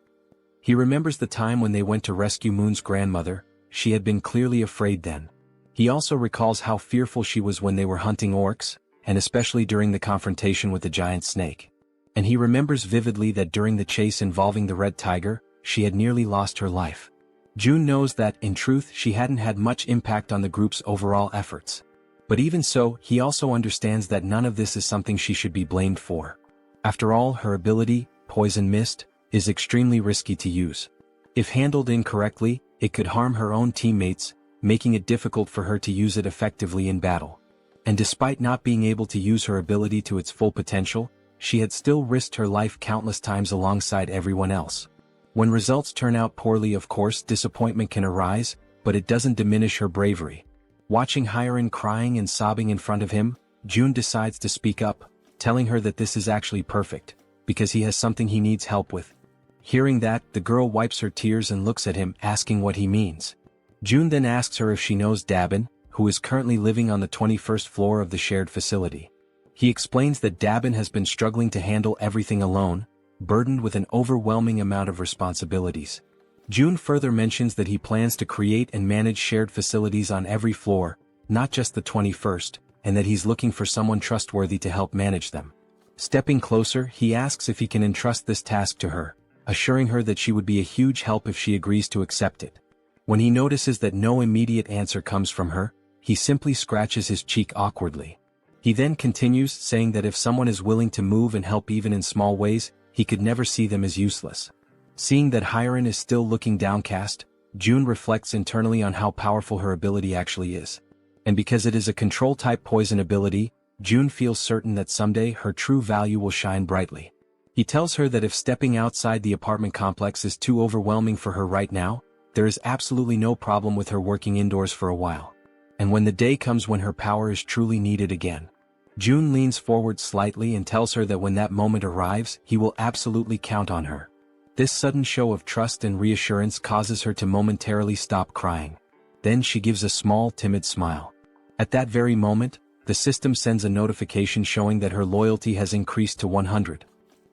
He remembers the time when they went to rescue Moon's grandmother. She had been clearly afraid then. He also recalls how fearful she was when they were hunting orcs, and especially during the confrontation with the giant snake. And he remembers vividly that during the chase involving the red tiger, she had nearly lost her life. June knows that, in truth, she hadn't had much impact on the group's overall efforts. But even so, he also understands that none of this is something she should be blamed for. After all, her ability, Poison Mist, is extremely risky to use. If handled incorrectly, it could harm her own teammates, making it difficult for her to use it effectively in battle. And despite not being able to use her ability to its full potential, she had still risked her life countless times alongside everyone else. When results turn out poorly, of course, disappointment can arise, but it doesn't diminish her bravery. Watching Harem crying and sobbing in front of him, June decides to speak up, telling her that this is actually perfect, because he has something he needs help with. Hearing that, the girl wipes her tears and looks at him, asking what he means. June then asks her if she knows Dabin, who is currently living on the 21st floor of the shared facility. He explains that Dabin has been struggling to handle everything alone, burdened with an overwhelming amount of responsibilities. June further mentions that he plans to create and manage shared facilities on every floor, not just the 21st, and that he's looking for someone trustworthy to help manage them. Stepping closer, he asks if he can entrust this task to her, assuring her that she would be a huge help if she agrees to accept it. When he notices that no immediate answer comes from her, he simply scratches his cheek awkwardly. He then continues, saying that if someone is willing to move and help even in small ways, he could never see them as useless. Seeing that Harem is still looking downcast, June reflects internally on how powerful her ability actually is. And because it is a control-type poison ability, June feels certain that someday her true value will shine brightly. He tells her that if stepping outside the apartment complex is too overwhelming for her right now, there is absolutely no problem with her working indoors for a while. And when the day comes when her power is truly needed again. June leans forward slightly and tells her that when that moment arrives, he will absolutely count on her. This sudden show of trust and reassurance causes her to momentarily stop crying. Then she gives a small, timid smile. At that very moment, the system sends a notification showing that her loyalty has increased to 100.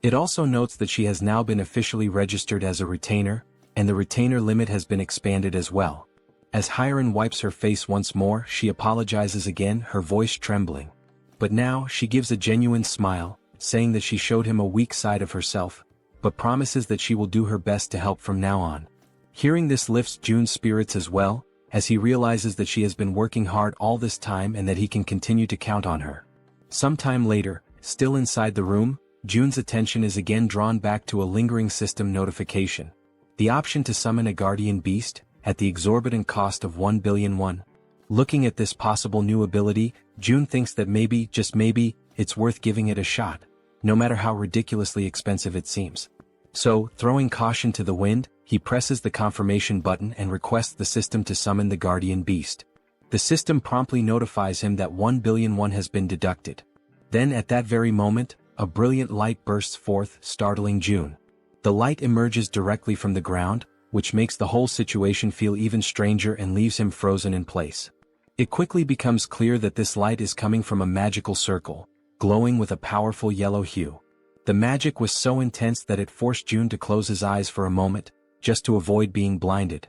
It also notes that she has now been officially registered as a retainer, and the retainer limit has been expanded as well. As Harem wipes her face once more, she apologizes again, her voice trembling. But now, she gives a genuine smile, saying that she showed him a weak side of herself, but promises that she will do her best to help from now on. Hearing this lifts June's spirits as well, as he realizes that she has been working hard all this time and that he can continue to count on her. Sometime later, still inside the room, June's attention is again drawn back to a lingering system notification. The option to summon a guardian beast, at the exorbitant cost of 1 billion won. Looking at this possible new ability, June thinks that maybe, just maybe, it's worth giving it a shot, no matter how ridiculously expensive it seems. So, throwing caution to the wind, he presses the confirmation button and requests the system to summon the guardian beast. The system promptly notifies him that 1 billion won has been deducted. Then at that very moment, a brilliant light bursts forth, startling June. The light emerges directly from the ground, which makes the whole situation feel even stranger and leaves him frozen in place. It quickly becomes clear that this light is coming from a magical circle, glowing with a powerful yellow hue. The magic was so intense that it forced June to close his eyes for a moment, just to avoid being blinded.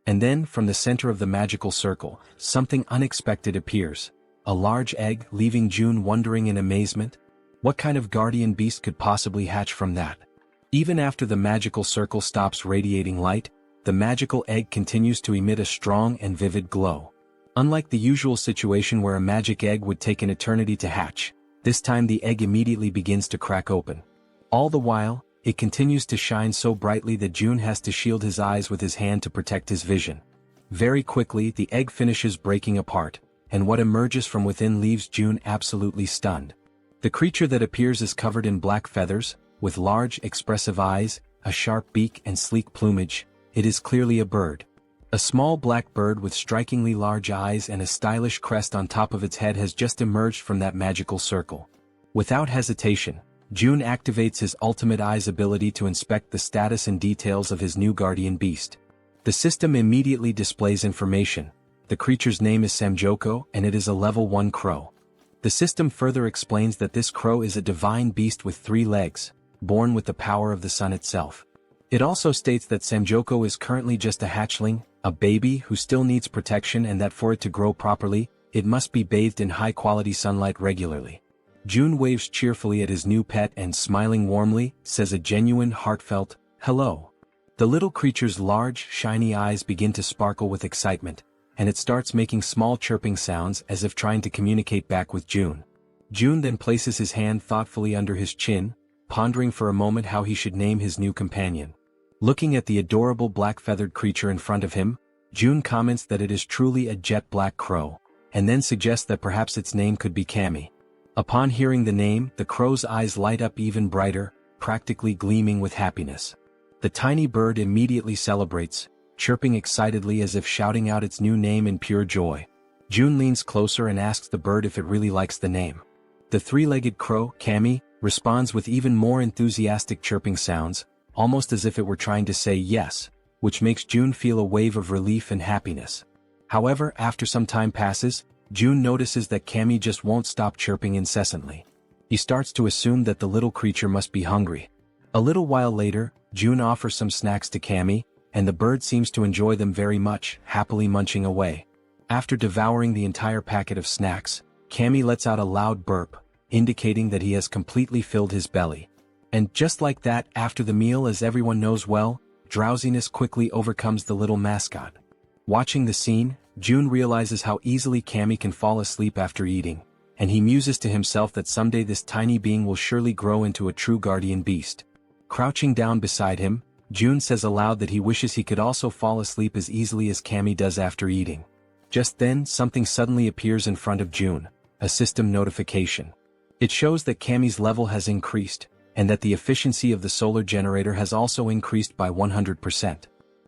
And then, from the center of the magical circle, something unexpected appears. A large egg, leaving June wondering in amazement. What kind of guardian beast could possibly hatch from that? Even after the magical circle stops radiating light, the magical egg continues to emit a strong and vivid glow. Unlike the usual situation where a magic egg would take an eternity to hatch, this time the egg immediately begins to crack open. All the while, it continues to shine so brightly that June has to shield his eyes with his hand to protect his vision. Very quickly, the egg finishes breaking apart, and what emerges from within leaves June absolutely stunned. The creature that appears is covered in black feathers, with large, expressive eyes, a sharp beak and sleek plumage. It is clearly a bird. A small black bird with strikingly large eyes and a stylish crest on top of its head has just emerged from that magical circle. Without hesitation, June activates his ultimate eyes ability to inspect the status and details of his new guardian beast. The system immediately displays information. The creature's name is Samjoko and it is a level 1 crow. The system further explains that this crow is a divine beast with 3 legs, born with the power of the sun itself. It also states that Samjoko is currently just a hatchling, a baby who still needs protection, and that for it to grow properly, it must be bathed in high-quality sunlight regularly. June waves cheerfully at his new pet and, smiling warmly, says a genuine, heartfelt, "Hello." The little creature's large, shiny eyes begin to sparkle with excitement, and it starts making small chirping sounds as if trying to communicate back with June. June then places his hand thoughtfully under his chin, pondering for a moment how he should name his new companion. Looking at the adorable black-feathered creature in front of him, June comments that it is truly a jet black crow, and then suggests that perhaps its name could be Kami. Upon hearing the name, the crow's eyes light up even brighter, practically gleaming with happiness. The tiny bird immediately celebrates, chirping excitedly as if shouting out its new name in pure joy. June leans closer and asks the bird if it really likes the name. The 3-legged crow, Kami, responds with even more enthusiastic chirping sounds, almost as if it were trying to say yes, which makes June feel a wave of relief and happiness. However, after some time passes, June notices that Kami just won't stop chirping incessantly. He starts to assume that the little creature must be hungry. A little while later, June offers some snacks to Kami, and the bird seems to enjoy them very much, happily munching away. After devouring the entire packet of snacks, Kami lets out a loud burp, indicating that he has completely filled his belly. And just like that, after the meal, as everyone knows well, drowsiness quickly overcomes the little mascot. Watching the scene, June realizes how easily Kami can fall asleep after eating, and he muses to himself that someday this tiny being will surely grow into a true guardian beast. Crouching down beside him, June says aloud that he wishes he could also fall asleep as easily as Kami does after eating. Just then, something suddenly appears in front of June, a system notification. It shows that Kami's level has increased, and that the efficiency of the solar generator has also increased by 100%.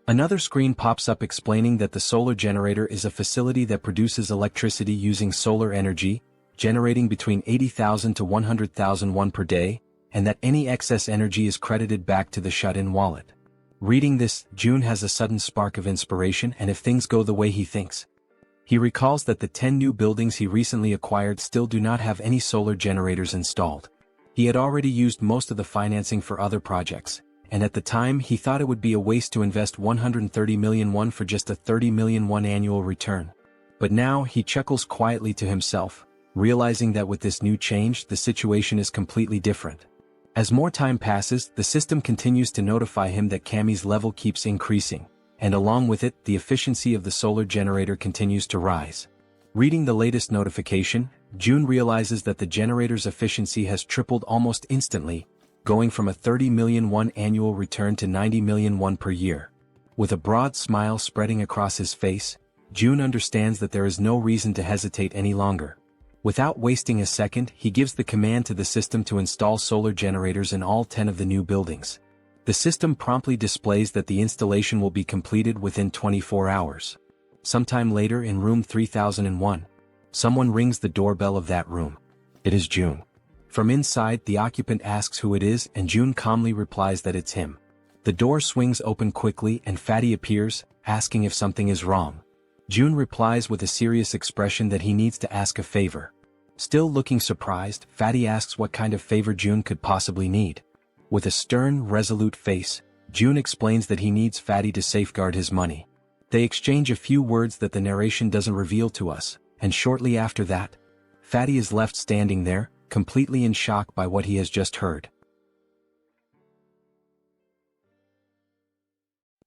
Another screen pops up explaining that the solar generator is a facility that produces electricity using solar energy, generating between 80,000 to 100,000 won per day, and that any excess energy is credited back to the shut-in wallet. Reading this, June has a sudden spark of inspiration, and if things go the way he thinks. He recalls that the 10 new buildings he recently acquired still do not have any solar generators installed. He had already used most of the financing for other projects, and at the time he thought it would be a waste to invest 130 million won for just a 30 million won annual return. But now he chuckles quietly to himself, realizing that with this new change the situation is completely different. As more time passes, the system continues to notify him that Kami's level keeps increasing, and along with it, the efficiency of the solar generator continues to rise. Reading the latest notification, June realizes that the generator's efficiency has tripled almost instantly, going from a 30 million won annual return to 90 million won per year. With a broad smile spreading across his face, June understands that there is no reason to hesitate any longer. Without wasting a second, he gives the command to the system to install solar generators in all 10 of the new buildings. The system promptly displays that the installation will be completed within 24 hours. Sometime later in room 3001, someone rings the doorbell of that room. It is June. From inside, the occupant asks who it is and June calmly replies that it's him. The door swings open quickly and Fatty appears, asking if something is wrong. June replies with a serious expression that he needs to ask a favor. Still looking surprised, Fatty asks what kind of favor June could possibly need. With a stern, resolute face, June explains that he needs Fatty to safeguard his money. They exchange a few words that the narration doesn't reveal to us, and shortly after that, Fatty is left standing there, completely in shock by what he has just heard.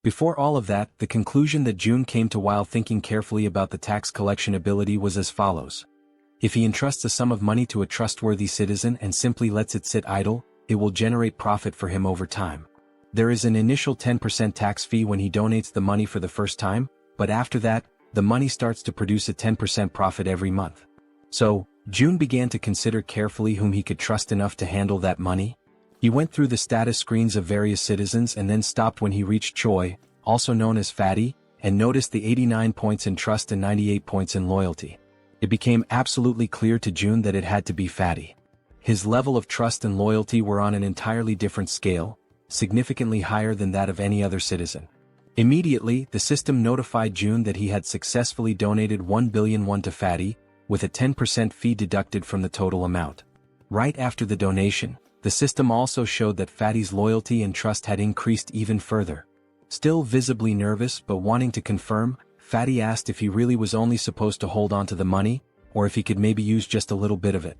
Before all of that, the conclusion that June came to while thinking carefully about the tax collection ability was as follows. If he entrusts a sum of money to a trustworthy citizen and simply lets it sit idle, it will generate profit for him over time. There is an initial 10% tax fee when he donates the money for the first time, but after that, the money starts to produce a 10% profit every month. So, June began to consider carefully whom he could trust enough to handle that money. He went through the status screens of various citizens and then stopped when he reached Choi, also known as Fatty, and noticed the 89 points in trust and 98 points in loyalty. It became absolutely clear to June that it had to be Fatty. His level of trust and loyalty were on an entirely different scale, significantly higher than that of any other citizen. Immediately, the system notified June that he had successfully donated 1 billion won to Fatty, with a 10% fee deducted from the total amount. Right after the donation, the system also showed that Fatty's loyalty and trust had increased even further. Still visibly nervous but wanting to confirm, Fatty asked if he really was only supposed to hold on to the money, or if he could maybe use just a little bit of it.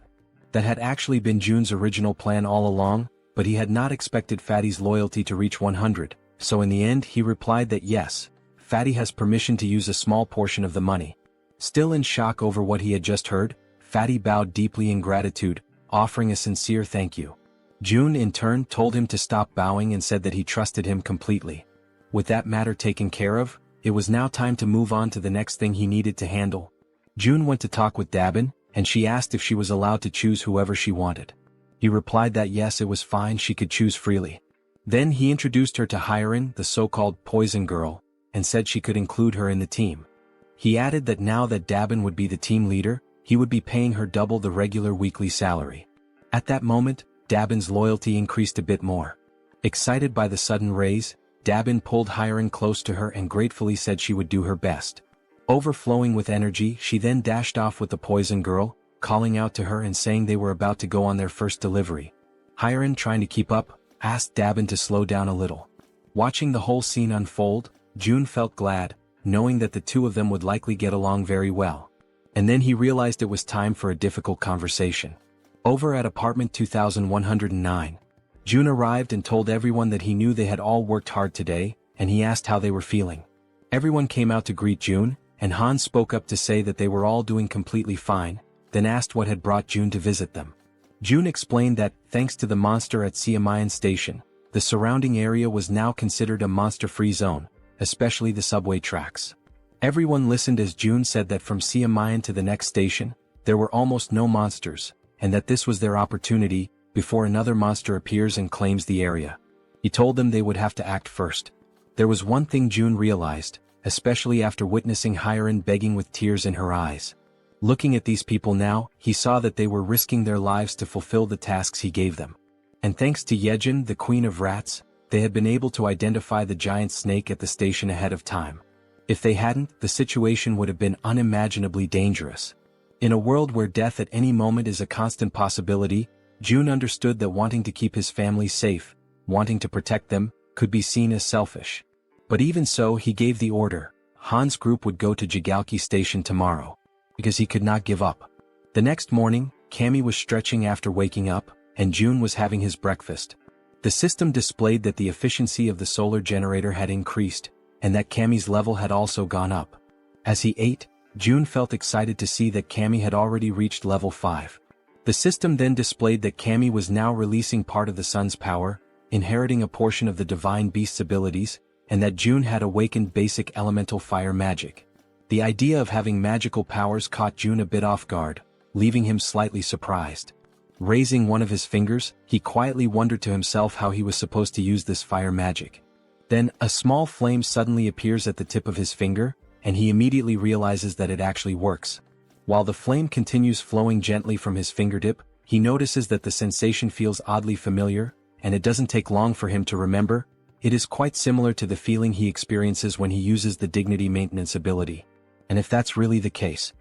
That had actually been June's original plan all along, but he had not expected Fatty's loyalty to reach 100, so in the end he replied that yes, Fatty has permission to use a small portion of the money. Still in shock over what he had just heard, Fatty bowed deeply in gratitude, offering a sincere thank you. June in turn told him to stop bowing and said that he trusted him completely. With that matter taken care of, it was now time to move on to the next thing he needed to handle. June went to talk with Dabin, and she asked if she was allowed to choose whoever she wanted. He replied that yes, it was fine, she could choose freely. Then he introduced her to Harem, the so-called poison girl, and said she could include her in the team. He added that now that Dabin would be the team leader, he would be paying her double the regular weekly salary. At that moment, Dabin's loyalty increased a bit more. Excited by the sudden raise, Dabin pulled Harem close to her and gratefully said she would do her best. Overflowing with energy, she then dashed off with the poison girl, calling out to her and saying they were about to go on their first delivery. Harem, trying to keep up, asked Dabin to slow down a little. Watching the whole scene unfold, June felt glad, knowing that the two of them would likely get along very well. And then he realized it was time for a difficult conversation. Over at apartment 2109, June arrived and told everyone that he knew they had all worked hard today, and he asked how they were feeling. Everyone came out to greet June, and Han spoke up to say that they were all doing completely fine, then asked what had brought June to visit them. June explained that, thanks to the monster at Siamayan Station, the surrounding area was now considered a monster-free zone, especially the subway tracks. Everyone listened as June said that from Siamayan to the next station, there were almost no monsters, and that this was their opportunity, before another monster appears and claims the area. He told them they would have to act first. There was one thing June realized, especially after witnessing Harem begging with tears in her eyes. Looking at these people now, he saw that they were risking their lives to fulfill the tasks he gave them. And thanks to Jaehyeon, the queen of rats, they had been able to identify the giant snake at the station ahead of time. If they hadn't, the situation would have been unimaginably dangerous. In a world where death at any moment is a constant possibility, June understood that wanting to keep his family safe, wanting to protect them, could be seen as selfish. But even so, he gave the order. Han's group would go to Jigalki Station tomorrow, because he could not give up. The next morning, Cammy was stretching after waking up, and June was having his breakfast. The system displayed that the efficiency of the solar generator had increased, and that Cammy's level had also gone up. As he ate, June felt excited to see that Cammy had already reached level 5. The system then displayed that Cammy was now releasing part of the sun's power, inheriting a portion of the divine beast's abilities, and that June had awakened basic elemental fire magic. The idea of having magical powers caught June a bit off guard, leaving him slightly surprised. Raising one of his fingers, he quietly wondered to himself how he was supposed to use this fire magic. Then, a small flame suddenly appears at the tip of his finger, and he immediately realizes that it actually works. While the flame continues flowing gently from his fingertip, he notices that the sensation feels oddly familiar, and it doesn't take long for him to remember. It is quite similar to the feeling he experiences when he uses the dignity maintenance ability. And if that's really the case,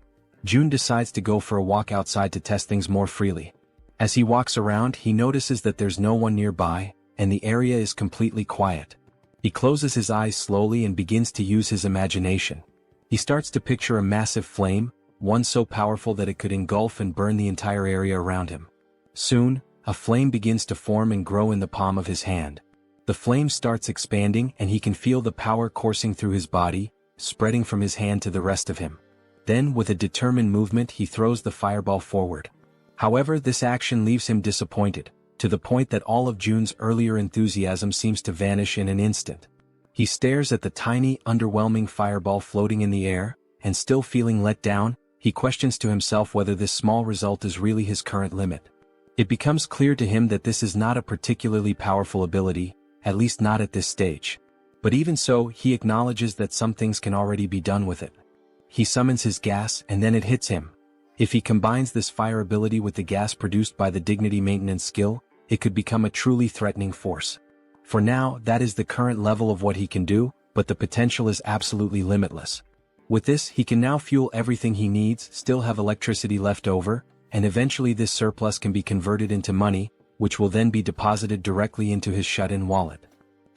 Jun decides to go for a walk outside to test things more freely. As he walks around, he notices that there's no one nearby, and the area is completely quiet. He closes his eyes slowly and begins to use his imagination. He starts to picture a massive flame, one so powerful that it could engulf and burn the entire area around him. Soon, a flame begins to form and grow in the palm of his hand. The flame starts expanding and he can feel the power coursing through his body, spreading from his hand to the rest of him. Then, with a determined movement, he throws the fireball forward. However, this action leaves him disappointed, to the point that all of Jun's earlier enthusiasm seems to vanish in an instant. He stares at the tiny, underwhelming fireball floating in the air, and still feeling let down, he questions to himself whether this small result is really his current limit. It becomes clear to him that this is not a particularly powerful ability, at least not at this stage. But even so, he acknowledges that some things can already be done with it. He summons his gas and then it hits him. If he combines this fire ability with the gas produced by the dignity maintenance skill, it could become a truly threatening force. For now, that is the current level of what he can do, but the potential is absolutely limitless. With this, he can now fuel everything he needs, still have electricity left over, and eventually this surplus can be converted into money, which will then be deposited directly into his shut-in wallet.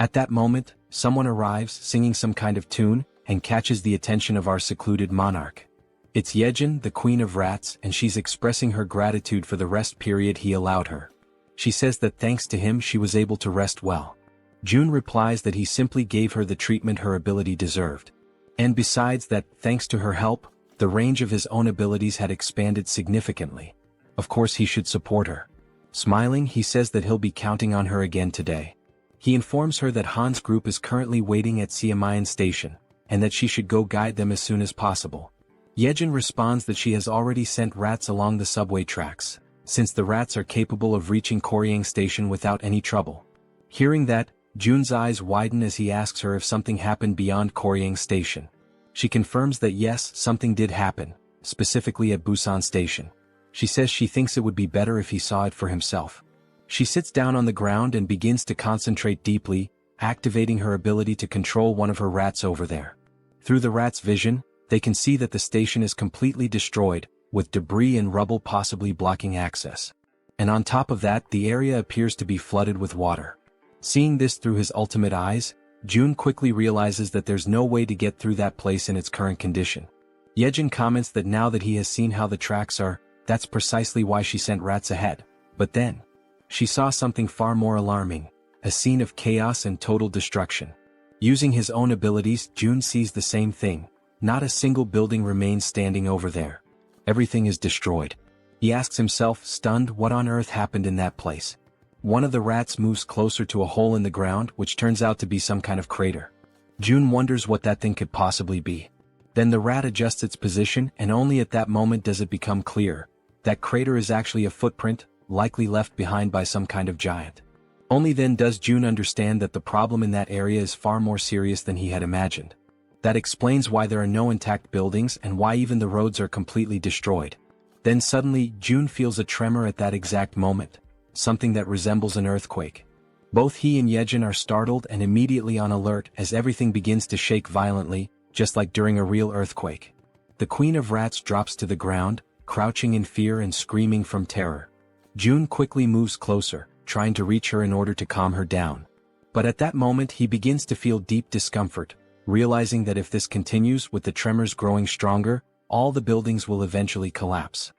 At that moment, someone arrives singing some kind of tune, and catches the attention of our secluded monarch. It's Jaehyeon, the Queen of Rats, and she's expressing her gratitude for the rest period he allowed her. She says that thanks to him she was able to rest well. Jun replies that he simply gave her the treatment her ability deserved. And besides that, thanks to her help, the range of his own abilities had expanded significantly. Of course he should support her. Smiling, he says that he'll be counting on her again today. He informs her that Han's group is currently waiting at Siamayan Station, and that she should go guide them as soon as possible. Jaehyeon responds that she has already sent rats along the subway tracks, since the rats are capable of reaching Koryang Station without any trouble. Hearing that, Jun's eyes widen as he asks her if something happened beyond Koryang Station. She confirms that yes, something did happen, specifically at Busan Station. She says she thinks it would be better if he saw it for himself. She sits down on the ground and begins to concentrate deeply, activating her ability to control one of her rats over there. Through the rat's vision, they can see that the station is completely destroyed, with debris and rubble possibly blocking access. And on top of that, the area appears to be flooded with water. Seeing this through his ultimate eyes, Jun quickly realizes that there's no way to get through that place in its current condition. Jaehyeon comments that now that he has seen how the tracks are, that's precisely why she sent rats ahead. But then, she saw something far more alarming, a scene of chaos and total destruction. Using his own abilities, Jun sees the same thing. Not a single building remains standing over there. Everything is destroyed. He asks himself, stunned, what on earth happened in that place. One of the rats moves closer to a hole in the ground, which turns out to be some kind of crater. Jun wonders what that thing could possibly be. Then the rat adjusts its position, and only at that moment does it become clear. That crater is actually a footprint, likely left behind by some kind of giant. Only then does Jun understand that the problem in that area is far more serious than he had imagined. That explains why there are no intact buildings and why even the roads are completely destroyed. Then suddenly, Jun feels a tremor at that exact moment. Something that resembles an earthquake. Both he and Jaehyeon are startled and immediately on alert as everything begins to shake violently, just like during a real earthquake. The Queen of Rats drops to the ground, crouching in fear and screaming from terror. Jun quickly moves closer, trying to reach her in order to calm her down. But at that moment he begins to feel deep discomfort, realizing that if this continues with the tremors growing stronger, all the buildings will eventually collapse.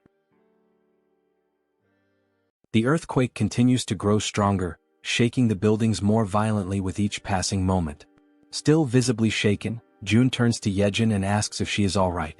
The earthquake continues to grow stronger, shaking the buildings more violently with each passing moment. Still visibly shaken, Jun turns to Jaehyeon and asks if she is alright.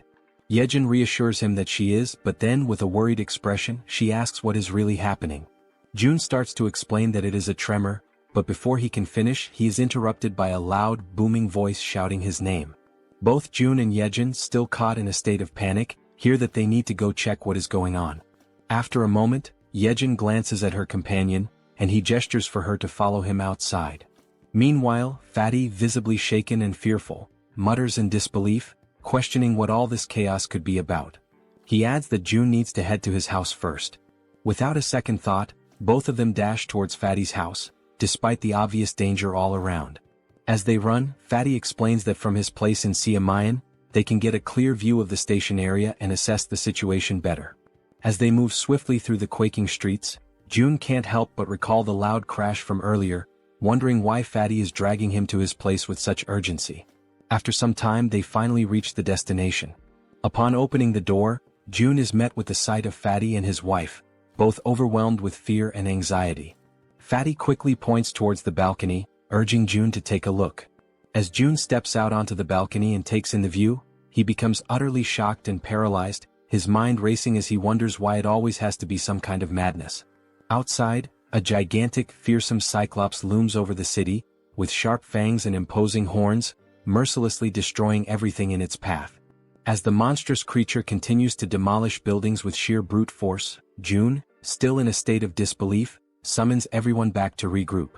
Jaehyeon reassures him that she is, but then with a worried expression, she asks what is really happening. Jun starts to explain that it is a tremor, but before he can finish, he is interrupted by a loud, booming voice shouting his name. Both Jun and Jaehyeon, still caught in a state of panic, hear that they need to go check what is going on. After a moment, Jaehyeon glances at her companion, and he gestures for her to follow him outside. Meanwhile, Fatty, visibly shaken and fearful, mutters in disbelief, questioning what all this chaos could be about. He adds that June needs to head to his house first. Without a second thought, both of them dash towards Fatty's house, despite the obvious danger all around. As they run, Fatty explains that from his place in Siamayan, they can get a clear view of the station area and assess the situation better. As they move swiftly through the quaking streets, June can't help but recall the loud crash from earlier, wondering why Fatty is dragging him to his place with such urgency. After some time they finally reach the destination. Upon opening the door, June is met with the sight of Fatty and his wife, both overwhelmed with fear and anxiety. Fatty quickly points towards the balcony, urging June to take a look. As June steps out onto the balcony and takes in the view, he becomes utterly shocked and paralyzed, his mind racing as he wonders why it always has to be some kind of madness. Outside, a gigantic, fearsome cyclops looms over the city, with sharp fangs and imposing horns, mercilessly destroying everything in its path. As the monstrous creature continues to demolish buildings with sheer brute force, June, still in a state of disbelief, summons everyone back to regroup.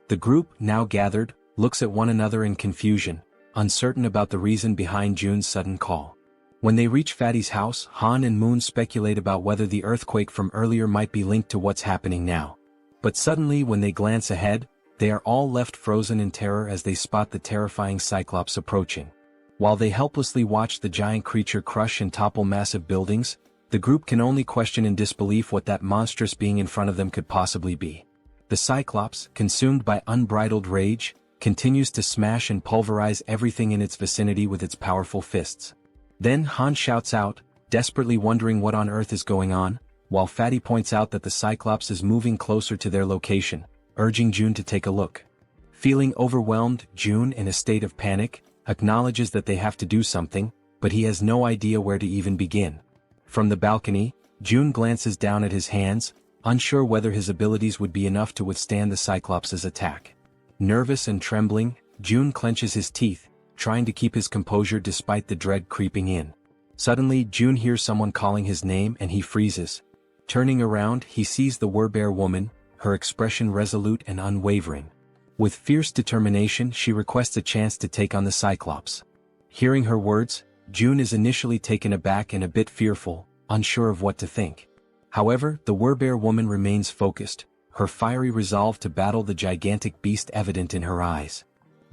The group, now gathered, looks at one another in confusion, uncertain about the reason behind June's sudden call. When they reach Fatty's house, Han and Moon speculate about whether the earthquake from earlier might be linked to what's happening now. But suddenly when they glance ahead, they are all left frozen in terror as they spot the terrifying Cyclops approaching. While they helplessly watch the giant creature crush and topple massive buildings, the group can only question in disbelief what that monstrous being in front of them could possibly be. The Cyclops, consumed by unbridled rage, continues to smash and pulverize everything in its vicinity with its powerful fists. Then Han shouts out, desperately wondering what on earth is going on, while Fatty points out that the Cyclops is moving closer to their location, urging June to take a look. Feeling overwhelmed, June, in a state of panic, acknowledges that they have to do something, but he has no idea where to even begin. From the balcony, June glances down at his hands, unsure whether his abilities would be enough to withstand the Cyclops' attack. Nervous and trembling, June clenches his teeth, trying to keep his composure despite the dread creeping in. Suddenly, June hears someone calling his name and he freezes. Turning around, he sees the Werbear woman, her expression resolute and unwavering. With fierce determination, she requests a chance to take on the Cyclops. Hearing her words, June is initially taken aback and a bit fearful, unsure of what to think. However, the Werbear woman remains focused, her fiery resolve to battle the gigantic beast evident in her eyes.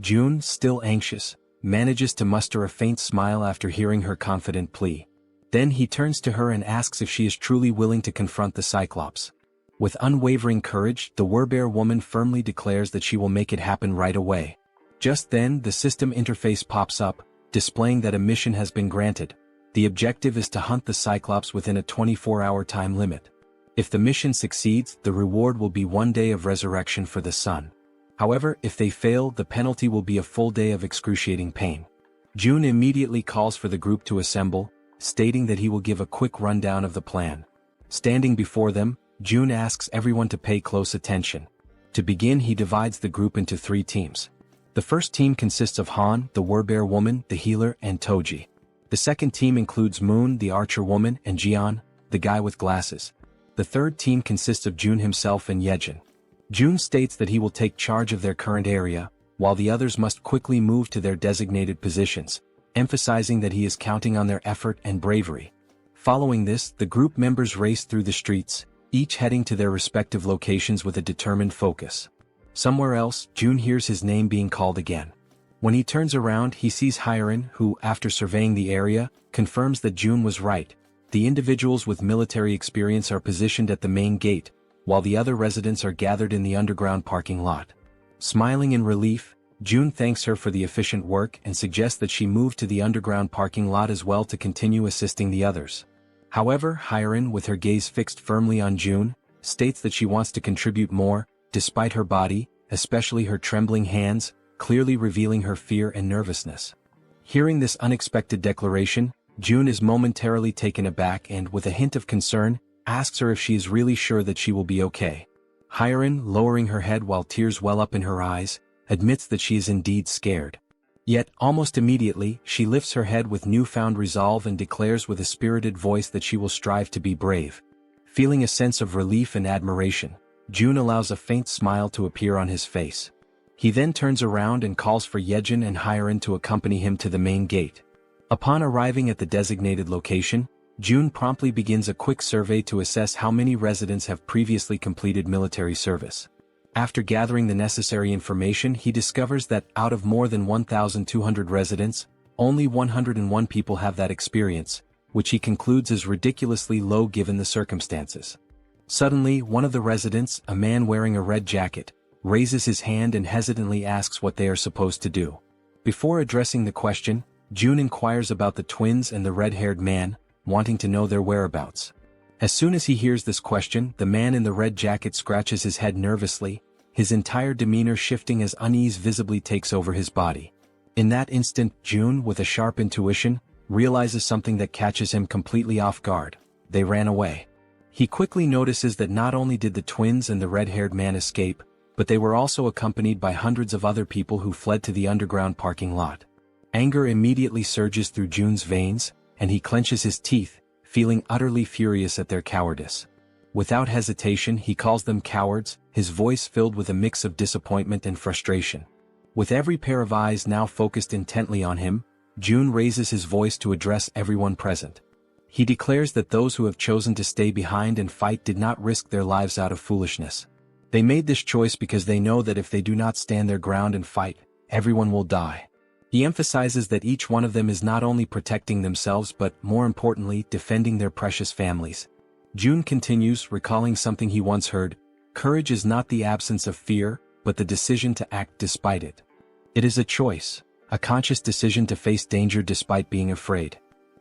June, still anxious, manages to muster a faint smile after hearing her confident plea. Then he turns to her and asks if she is truly willing to confront the Cyclops. With unwavering courage, the Werbear woman firmly declares that she will make it happen right away. Just then, the system interface pops up, displaying that a mission has been granted. The objective is to hunt the Cyclops within a 24-hour time limit. If the mission succeeds, the reward will be 1 day of resurrection for the sun. However, if they fail, the penalty will be a full day of excruciating pain. June immediately calls for the group to assemble, stating that he will give a quick rundown of the plan. Standing before them, June asks everyone to pay close attention. To begin, he divides the group into 3 teams. The first team consists of Han, the Werbear woman, the healer, and Toji. The second team includes Moon, the archer woman, and Jaehyeon, the guy with glasses. The third team consists of June himself and Jaehyeon. June states that he will take charge of their current area, while the others must quickly move to their designated positions, emphasizing that he is counting on their effort and bravery. Following this, the group members race through the streets, each heading to their respective locations with a determined focus. Somewhere else, June hears his name being called again. When he turns around, he sees Harem, who, after surveying the area, confirms that June was right. The individuals with military experience are positioned at the main gate, while the other residents are gathered in the underground parking lot. Smiling in relief, June thanks her for the efficient work and suggests that she move to the underground parking lot as well to continue assisting the others. However, Harem, with her gaze fixed firmly on June, states that she wants to contribute more, despite her body, especially her trembling hands, clearly revealing her fear and nervousness. Hearing this unexpected declaration, June is momentarily taken aback and, with a hint of concern, asks her if she is really sure that she will be okay. Harem, lowering her head while tears well up in her eyes, admits that she is indeed scared. Yet, almost immediately, she lifts her head with newfound resolve and declares with a spirited voice that she will strive to be brave. Feeling a sense of relief and admiration, June allows a faint smile to appear on his face. He then turns around and calls for Yejin and Hyeren to accompany him to the main gate. Upon arriving at the designated location, June promptly begins a quick survey to assess how many residents have previously completed military service. After gathering the necessary information, he discovers that out of more than 1,200 residents, only 101 people have that experience, which he concludes is ridiculously low given the circumstances. Suddenly, one of the residents, a man wearing a red jacket, raises his hand and hesitantly asks what they are supposed to do. Before addressing the question, June inquires about the twins and the red-haired man, wanting to know their whereabouts. As soon as he hears this question, the man in the red jacket scratches his head nervously, his entire demeanor shifting as unease visibly takes over his body. In that instant, June, with a sharp intuition, realizes something that catches him completely off guard. They ran away. He quickly notices that not only did the twins and the red-haired man escape, but they were also accompanied by hundreds of other people who fled to the underground parking lot. Anger immediately surges through June's veins, and he clenches his teeth, feeling utterly furious at their cowardice. Without hesitation, he calls them cowards, his voice filled with a mix of disappointment and frustration. With every pair of eyes now focused intently on him, June raises his voice to address everyone present. He declares that those who have chosen to stay behind and fight did not risk their lives out of foolishness. They made this choice because they know that if they do not stand their ground and fight, everyone will die. He emphasizes that each one of them is not only protecting themselves but, more importantly, defending their precious families. June continues, recalling something he once heard: courage is not the absence of fear, but the decision to act despite it. It is a choice, a conscious decision to face danger despite being afraid.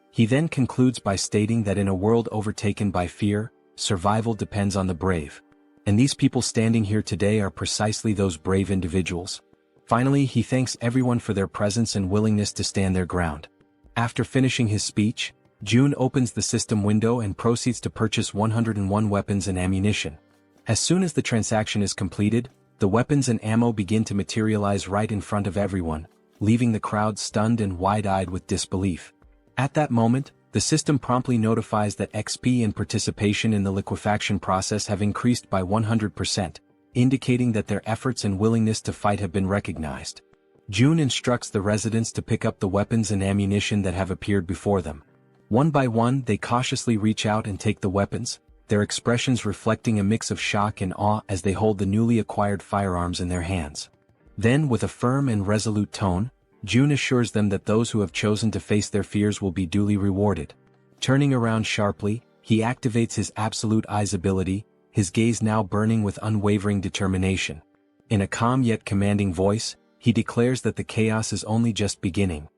He then concludes by stating that in a world overtaken by fear, survival depends on the brave. And these people standing here today are precisely those brave individuals. Finally, he thanks everyone for their presence and willingness to stand their ground. After finishing his speech, June opens the system window and proceeds to purchase 101 weapons and ammunition. As soon as the transaction is completed, the weapons and ammo begin to materialize right in front of everyone, leaving the crowd stunned and wide-eyed with disbelief. At that moment, the system promptly notifies that XP and participation in the liquefaction process have increased by 100%, indicating that their efforts and willingness to fight have been recognized. June instructs the residents to pick up the weapons and ammunition that have appeared before them. One by one, they cautiously reach out and take the weapons, their expressions reflecting a mix of shock and awe as they hold the newly acquired firearms in their hands. Then, with a firm and resolute tone, June assures them that those who have chosen to face their fears will be duly rewarded. Turning around sharply, he activates his absolute eyes ability, his gaze now burning with unwavering determination. In a calm yet commanding voice, he declares that the chaos is only just beginning.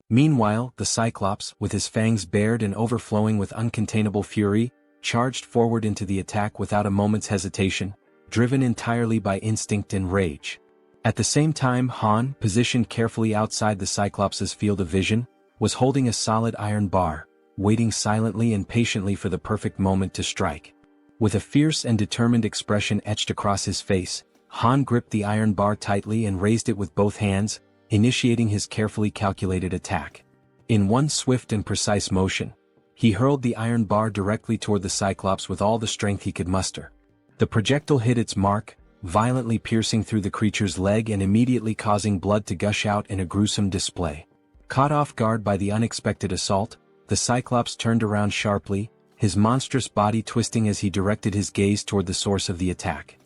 Meanwhile, the Cyclops, with his fangs bared and overflowing with uncontainable fury, charged forward into the attack without a moment's hesitation, driven entirely by instinct and rage. At the same time, Han, positioned carefully outside the Cyclops' field of vision, was holding a solid iron bar, waiting silently and patiently for the perfect moment to strike. With a fierce and determined expression etched across his face, Han gripped the iron bar tightly and raised it with both hands, initiating his carefully calculated attack. In one swift and precise motion, he hurled the iron bar directly toward the Cyclops with all the strength he could muster. The projectile hit its mark, violently piercing through the creature's leg and immediately causing blood to gush out in a gruesome display. Caught off guard by the unexpected assault, the Cyclops turned around sharply, his monstrous body twisting as he directed his gaze toward the source of the attack.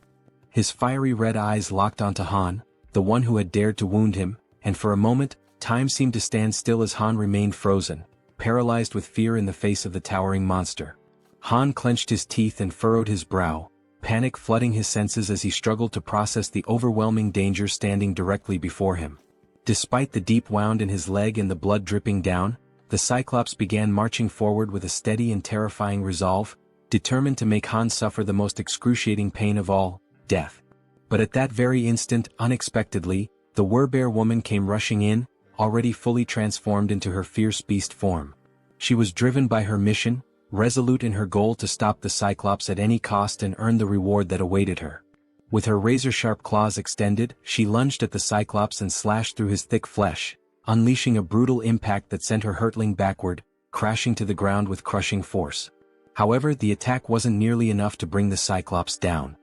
His fiery red eyes locked onto Han, the one who had dared to wound him, and for a moment, time seemed to stand still as Han remained frozen, paralyzed with fear in the face of the towering monster. Han clenched his teeth and furrowed his brow, panic flooding his senses as he struggled to process the overwhelming danger standing directly before him. Despite the deep wound in his leg and the blood dripping down, the Cyclops began marching forward with a steady and terrifying resolve, determined to make Han suffer the most excruciating pain of all, death. But at that very instant, unexpectedly, the Werbear woman came rushing in, already fully transformed into her fierce beast form. She was driven by her mission, resolute in her goal to stop the Cyclops at any cost and earn the reward that awaited her. With her razor-sharp claws extended, she lunged at the Cyclops and slashed through his thick flesh, unleashing a brutal impact that sent her hurtling backward, crashing to the ground with crushing force. However, the attack wasn't nearly enough to bring the Cyclops down.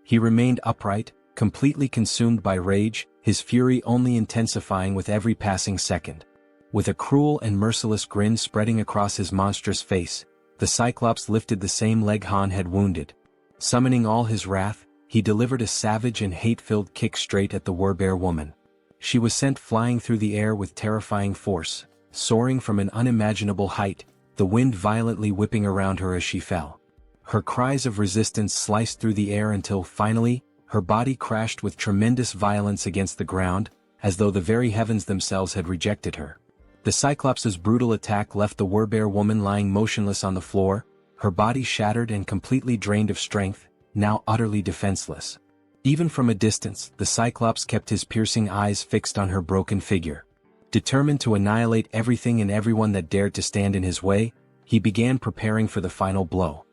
He remained upright, completely consumed by rage, his fury only intensifying with every passing second. With a cruel and merciless grin spreading across his monstrous face, the Cyclops lifted the same leg Han had wounded. Summoning all his wrath, he delivered a savage and hate-filled kick straight at the Werbear woman. She was sent flying through the air with terrifying force, soaring from an unimaginable height, the wind violently whipping around her as she fell. Her cries of resistance sliced through the air until, finally, her body crashed with tremendous violence against the ground, as though the very heavens themselves had rejected her. The Cyclops' brutal attack left the Werbear woman lying motionless on the floor, her body shattered and completely drained of strength, now utterly defenseless. Even from a distance, the Cyclops kept his piercing eyes fixed on her broken figure. Determined to annihilate everything and everyone that dared to stand in his way, he began preparing for the final blow.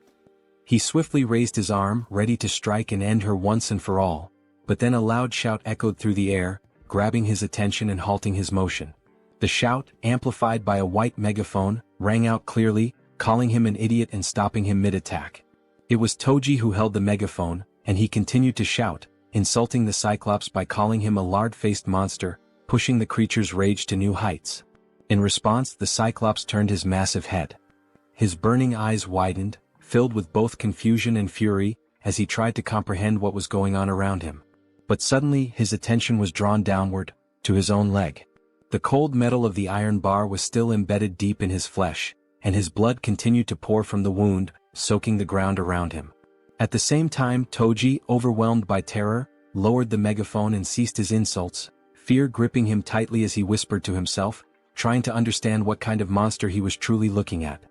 He swiftly raised his arm, ready to strike and end her once and for all, but then a loud shout echoed through the air, grabbing his attention and halting his motion. The shout, amplified by a white megaphone, rang out clearly, calling him an idiot and stopping him mid-attack. It was Toji who held the megaphone, and he continued to shout, insulting the Cyclops by calling him a lard-faced monster, pushing the creature's rage to new heights. In response, the Cyclops turned his massive head. His burning eyes widened, filled with both confusion and fury, as he tried to comprehend what was going on around him. But suddenly his attention was drawn downward, to his own leg. The cold metal of the iron bar was still embedded deep in his flesh, and his blood continued to pour from the wound, soaking the ground around him. At the same time, Toji, overwhelmed by terror, lowered the megaphone and ceased his insults, fear gripping him tightly as he whispered to himself, trying to understand what kind of monster he was truly looking at.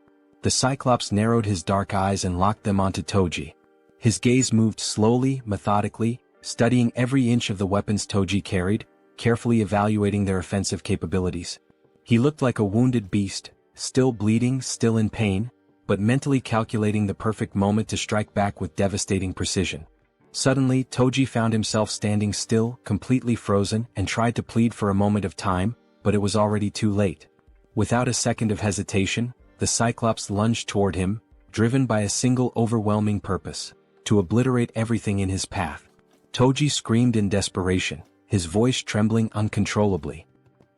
The Cyclops narrowed his dark eyes and locked them onto Toji. His gaze moved slowly, methodically, studying every inch of the weapons Toji carried, carefully evaluating their offensive capabilities. He looked like a wounded beast, still bleeding, still in pain, but mentally calculating the perfect moment to strike back with devastating precision. Suddenly, Toji found himself standing still, completely frozen, and tried to plead for a moment of time, but it was already too late. Without a second of hesitation, the Cyclops lunged toward him, driven by a single overwhelming purpose: to obliterate everything in his path. Toji screamed in desperation, his voice trembling uncontrollably.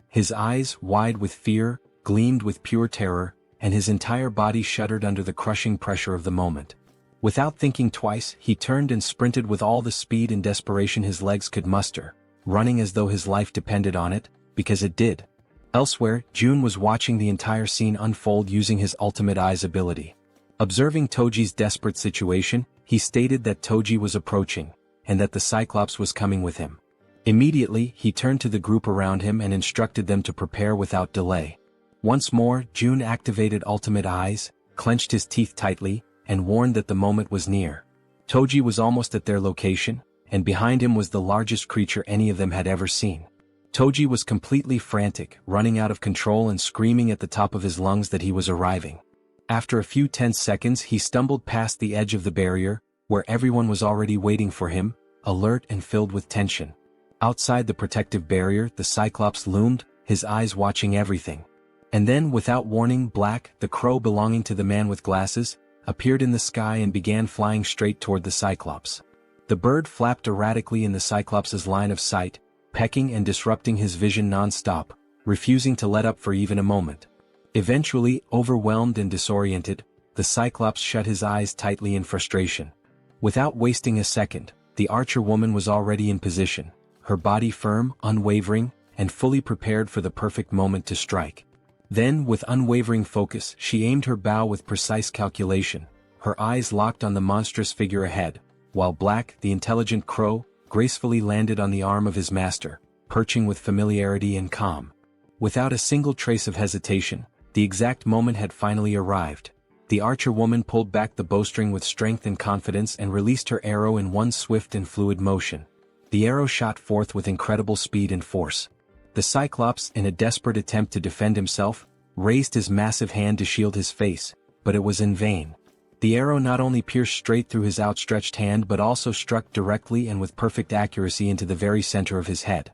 His eyes, wide with fear, gleamed with pure terror, and his entire body shuddered under the crushing pressure of the moment. Without thinking twice, he turned and sprinted with all the speed and desperation his legs could muster, running as though his life depended on it, because it did. Elsewhere, Jun was watching the entire scene unfold using his ultimate eyes ability. Observing Toji's desperate situation, he stated that Toji was approaching, and that the Cyclops was coming with him. Immediately, he turned to the group around him and instructed them to prepare without delay. Once more, Jun activated ultimate eyes, clenched his teeth tightly, and warned that the moment was near. Toji was almost at their location, and behind him was the largest creature any of them had ever seen. Toji was completely frantic, running out of control and screaming at the top of his lungs that he was arriving. After a few tense seconds, he stumbled past the edge of the barrier, where everyone was already waiting for him, alert and filled with tension. Outside the protective barrier, the Cyclops loomed, his eyes watching everything. And then, without warning, Black, the crow belonging to the man with glasses, appeared in the sky and began flying straight toward the Cyclops. The bird flapped erratically in the Cyclops' line of sight, pecking and disrupting his vision non-stop, refusing to let up for even a moment. Eventually, overwhelmed and disoriented, the Cyclops shut his eyes tightly in frustration. Without wasting a second, the archer woman was already in position, her body firm, unwavering, and fully prepared for the perfect moment to strike. Then, with unwavering focus, she aimed her bow with precise calculation, her eyes locked on the monstrous figure ahead, while Black, the intelligent crow, gracefully landed on the arm of his master, perching with familiarity and calm. Without a single trace of hesitation, the exact moment had finally arrived. The archer woman pulled back the bowstring with strength and confidence and released her arrow in one swift and fluid motion. The arrow shot forth with incredible speed and force. The Cyclops, in a desperate attempt to defend himself, raised his massive hand to shield his face, but it was in vain. The arrow not only pierced straight through his outstretched hand but also struck directly and with perfect accuracy into the very center of his head.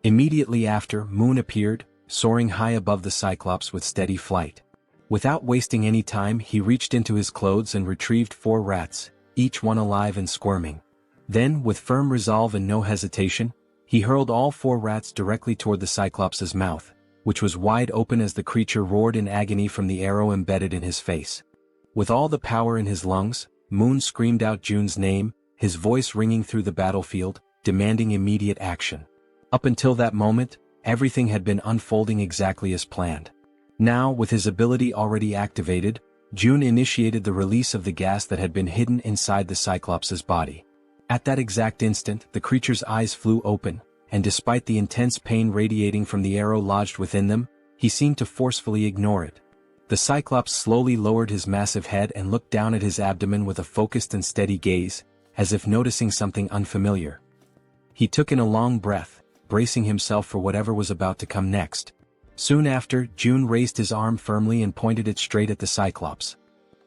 Immediately after, Moon appeared, soaring high above the Cyclops with steady flight. Without wasting any time, he reached into his clothes and retrieved 4 rats, each one alive and squirming. Then, with firm resolve and no hesitation, he hurled all 4 rats directly toward the Cyclops' mouth, which was wide open as the creature roared in agony from the arrow embedded in his face. With all the power in his lungs, Moon screamed out Jun's name, his voice ringing through the battlefield, demanding immediate action. Up until that moment, everything had been unfolding exactly as planned. Now, with his ability already activated, Jun initiated the release of the gas that had been hidden inside the Cyclops' body. At that exact instant, the creature's eyes flew open, and despite the intense pain radiating from the arrow lodged within them, he seemed to forcefully ignore it. The Cyclops slowly lowered his massive head and looked down at his abdomen with a focused and steady gaze, as if noticing something unfamiliar. He took in a long breath, bracing himself for whatever was about to come next. Soon after, Jun raised his arm firmly and pointed it straight at the Cyclops.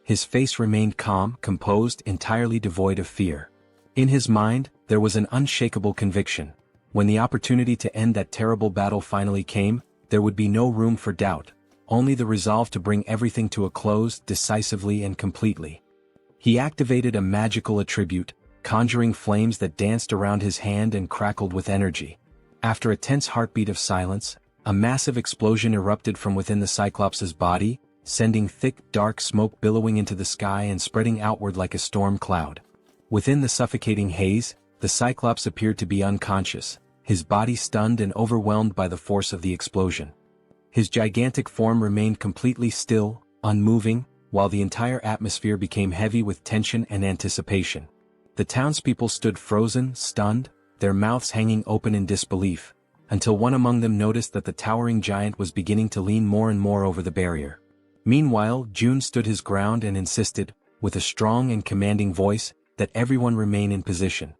His face remained calm, composed, entirely devoid of fear. In his mind, there was an unshakable conviction. When the opportunity to end that terrible battle finally came, there would be no room for doubt, only the resolve to bring everything to a close decisively and completely. He activated a magical attribute, conjuring flames that danced around his hand and crackled with energy. After a tense heartbeat of silence, a massive explosion erupted from within the Cyclops' body, sending thick, dark smoke billowing into the sky and spreading outward like a storm cloud. Within the suffocating haze, the Cyclops appeared to be unconscious, his body stunned and overwhelmed by the force of the explosion. His gigantic form remained completely still, unmoving, while the entire atmosphere became heavy with tension and anticipation. The townspeople stood frozen, stunned, their mouths hanging open in disbelief, until one among them noticed that the towering giant was beginning to lean more and more over the barrier. Meanwhile, Jun stood his ground and insisted, with a strong and commanding voice, that everyone remain in position.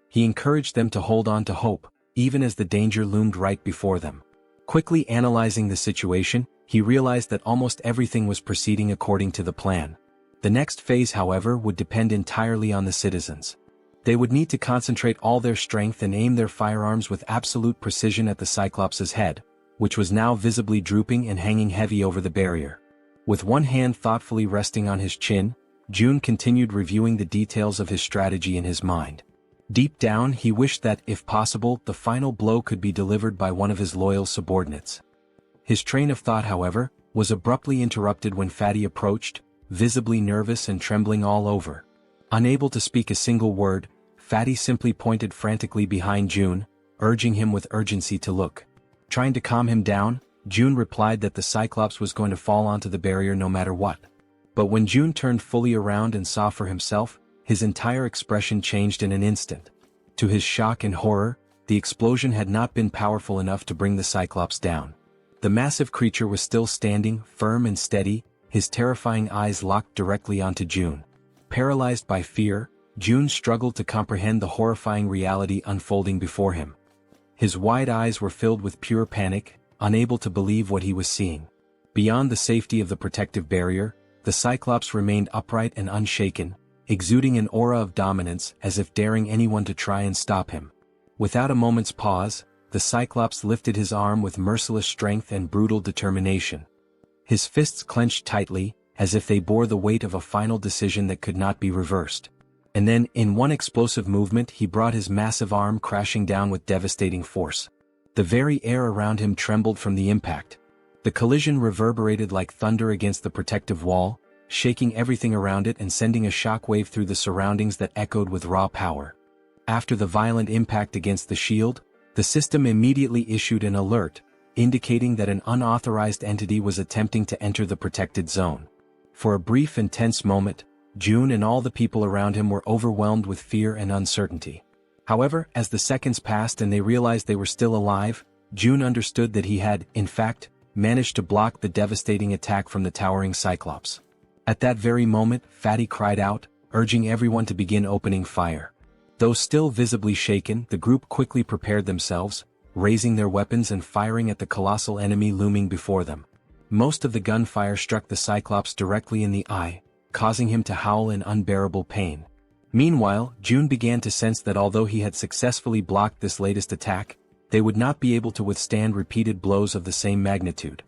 He encouraged them to hold on to hope, even as the danger loomed right before them. Quickly analyzing the situation, he realized that almost everything was proceeding according to the plan. The next phase, however, would depend entirely on the citizens. They would need to concentrate all their strength and aim their firearms with absolute precision at the Cyclops' head, which was now visibly drooping and hanging heavy over the barrier. With one hand thoughtfully resting on his chin, Jun continued reviewing the details of his strategy in his mind. Deep down, he wished that, if possible, the final blow could be delivered by one of his loyal subordinates. His train of thought, however, was abruptly interrupted when Fatty approached, visibly nervous and trembling all over. Unable to speak a single word, Fatty simply pointed frantically behind Jun, urging him with urgency to look. Trying to calm him down, Jun replied that the Cyclops was going to fall onto the barrier no matter what. But when Jun turned fully around and saw for himself, his entire expression changed in an instant. To his shock and horror, the explosion had not been powerful enough to bring the Cyclops down. The massive creature was still standing, firm and steady, his terrifying eyes locked directly onto Jun. Paralyzed by fear, Jun struggled to comprehend the horrifying reality unfolding before him. His wide eyes were filled with pure panic, unable to believe what he was seeing. Beyond the safety of the protective barrier, the Cyclops remained upright and unshaken, exuding an aura of dominance as if daring anyone to try and stop him. Without a moment's pause, the Cyclops lifted his arm with merciless strength and brutal determination. His fists clenched tightly, as if they bore the weight of a final decision that could not be reversed. And then, in one explosive movement, he brought his massive arm crashing down with devastating force. The very air around him trembled from the impact. The collision reverberated like thunder against the protective wall, shaking everything around it and sending a shockwave through the surroundings that echoed with raw power. After the violent impact against the shield, the system immediately issued an alert, indicating that an unauthorized entity was attempting to enter the protected zone. For a brief and tense moment, Jun and all the people around him were overwhelmed with fear and uncertainty. However, as the seconds passed and they realized they were still alive, Jun understood that he had, in fact, managed to block the devastating attack from the towering Cyclops. At that very moment, Fatty cried out, urging everyone to begin opening fire. Though still visibly shaken, the group quickly prepared themselves, raising their weapons and firing at the colossal enemy looming before them. Most of the gunfire struck the Cyclops directly in the eye, causing him to howl in unbearable pain. Meanwhile, Jun began to sense that although he had successfully blocked this latest attack, they would not be able to withstand repeated blows of the same magnitude.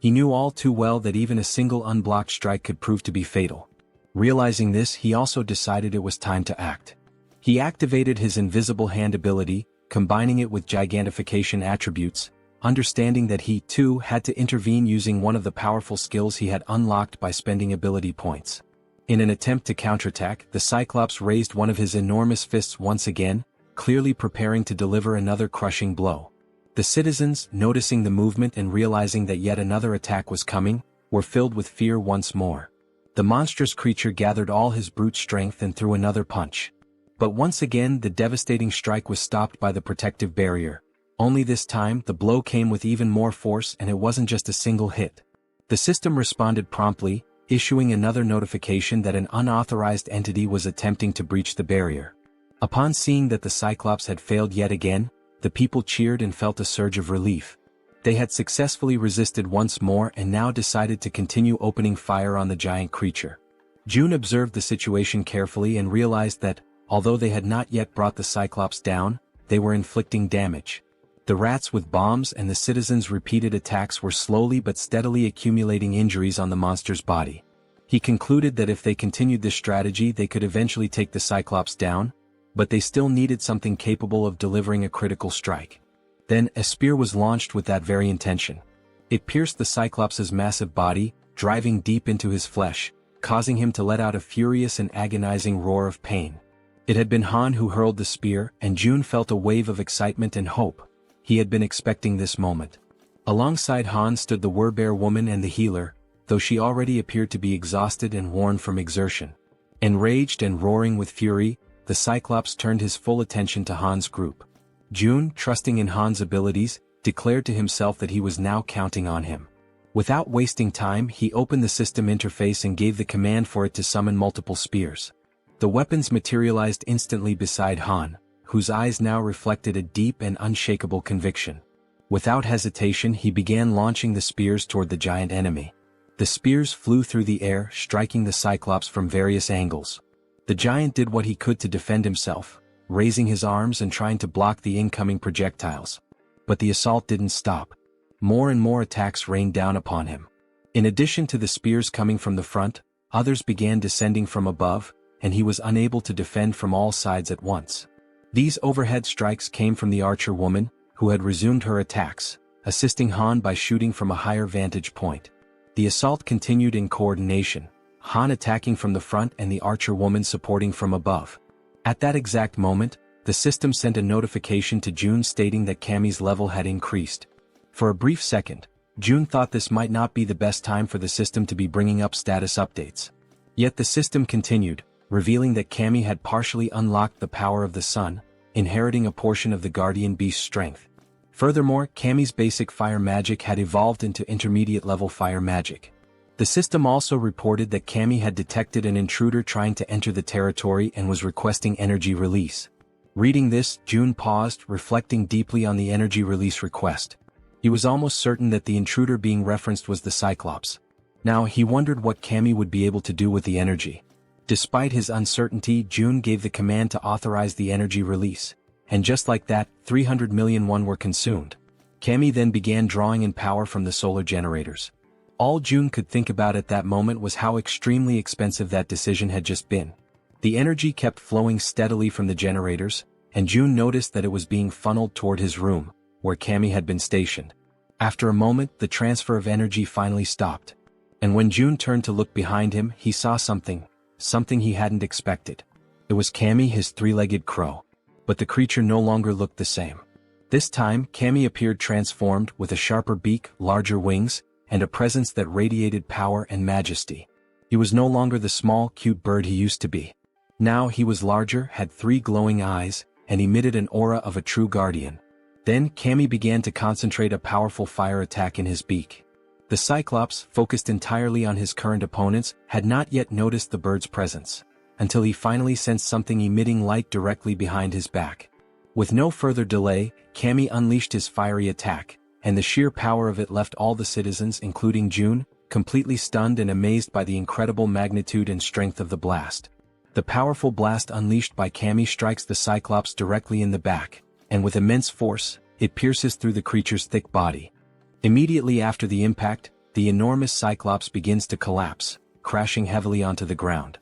He knew all too well that even a single unblocked strike could prove to be fatal. Realizing this, he also decided it was time to act. He activated his invisible hand ability, combining it with gigantification attributes, understanding that he, too, had to intervene using one of the powerful skills he had unlocked by spending ability points. In an attempt to counterattack, the Cyclops raised one of his enormous fists once again, clearly preparing to deliver another crushing blow. The citizens, noticing the movement and realizing that yet another attack was coming, were filled with fear once more. The monstrous creature gathered all his brute strength and threw another punch. But once again the devastating strike was stopped by the protective barrier. Only this time the blow came with even more force, and it wasn't just a single hit. The system responded promptly, issuing another notification that an unauthorized entity was attempting to breach the barrier. Upon seeing that the Cyclops had failed yet again, the people cheered and felt a surge of relief. They had successfully resisted once more and now decided to continue opening fire on the giant creature. June observed the situation carefully and realized that, although they had not yet brought the Cyclops down, they were inflicting damage. The rats with bombs and the citizens' repeated attacks were slowly but steadily accumulating injuries on the monster's body. He concluded that if they continued this strategy they could eventually take the Cyclops down, but they still needed something capable of delivering a critical strike. Then, a spear was launched with that very intention. It pierced the Cyclops' massive body, driving deep into his flesh, causing him to let out a furious and agonizing roar of pain. It had been Han who hurled the spear, and June felt a wave of excitement and hope. He had been expecting this moment. Alongside Han stood the Werbear woman and the healer, though she already appeared to be exhausted and worn from exertion. Enraged and roaring with fury, the Cyclops turned his full attention to Han's group. June, trusting in Han's abilities, declared to himself that he was now counting on him. Without wasting time, he opened the system interface and gave the command for it to summon multiple spears. The weapons materialized instantly beside Han, whose eyes now reflected a deep and unshakable conviction. Without hesitation he began launching the spears toward the giant enemy. The spears flew through the air, striking the Cyclops from various angles. The giant did what he could to defend himself, raising his arms and trying to block the incoming projectiles. But the assault didn't stop. More and more attacks rained down upon him. In addition to the spears coming from the front, others began descending from above, and he was unable to defend from all sides at once. These overhead strikes came from the archer woman, who had resumed her attacks, assisting Han by shooting from a higher vantage point. The assault continued in coordination, Han attacking from the front and the archer woman supporting from above. At that exact moment, the system sent a notification to June stating that Cammy's level had increased. For a brief second, June thought this might not be the best time for the system to be bringing up status updates. Yet the system continued, revealing that Cammy had partially unlocked the power of the sun, inheriting a portion of the guardian beast's strength. Furthermore, Cammy's basic fire magic had evolved into intermediate-level fire magic. The system also reported that Cammy had detected an intruder trying to enter the territory and was requesting energy release. Reading this, June paused, reflecting deeply on the energy release request. He was almost certain that the intruder being referenced was the Cyclops. Now he wondered what Cammy would be able to do with the energy. Despite his uncertainty, June gave the command to authorize the energy release, and just like that, 300 million won were consumed. Cammy then began drawing in power from the solar generators. All June could think about at that moment was how extremely expensive that decision had just been. The energy kept flowing steadily from the generators, and June noticed that it was being funneled toward his room, where Cammy had been stationed. After a moment, the transfer of energy finally stopped. And when June turned to look behind him, he saw something he hadn't expected. It was Cammy, his three-legged crow. But the creature no longer looked the same. This time, Cammy appeared transformed, with a sharper beak, larger wings, and a presence that radiated power and majesty. He was no longer the small, cute bird he used to be. Now he was larger, had 3 glowing eyes, and emitted an aura of a true guardian. Then Cammy began to concentrate a powerful fire attack in his beak. The Cyclops, focused entirely on his current opponents, had not yet noticed the bird's presence, until he finally sensed something emitting light directly behind his back. With no further delay, Cammy unleashed his fiery attack, and the sheer power of it left all the citizens, including June, completely stunned and amazed by the incredible magnitude and strength of the blast. The powerful blast unleashed by Cammy strikes the Cyclops directly in the back, and with immense force, it pierces through the creature's thick body. Immediately after the impact, the enormous Cyclops begins to collapse, crashing heavily onto the ground.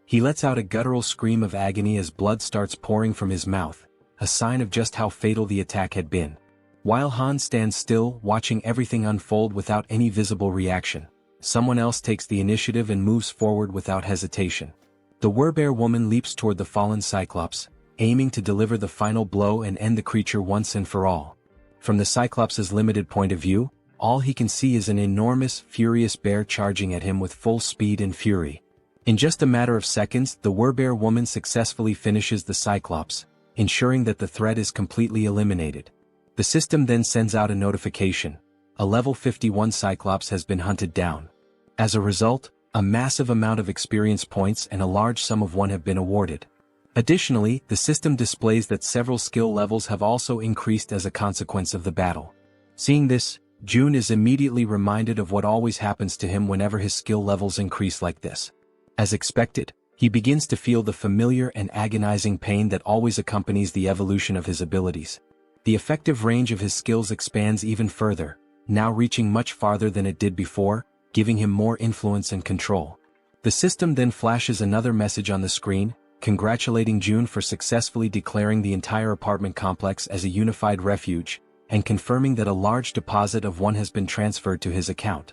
He lets out a guttural scream of agony as blood starts pouring from his mouth, a sign of just how fatal the attack had been. While Han stands still, watching everything unfold without any visible reaction, someone else takes the initiative and moves forward without hesitation. The Werebear woman leaps toward the fallen Cyclops, aiming to deliver the final blow and end the creature once and for all. From the Cyclops' limited point of view, all he can see is an enormous, furious bear charging at him with full speed and fury. In just a matter of seconds, the Werebear woman successfully finishes the Cyclops, ensuring that the threat is completely eliminated. The system then sends out a notification. A level 51 Cyclops has been hunted down. As a result, a massive amount of experience points and a large sum of one have been awarded. Additionally, the system displays that several skill levels have also increased as a consequence of the battle. Seeing this, Jun is immediately reminded of what always happens to him whenever his skill levels increase like this. As expected, he begins to feel the familiar and agonizing pain that always accompanies the evolution of his abilities. The effective range of his skills expands even further, now reaching much farther than it did before, giving him more influence and control. The system then flashes another message on the screen, congratulating Jun for successfully declaring the entire apartment complex as a unified refuge, and confirming that a large deposit of one has been transferred to his account.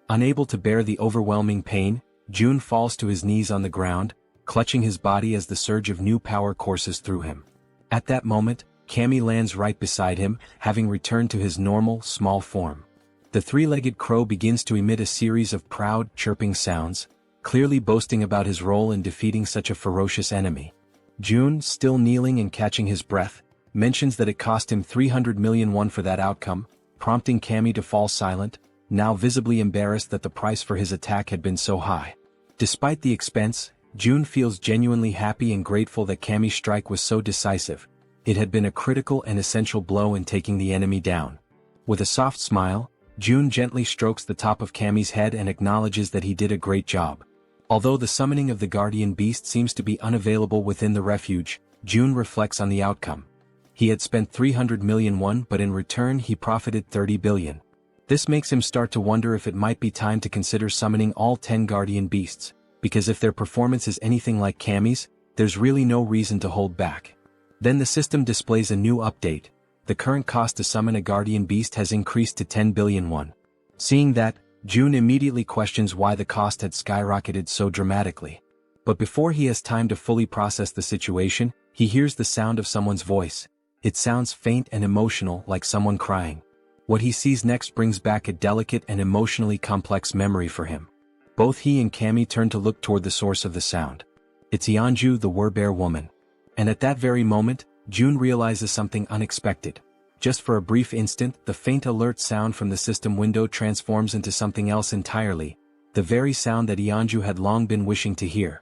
Unable to bear the overwhelming pain, Jun falls to his knees on the ground, clutching his body as the surge of new power courses through him. At that moment, Cammy lands right beside him, having returned to his normal, small form. The three-legged crow begins to emit a series of proud, chirping sounds, clearly boasting about his role in defeating such a ferocious enemy. Jun, still kneeling and catching his breath, mentions that it cost him 300 million won for that outcome, prompting Cammy to fall silent, now visibly embarrassed that the price for his attack had been so high. Despite the expense, Jun feels genuinely happy and grateful that Cammy's strike was so decisive. It had been a critical and essential blow in taking the enemy down. With a soft smile, Jun gently strokes the top of Cammy's head and acknowledges that he did a great job. Although the summoning of the guardian beast seems to be unavailable within the refuge, Jun reflects on the outcome. He had spent 300 million won, but in return he profited 30 billion. This makes him start to wonder if it might be time to consider summoning all 10 guardian beasts, because if their performance is anything like Cammy's, there's really no reason to hold back. Then the system displays a new update. The current cost to summon a guardian beast has increased to 10 billion won. Seeing that, Jun immediately questions why the cost had skyrocketed so dramatically. But before he has time to fully process the situation, he hears the sound of someone's voice. It sounds faint and emotional, like someone crying. What he sees next brings back a delicate and emotionally complex memory for him. Both he and Cammy turn to look toward the source of the sound. It's Yeonju, the Werebear woman. And at that very moment, Jun realizes something unexpected. Just for a brief instant, the faint alert sound from the system window transforms into something else entirely, the very sound that Yeonju had long been wishing to hear.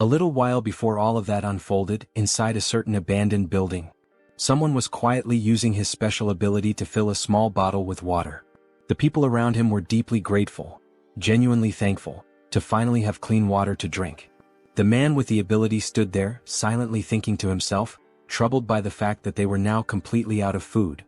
A little while before all of that unfolded, inside a certain abandoned building, someone was quietly using his special ability to fill a small bottle with water. The people around him were deeply grateful, genuinely thankful, to finally have clean water to drink. The man with the ability stood there, silently thinking to himself, troubled by the fact that they were now completely out of food.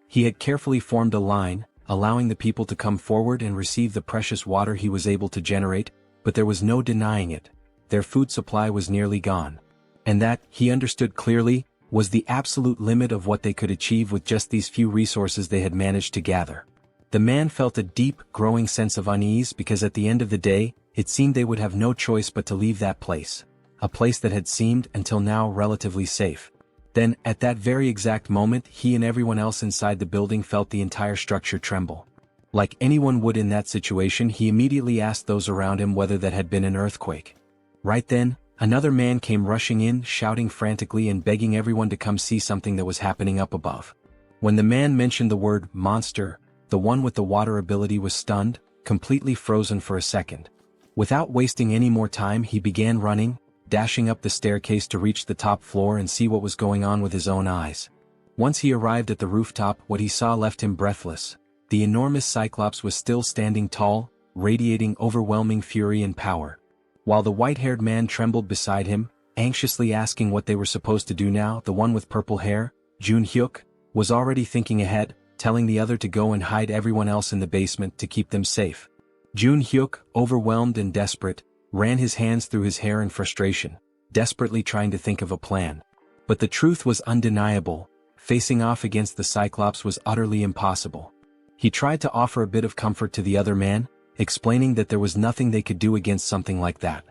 He had carefully formed a line, allowing the people to come forward and receive the precious water he was able to generate, but there was no denying it. Their food supply was nearly gone. And that, he understood clearly, was the absolute limit of what they could achieve with just these few resources they had managed to gather. The man felt a deep, growing sense of unease because at the end of the day, it seemed they would have no choice but to leave that place. A place that had seemed, until now, relatively safe. Then, at that very exact moment, he and everyone else inside the building felt the entire structure tremble. Like anyone would in that situation, he immediately asked those around him whether that had been an earthquake. Right then, another man came rushing in, shouting frantically and begging everyone to come see something that was happening up above. When the man mentioned the word monster, the one with the water ability was stunned, completely frozen for a second. Without wasting any more time, he began running, dashing up the staircase to reach the top floor and see what was going on with his own eyes. Once he arrived at the rooftop, what he saw left him breathless. The enormous Cyclops was still standing tall, radiating overwhelming fury and power. While the white-haired man trembled beside him, anxiously asking what they were supposed to do now, the one with purple hair, Jun Hyuk, was already thinking ahead, telling the other to go and hide everyone else in the basement to keep them safe. Hyuk, overwhelmed and desperate, ran his hands through his hair in frustration, desperately trying to think of a plan. But the truth was undeniable: facing off against the Cyclops was utterly impossible. He tried to offer a bit of comfort to the other man, explaining that there was nothing they could do against something like that.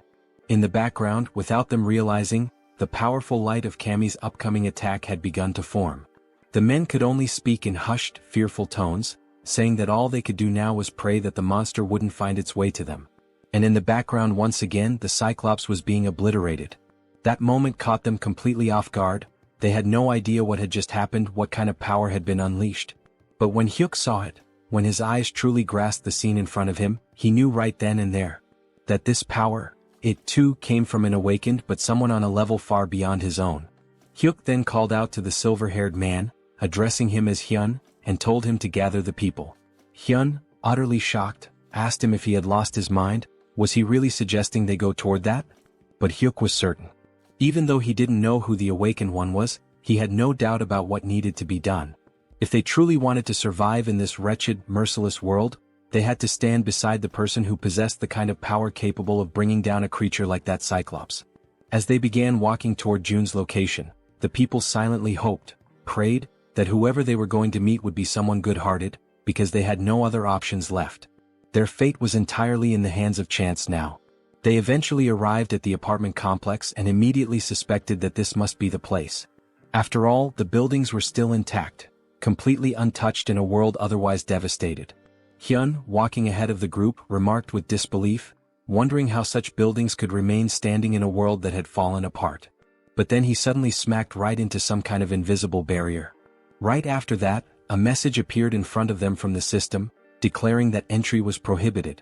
In the background, without them realizing, the powerful light of Kami's upcoming attack had begun to form. The men could only speak in hushed, fearful tones, saying that all they could do now was pray that the monster wouldn't find its way to them. And in the background once again the Cyclops was being obliterated. That moment caught them completely off guard. They had no idea what had just happened, what kind of power had been unleashed. But when Hyuk saw it, when his eyes truly grasped the scene in front of him, he knew right then and there that this power, it too came from an awakened but someone on a level far beyond his own. Hyuk then called out to the silver-haired man, addressing him as Hyun, and told him to gather the people. Hyun, utterly shocked, asked him if he had lost his mind. Was he really suggesting they go toward that? But Hyuk was certain. Even though he didn't know who the awakened one was, he had no doubt about what needed to be done. If they truly wanted to survive in this wretched, merciless world, they had to stand beside the person who possessed the kind of power capable of bringing down a creature like that Cyclops. As they began walking toward June's location, the people silently hoped, prayed, that whoever they were going to meet would be someone good-hearted, because they had no other options left. Their fate was entirely in the hands of chance now. They eventually arrived at the apartment complex and immediately suspected that this must be the place. After all, the buildings were still intact, completely untouched in a world otherwise devastated. Hyun, walking ahead of the group, remarked with disbelief, wondering how such buildings could remain standing in a world that had fallen apart. But then he suddenly smacked right into some kind of invisible barrier. Right after that, a message appeared in front of them from the system, declaring that entry was prohibited.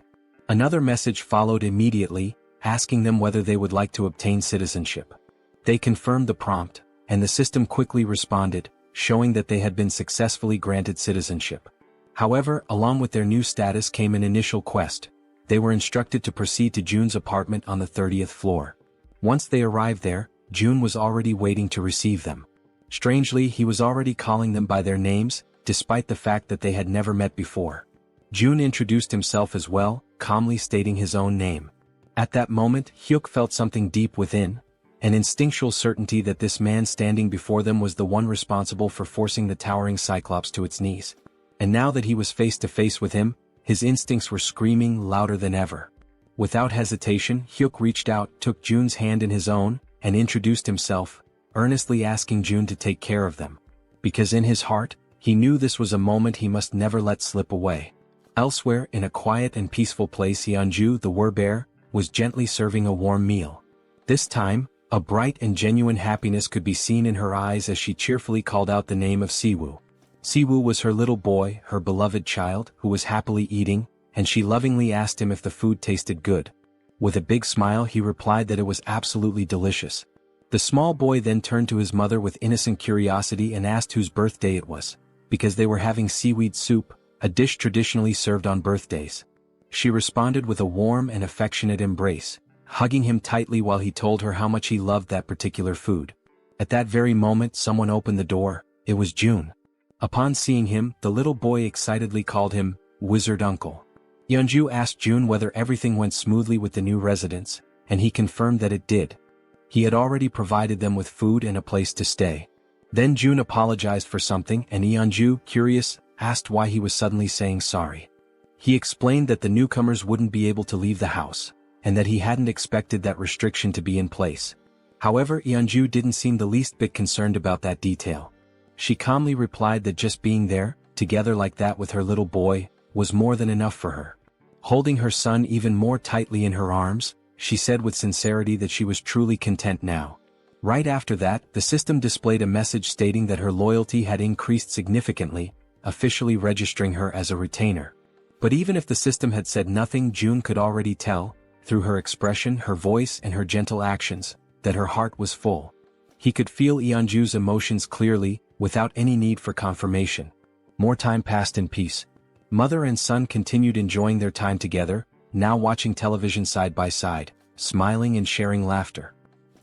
Another message followed immediately, asking them whether they would like to obtain citizenship. They confirmed the prompt, and the system quickly responded, showing that they had been successfully granted citizenship. However, along with their new status came an initial quest. They were instructed to proceed to June's apartment on the 30th floor. Once they arrived there, June was already waiting to receive them. Strangely, he was already calling them by their names, despite the fact that they had never met before. June introduced himself as well, calmly stating his own name. At that moment, Hyuk felt something deep within, an instinctual certainty that this man standing before them was the one responsible for forcing the towering Cyclops to its knees. And now that he was face to face with him, his instincts were screaming louder than ever. Without hesitation, Hyuk reached out, took June's hand in his own, and introduced himself, earnestly asking June to take care of them. Because in his heart, he knew this was a moment he must never let slip away. Elsewhere, in a quiet and peaceful place, Yeonju, the were-bear, was gently serving a warm meal. This time, a bright and genuine happiness could be seen in her eyes as she cheerfully called out the name of Siwoo. Siwoo was her little boy, her beloved child, who was happily eating, and she lovingly asked him if the food tasted good. With a big smile he replied that it was absolutely delicious. The small boy then turned to his mother with innocent curiosity and asked whose birthday it was, because they were having seaweed soup, a dish traditionally served on birthdays. She responded with a warm and affectionate embrace, hugging him tightly while he told her how much he loved that particular food. At that very moment someone opened the door. It was June. Upon seeing him, the little boy excitedly called him Wizard Uncle. Yeonju asked June whether everything went smoothly with the new residents, and he confirmed that it did. He had already provided them with food and a place to stay. Then June apologized for something, and Yeonju, curious, asked why he was suddenly saying sorry. He explained that the newcomers wouldn't be able to leave the house, and that he hadn't expected that restriction to be in place. However, Yeonju didn't seem the least bit concerned about that detail. She calmly replied that just being there, together like that with her little boy, was more than enough for her. Holding her son even more tightly in her arms, she said with sincerity that she was truly content now. Right after that, the system displayed a message stating that her loyalty had increased significantly, officially registering her as a retainer. But even if the system had said nothing, June could already tell, through her expression, her voice and her gentle actions, that her heart was full. He could feel Yeonju's emotions clearly, without any need for confirmation. More time passed in peace. Mother and son continued enjoying their time together, now watching television side by side, smiling and sharing laughter.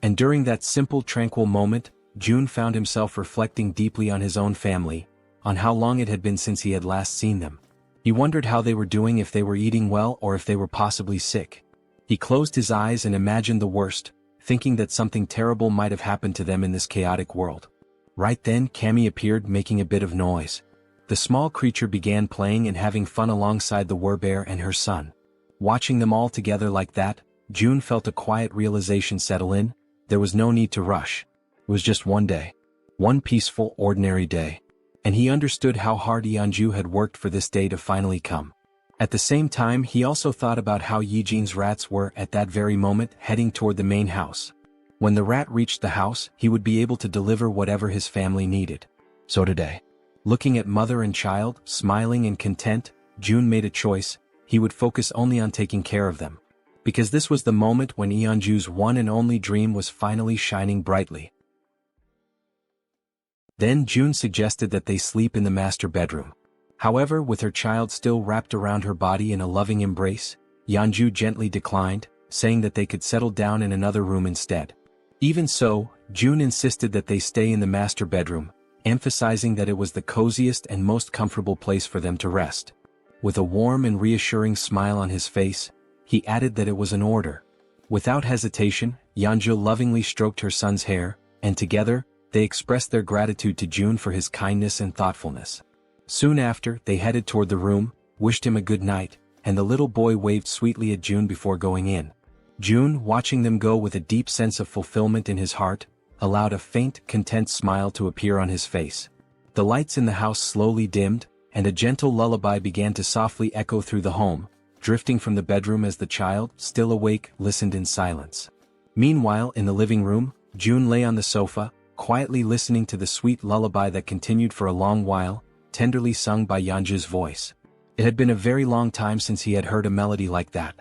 And during that simple, tranquil moment, June found himself reflecting deeply on his own family, on how long it had been since he had last seen them. He wondered how they were doing, if they were eating well or if they were possibly sick. He closed his eyes and imagined the worst, thinking that something terrible might have happened to them in this chaotic world. Right then Cammy appeared, making a bit of noise. The small creature began playing and having fun alongside the werbear and her son. Watching them all together like that, June felt a quiet realization settle in. There was no need to rush. It was just one day. One peaceful, ordinary day. And he understood how hard Yeonju had worked for this day to finally come. At the same time, he also thought about how Yijin's rats were at that very moment heading toward the main house. When the rat reached the house, he would be able to deliver whatever his family needed. So today, looking at mother and child, smiling and content, June made a choice. He would focus only on taking care of them. Because this was the moment when Yeonju's one and only dream was finally shining brightly. Then June suggested that they sleep in the master bedroom. However, with her child still wrapped around her body in a loving embrace, Yeonju gently declined, saying that they could settle down in another room instead. Even so, June insisted that they stay in the master bedroom, emphasizing that it was the coziest and most comfortable place for them to rest. With a warm and reassuring smile on his face, he added that it was an order. Without hesitation, Yeonju lovingly stroked her son's hair, and together, they expressed their gratitude to June for his kindness and thoughtfulness. Soon after, they headed toward the room, wished him a good night, and the little boy waved sweetly at June before going in. June, watching them go with a deep sense of fulfillment in his heart, allowed a faint, content smile to appear on his face. The lights in the house slowly dimmed, and a gentle lullaby began to softly echo through the home, drifting from the bedroom as the child, still awake, listened in silence. Meanwhile, in the living room, June lay on the sofa, quietly listening to the sweet lullaby that continued for a long while, tenderly sung by Yeonju's voice. It had been a very long time since he had heard a melody like that.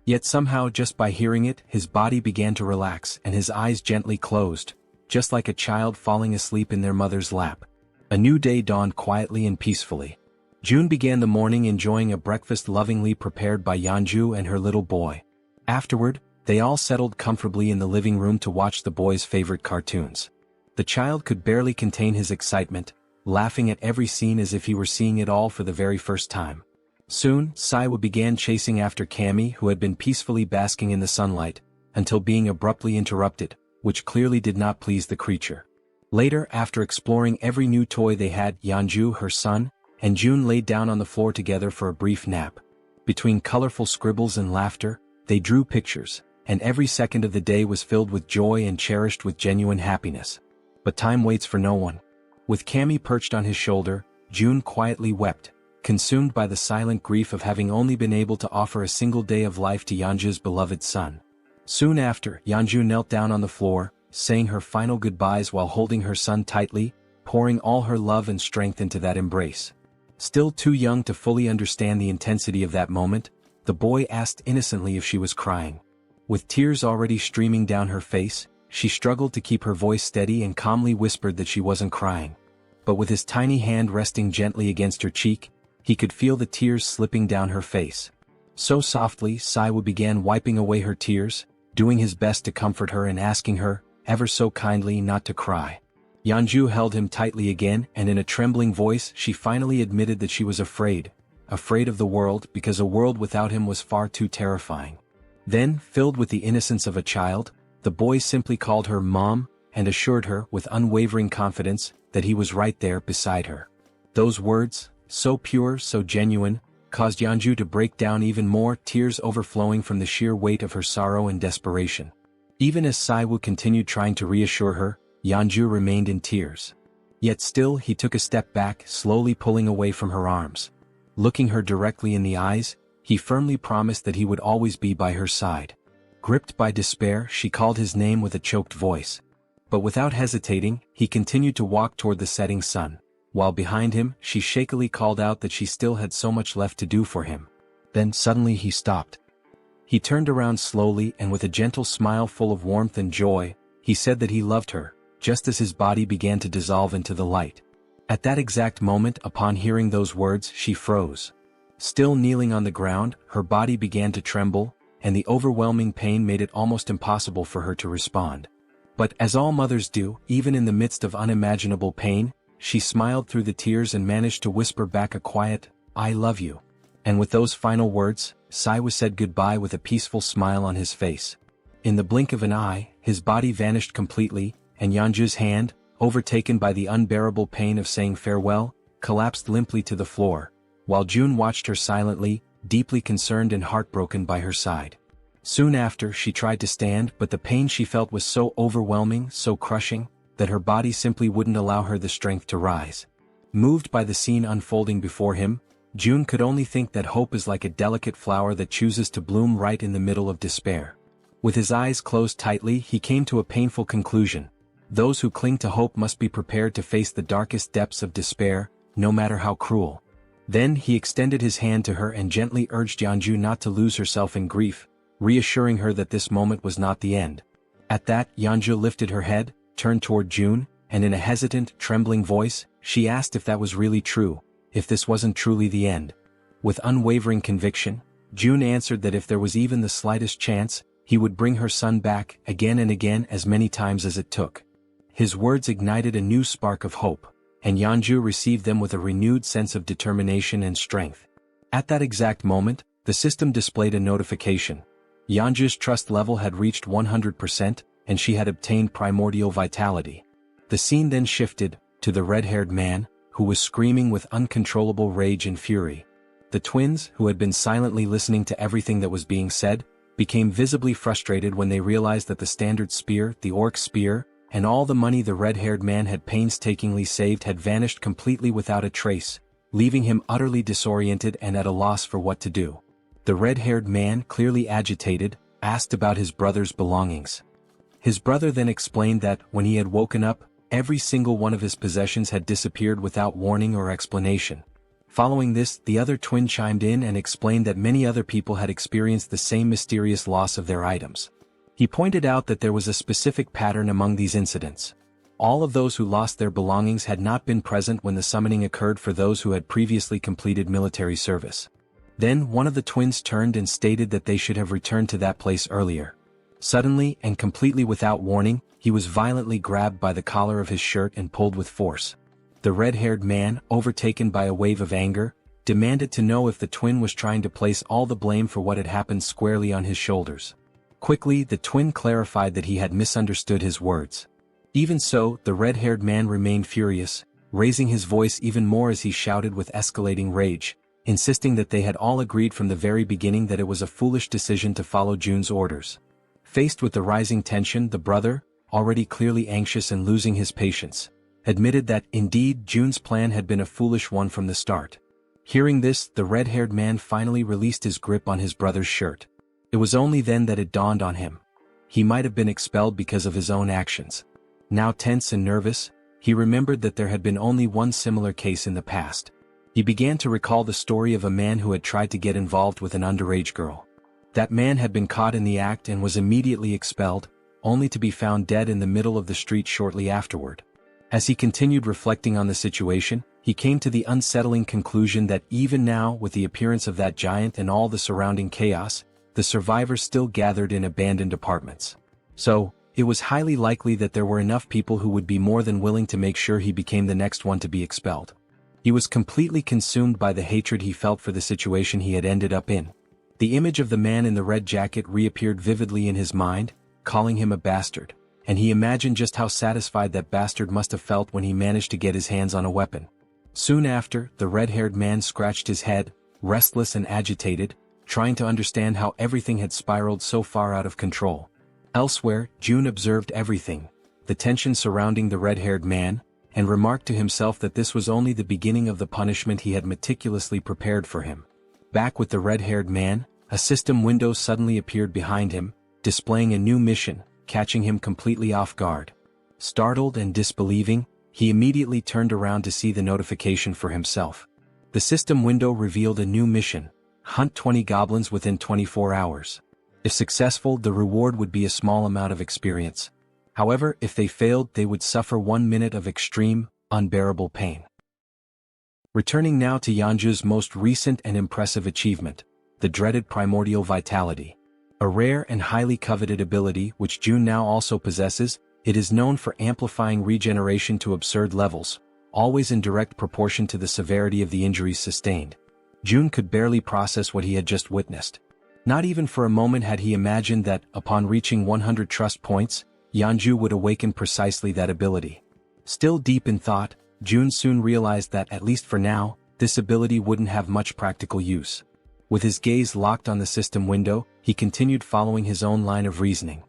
Yet somehow, just by hearing it, his body began to relax and his eyes gently closed, just like a child falling asleep in their mother's lap. A new day dawned quietly and peacefully. June began the morning enjoying a breakfast lovingly prepared by Yeonju and her little boy. Afterward, they all settled comfortably in the living room to watch the boy's favorite cartoons. The child could barely contain his excitement, laughing at every scene as if he were seeing it all for the very first time. Soon, Saiwa began chasing after Cammy, who had been peacefully basking in the sunlight, until being abruptly interrupted, which clearly did not please the creature. Later, after exploring every new toy they had, Yeonju, her son, and June laid down on the floor together for a brief nap. Between colorful scribbles and laughter, they drew pictures, and every second of the day was filled with joy and cherished with genuine happiness. But time waits for no one. With Cammy perched on his shoulder, June quietly wept, consumed by the silent grief of having only been able to offer a single day of life to Yeonju's beloved son. Soon after, Yeonju knelt down on the floor, saying her final goodbyes while holding her son tightly, pouring all her love and strength into that embrace. Still too young to fully understand the intensity of that moment, the boy asked innocently if she was crying. With tears already streaming down her face, she struggled to keep her voice steady and calmly whispered that she wasn't crying. But with his tiny hand resting gently against her cheek, he could feel the tears slipping down her face. So softly, Saiwa began wiping away her tears, doing his best to comfort her and asking her, ever so kindly, not to cry. Yeonju held him tightly again, and in a trembling voice she finally admitted that she was afraid of the world, because a world without him was far too terrifying. Then, filled with the innocence of a child, the boy simply called her Mom, and assured her, with unwavering confidence, that he was right there beside her. Those words, so pure, so genuine, caused Yeonju to break down even more, tears overflowing from the sheer weight of her sorrow and desperation. Even as Saiwoo continued trying to reassure her, Yeonju remained in tears. Yet still he took a step back, slowly pulling away from her arms. Looking her directly in the eyes, he firmly promised that he would always be by her side. Gripped by despair, she called his name with a choked voice. But without hesitating, he continued to walk toward the setting sun, while behind him, she shakily called out that she still had so much left to do for him. Then suddenly he stopped. He turned around slowly and with a gentle smile full of warmth and joy, he said that he loved her, just as his body began to dissolve into the light. At that exact moment, upon hearing those words, she froze. Still kneeling on the ground, her body began to tremble, and the overwhelming pain made it almost impossible for her to respond. But as all mothers do, even in the midst of unimaginable pain, she smiled through the tears and managed to whisper back a quiet, "I love you." And with those final words, Saiwa said goodbye with a peaceful smile on his face. In the blink of an eye, his body vanished completely, and Yeonju's hand, overtaken by the unbearable pain of saying farewell, collapsed limply to the floor, while June watched her silently, deeply concerned and heartbroken by her side. Soon after, she tried to stand, but the pain she felt was so overwhelming, so crushing, that her body simply wouldn't allow her the strength to rise. Moved by the scene unfolding before him, June could only think that hope is like a delicate flower that chooses to bloom right in the middle of despair. With his eyes closed tightly, he came to a painful conclusion. Those who cling to hope must be prepared to face the darkest depths of despair, no matter how cruel. Then he extended his hand to her and gently urged Yeonju not to lose herself in grief, reassuring her that this moment was not the end. At that, Yeonju lifted her head, turned toward June, and in a hesitant, trembling voice, she asked if that was really true, if this wasn't truly the end. With unwavering conviction, June answered that if there was even the slightest chance, he would bring her son back, again and again, as many times as it took. His words ignited a new spark of hope, and Yeonju received them with a renewed sense of determination and strength. At that exact moment, the system displayed a notification. Yeonju's trust level had reached 100%, and she had obtained primordial vitality. The scene then shifted to the red-haired man, who was screaming with uncontrollable rage and fury. The twins, who had been silently listening to everything that was being said, became visibly frustrated when they realized that the standard spear, the orc spear, and all the money the red-haired man had painstakingly saved had vanished completely without a trace, leaving him utterly disoriented and at a loss for what to do. The red-haired man, clearly agitated, asked about his brother's belongings. His brother then explained that, when he had woken up, every single one of his possessions had disappeared without warning or explanation. Following this, the other twin chimed in and explained that many other people had experienced the same mysterious loss of their items. He pointed out that there was a specific pattern among these incidents. All of those who lost their belongings had not been present when the summoning occurred for those who had previously completed military service. Then one of the twins turned and stated that they should have returned to that place earlier. Suddenly, and completely without warning, he was violently grabbed by the collar of his shirt and pulled with force. The red-haired man, overtaken by a wave of anger, demanded to know if the twin was trying to place all the blame for what had happened squarely on his shoulders. Quickly, the twin clarified that he had misunderstood his words. Even so, the red-haired man remained furious, raising his voice even more as he shouted with escalating rage, insisting that they had all agreed from the very beginning that it was a foolish decision to follow June's orders. Faced with the rising tension, the brother, already clearly anxious and losing his patience, admitted that, indeed, June's plan had been a foolish one from the start. Hearing this, the red-haired man finally released his grip on his brother's shirt. It was only then that it dawned on him. He might have been expelled because of his own actions. Now tense and nervous, he remembered that there had been only one similar case in the past. He began to recall the story of a man who had tried to get involved with an underage girl. That man had been caught in the act and was immediately expelled, only to be found dead in the middle of the street shortly afterward. As he continued reflecting on the situation, he came to the unsettling conclusion that even now, with the appearance of that giant and all the surrounding chaos, the survivors still gathered in abandoned apartments. So, it was highly likely that there were enough people who would be more than willing to make sure he became the next one to be expelled. He was completely consumed by the hatred he felt for the situation he had ended up in. The image of the man in the red jacket reappeared vividly in his mind, calling him a bastard, and he imagined just how satisfied that bastard must have felt when he managed to get his hands on a weapon. Soon after, the red-haired man scratched his head, restless and agitated, trying to understand how everything had spiraled so far out of control. Elsewhere, June observed everything, the tension surrounding the red-haired man, and remarked to himself that this was only the beginning of the punishment he had meticulously prepared for him. Back with the red-haired man, a system window suddenly appeared behind him, displaying a new mission, catching him completely off guard. Startled and disbelieving, he immediately turned around to see the notification for himself. The system window revealed a new mission: hunt 20 goblins within 24 hours. If successful, the reward would be a small amount of experience. However, if they failed, they would suffer 1 minute of extreme, unbearable pain. Returning now to Yeonju's most recent and impressive achievement, the dreaded primordial vitality. A rare and highly coveted ability which June now also possesses, it is known for amplifying regeneration to absurd levels, always in direct proportion to the severity of the injuries sustained. June could barely process what he had just witnessed. Not even for a moment had he imagined that, upon reaching 100 trust points, Yeonju would awaken precisely that ability. Still deep in thought, June soon realized that, at least for now, this ability wouldn't have much practical use. With his gaze locked on the system window, he continued following his own line of reasoning.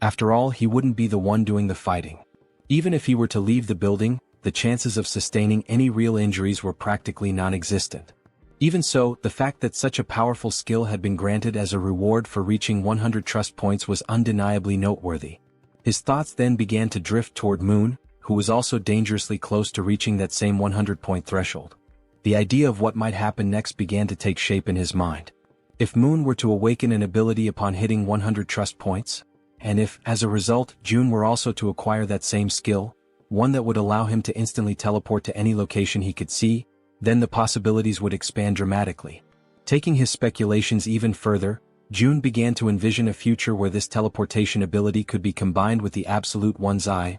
After all, he wouldn't be the one doing the fighting. Even if he were to leave the building, the chances of sustaining any real injuries were practically non-existent. Even so, the fact that such a powerful skill had been granted as a reward for reaching 100 trust points was undeniably noteworthy. His thoughts then began to drift toward Moon, who was also dangerously close to reaching that same 100-point threshold. The idea of what might happen next began to take shape in his mind. If Moon were to awaken an ability upon hitting 100 trust points, and if, as a result, June were also to acquire that same skill, one that would allow him to instantly teleport to any location he could see, then the possibilities would expand dramatically. Taking his speculations even further, June began to envision a future where this teleportation ability could be combined with the absolute one's eye,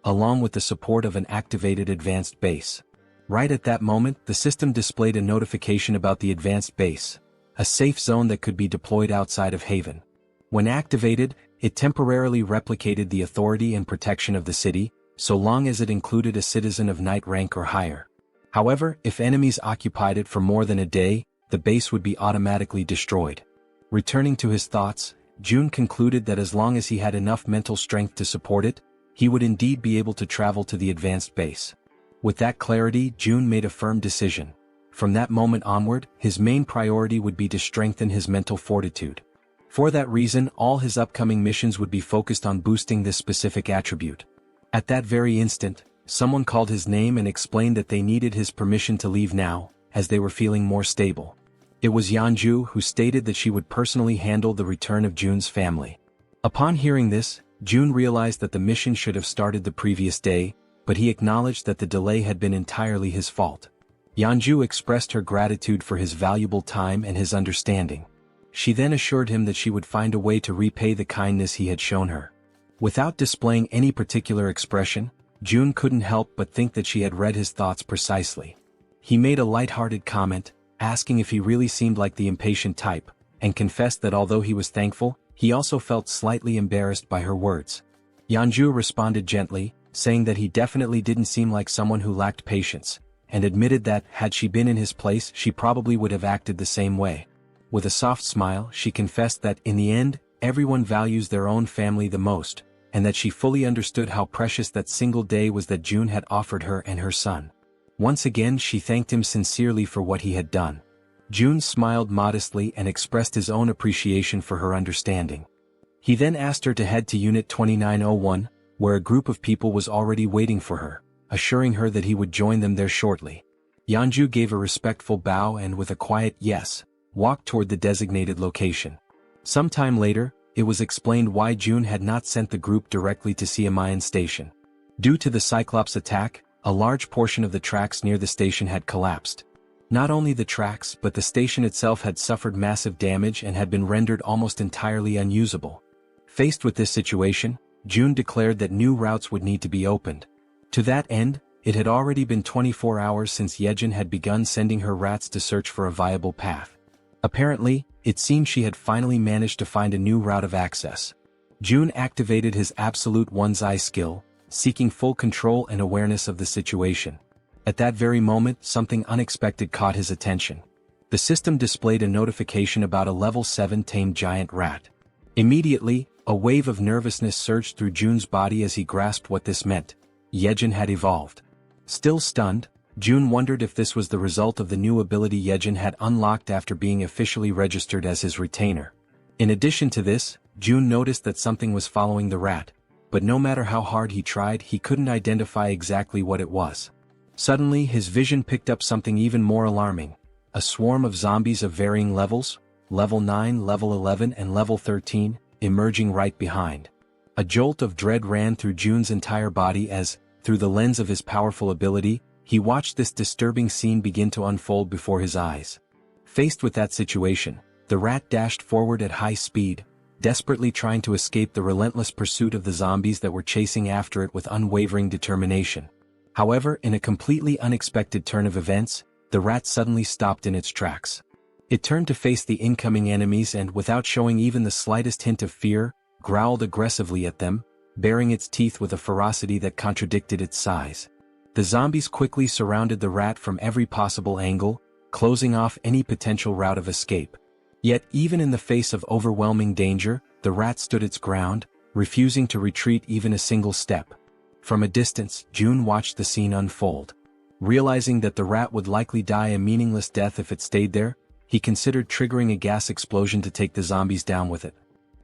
along with the support of an activated advanced base. Right at that moment, the system displayed a notification about the advanced base, a safe zone that could be deployed outside of Haven. When activated, it temporarily replicated the authority and protection of the city, so long as it included a citizen of knight rank or higher. However, if enemies occupied it for more than a day, the base would be automatically destroyed. Returning to his thoughts, June concluded that as long as he had enough mental strength to support it, he would indeed be able to travel to the advanced base. With that clarity, June made a firm decision. From that moment onward, his main priority would be to strengthen his mental fortitude. For that reason, all his upcoming missions would be focused on boosting this specific attribute. At that very instant, someone called his name and explained that they needed his permission to leave now, as they were feeling more stable. It was Yeonju, who stated that she would personally handle the return of June's family. Upon hearing this, June realized that the mission should have started the previous day, but he acknowledged that the delay had been entirely his fault. Yeonju expressed her gratitude for his valuable time and his understanding. She then assured him that she would find a way to repay the kindness he had shown her. Without displaying any particular expression, June couldn't help but think that she had read his thoughts precisely. He made a light-hearted comment, asking if he really seemed like the impatient type, and confessed that although he was thankful, he also felt slightly embarrassed by her words. Yeonju responded gently, saying that he definitely didn't seem like someone who lacked patience, and admitted that, had she been in his place, she probably would have acted the same way. With a soft smile, she confessed that, in the end, everyone values their own family the most, and that she fully understood how precious that single day was that June had offered her and her son. Once again she thanked him sincerely for what he had done. June smiled modestly and expressed his own appreciation for her understanding. He then asked her to head to Unit 2901, where a group of people was already waiting for her, assuring her that he would join them there shortly. Yeonju gave a respectful bow and, with a quiet yes, walked toward the designated location. Some time later, it was explained why June had not sent the group directly to Siamayan Station. Due to the Cyclops attack, a large portion of the tracks near the station had collapsed. Not only the tracks but the station itself had suffered massive damage and had been rendered almost entirely unusable. Faced with this situation, June declared that new routes would need to be opened. To that end, it had already been 24 hours since Jaehyeon had begun sending her rats to search for a viable path. Apparently, it seemed she had finally managed to find a new route of access. June activated his absolute one's eye skill, seeking full control and awareness of the situation. At that very moment, something unexpected caught his attention. The system displayed a notification about a level 7 tamed giant rat. Immediately, a wave of nervousness surged through June's body as he grasped what this meant. Jaehyeon had evolved. Still stunned, June wondered if this was the result of the new ability Jaehyeon had unlocked after being officially registered as his retainer. In addition to this, June noticed that something was following the rat, but no matter how hard he tried, he couldn't identify exactly what it was. Suddenly, his vision picked up something even more alarming: a swarm of zombies of varying levels, level 9, level 11 and level 13, emerging right behind. A jolt of dread ran through June's entire body as, through the lens of his powerful ability, he watched this disturbing scene begin to unfold before his eyes. Faced with that situation, the rat dashed forward at high speed, desperately trying to escape the relentless pursuit of the zombies that were chasing after it with unwavering determination. However, in a completely unexpected turn of events, the rat suddenly stopped in its tracks. It turned to face the incoming enemies and, without showing even the slightest hint of fear, growled aggressively at them, baring its teeth with a ferocity that contradicted its size. The zombies quickly surrounded the rat from every possible angle, closing off any potential route of escape. Yet, even in the face of overwhelming danger, the rat stood its ground, refusing to retreat even a single step. From a distance, June watched the scene unfold. Realizing that the rat would likely die a meaningless death if it stayed there, he considered triggering a gas explosion to take the zombies down with it.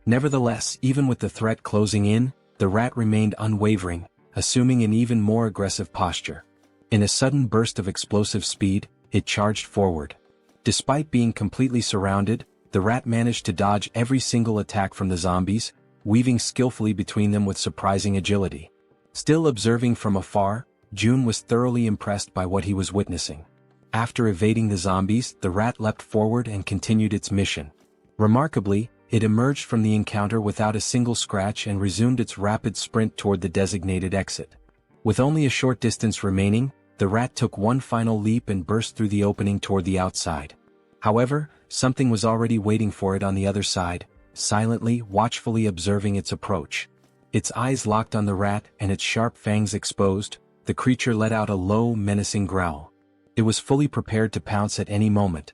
Nevertheless, even with the threat closing in, the rat remained unwavering, assuming an even more aggressive posture. In a sudden burst of explosive speed, it charged forward. Despite being completely surrounded, the rat managed to dodge every single attack from the zombies, weaving skillfully between them with surprising agility. Still observing from afar, June was thoroughly impressed by what he was witnessing. After evading the zombies, the rat leapt forward and continued its mission. Remarkably, it emerged from the encounter without a single scratch and resumed its rapid sprint toward the designated exit. With only a short distance remaining, the rat took one final leap and burst through the opening toward the outside. However, something was already waiting for it on the other side, silently, watchfully observing its approach. Its eyes locked on the rat and its sharp fangs exposed, the creature let out a low, menacing growl. It was fully prepared to pounce at any moment.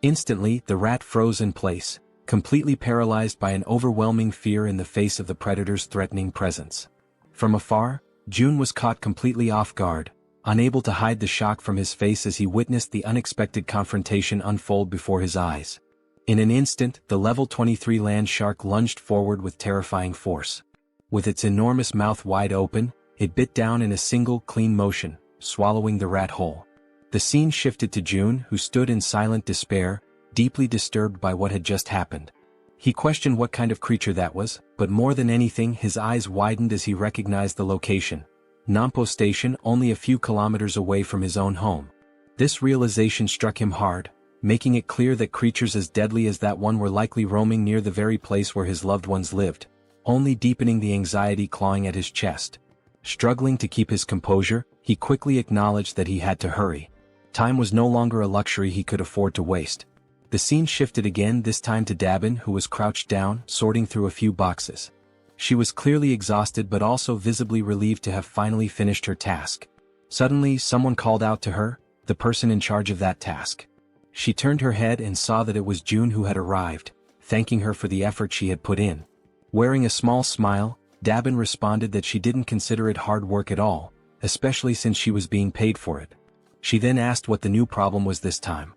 Instantly, the rat froze in place, completely paralyzed by an overwhelming fear in the face of the predator's threatening presence. From afar, June was caught completely off guard, unable to hide the shock from his face as he witnessed the unexpected confrontation unfold before his eyes. In an instant, the level 23 land shark lunged forward with terrifying force. With its enormous mouth wide open, it bit down in a single, clean motion, swallowing the rat whole. The scene shifted to June, who stood in silent despair, deeply disturbed by what had just happened. He questioned what kind of creature that was, but more than anything his eyes widened as he recognized the location. Nampo Station, only a few kilometers away from his own home. This realization struck him hard, making it clear that creatures as deadly as that one were likely roaming near the very place where his loved ones lived, only deepening the anxiety clawing at his chest. Struggling to keep his composure, he quickly acknowledged that he had to hurry. Time was no longer a luxury he could afford to waste. The scene shifted again, this time to Dabin, who was crouched down, sorting through a few boxes. She was clearly exhausted but also visibly relieved to have finally finished her task. Suddenly, someone called out to her, the person in charge of that task. She turned her head and saw that it was June who had arrived, thanking her for the effort she had put in. Wearing a small smile, Dabin responded that she didn't consider it hard work at all, especially since she was being paid for it. She then asked what the new problem was this time.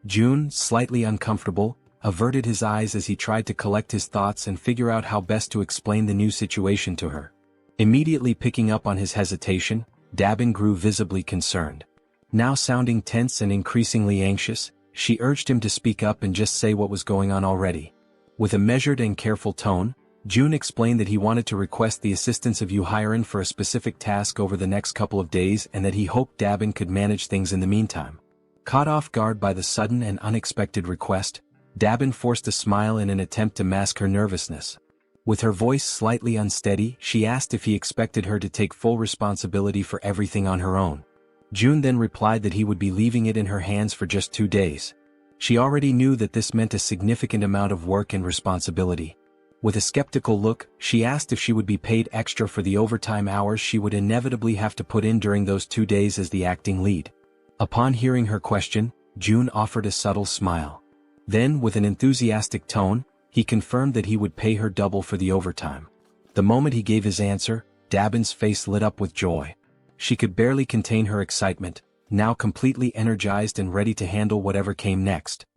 June, slightly uncomfortable, averted his eyes as he tried to collect his thoughts and figure out how best to explain the new situation to her. Immediately picking up on his hesitation, Dabin grew visibly concerned. Now sounding tense and increasingly anxious, she urged him to speak up and just say what was going on already. With a measured and careful tone, June explained that he wanted to request the assistance of Jaehyeon for a specific task over the next couple of days and that he hoped Dabin could manage things in the meantime. Caught off guard by the sudden and unexpected request, Dabin forced a smile in an attempt to mask her nervousness. With her voice slightly unsteady, she asked if he expected her to take full responsibility for everything on her own. June then replied that he would be leaving it in her hands for just 2 days. She already knew that this meant a significant amount of work and responsibility. With a skeptical look, she asked if she would be paid extra for the overtime hours she would inevitably have to put in during those 2 days as the acting lead. Upon hearing her question, June offered a subtle smile. Then, with an enthusiastic tone, he confirmed that he would pay her double for the overtime. The moment he gave his answer, Dabin's face lit up with joy. She could barely contain her excitement, now completely energized and ready to handle whatever came next.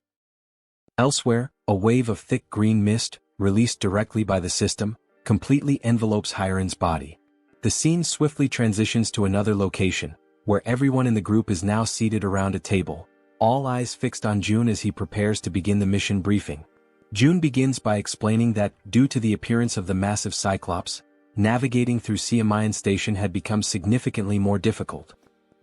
Elsewhere, a wave of thick green mist, released directly by the system, completely envelopes Hyren's body. The scene swiftly transitions to another location, where everyone in the group is now seated around a table, all eyes fixed on June as he prepares to begin the mission briefing. June begins by explaining that, due to the appearance of the massive Cyclops, navigating through Siamayan Station had become significantly more difficult.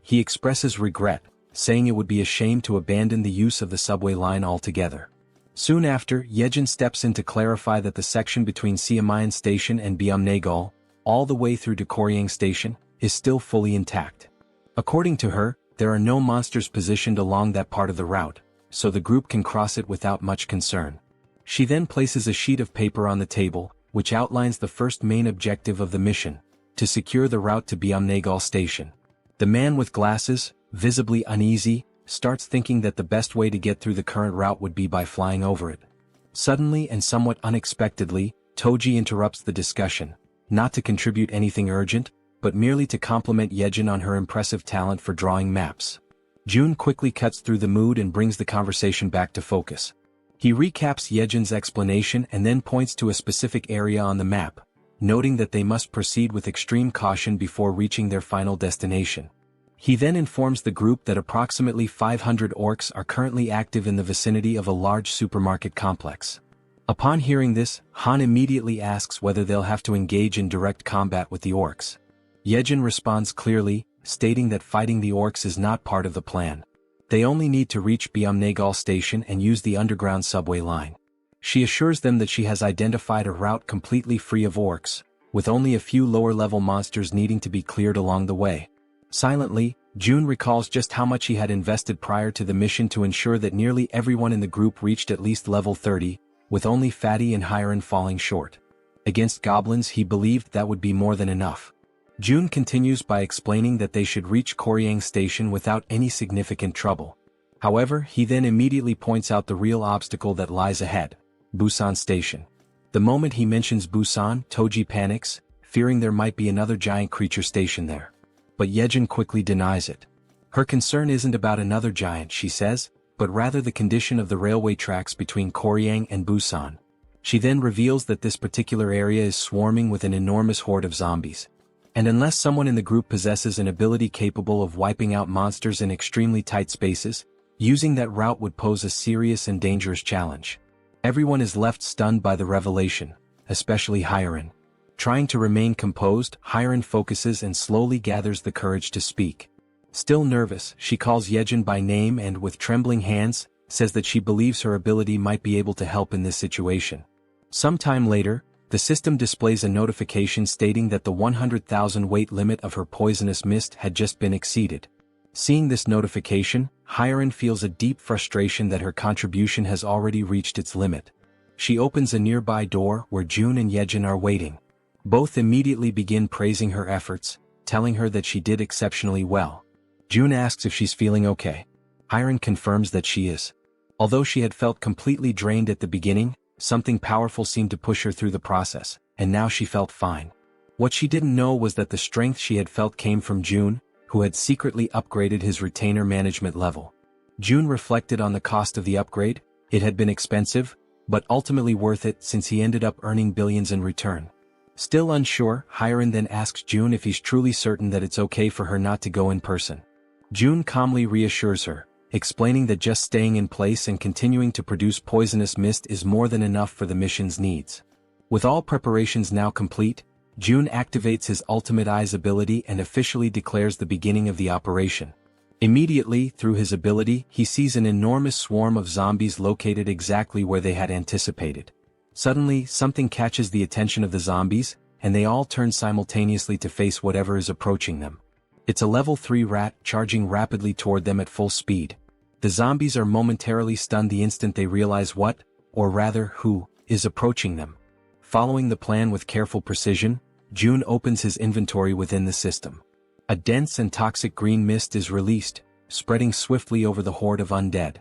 He expresses regret, saying it would be a shame to abandon the use of the subway line altogether. Soon after, Yejin steps in to clarify that the section between Siamayan Station and Byumnagal, all the way through to Koryang Station, is still fully intact. According to her, there are no monsters positioned along that part of the route, so the group can cross it without much concern. She then places a sheet of paper on the table, which outlines the first main objective of the mission: to secure the route to Byumnagal Station. The man with glasses, visibly uneasy, starts thinking that the best way to get through the current route would be by flying over it. Suddenly and somewhat unexpectedly, Toji interrupts the discussion, not to contribute anything urgent, but merely to compliment Yejin on her impressive talent for drawing maps. June quickly cuts through the mood and brings the conversation back to focus. He recaps Yejin's explanation and then points to a specific area on the map, noting that they must proceed with extreme caution before reaching their final destination. He then informs the group that approximately 500 orcs are currently active in the vicinity of a large supermarket complex. Upon hearing this, Han immediately asks whether they'll have to engage in direct combat with the orcs. Yejin responds clearly, stating that fighting the orcs is not part of the plan. They only need to reach Byumnagal Station and use the underground subway line. She assures them that she has identified a route completely free of orcs, with only a few lower-level monsters needing to be cleared along the way. Silently, June recalls just how much he had invested prior to the mission to ensure that nearly everyone in the group reached at least level 30, with only Fatty and Harem falling short. Against goblins, he believed that would be more than enough. June continues by explaining that they should reach Koryang Station without any significant trouble. However, he then immediately points out the real obstacle that lies ahead: Busan Station. The moment he mentions Busan, Toji panics, fearing there might be another giant creature stationed there. But Yejin quickly denies it. Her concern isn't about another giant, she says, but rather the condition of the railway tracks between Koryang and Busan. She then reveals that this particular area is swarming with an enormous horde of zombies. And unless someone in the group possesses an ability capable of wiping out monsters in extremely tight spaces, using that route would pose a serious and dangerous challenge. Everyone is left stunned by the revelation, especially Harem. Trying to remain composed, Harem focuses and slowly gathers the courage to speak. Still nervous, she calls Yejin by name and, with trembling hands, says that she believes her ability might be able to help in this situation. Sometime later, the system displays a notification stating that the 100,000 weight limit of her poisonous mist had just been exceeded. Seeing this notification, Harem feels a deep frustration that her contribution has already reached its limit. She opens a nearby door where June and Yejin are waiting. Both immediately begin praising her efforts, telling her that she did exceptionally well. June asks if she's feeling okay. Harem confirms that she is. Although she had felt completely drained at the beginning, something powerful seemed to push her through the process, and now she felt fine. What she didn't know was that the strength she had felt came from June, who had secretly upgraded his retainer management level. June reflected on the cost of the upgrade. It had been expensive, but ultimately worth it since he ended up earning billions in return. Still unsure, Harem then asks June if he's truly certain that it's okay for her not to go in person. June calmly reassures her, explaining that just staying in place and continuing to produce poisonous mist is more than enough for the mission's needs. With all preparations now complete, June activates his Ultimate Eyes ability and officially declares the beginning of the operation. Immediately, through his ability, he sees an enormous swarm of zombies located exactly where they had anticipated. Suddenly, something catches the attention of the zombies, and they all turn simultaneously to face whatever is approaching them. It's a level 3 rat charging rapidly toward them at full speed. The zombies are momentarily stunned the instant they realize what, or rather who, is approaching them. Following the plan with careful precision, June opens his inventory within the system. A dense and toxic green mist is released, spreading swiftly over the horde of undead.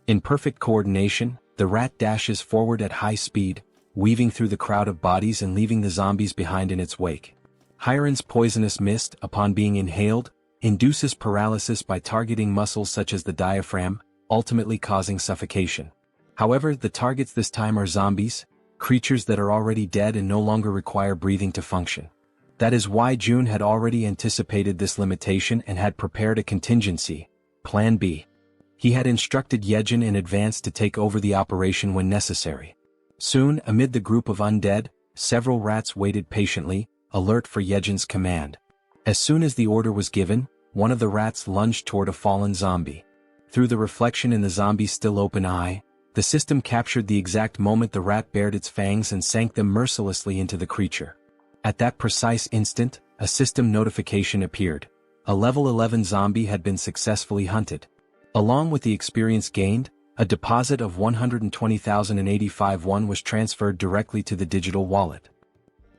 In perfect coordination, the rat dashes forward at high speed, weaving through the crowd of bodies and leaving the zombies behind in its wake. Harem's poisonous mist, upon being inhaled, induces paralysis by targeting muscles such as the diaphragm, ultimately causing suffocation. However, the targets this time are zombies, creatures that are already dead and no longer require breathing to function. That is why June had already anticipated this limitation and had prepared a contingency, Plan B. He had instructed Yejin in advance to take over the operation when necessary. Soon, amid the group of undead, several rats waited patiently, alert for Yejin's command. As soon as the order was given, one of the rats lunged toward a fallen zombie. Through the reflection in the zombie's still open eye, the system captured the exact moment the rat bared its fangs and sank them mercilessly into the creature. At that precise instant, a system notification appeared. A level 11 zombie had been successfully hunted. Along with the experience gained, a deposit of 120,085 won was transferred directly to the digital wallet.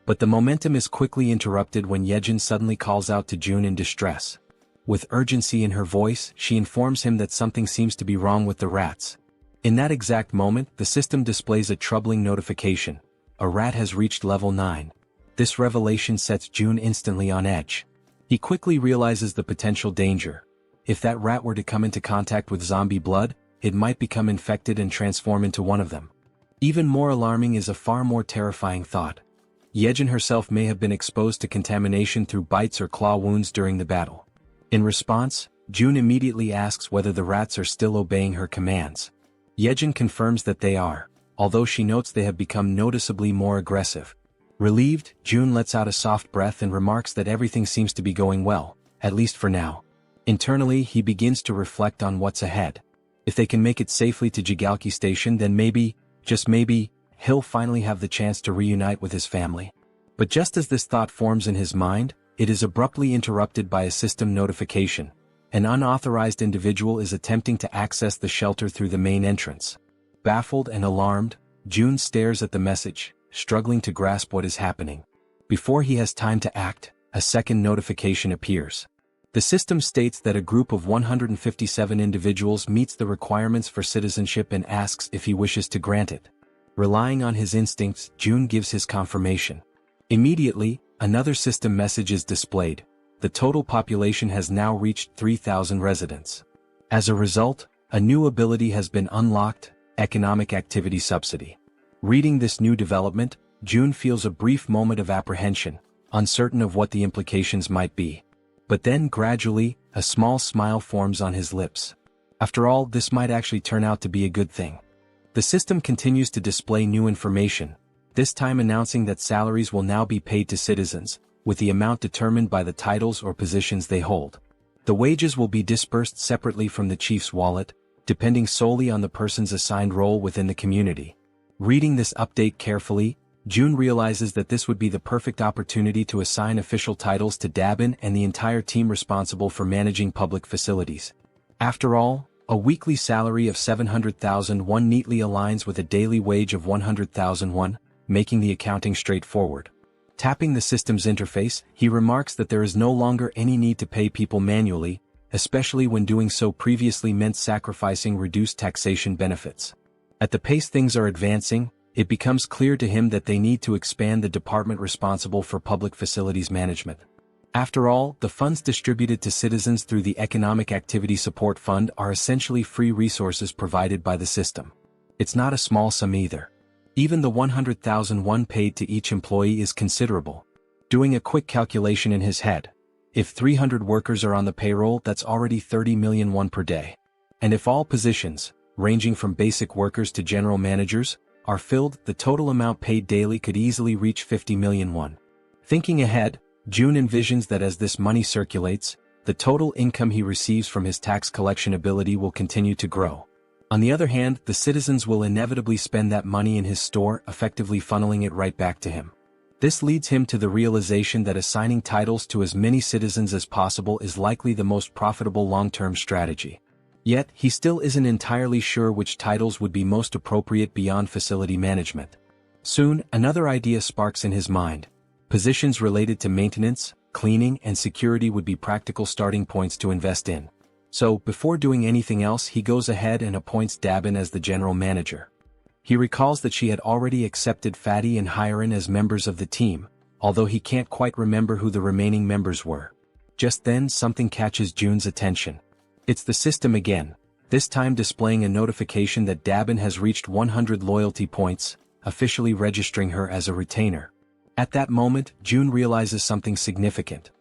But the momentum is quickly interrupted when Jaehyeon suddenly calls out to June in distress. With urgency in her voice, she informs him that something seems to be wrong with the rats. In that exact moment, the system displays a troubling notification. A rat has reached level 9. This revelation sets June instantly on edge. He quickly realizes the potential danger. If that rat were to come into contact with zombie blood, it might become infected and transform into one of them. Even more alarming is a far more terrifying thought. Jaehyeon herself may have been exposed to contamination through bites or claw wounds during the battle. In response, June immediately asks whether the rats are still obeying her commands. Jaehyeon confirms that they are, although she notes they have become noticeably more aggressive. Relieved, June lets out a soft breath and remarks that everything seems to be going well, at least for now. Internally, he begins to reflect on what's ahead. If they can make it safely to Jigalki Station, then maybe, just maybe, he'll finally have the chance to reunite with his family. But just as this thought forms in his mind, it is abruptly interrupted by a system notification. An unauthorized individual is attempting to access the shelter through the main entrance. Baffled and alarmed, June stares at the message, struggling to grasp what is happening. Before he has time to act, a second notification appears. The system states that a group of 157 individuals meets the requirements for citizenship and asks if he wishes to grant it. Relying on his instincts, June gives his confirmation. Immediately, another system message is displayed. The total population has now reached 3,000 residents. As a result, a new ability has been unlocked, Economic Activity Subsidy. Reading this new development, June feels a brief moment of apprehension, uncertain of what the implications might be. But then gradually, a small smile forms on his lips. After all, this might actually turn out to be a good thing. The system continues to display new information, this time announcing that salaries will now be paid to citizens, with the amount determined by the titles or positions they hold. The wages will be dispersed separately from the chief's wallet, depending solely on the person's assigned role within the community. Reading this update carefully, June realizes that this would be the perfect opportunity to assign official titles to Dabin and the entire team responsible for managing public facilities. After all, a weekly salary of 700,000 won neatly aligns with a daily wage of 100,000 won, making the accounting straightforward. Tapping the system's interface, he remarks that there is no longer any need to pay people manually, especially when doing so previously meant sacrificing reduced taxation benefits. At the pace things are advancing, it becomes clear to him that they need to expand the department responsible for public facilities management. After all, the funds distributed to citizens through the Economic Activity Support Fund are essentially free resources provided by the system. It's not a small sum either. Even the 100,000 won paid to each employee is considerable. Doing a quick calculation in his head, if 300 workers are on the payroll, that's already 30 million won per day. And if all positions, ranging from basic workers to general managers, are filled, the total amount paid daily could easily reach 50 million won. Thinking ahead, June envisions that as this money circulates, the total income he receives from his tax collection ability will continue to grow. On the other hand, the citizens will inevitably spend that money in his store, effectively funneling it right back to him. This leads him to the realization that assigning titles to as many citizens as possible is likely the most profitable long-term strategy. Yet, he still isn't entirely sure which titles would be most appropriate beyond facility management. Soon, another idea sparks in his mind. Positions related to maintenance, cleaning, and security would be practical starting points to invest in. So, before doing anything else, he goes ahead and appoints Dabin as the general manager. He recalls that she had already accepted Fatty and Harem as members of the team, although he can't quite remember who the remaining members were. Just then, something catches June's attention. It's the system again, this time displaying a notification that Dabin has reached 100 loyalty points, officially registering her as a retainer. At that moment, June realizes something significant.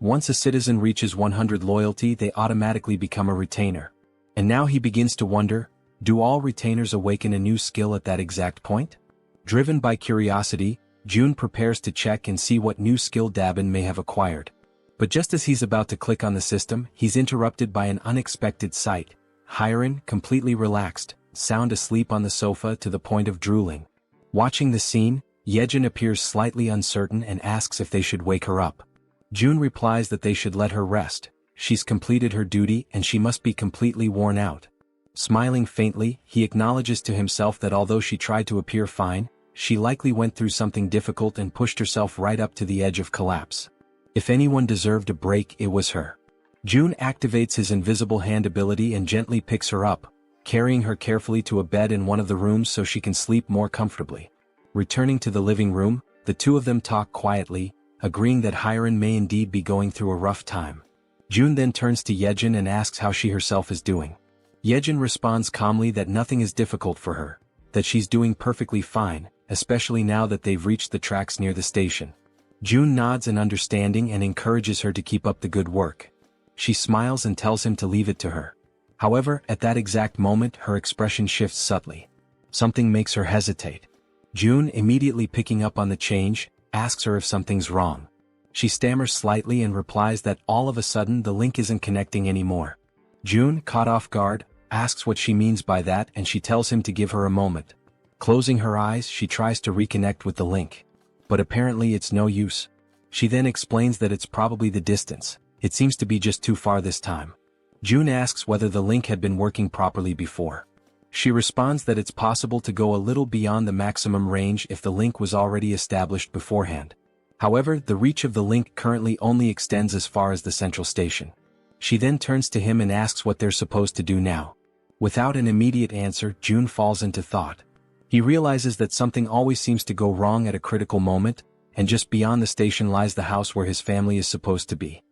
Once a citizen reaches 100 loyalty, they automatically become a retainer. And now he begins to wonder, do all retainers awaken a new skill at that exact point? Driven by curiosity, June prepares to check and see what new skill Dabin may have acquired. But just as he's about to click on the system, he's interrupted by an unexpected sight. Harem, completely relaxed, sound asleep on the sofa to the point of drooling. Watching the scene, Jaehyeon appears slightly uncertain and asks if they should wake her up. June replies that they should let her rest, she's completed her duty and she must be completely worn out. Smiling faintly, he acknowledges to himself that although she tried to appear fine, she likely went through something difficult and pushed herself right up to the edge of collapse. If anyone deserved a break, it was her. June activates his invisible hand ability and gently picks her up, carrying her carefully to a bed in one of the rooms so she can sleep more comfortably. Returning to the living room, the two of them talk quietly, agreeing that Harem may indeed be going through a rough time. June then turns to Jaehyeon and asks how she herself is doing. Jaehyeon responds calmly that nothing is difficult for her, that she's doing perfectly fine, especially now that they've reached the tracks near the station. June nods in understanding and encourages her to keep up the good work. She smiles and tells him to leave it to her. However, at that exact moment her expression shifts subtly. Something makes her hesitate. June, immediately picking up on the change, asks her if something's wrong. She stammers slightly and replies that all of a sudden the link isn't connecting anymore. June, caught off guard, asks what she means by that and she tells him to give her a moment. Closing her eyes, she tries to reconnect with the link. But apparently it's no use. She then explains that it's probably the distance. It seems to be just too far this time. June asks whether the link had been working properly before. She responds that it's possible to go a little beyond the maximum range if the link was already established beforehand. However, the reach of the link currently only extends as far as the central station. She then turns to him and asks what they're supposed to do now. Without an immediate answer, June falls into thought. He realizes that something always seems to go wrong at a critical moment, and just beyond the station lies the house where his family is supposed to be.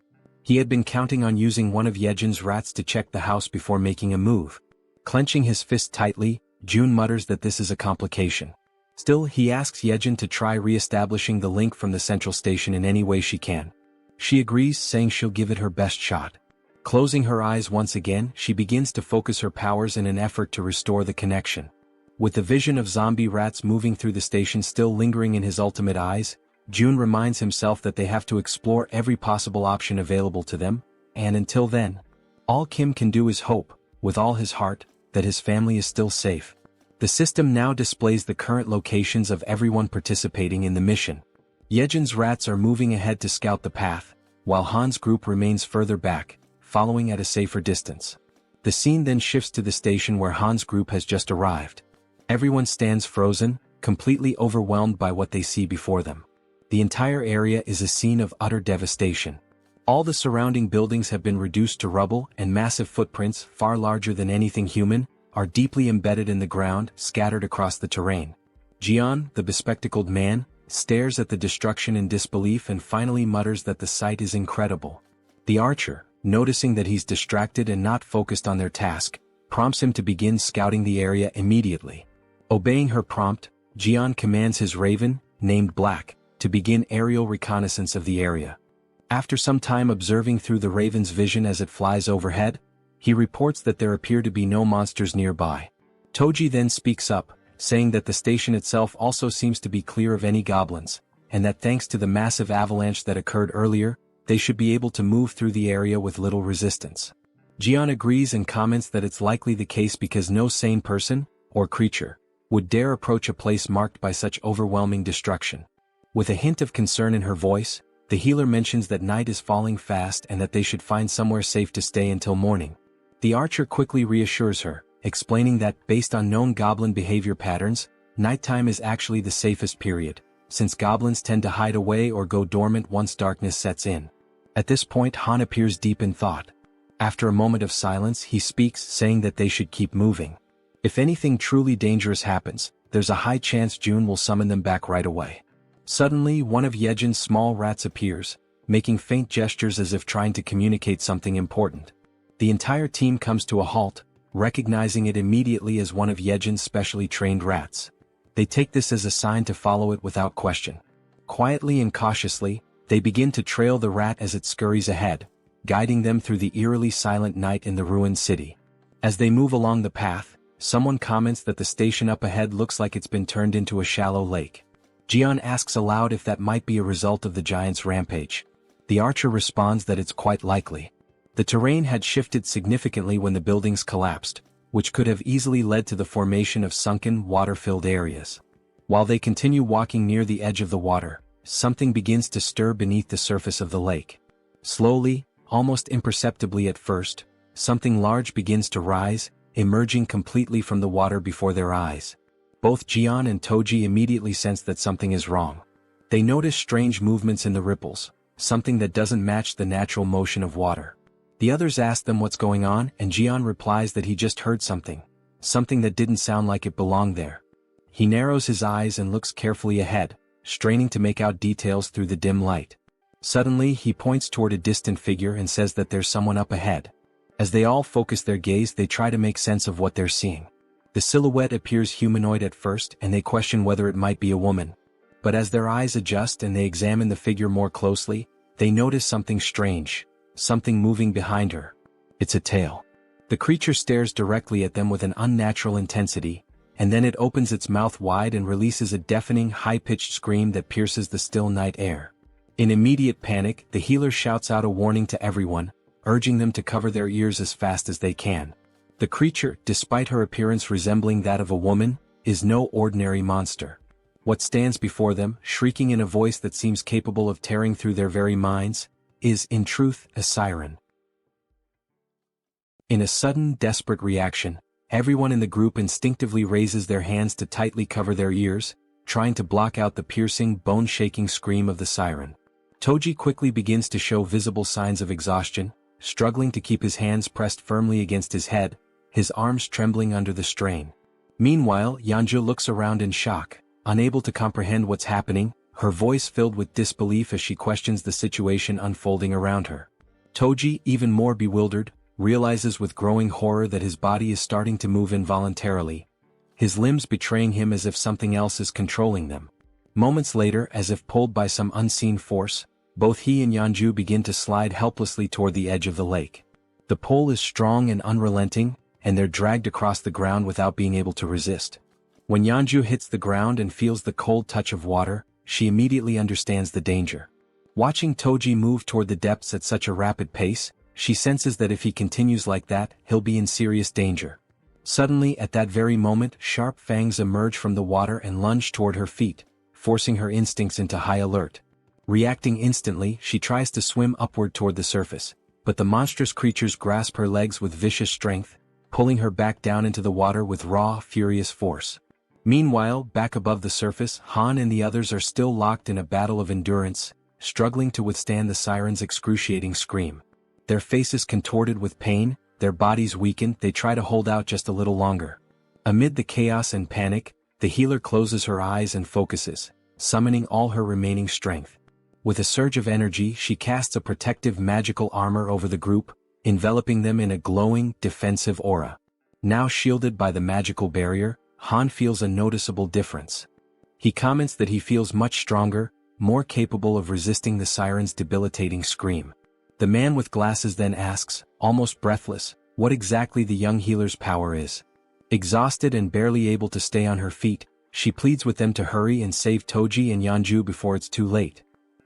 He had been counting on using one of Yeon's rats to check the house before making a move. Clenching his fist tightly, June mutters that this is a complication. Still, he asks Yeon to try re-establishing the link from the central station in any way she can. She agrees, saying she'll give it her best shot. Closing her eyes once again, she begins to focus her powers in an effort to restore the connection. With the vision of zombie rats moving through the station still lingering in his ultimate eyes, June reminds himself that they have to explore every possible option available to them, and until then, all Kim can do is hope, with all his heart, that his family is still safe. The system now displays the current locations of everyone participating in the mission. Yeon's rats are moving ahead to scout the path, while Han's group remains further back, following at a safer distance. The scene then shifts to the station where Han's group has just arrived. Everyone stands frozen, completely overwhelmed by what they see before them. The entire area is a scene of utter devastation. All the surrounding buildings have been reduced to rubble and massive footprints, far larger than anything human, are deeply embedded in the ground, scattered across the terrain. Jaehyeon, the bespectacled man, stares at the destruction in disbelief and finally mutters that the sight is incredible. The archer, noticing that he's distracted and not focused on their task, prompts him to begin scouting the area immediately. Obeying her prompt, Jaehyeon commands his raven, named Black, to begin aerial reconnaissance of the area. After some time observing through the raven's vision as it flies overhead, he reports that there appear to be no monsters nearby. Toji then speaks up, saying that the station itself also seems to be clear of any goblins, and that thanks to the massive avalanche that occurred earlier, they should be able to move through the area with little resistance. Jaehyeon agrees and comments that it's likely the case because no sane person, or creature, would dare approach a place marked by such overwhelming destruction. With a hint of concern in her voice, the healer mentions that night is falling fast and that they should find somewhere safe to stay until morning. The archer quickly reassures her, explaining that, based on known goblin behavior patterns, nighttime is actually the safest period, since goblins tend to hide away or go dormant once darkness sets in. At this point, Han appears deep in thought. After a moment of silence, he speaks, saying that they should keep moving. If anything truly dangerous happens, there's a high chance June will summon them back right away. Suddenly, one of Yeon's small rats appears, making faint gestures as if trying to communicate something important. The entire team comes to a halt, recognizing it immediately as one of Yeon's specially trained rats. They take this as a sign to follow it without question. Quietly and cautiously, they begin to trail the rat as it scurries ahead, guiding them through the eerily silent night in the ruined city. As they move along the path, someone comments that the station up ahead looks like it's been turned into a shallow lake. Jaehyeon asks aloud if that might be a result of the giant's rampage. The archer responds that it's quite likely. The terrain had shifted significantly when the buildings collapsed, which could have easily led to the formation of sunken, water-filled areas. While they continue walking near the edge of the water, something begins to stir beneath the surface of the lake. Slowly, almost imperceptibly at first, something large begins to rise, emerging completely from the water before their eyes. Both Jaehyeon and Toji immediately sense that something is wrong. They notice strange movements in the ripples, something that doesn't match the natural motion of water. The others ask them what's going on, and Jaehyeon replies that he just heard something that didn't sound like it belonged there. He narrows his eyes and looks carefully ahead, straining to make out details through the dim light. Suddenly he points toward a distant figure and says that there's someone up ahead. As they all focus their gaze, they try to make sense of what they're seeing. The silhouette appears humanoid at first, and they question whether it might be a woman. But as their eyes adjust and they examine the figure more closely, they notice something strange, something moving behind her. It's a tail. The creature stares directly at them with an unnatural intensity, and then it opens its mouth wide and releases a deafening, high-pitched scream that pierces the still night air. In immediate panic, the healer shouts out a warning to everyone, urging them to cover their ears as fast as they can. The creature, despite her appearance resembling that of a woman, is no ordinary monster. What stands before them, shrieking in a voice that seems capable of tearing through their very minds, is, in truth, a siren. In a sudden, desperate reaction, everyone in the group instinctively raises their hands to tightly cover their ears, trying to block out the piercing, bone-shaking scream of the siren. Toji quickly begins to show visible signs of exhaustion, struggling to keep his hands pressed firmly against his head, his arms trembling under the strain. Meanwhile, Yeonju looks around in shock, unable to comprehend what's happening, her voice filled with disbelief as she questions the situation unfolding around her. Toji, even more bewildered, realizes with growing horror that his body is starting to move involuntarily, his limbs betraying him as if something else is controlling them. Moments later, as if pulled by some unseen force, both he and Yeonju begin to slide helplessly toward the edge of the lake. The pull is strong and unrelenting, and they're dragged across the ground without being able to resist. When Yeonju hits the ground and feels the cold touch of water, she immediately understands the danger. Watching Toji move toward the depths at such a rapid pace, she senses that if he continues like that, he'll be in serious danger. Suddenly, at that very moment, sharp fangs emerge from the water and lunge toward her feet, forcing her instincts into high alert. Reacting instantly, she tries to swim upward toward the surface, but the monstrous creatures grasp her legs with vicious strength, pulling her back down into the water with raw, furious force. Meanwhile, back above the surface, Han and the others are still locked in a battle of endurance, struggling to withstand the siren's excruciating scream. Their faces contorted with pain, their bodies weakened, they try to hold out just a little longer. Amid the chaos and panic, the healer closes her eyes and focuses, summoning all her remaining strength. With a surge of energy, she casts a protective magical armor over the group, enveloping them in a glowing, defensive aura. Now shielded by the magical barrier, Han feels a noticeable difference. He comments that he feels much stronger, more capable of resisting the siren's debilitating scream. The man with glasses then asks, almost breathless, what exactly the young healer's power is. Exhausted and barely able to stay on her feet, she pleads with them to hurry and save Toji and Yeonju before it's too late.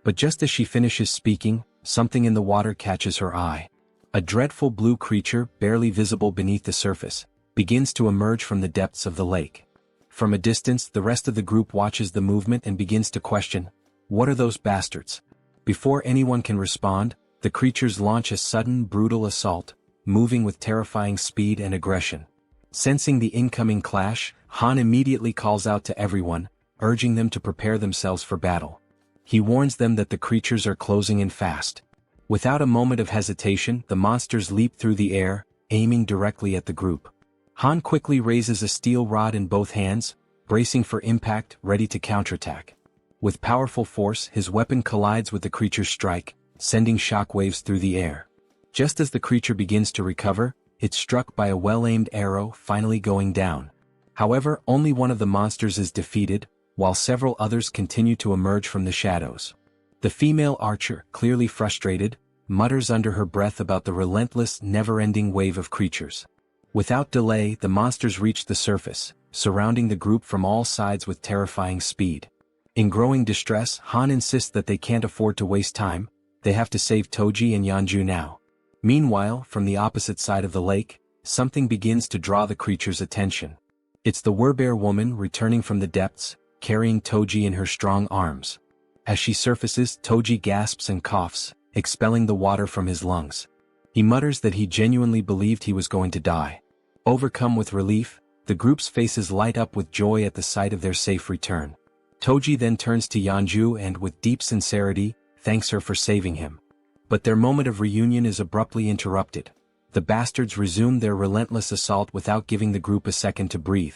But just as she finishes speaking, something in the water catches her eye. A dreadful blue creature, barely visible beneath the surface, begins to emerge from the depths of the lake. From a distance, the rest of the group watches the movement and begins to question, what are those bastards? Before anyone can respond, the creatures launch a sudden, brutal assault, moving with terrifying speed and aggression. Sensing the incoming clash, Han immediately calls out to everyone, urging them to prepare themselves for battle. He warns them that the creatures are closing in fast. Without a moment of hesitation, the monsters leap through the air, aiming directly at the group. Han quickly raises a steel rod in both hands, bracing for impact, ready to counterattack. With powerful force, his weapon collides with the creature's strike, sending shockwaves through the air. Just as the creature begins to recover, it's struck by a well-aimed arrow, finally going down. However, only one of the monsters is defeated, while several others continue to emerge from the shadows. The female archer, clearly frustrated, mutters under her breath about the relentless, never-ending wave of creatures. Without delay, the monsters reach the surface, surrounding the group from all sides with terrifying speed. In growing distress, Han insists that they can't afford to waste time, they have to save Toji and Yeonju now. Meanwhile, from the opposite side of the lake, something begins to draw the creature's attention. It's the werbear woman returning from the depths, carrying Toji in her strong arms. As she surfaces, Toji gasps and coughs, expelling the water from his lungs. He mutters that he genuinely believed he was going to die. Overcome with relief, the group's faces light up with joy at the sight of their safe return. Toji then turns to Yeonju and, with deep sincerity, thanks her for saving him. But their moment of reunion is abruptly interrupted. The bastards resume their relentless assault without giving the group a second to breathe.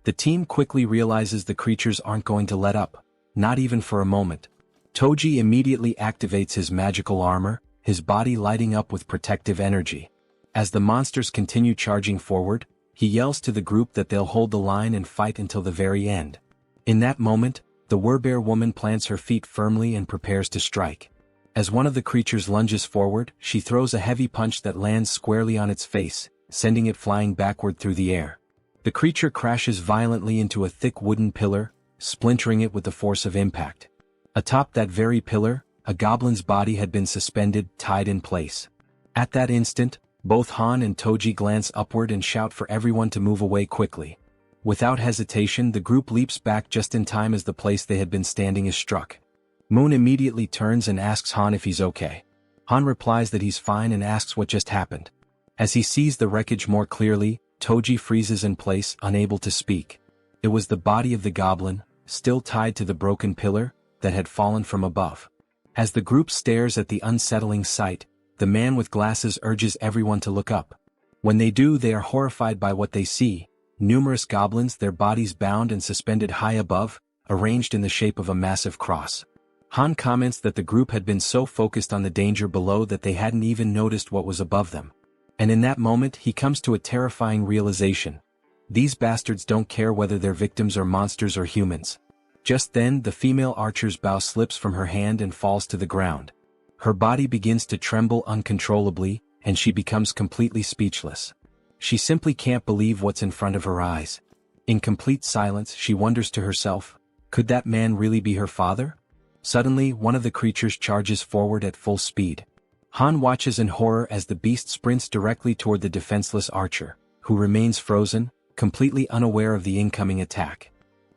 The team quickly realizes the creatures aren't going to let up, not even for a moment. Toji immediately activates his magical armor, his body lighting up with protective energy. As the monsters continue charging forward, he yells to the group that they'll hold the line and fight until the very end. In that moment, the Werbear woman plants her feet firmly and prepares to strike. As one of the creatures lunges forward, she throws a heavy punch that lands squarely on its face, sending it flying backward through the air. The creature crashes violently into a thick wooden pillar, splintering it with the force of impact. Atop that very pillar, a goblin's body had been suspended, tied in place. At that instant, both Han and Toji glance upward and shout for everyone to move away quickly. Without hesitation, the group leaps back just in time as the place they had been standing is struck. Moon immediately turns and asks Han if he's okay. Han replies that he's fine and asks what just happened. As he sees the wreckage more clearly, Toji freezes in place, unable to speak. It was the body of the goblin, still tied to the broken pillar, that had fallen from above. As the group stares at the unsettling sight, the man with glasses urges everyone to look up. When they do, they are horrified by what they see: numerous goblins, their bodies bound and suspended high above, arranged in the shape of a massive cross. Han comments that the group had been so focused on the danger below that they hadn't even noticed what was above them. And in that moment he comes to a terrifying realization. These bastards don't care whether their victims are monsters or humans. Just then, the female archer's bow slips from her hand and falls to the ground. Her body begins to tremble uncontrollably, and she becomes completely speechless. She simply can't believe what's in front of her eyes. In complete silence, she wonders to herself, could that man really be her father? Suddenly, one of the creatures charges forward at full speed. Han watches in horror as the beast sprints directly toward the defenseless archer, who remains frozen, completely unaware of the incoming attack.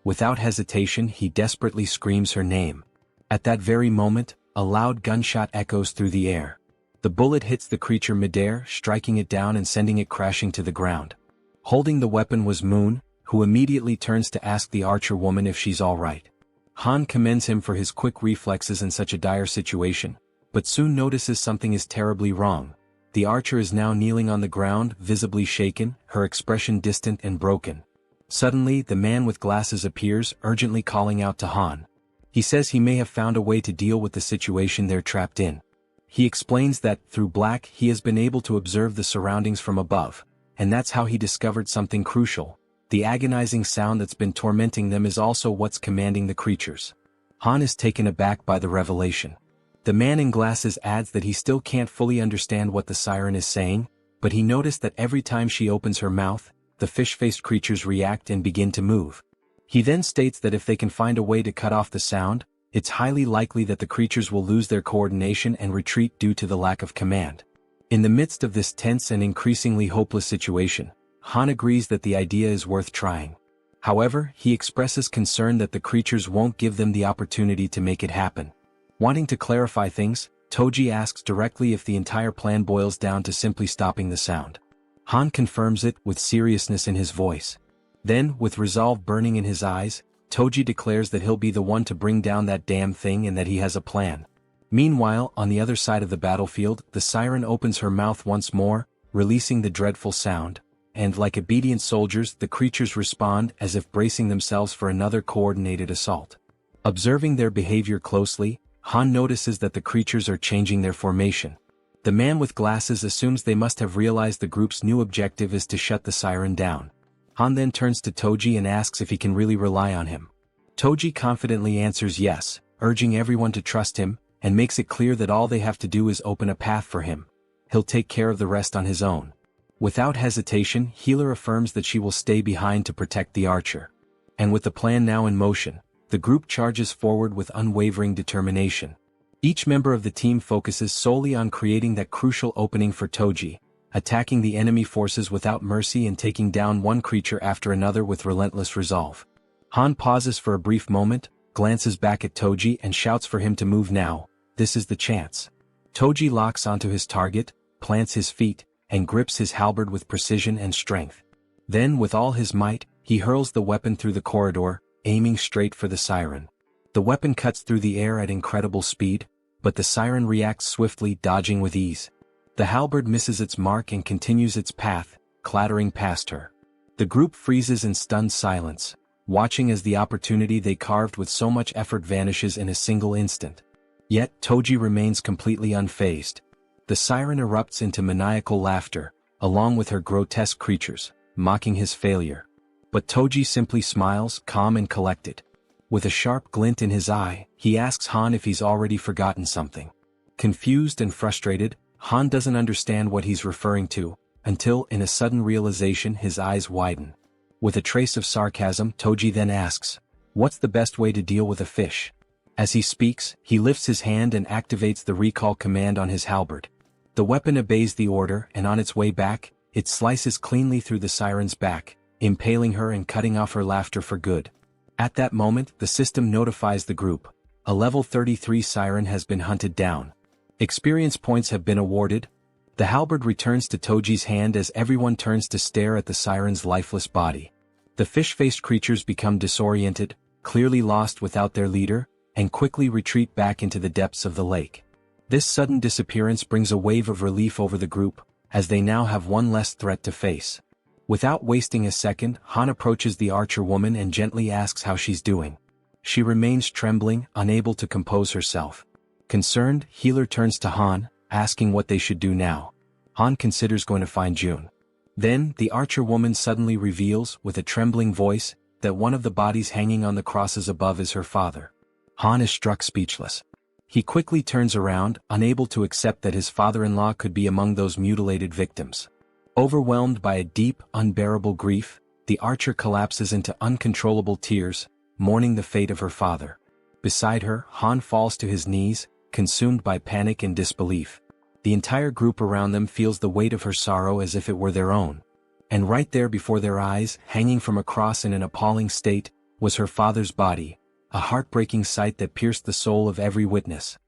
Without hesitation, he desperately screams her name. At that very moment, a loud gunshot echoes through the air. The bullet hits the creature midair, striking it down and sending it crashing to the ground. Holding the weapon was Moon, who immediately turns to ask the archer woman if she's all right. Han commends him for his quick reflexes in such a dire situation, but soon notices something is terribly wrong. The archer is now kneeling on the ground, visibly shaken, her expression distant and broken. Suddenly, the man with glasses appears, urgently calling out to Han. He says he may have found a way to deal with the situation they're trapped in. He explains that, through Black, he has been able to observe the surroundings from above, and that's how he discovered something crucial. The agonizing sound that's been tormenting them is also what's commanding the creatures. Han is taken aback by the revelation. The man in glasses adds that he still can't fully understand what the siren is saying, but he noticed that every time she opens her mouth, the fish-faced creatures react and begin to move. He then states that if they can find a way to cut off the sound, it's highly likely that the creatures will lose their coordination and retreat due to the lack of command. In the midst of this tense and increasingly hopeless situation, Han agrees that the idea is worth trying. However, he expresses concern that the creatures won't give them the opportunity to make it happen. Wanting to clarify things, Toji asks directly if the entire plan boils down to simply stopping the sound. Han confirms it, with seriousness in his voice. Then, with resolve burning in his eyes, Toji declares that he'll be the one to bring down that damn thing and that he has a plan. Meanwhile, on the other side of the battlefield, the siren opens her mouth once more, releasing the dreadful sound, and like obedient soldiers, the creatures respond as if bracing themselves for another coordinated assault. Observing their behavior closely, Han notices that the creatures are changing their formation. The man with glasses assumes they must have realized the group's new objective is to shut the siren down. Han then turns to Toji and asks if he can really rely on him. Toji confidently answers yes, urging everyone to trust him, and makes it clear that all they have to do is open a path for him. He'll take care of the rest on his own. Without hesitation, Healer affirms that she will stay behind to protect the archer. And with the plan now in motion, the group charges forward with unwavering determination. Each member of the team focuses solely on creating that crucial opening for Toji, attacking the enemy forces without mercy and taking down one creature after another with relentless resolve. Han pauses for a brief moment, glances back at Toji and shouts for him to move now. This is the chance. Toji locks onto his target, plants his feet, and grips his halberd with precision and strength. Then with all his might, he hurls the weapon through the corridor, aiming straight for the siren. The weapon cuts through the air at incredible speed, but the siren reacts swiftly, dodging with ease. The halberd misses its mark and continues its path, clattering past her. The group freezes in stunned silence, watching as the opportunity they carved with so much effort vanishes in a single instant. Yet Toji remains completely unfazed. The siren erupts into maniacal laughter, along with her grotesque creatures, mocking his failure. But Toji simply smiles, calm and collected. With a sharp glint in his eye, he asks Han if he's already forgotten something. Confused and frustrated, Han doesn't understand what he's referring to, until in a sudden realization his eyes widen. With a trace of sarcasm, Toji then asks, "What's the best way to deal with a fish?" As he speaks, he lifts his hand and activates the recall command on his halberd. The weapon obeys the order, and on its way back, it slices cleanly through the siren's back, impaling her and cutting off her laughter for good. At that moment, the system notifies the group. A level 33 siren has been hunted down. Experience points have been awarded. The halberd returns to Toji's hand as everyone turns to stare at the siren's lifeless body. The fish-faced creatures become disoriented, clearly lost without their leader, and quickly retreat back into the depths of the lake. This sudden disappearance brings a wave of relief over the group, as they now have one less threat to face. Without wasting a second, Han approaches the archer woman and gently asks how she's doing. She remains trembling, unable to compose herself. Concerned, Healer turns to Han, asking what they should do now. Han considers going to find June. Then, the archer woman suddenly reveals, with a trembling voice, that one of the bodies hanging on the crosses above is her father. Han is struck speechless. He quickly turns around, unable to accept that his father-in-law could be among those mutilated victims. Overwhelmed by a deep, unbearable grief, the archer collapses into uncontrollable tears, mourning the fate of her father. Beside her, Han falls to his knees, consumed by panic and disbelief. The entire group around them feels the weight of her sorrow as if it were their own. And right there before their eyes, hanging from a cross in an appalling state, was her father's body, a heartbreaking sight that pierced the soul of every witness.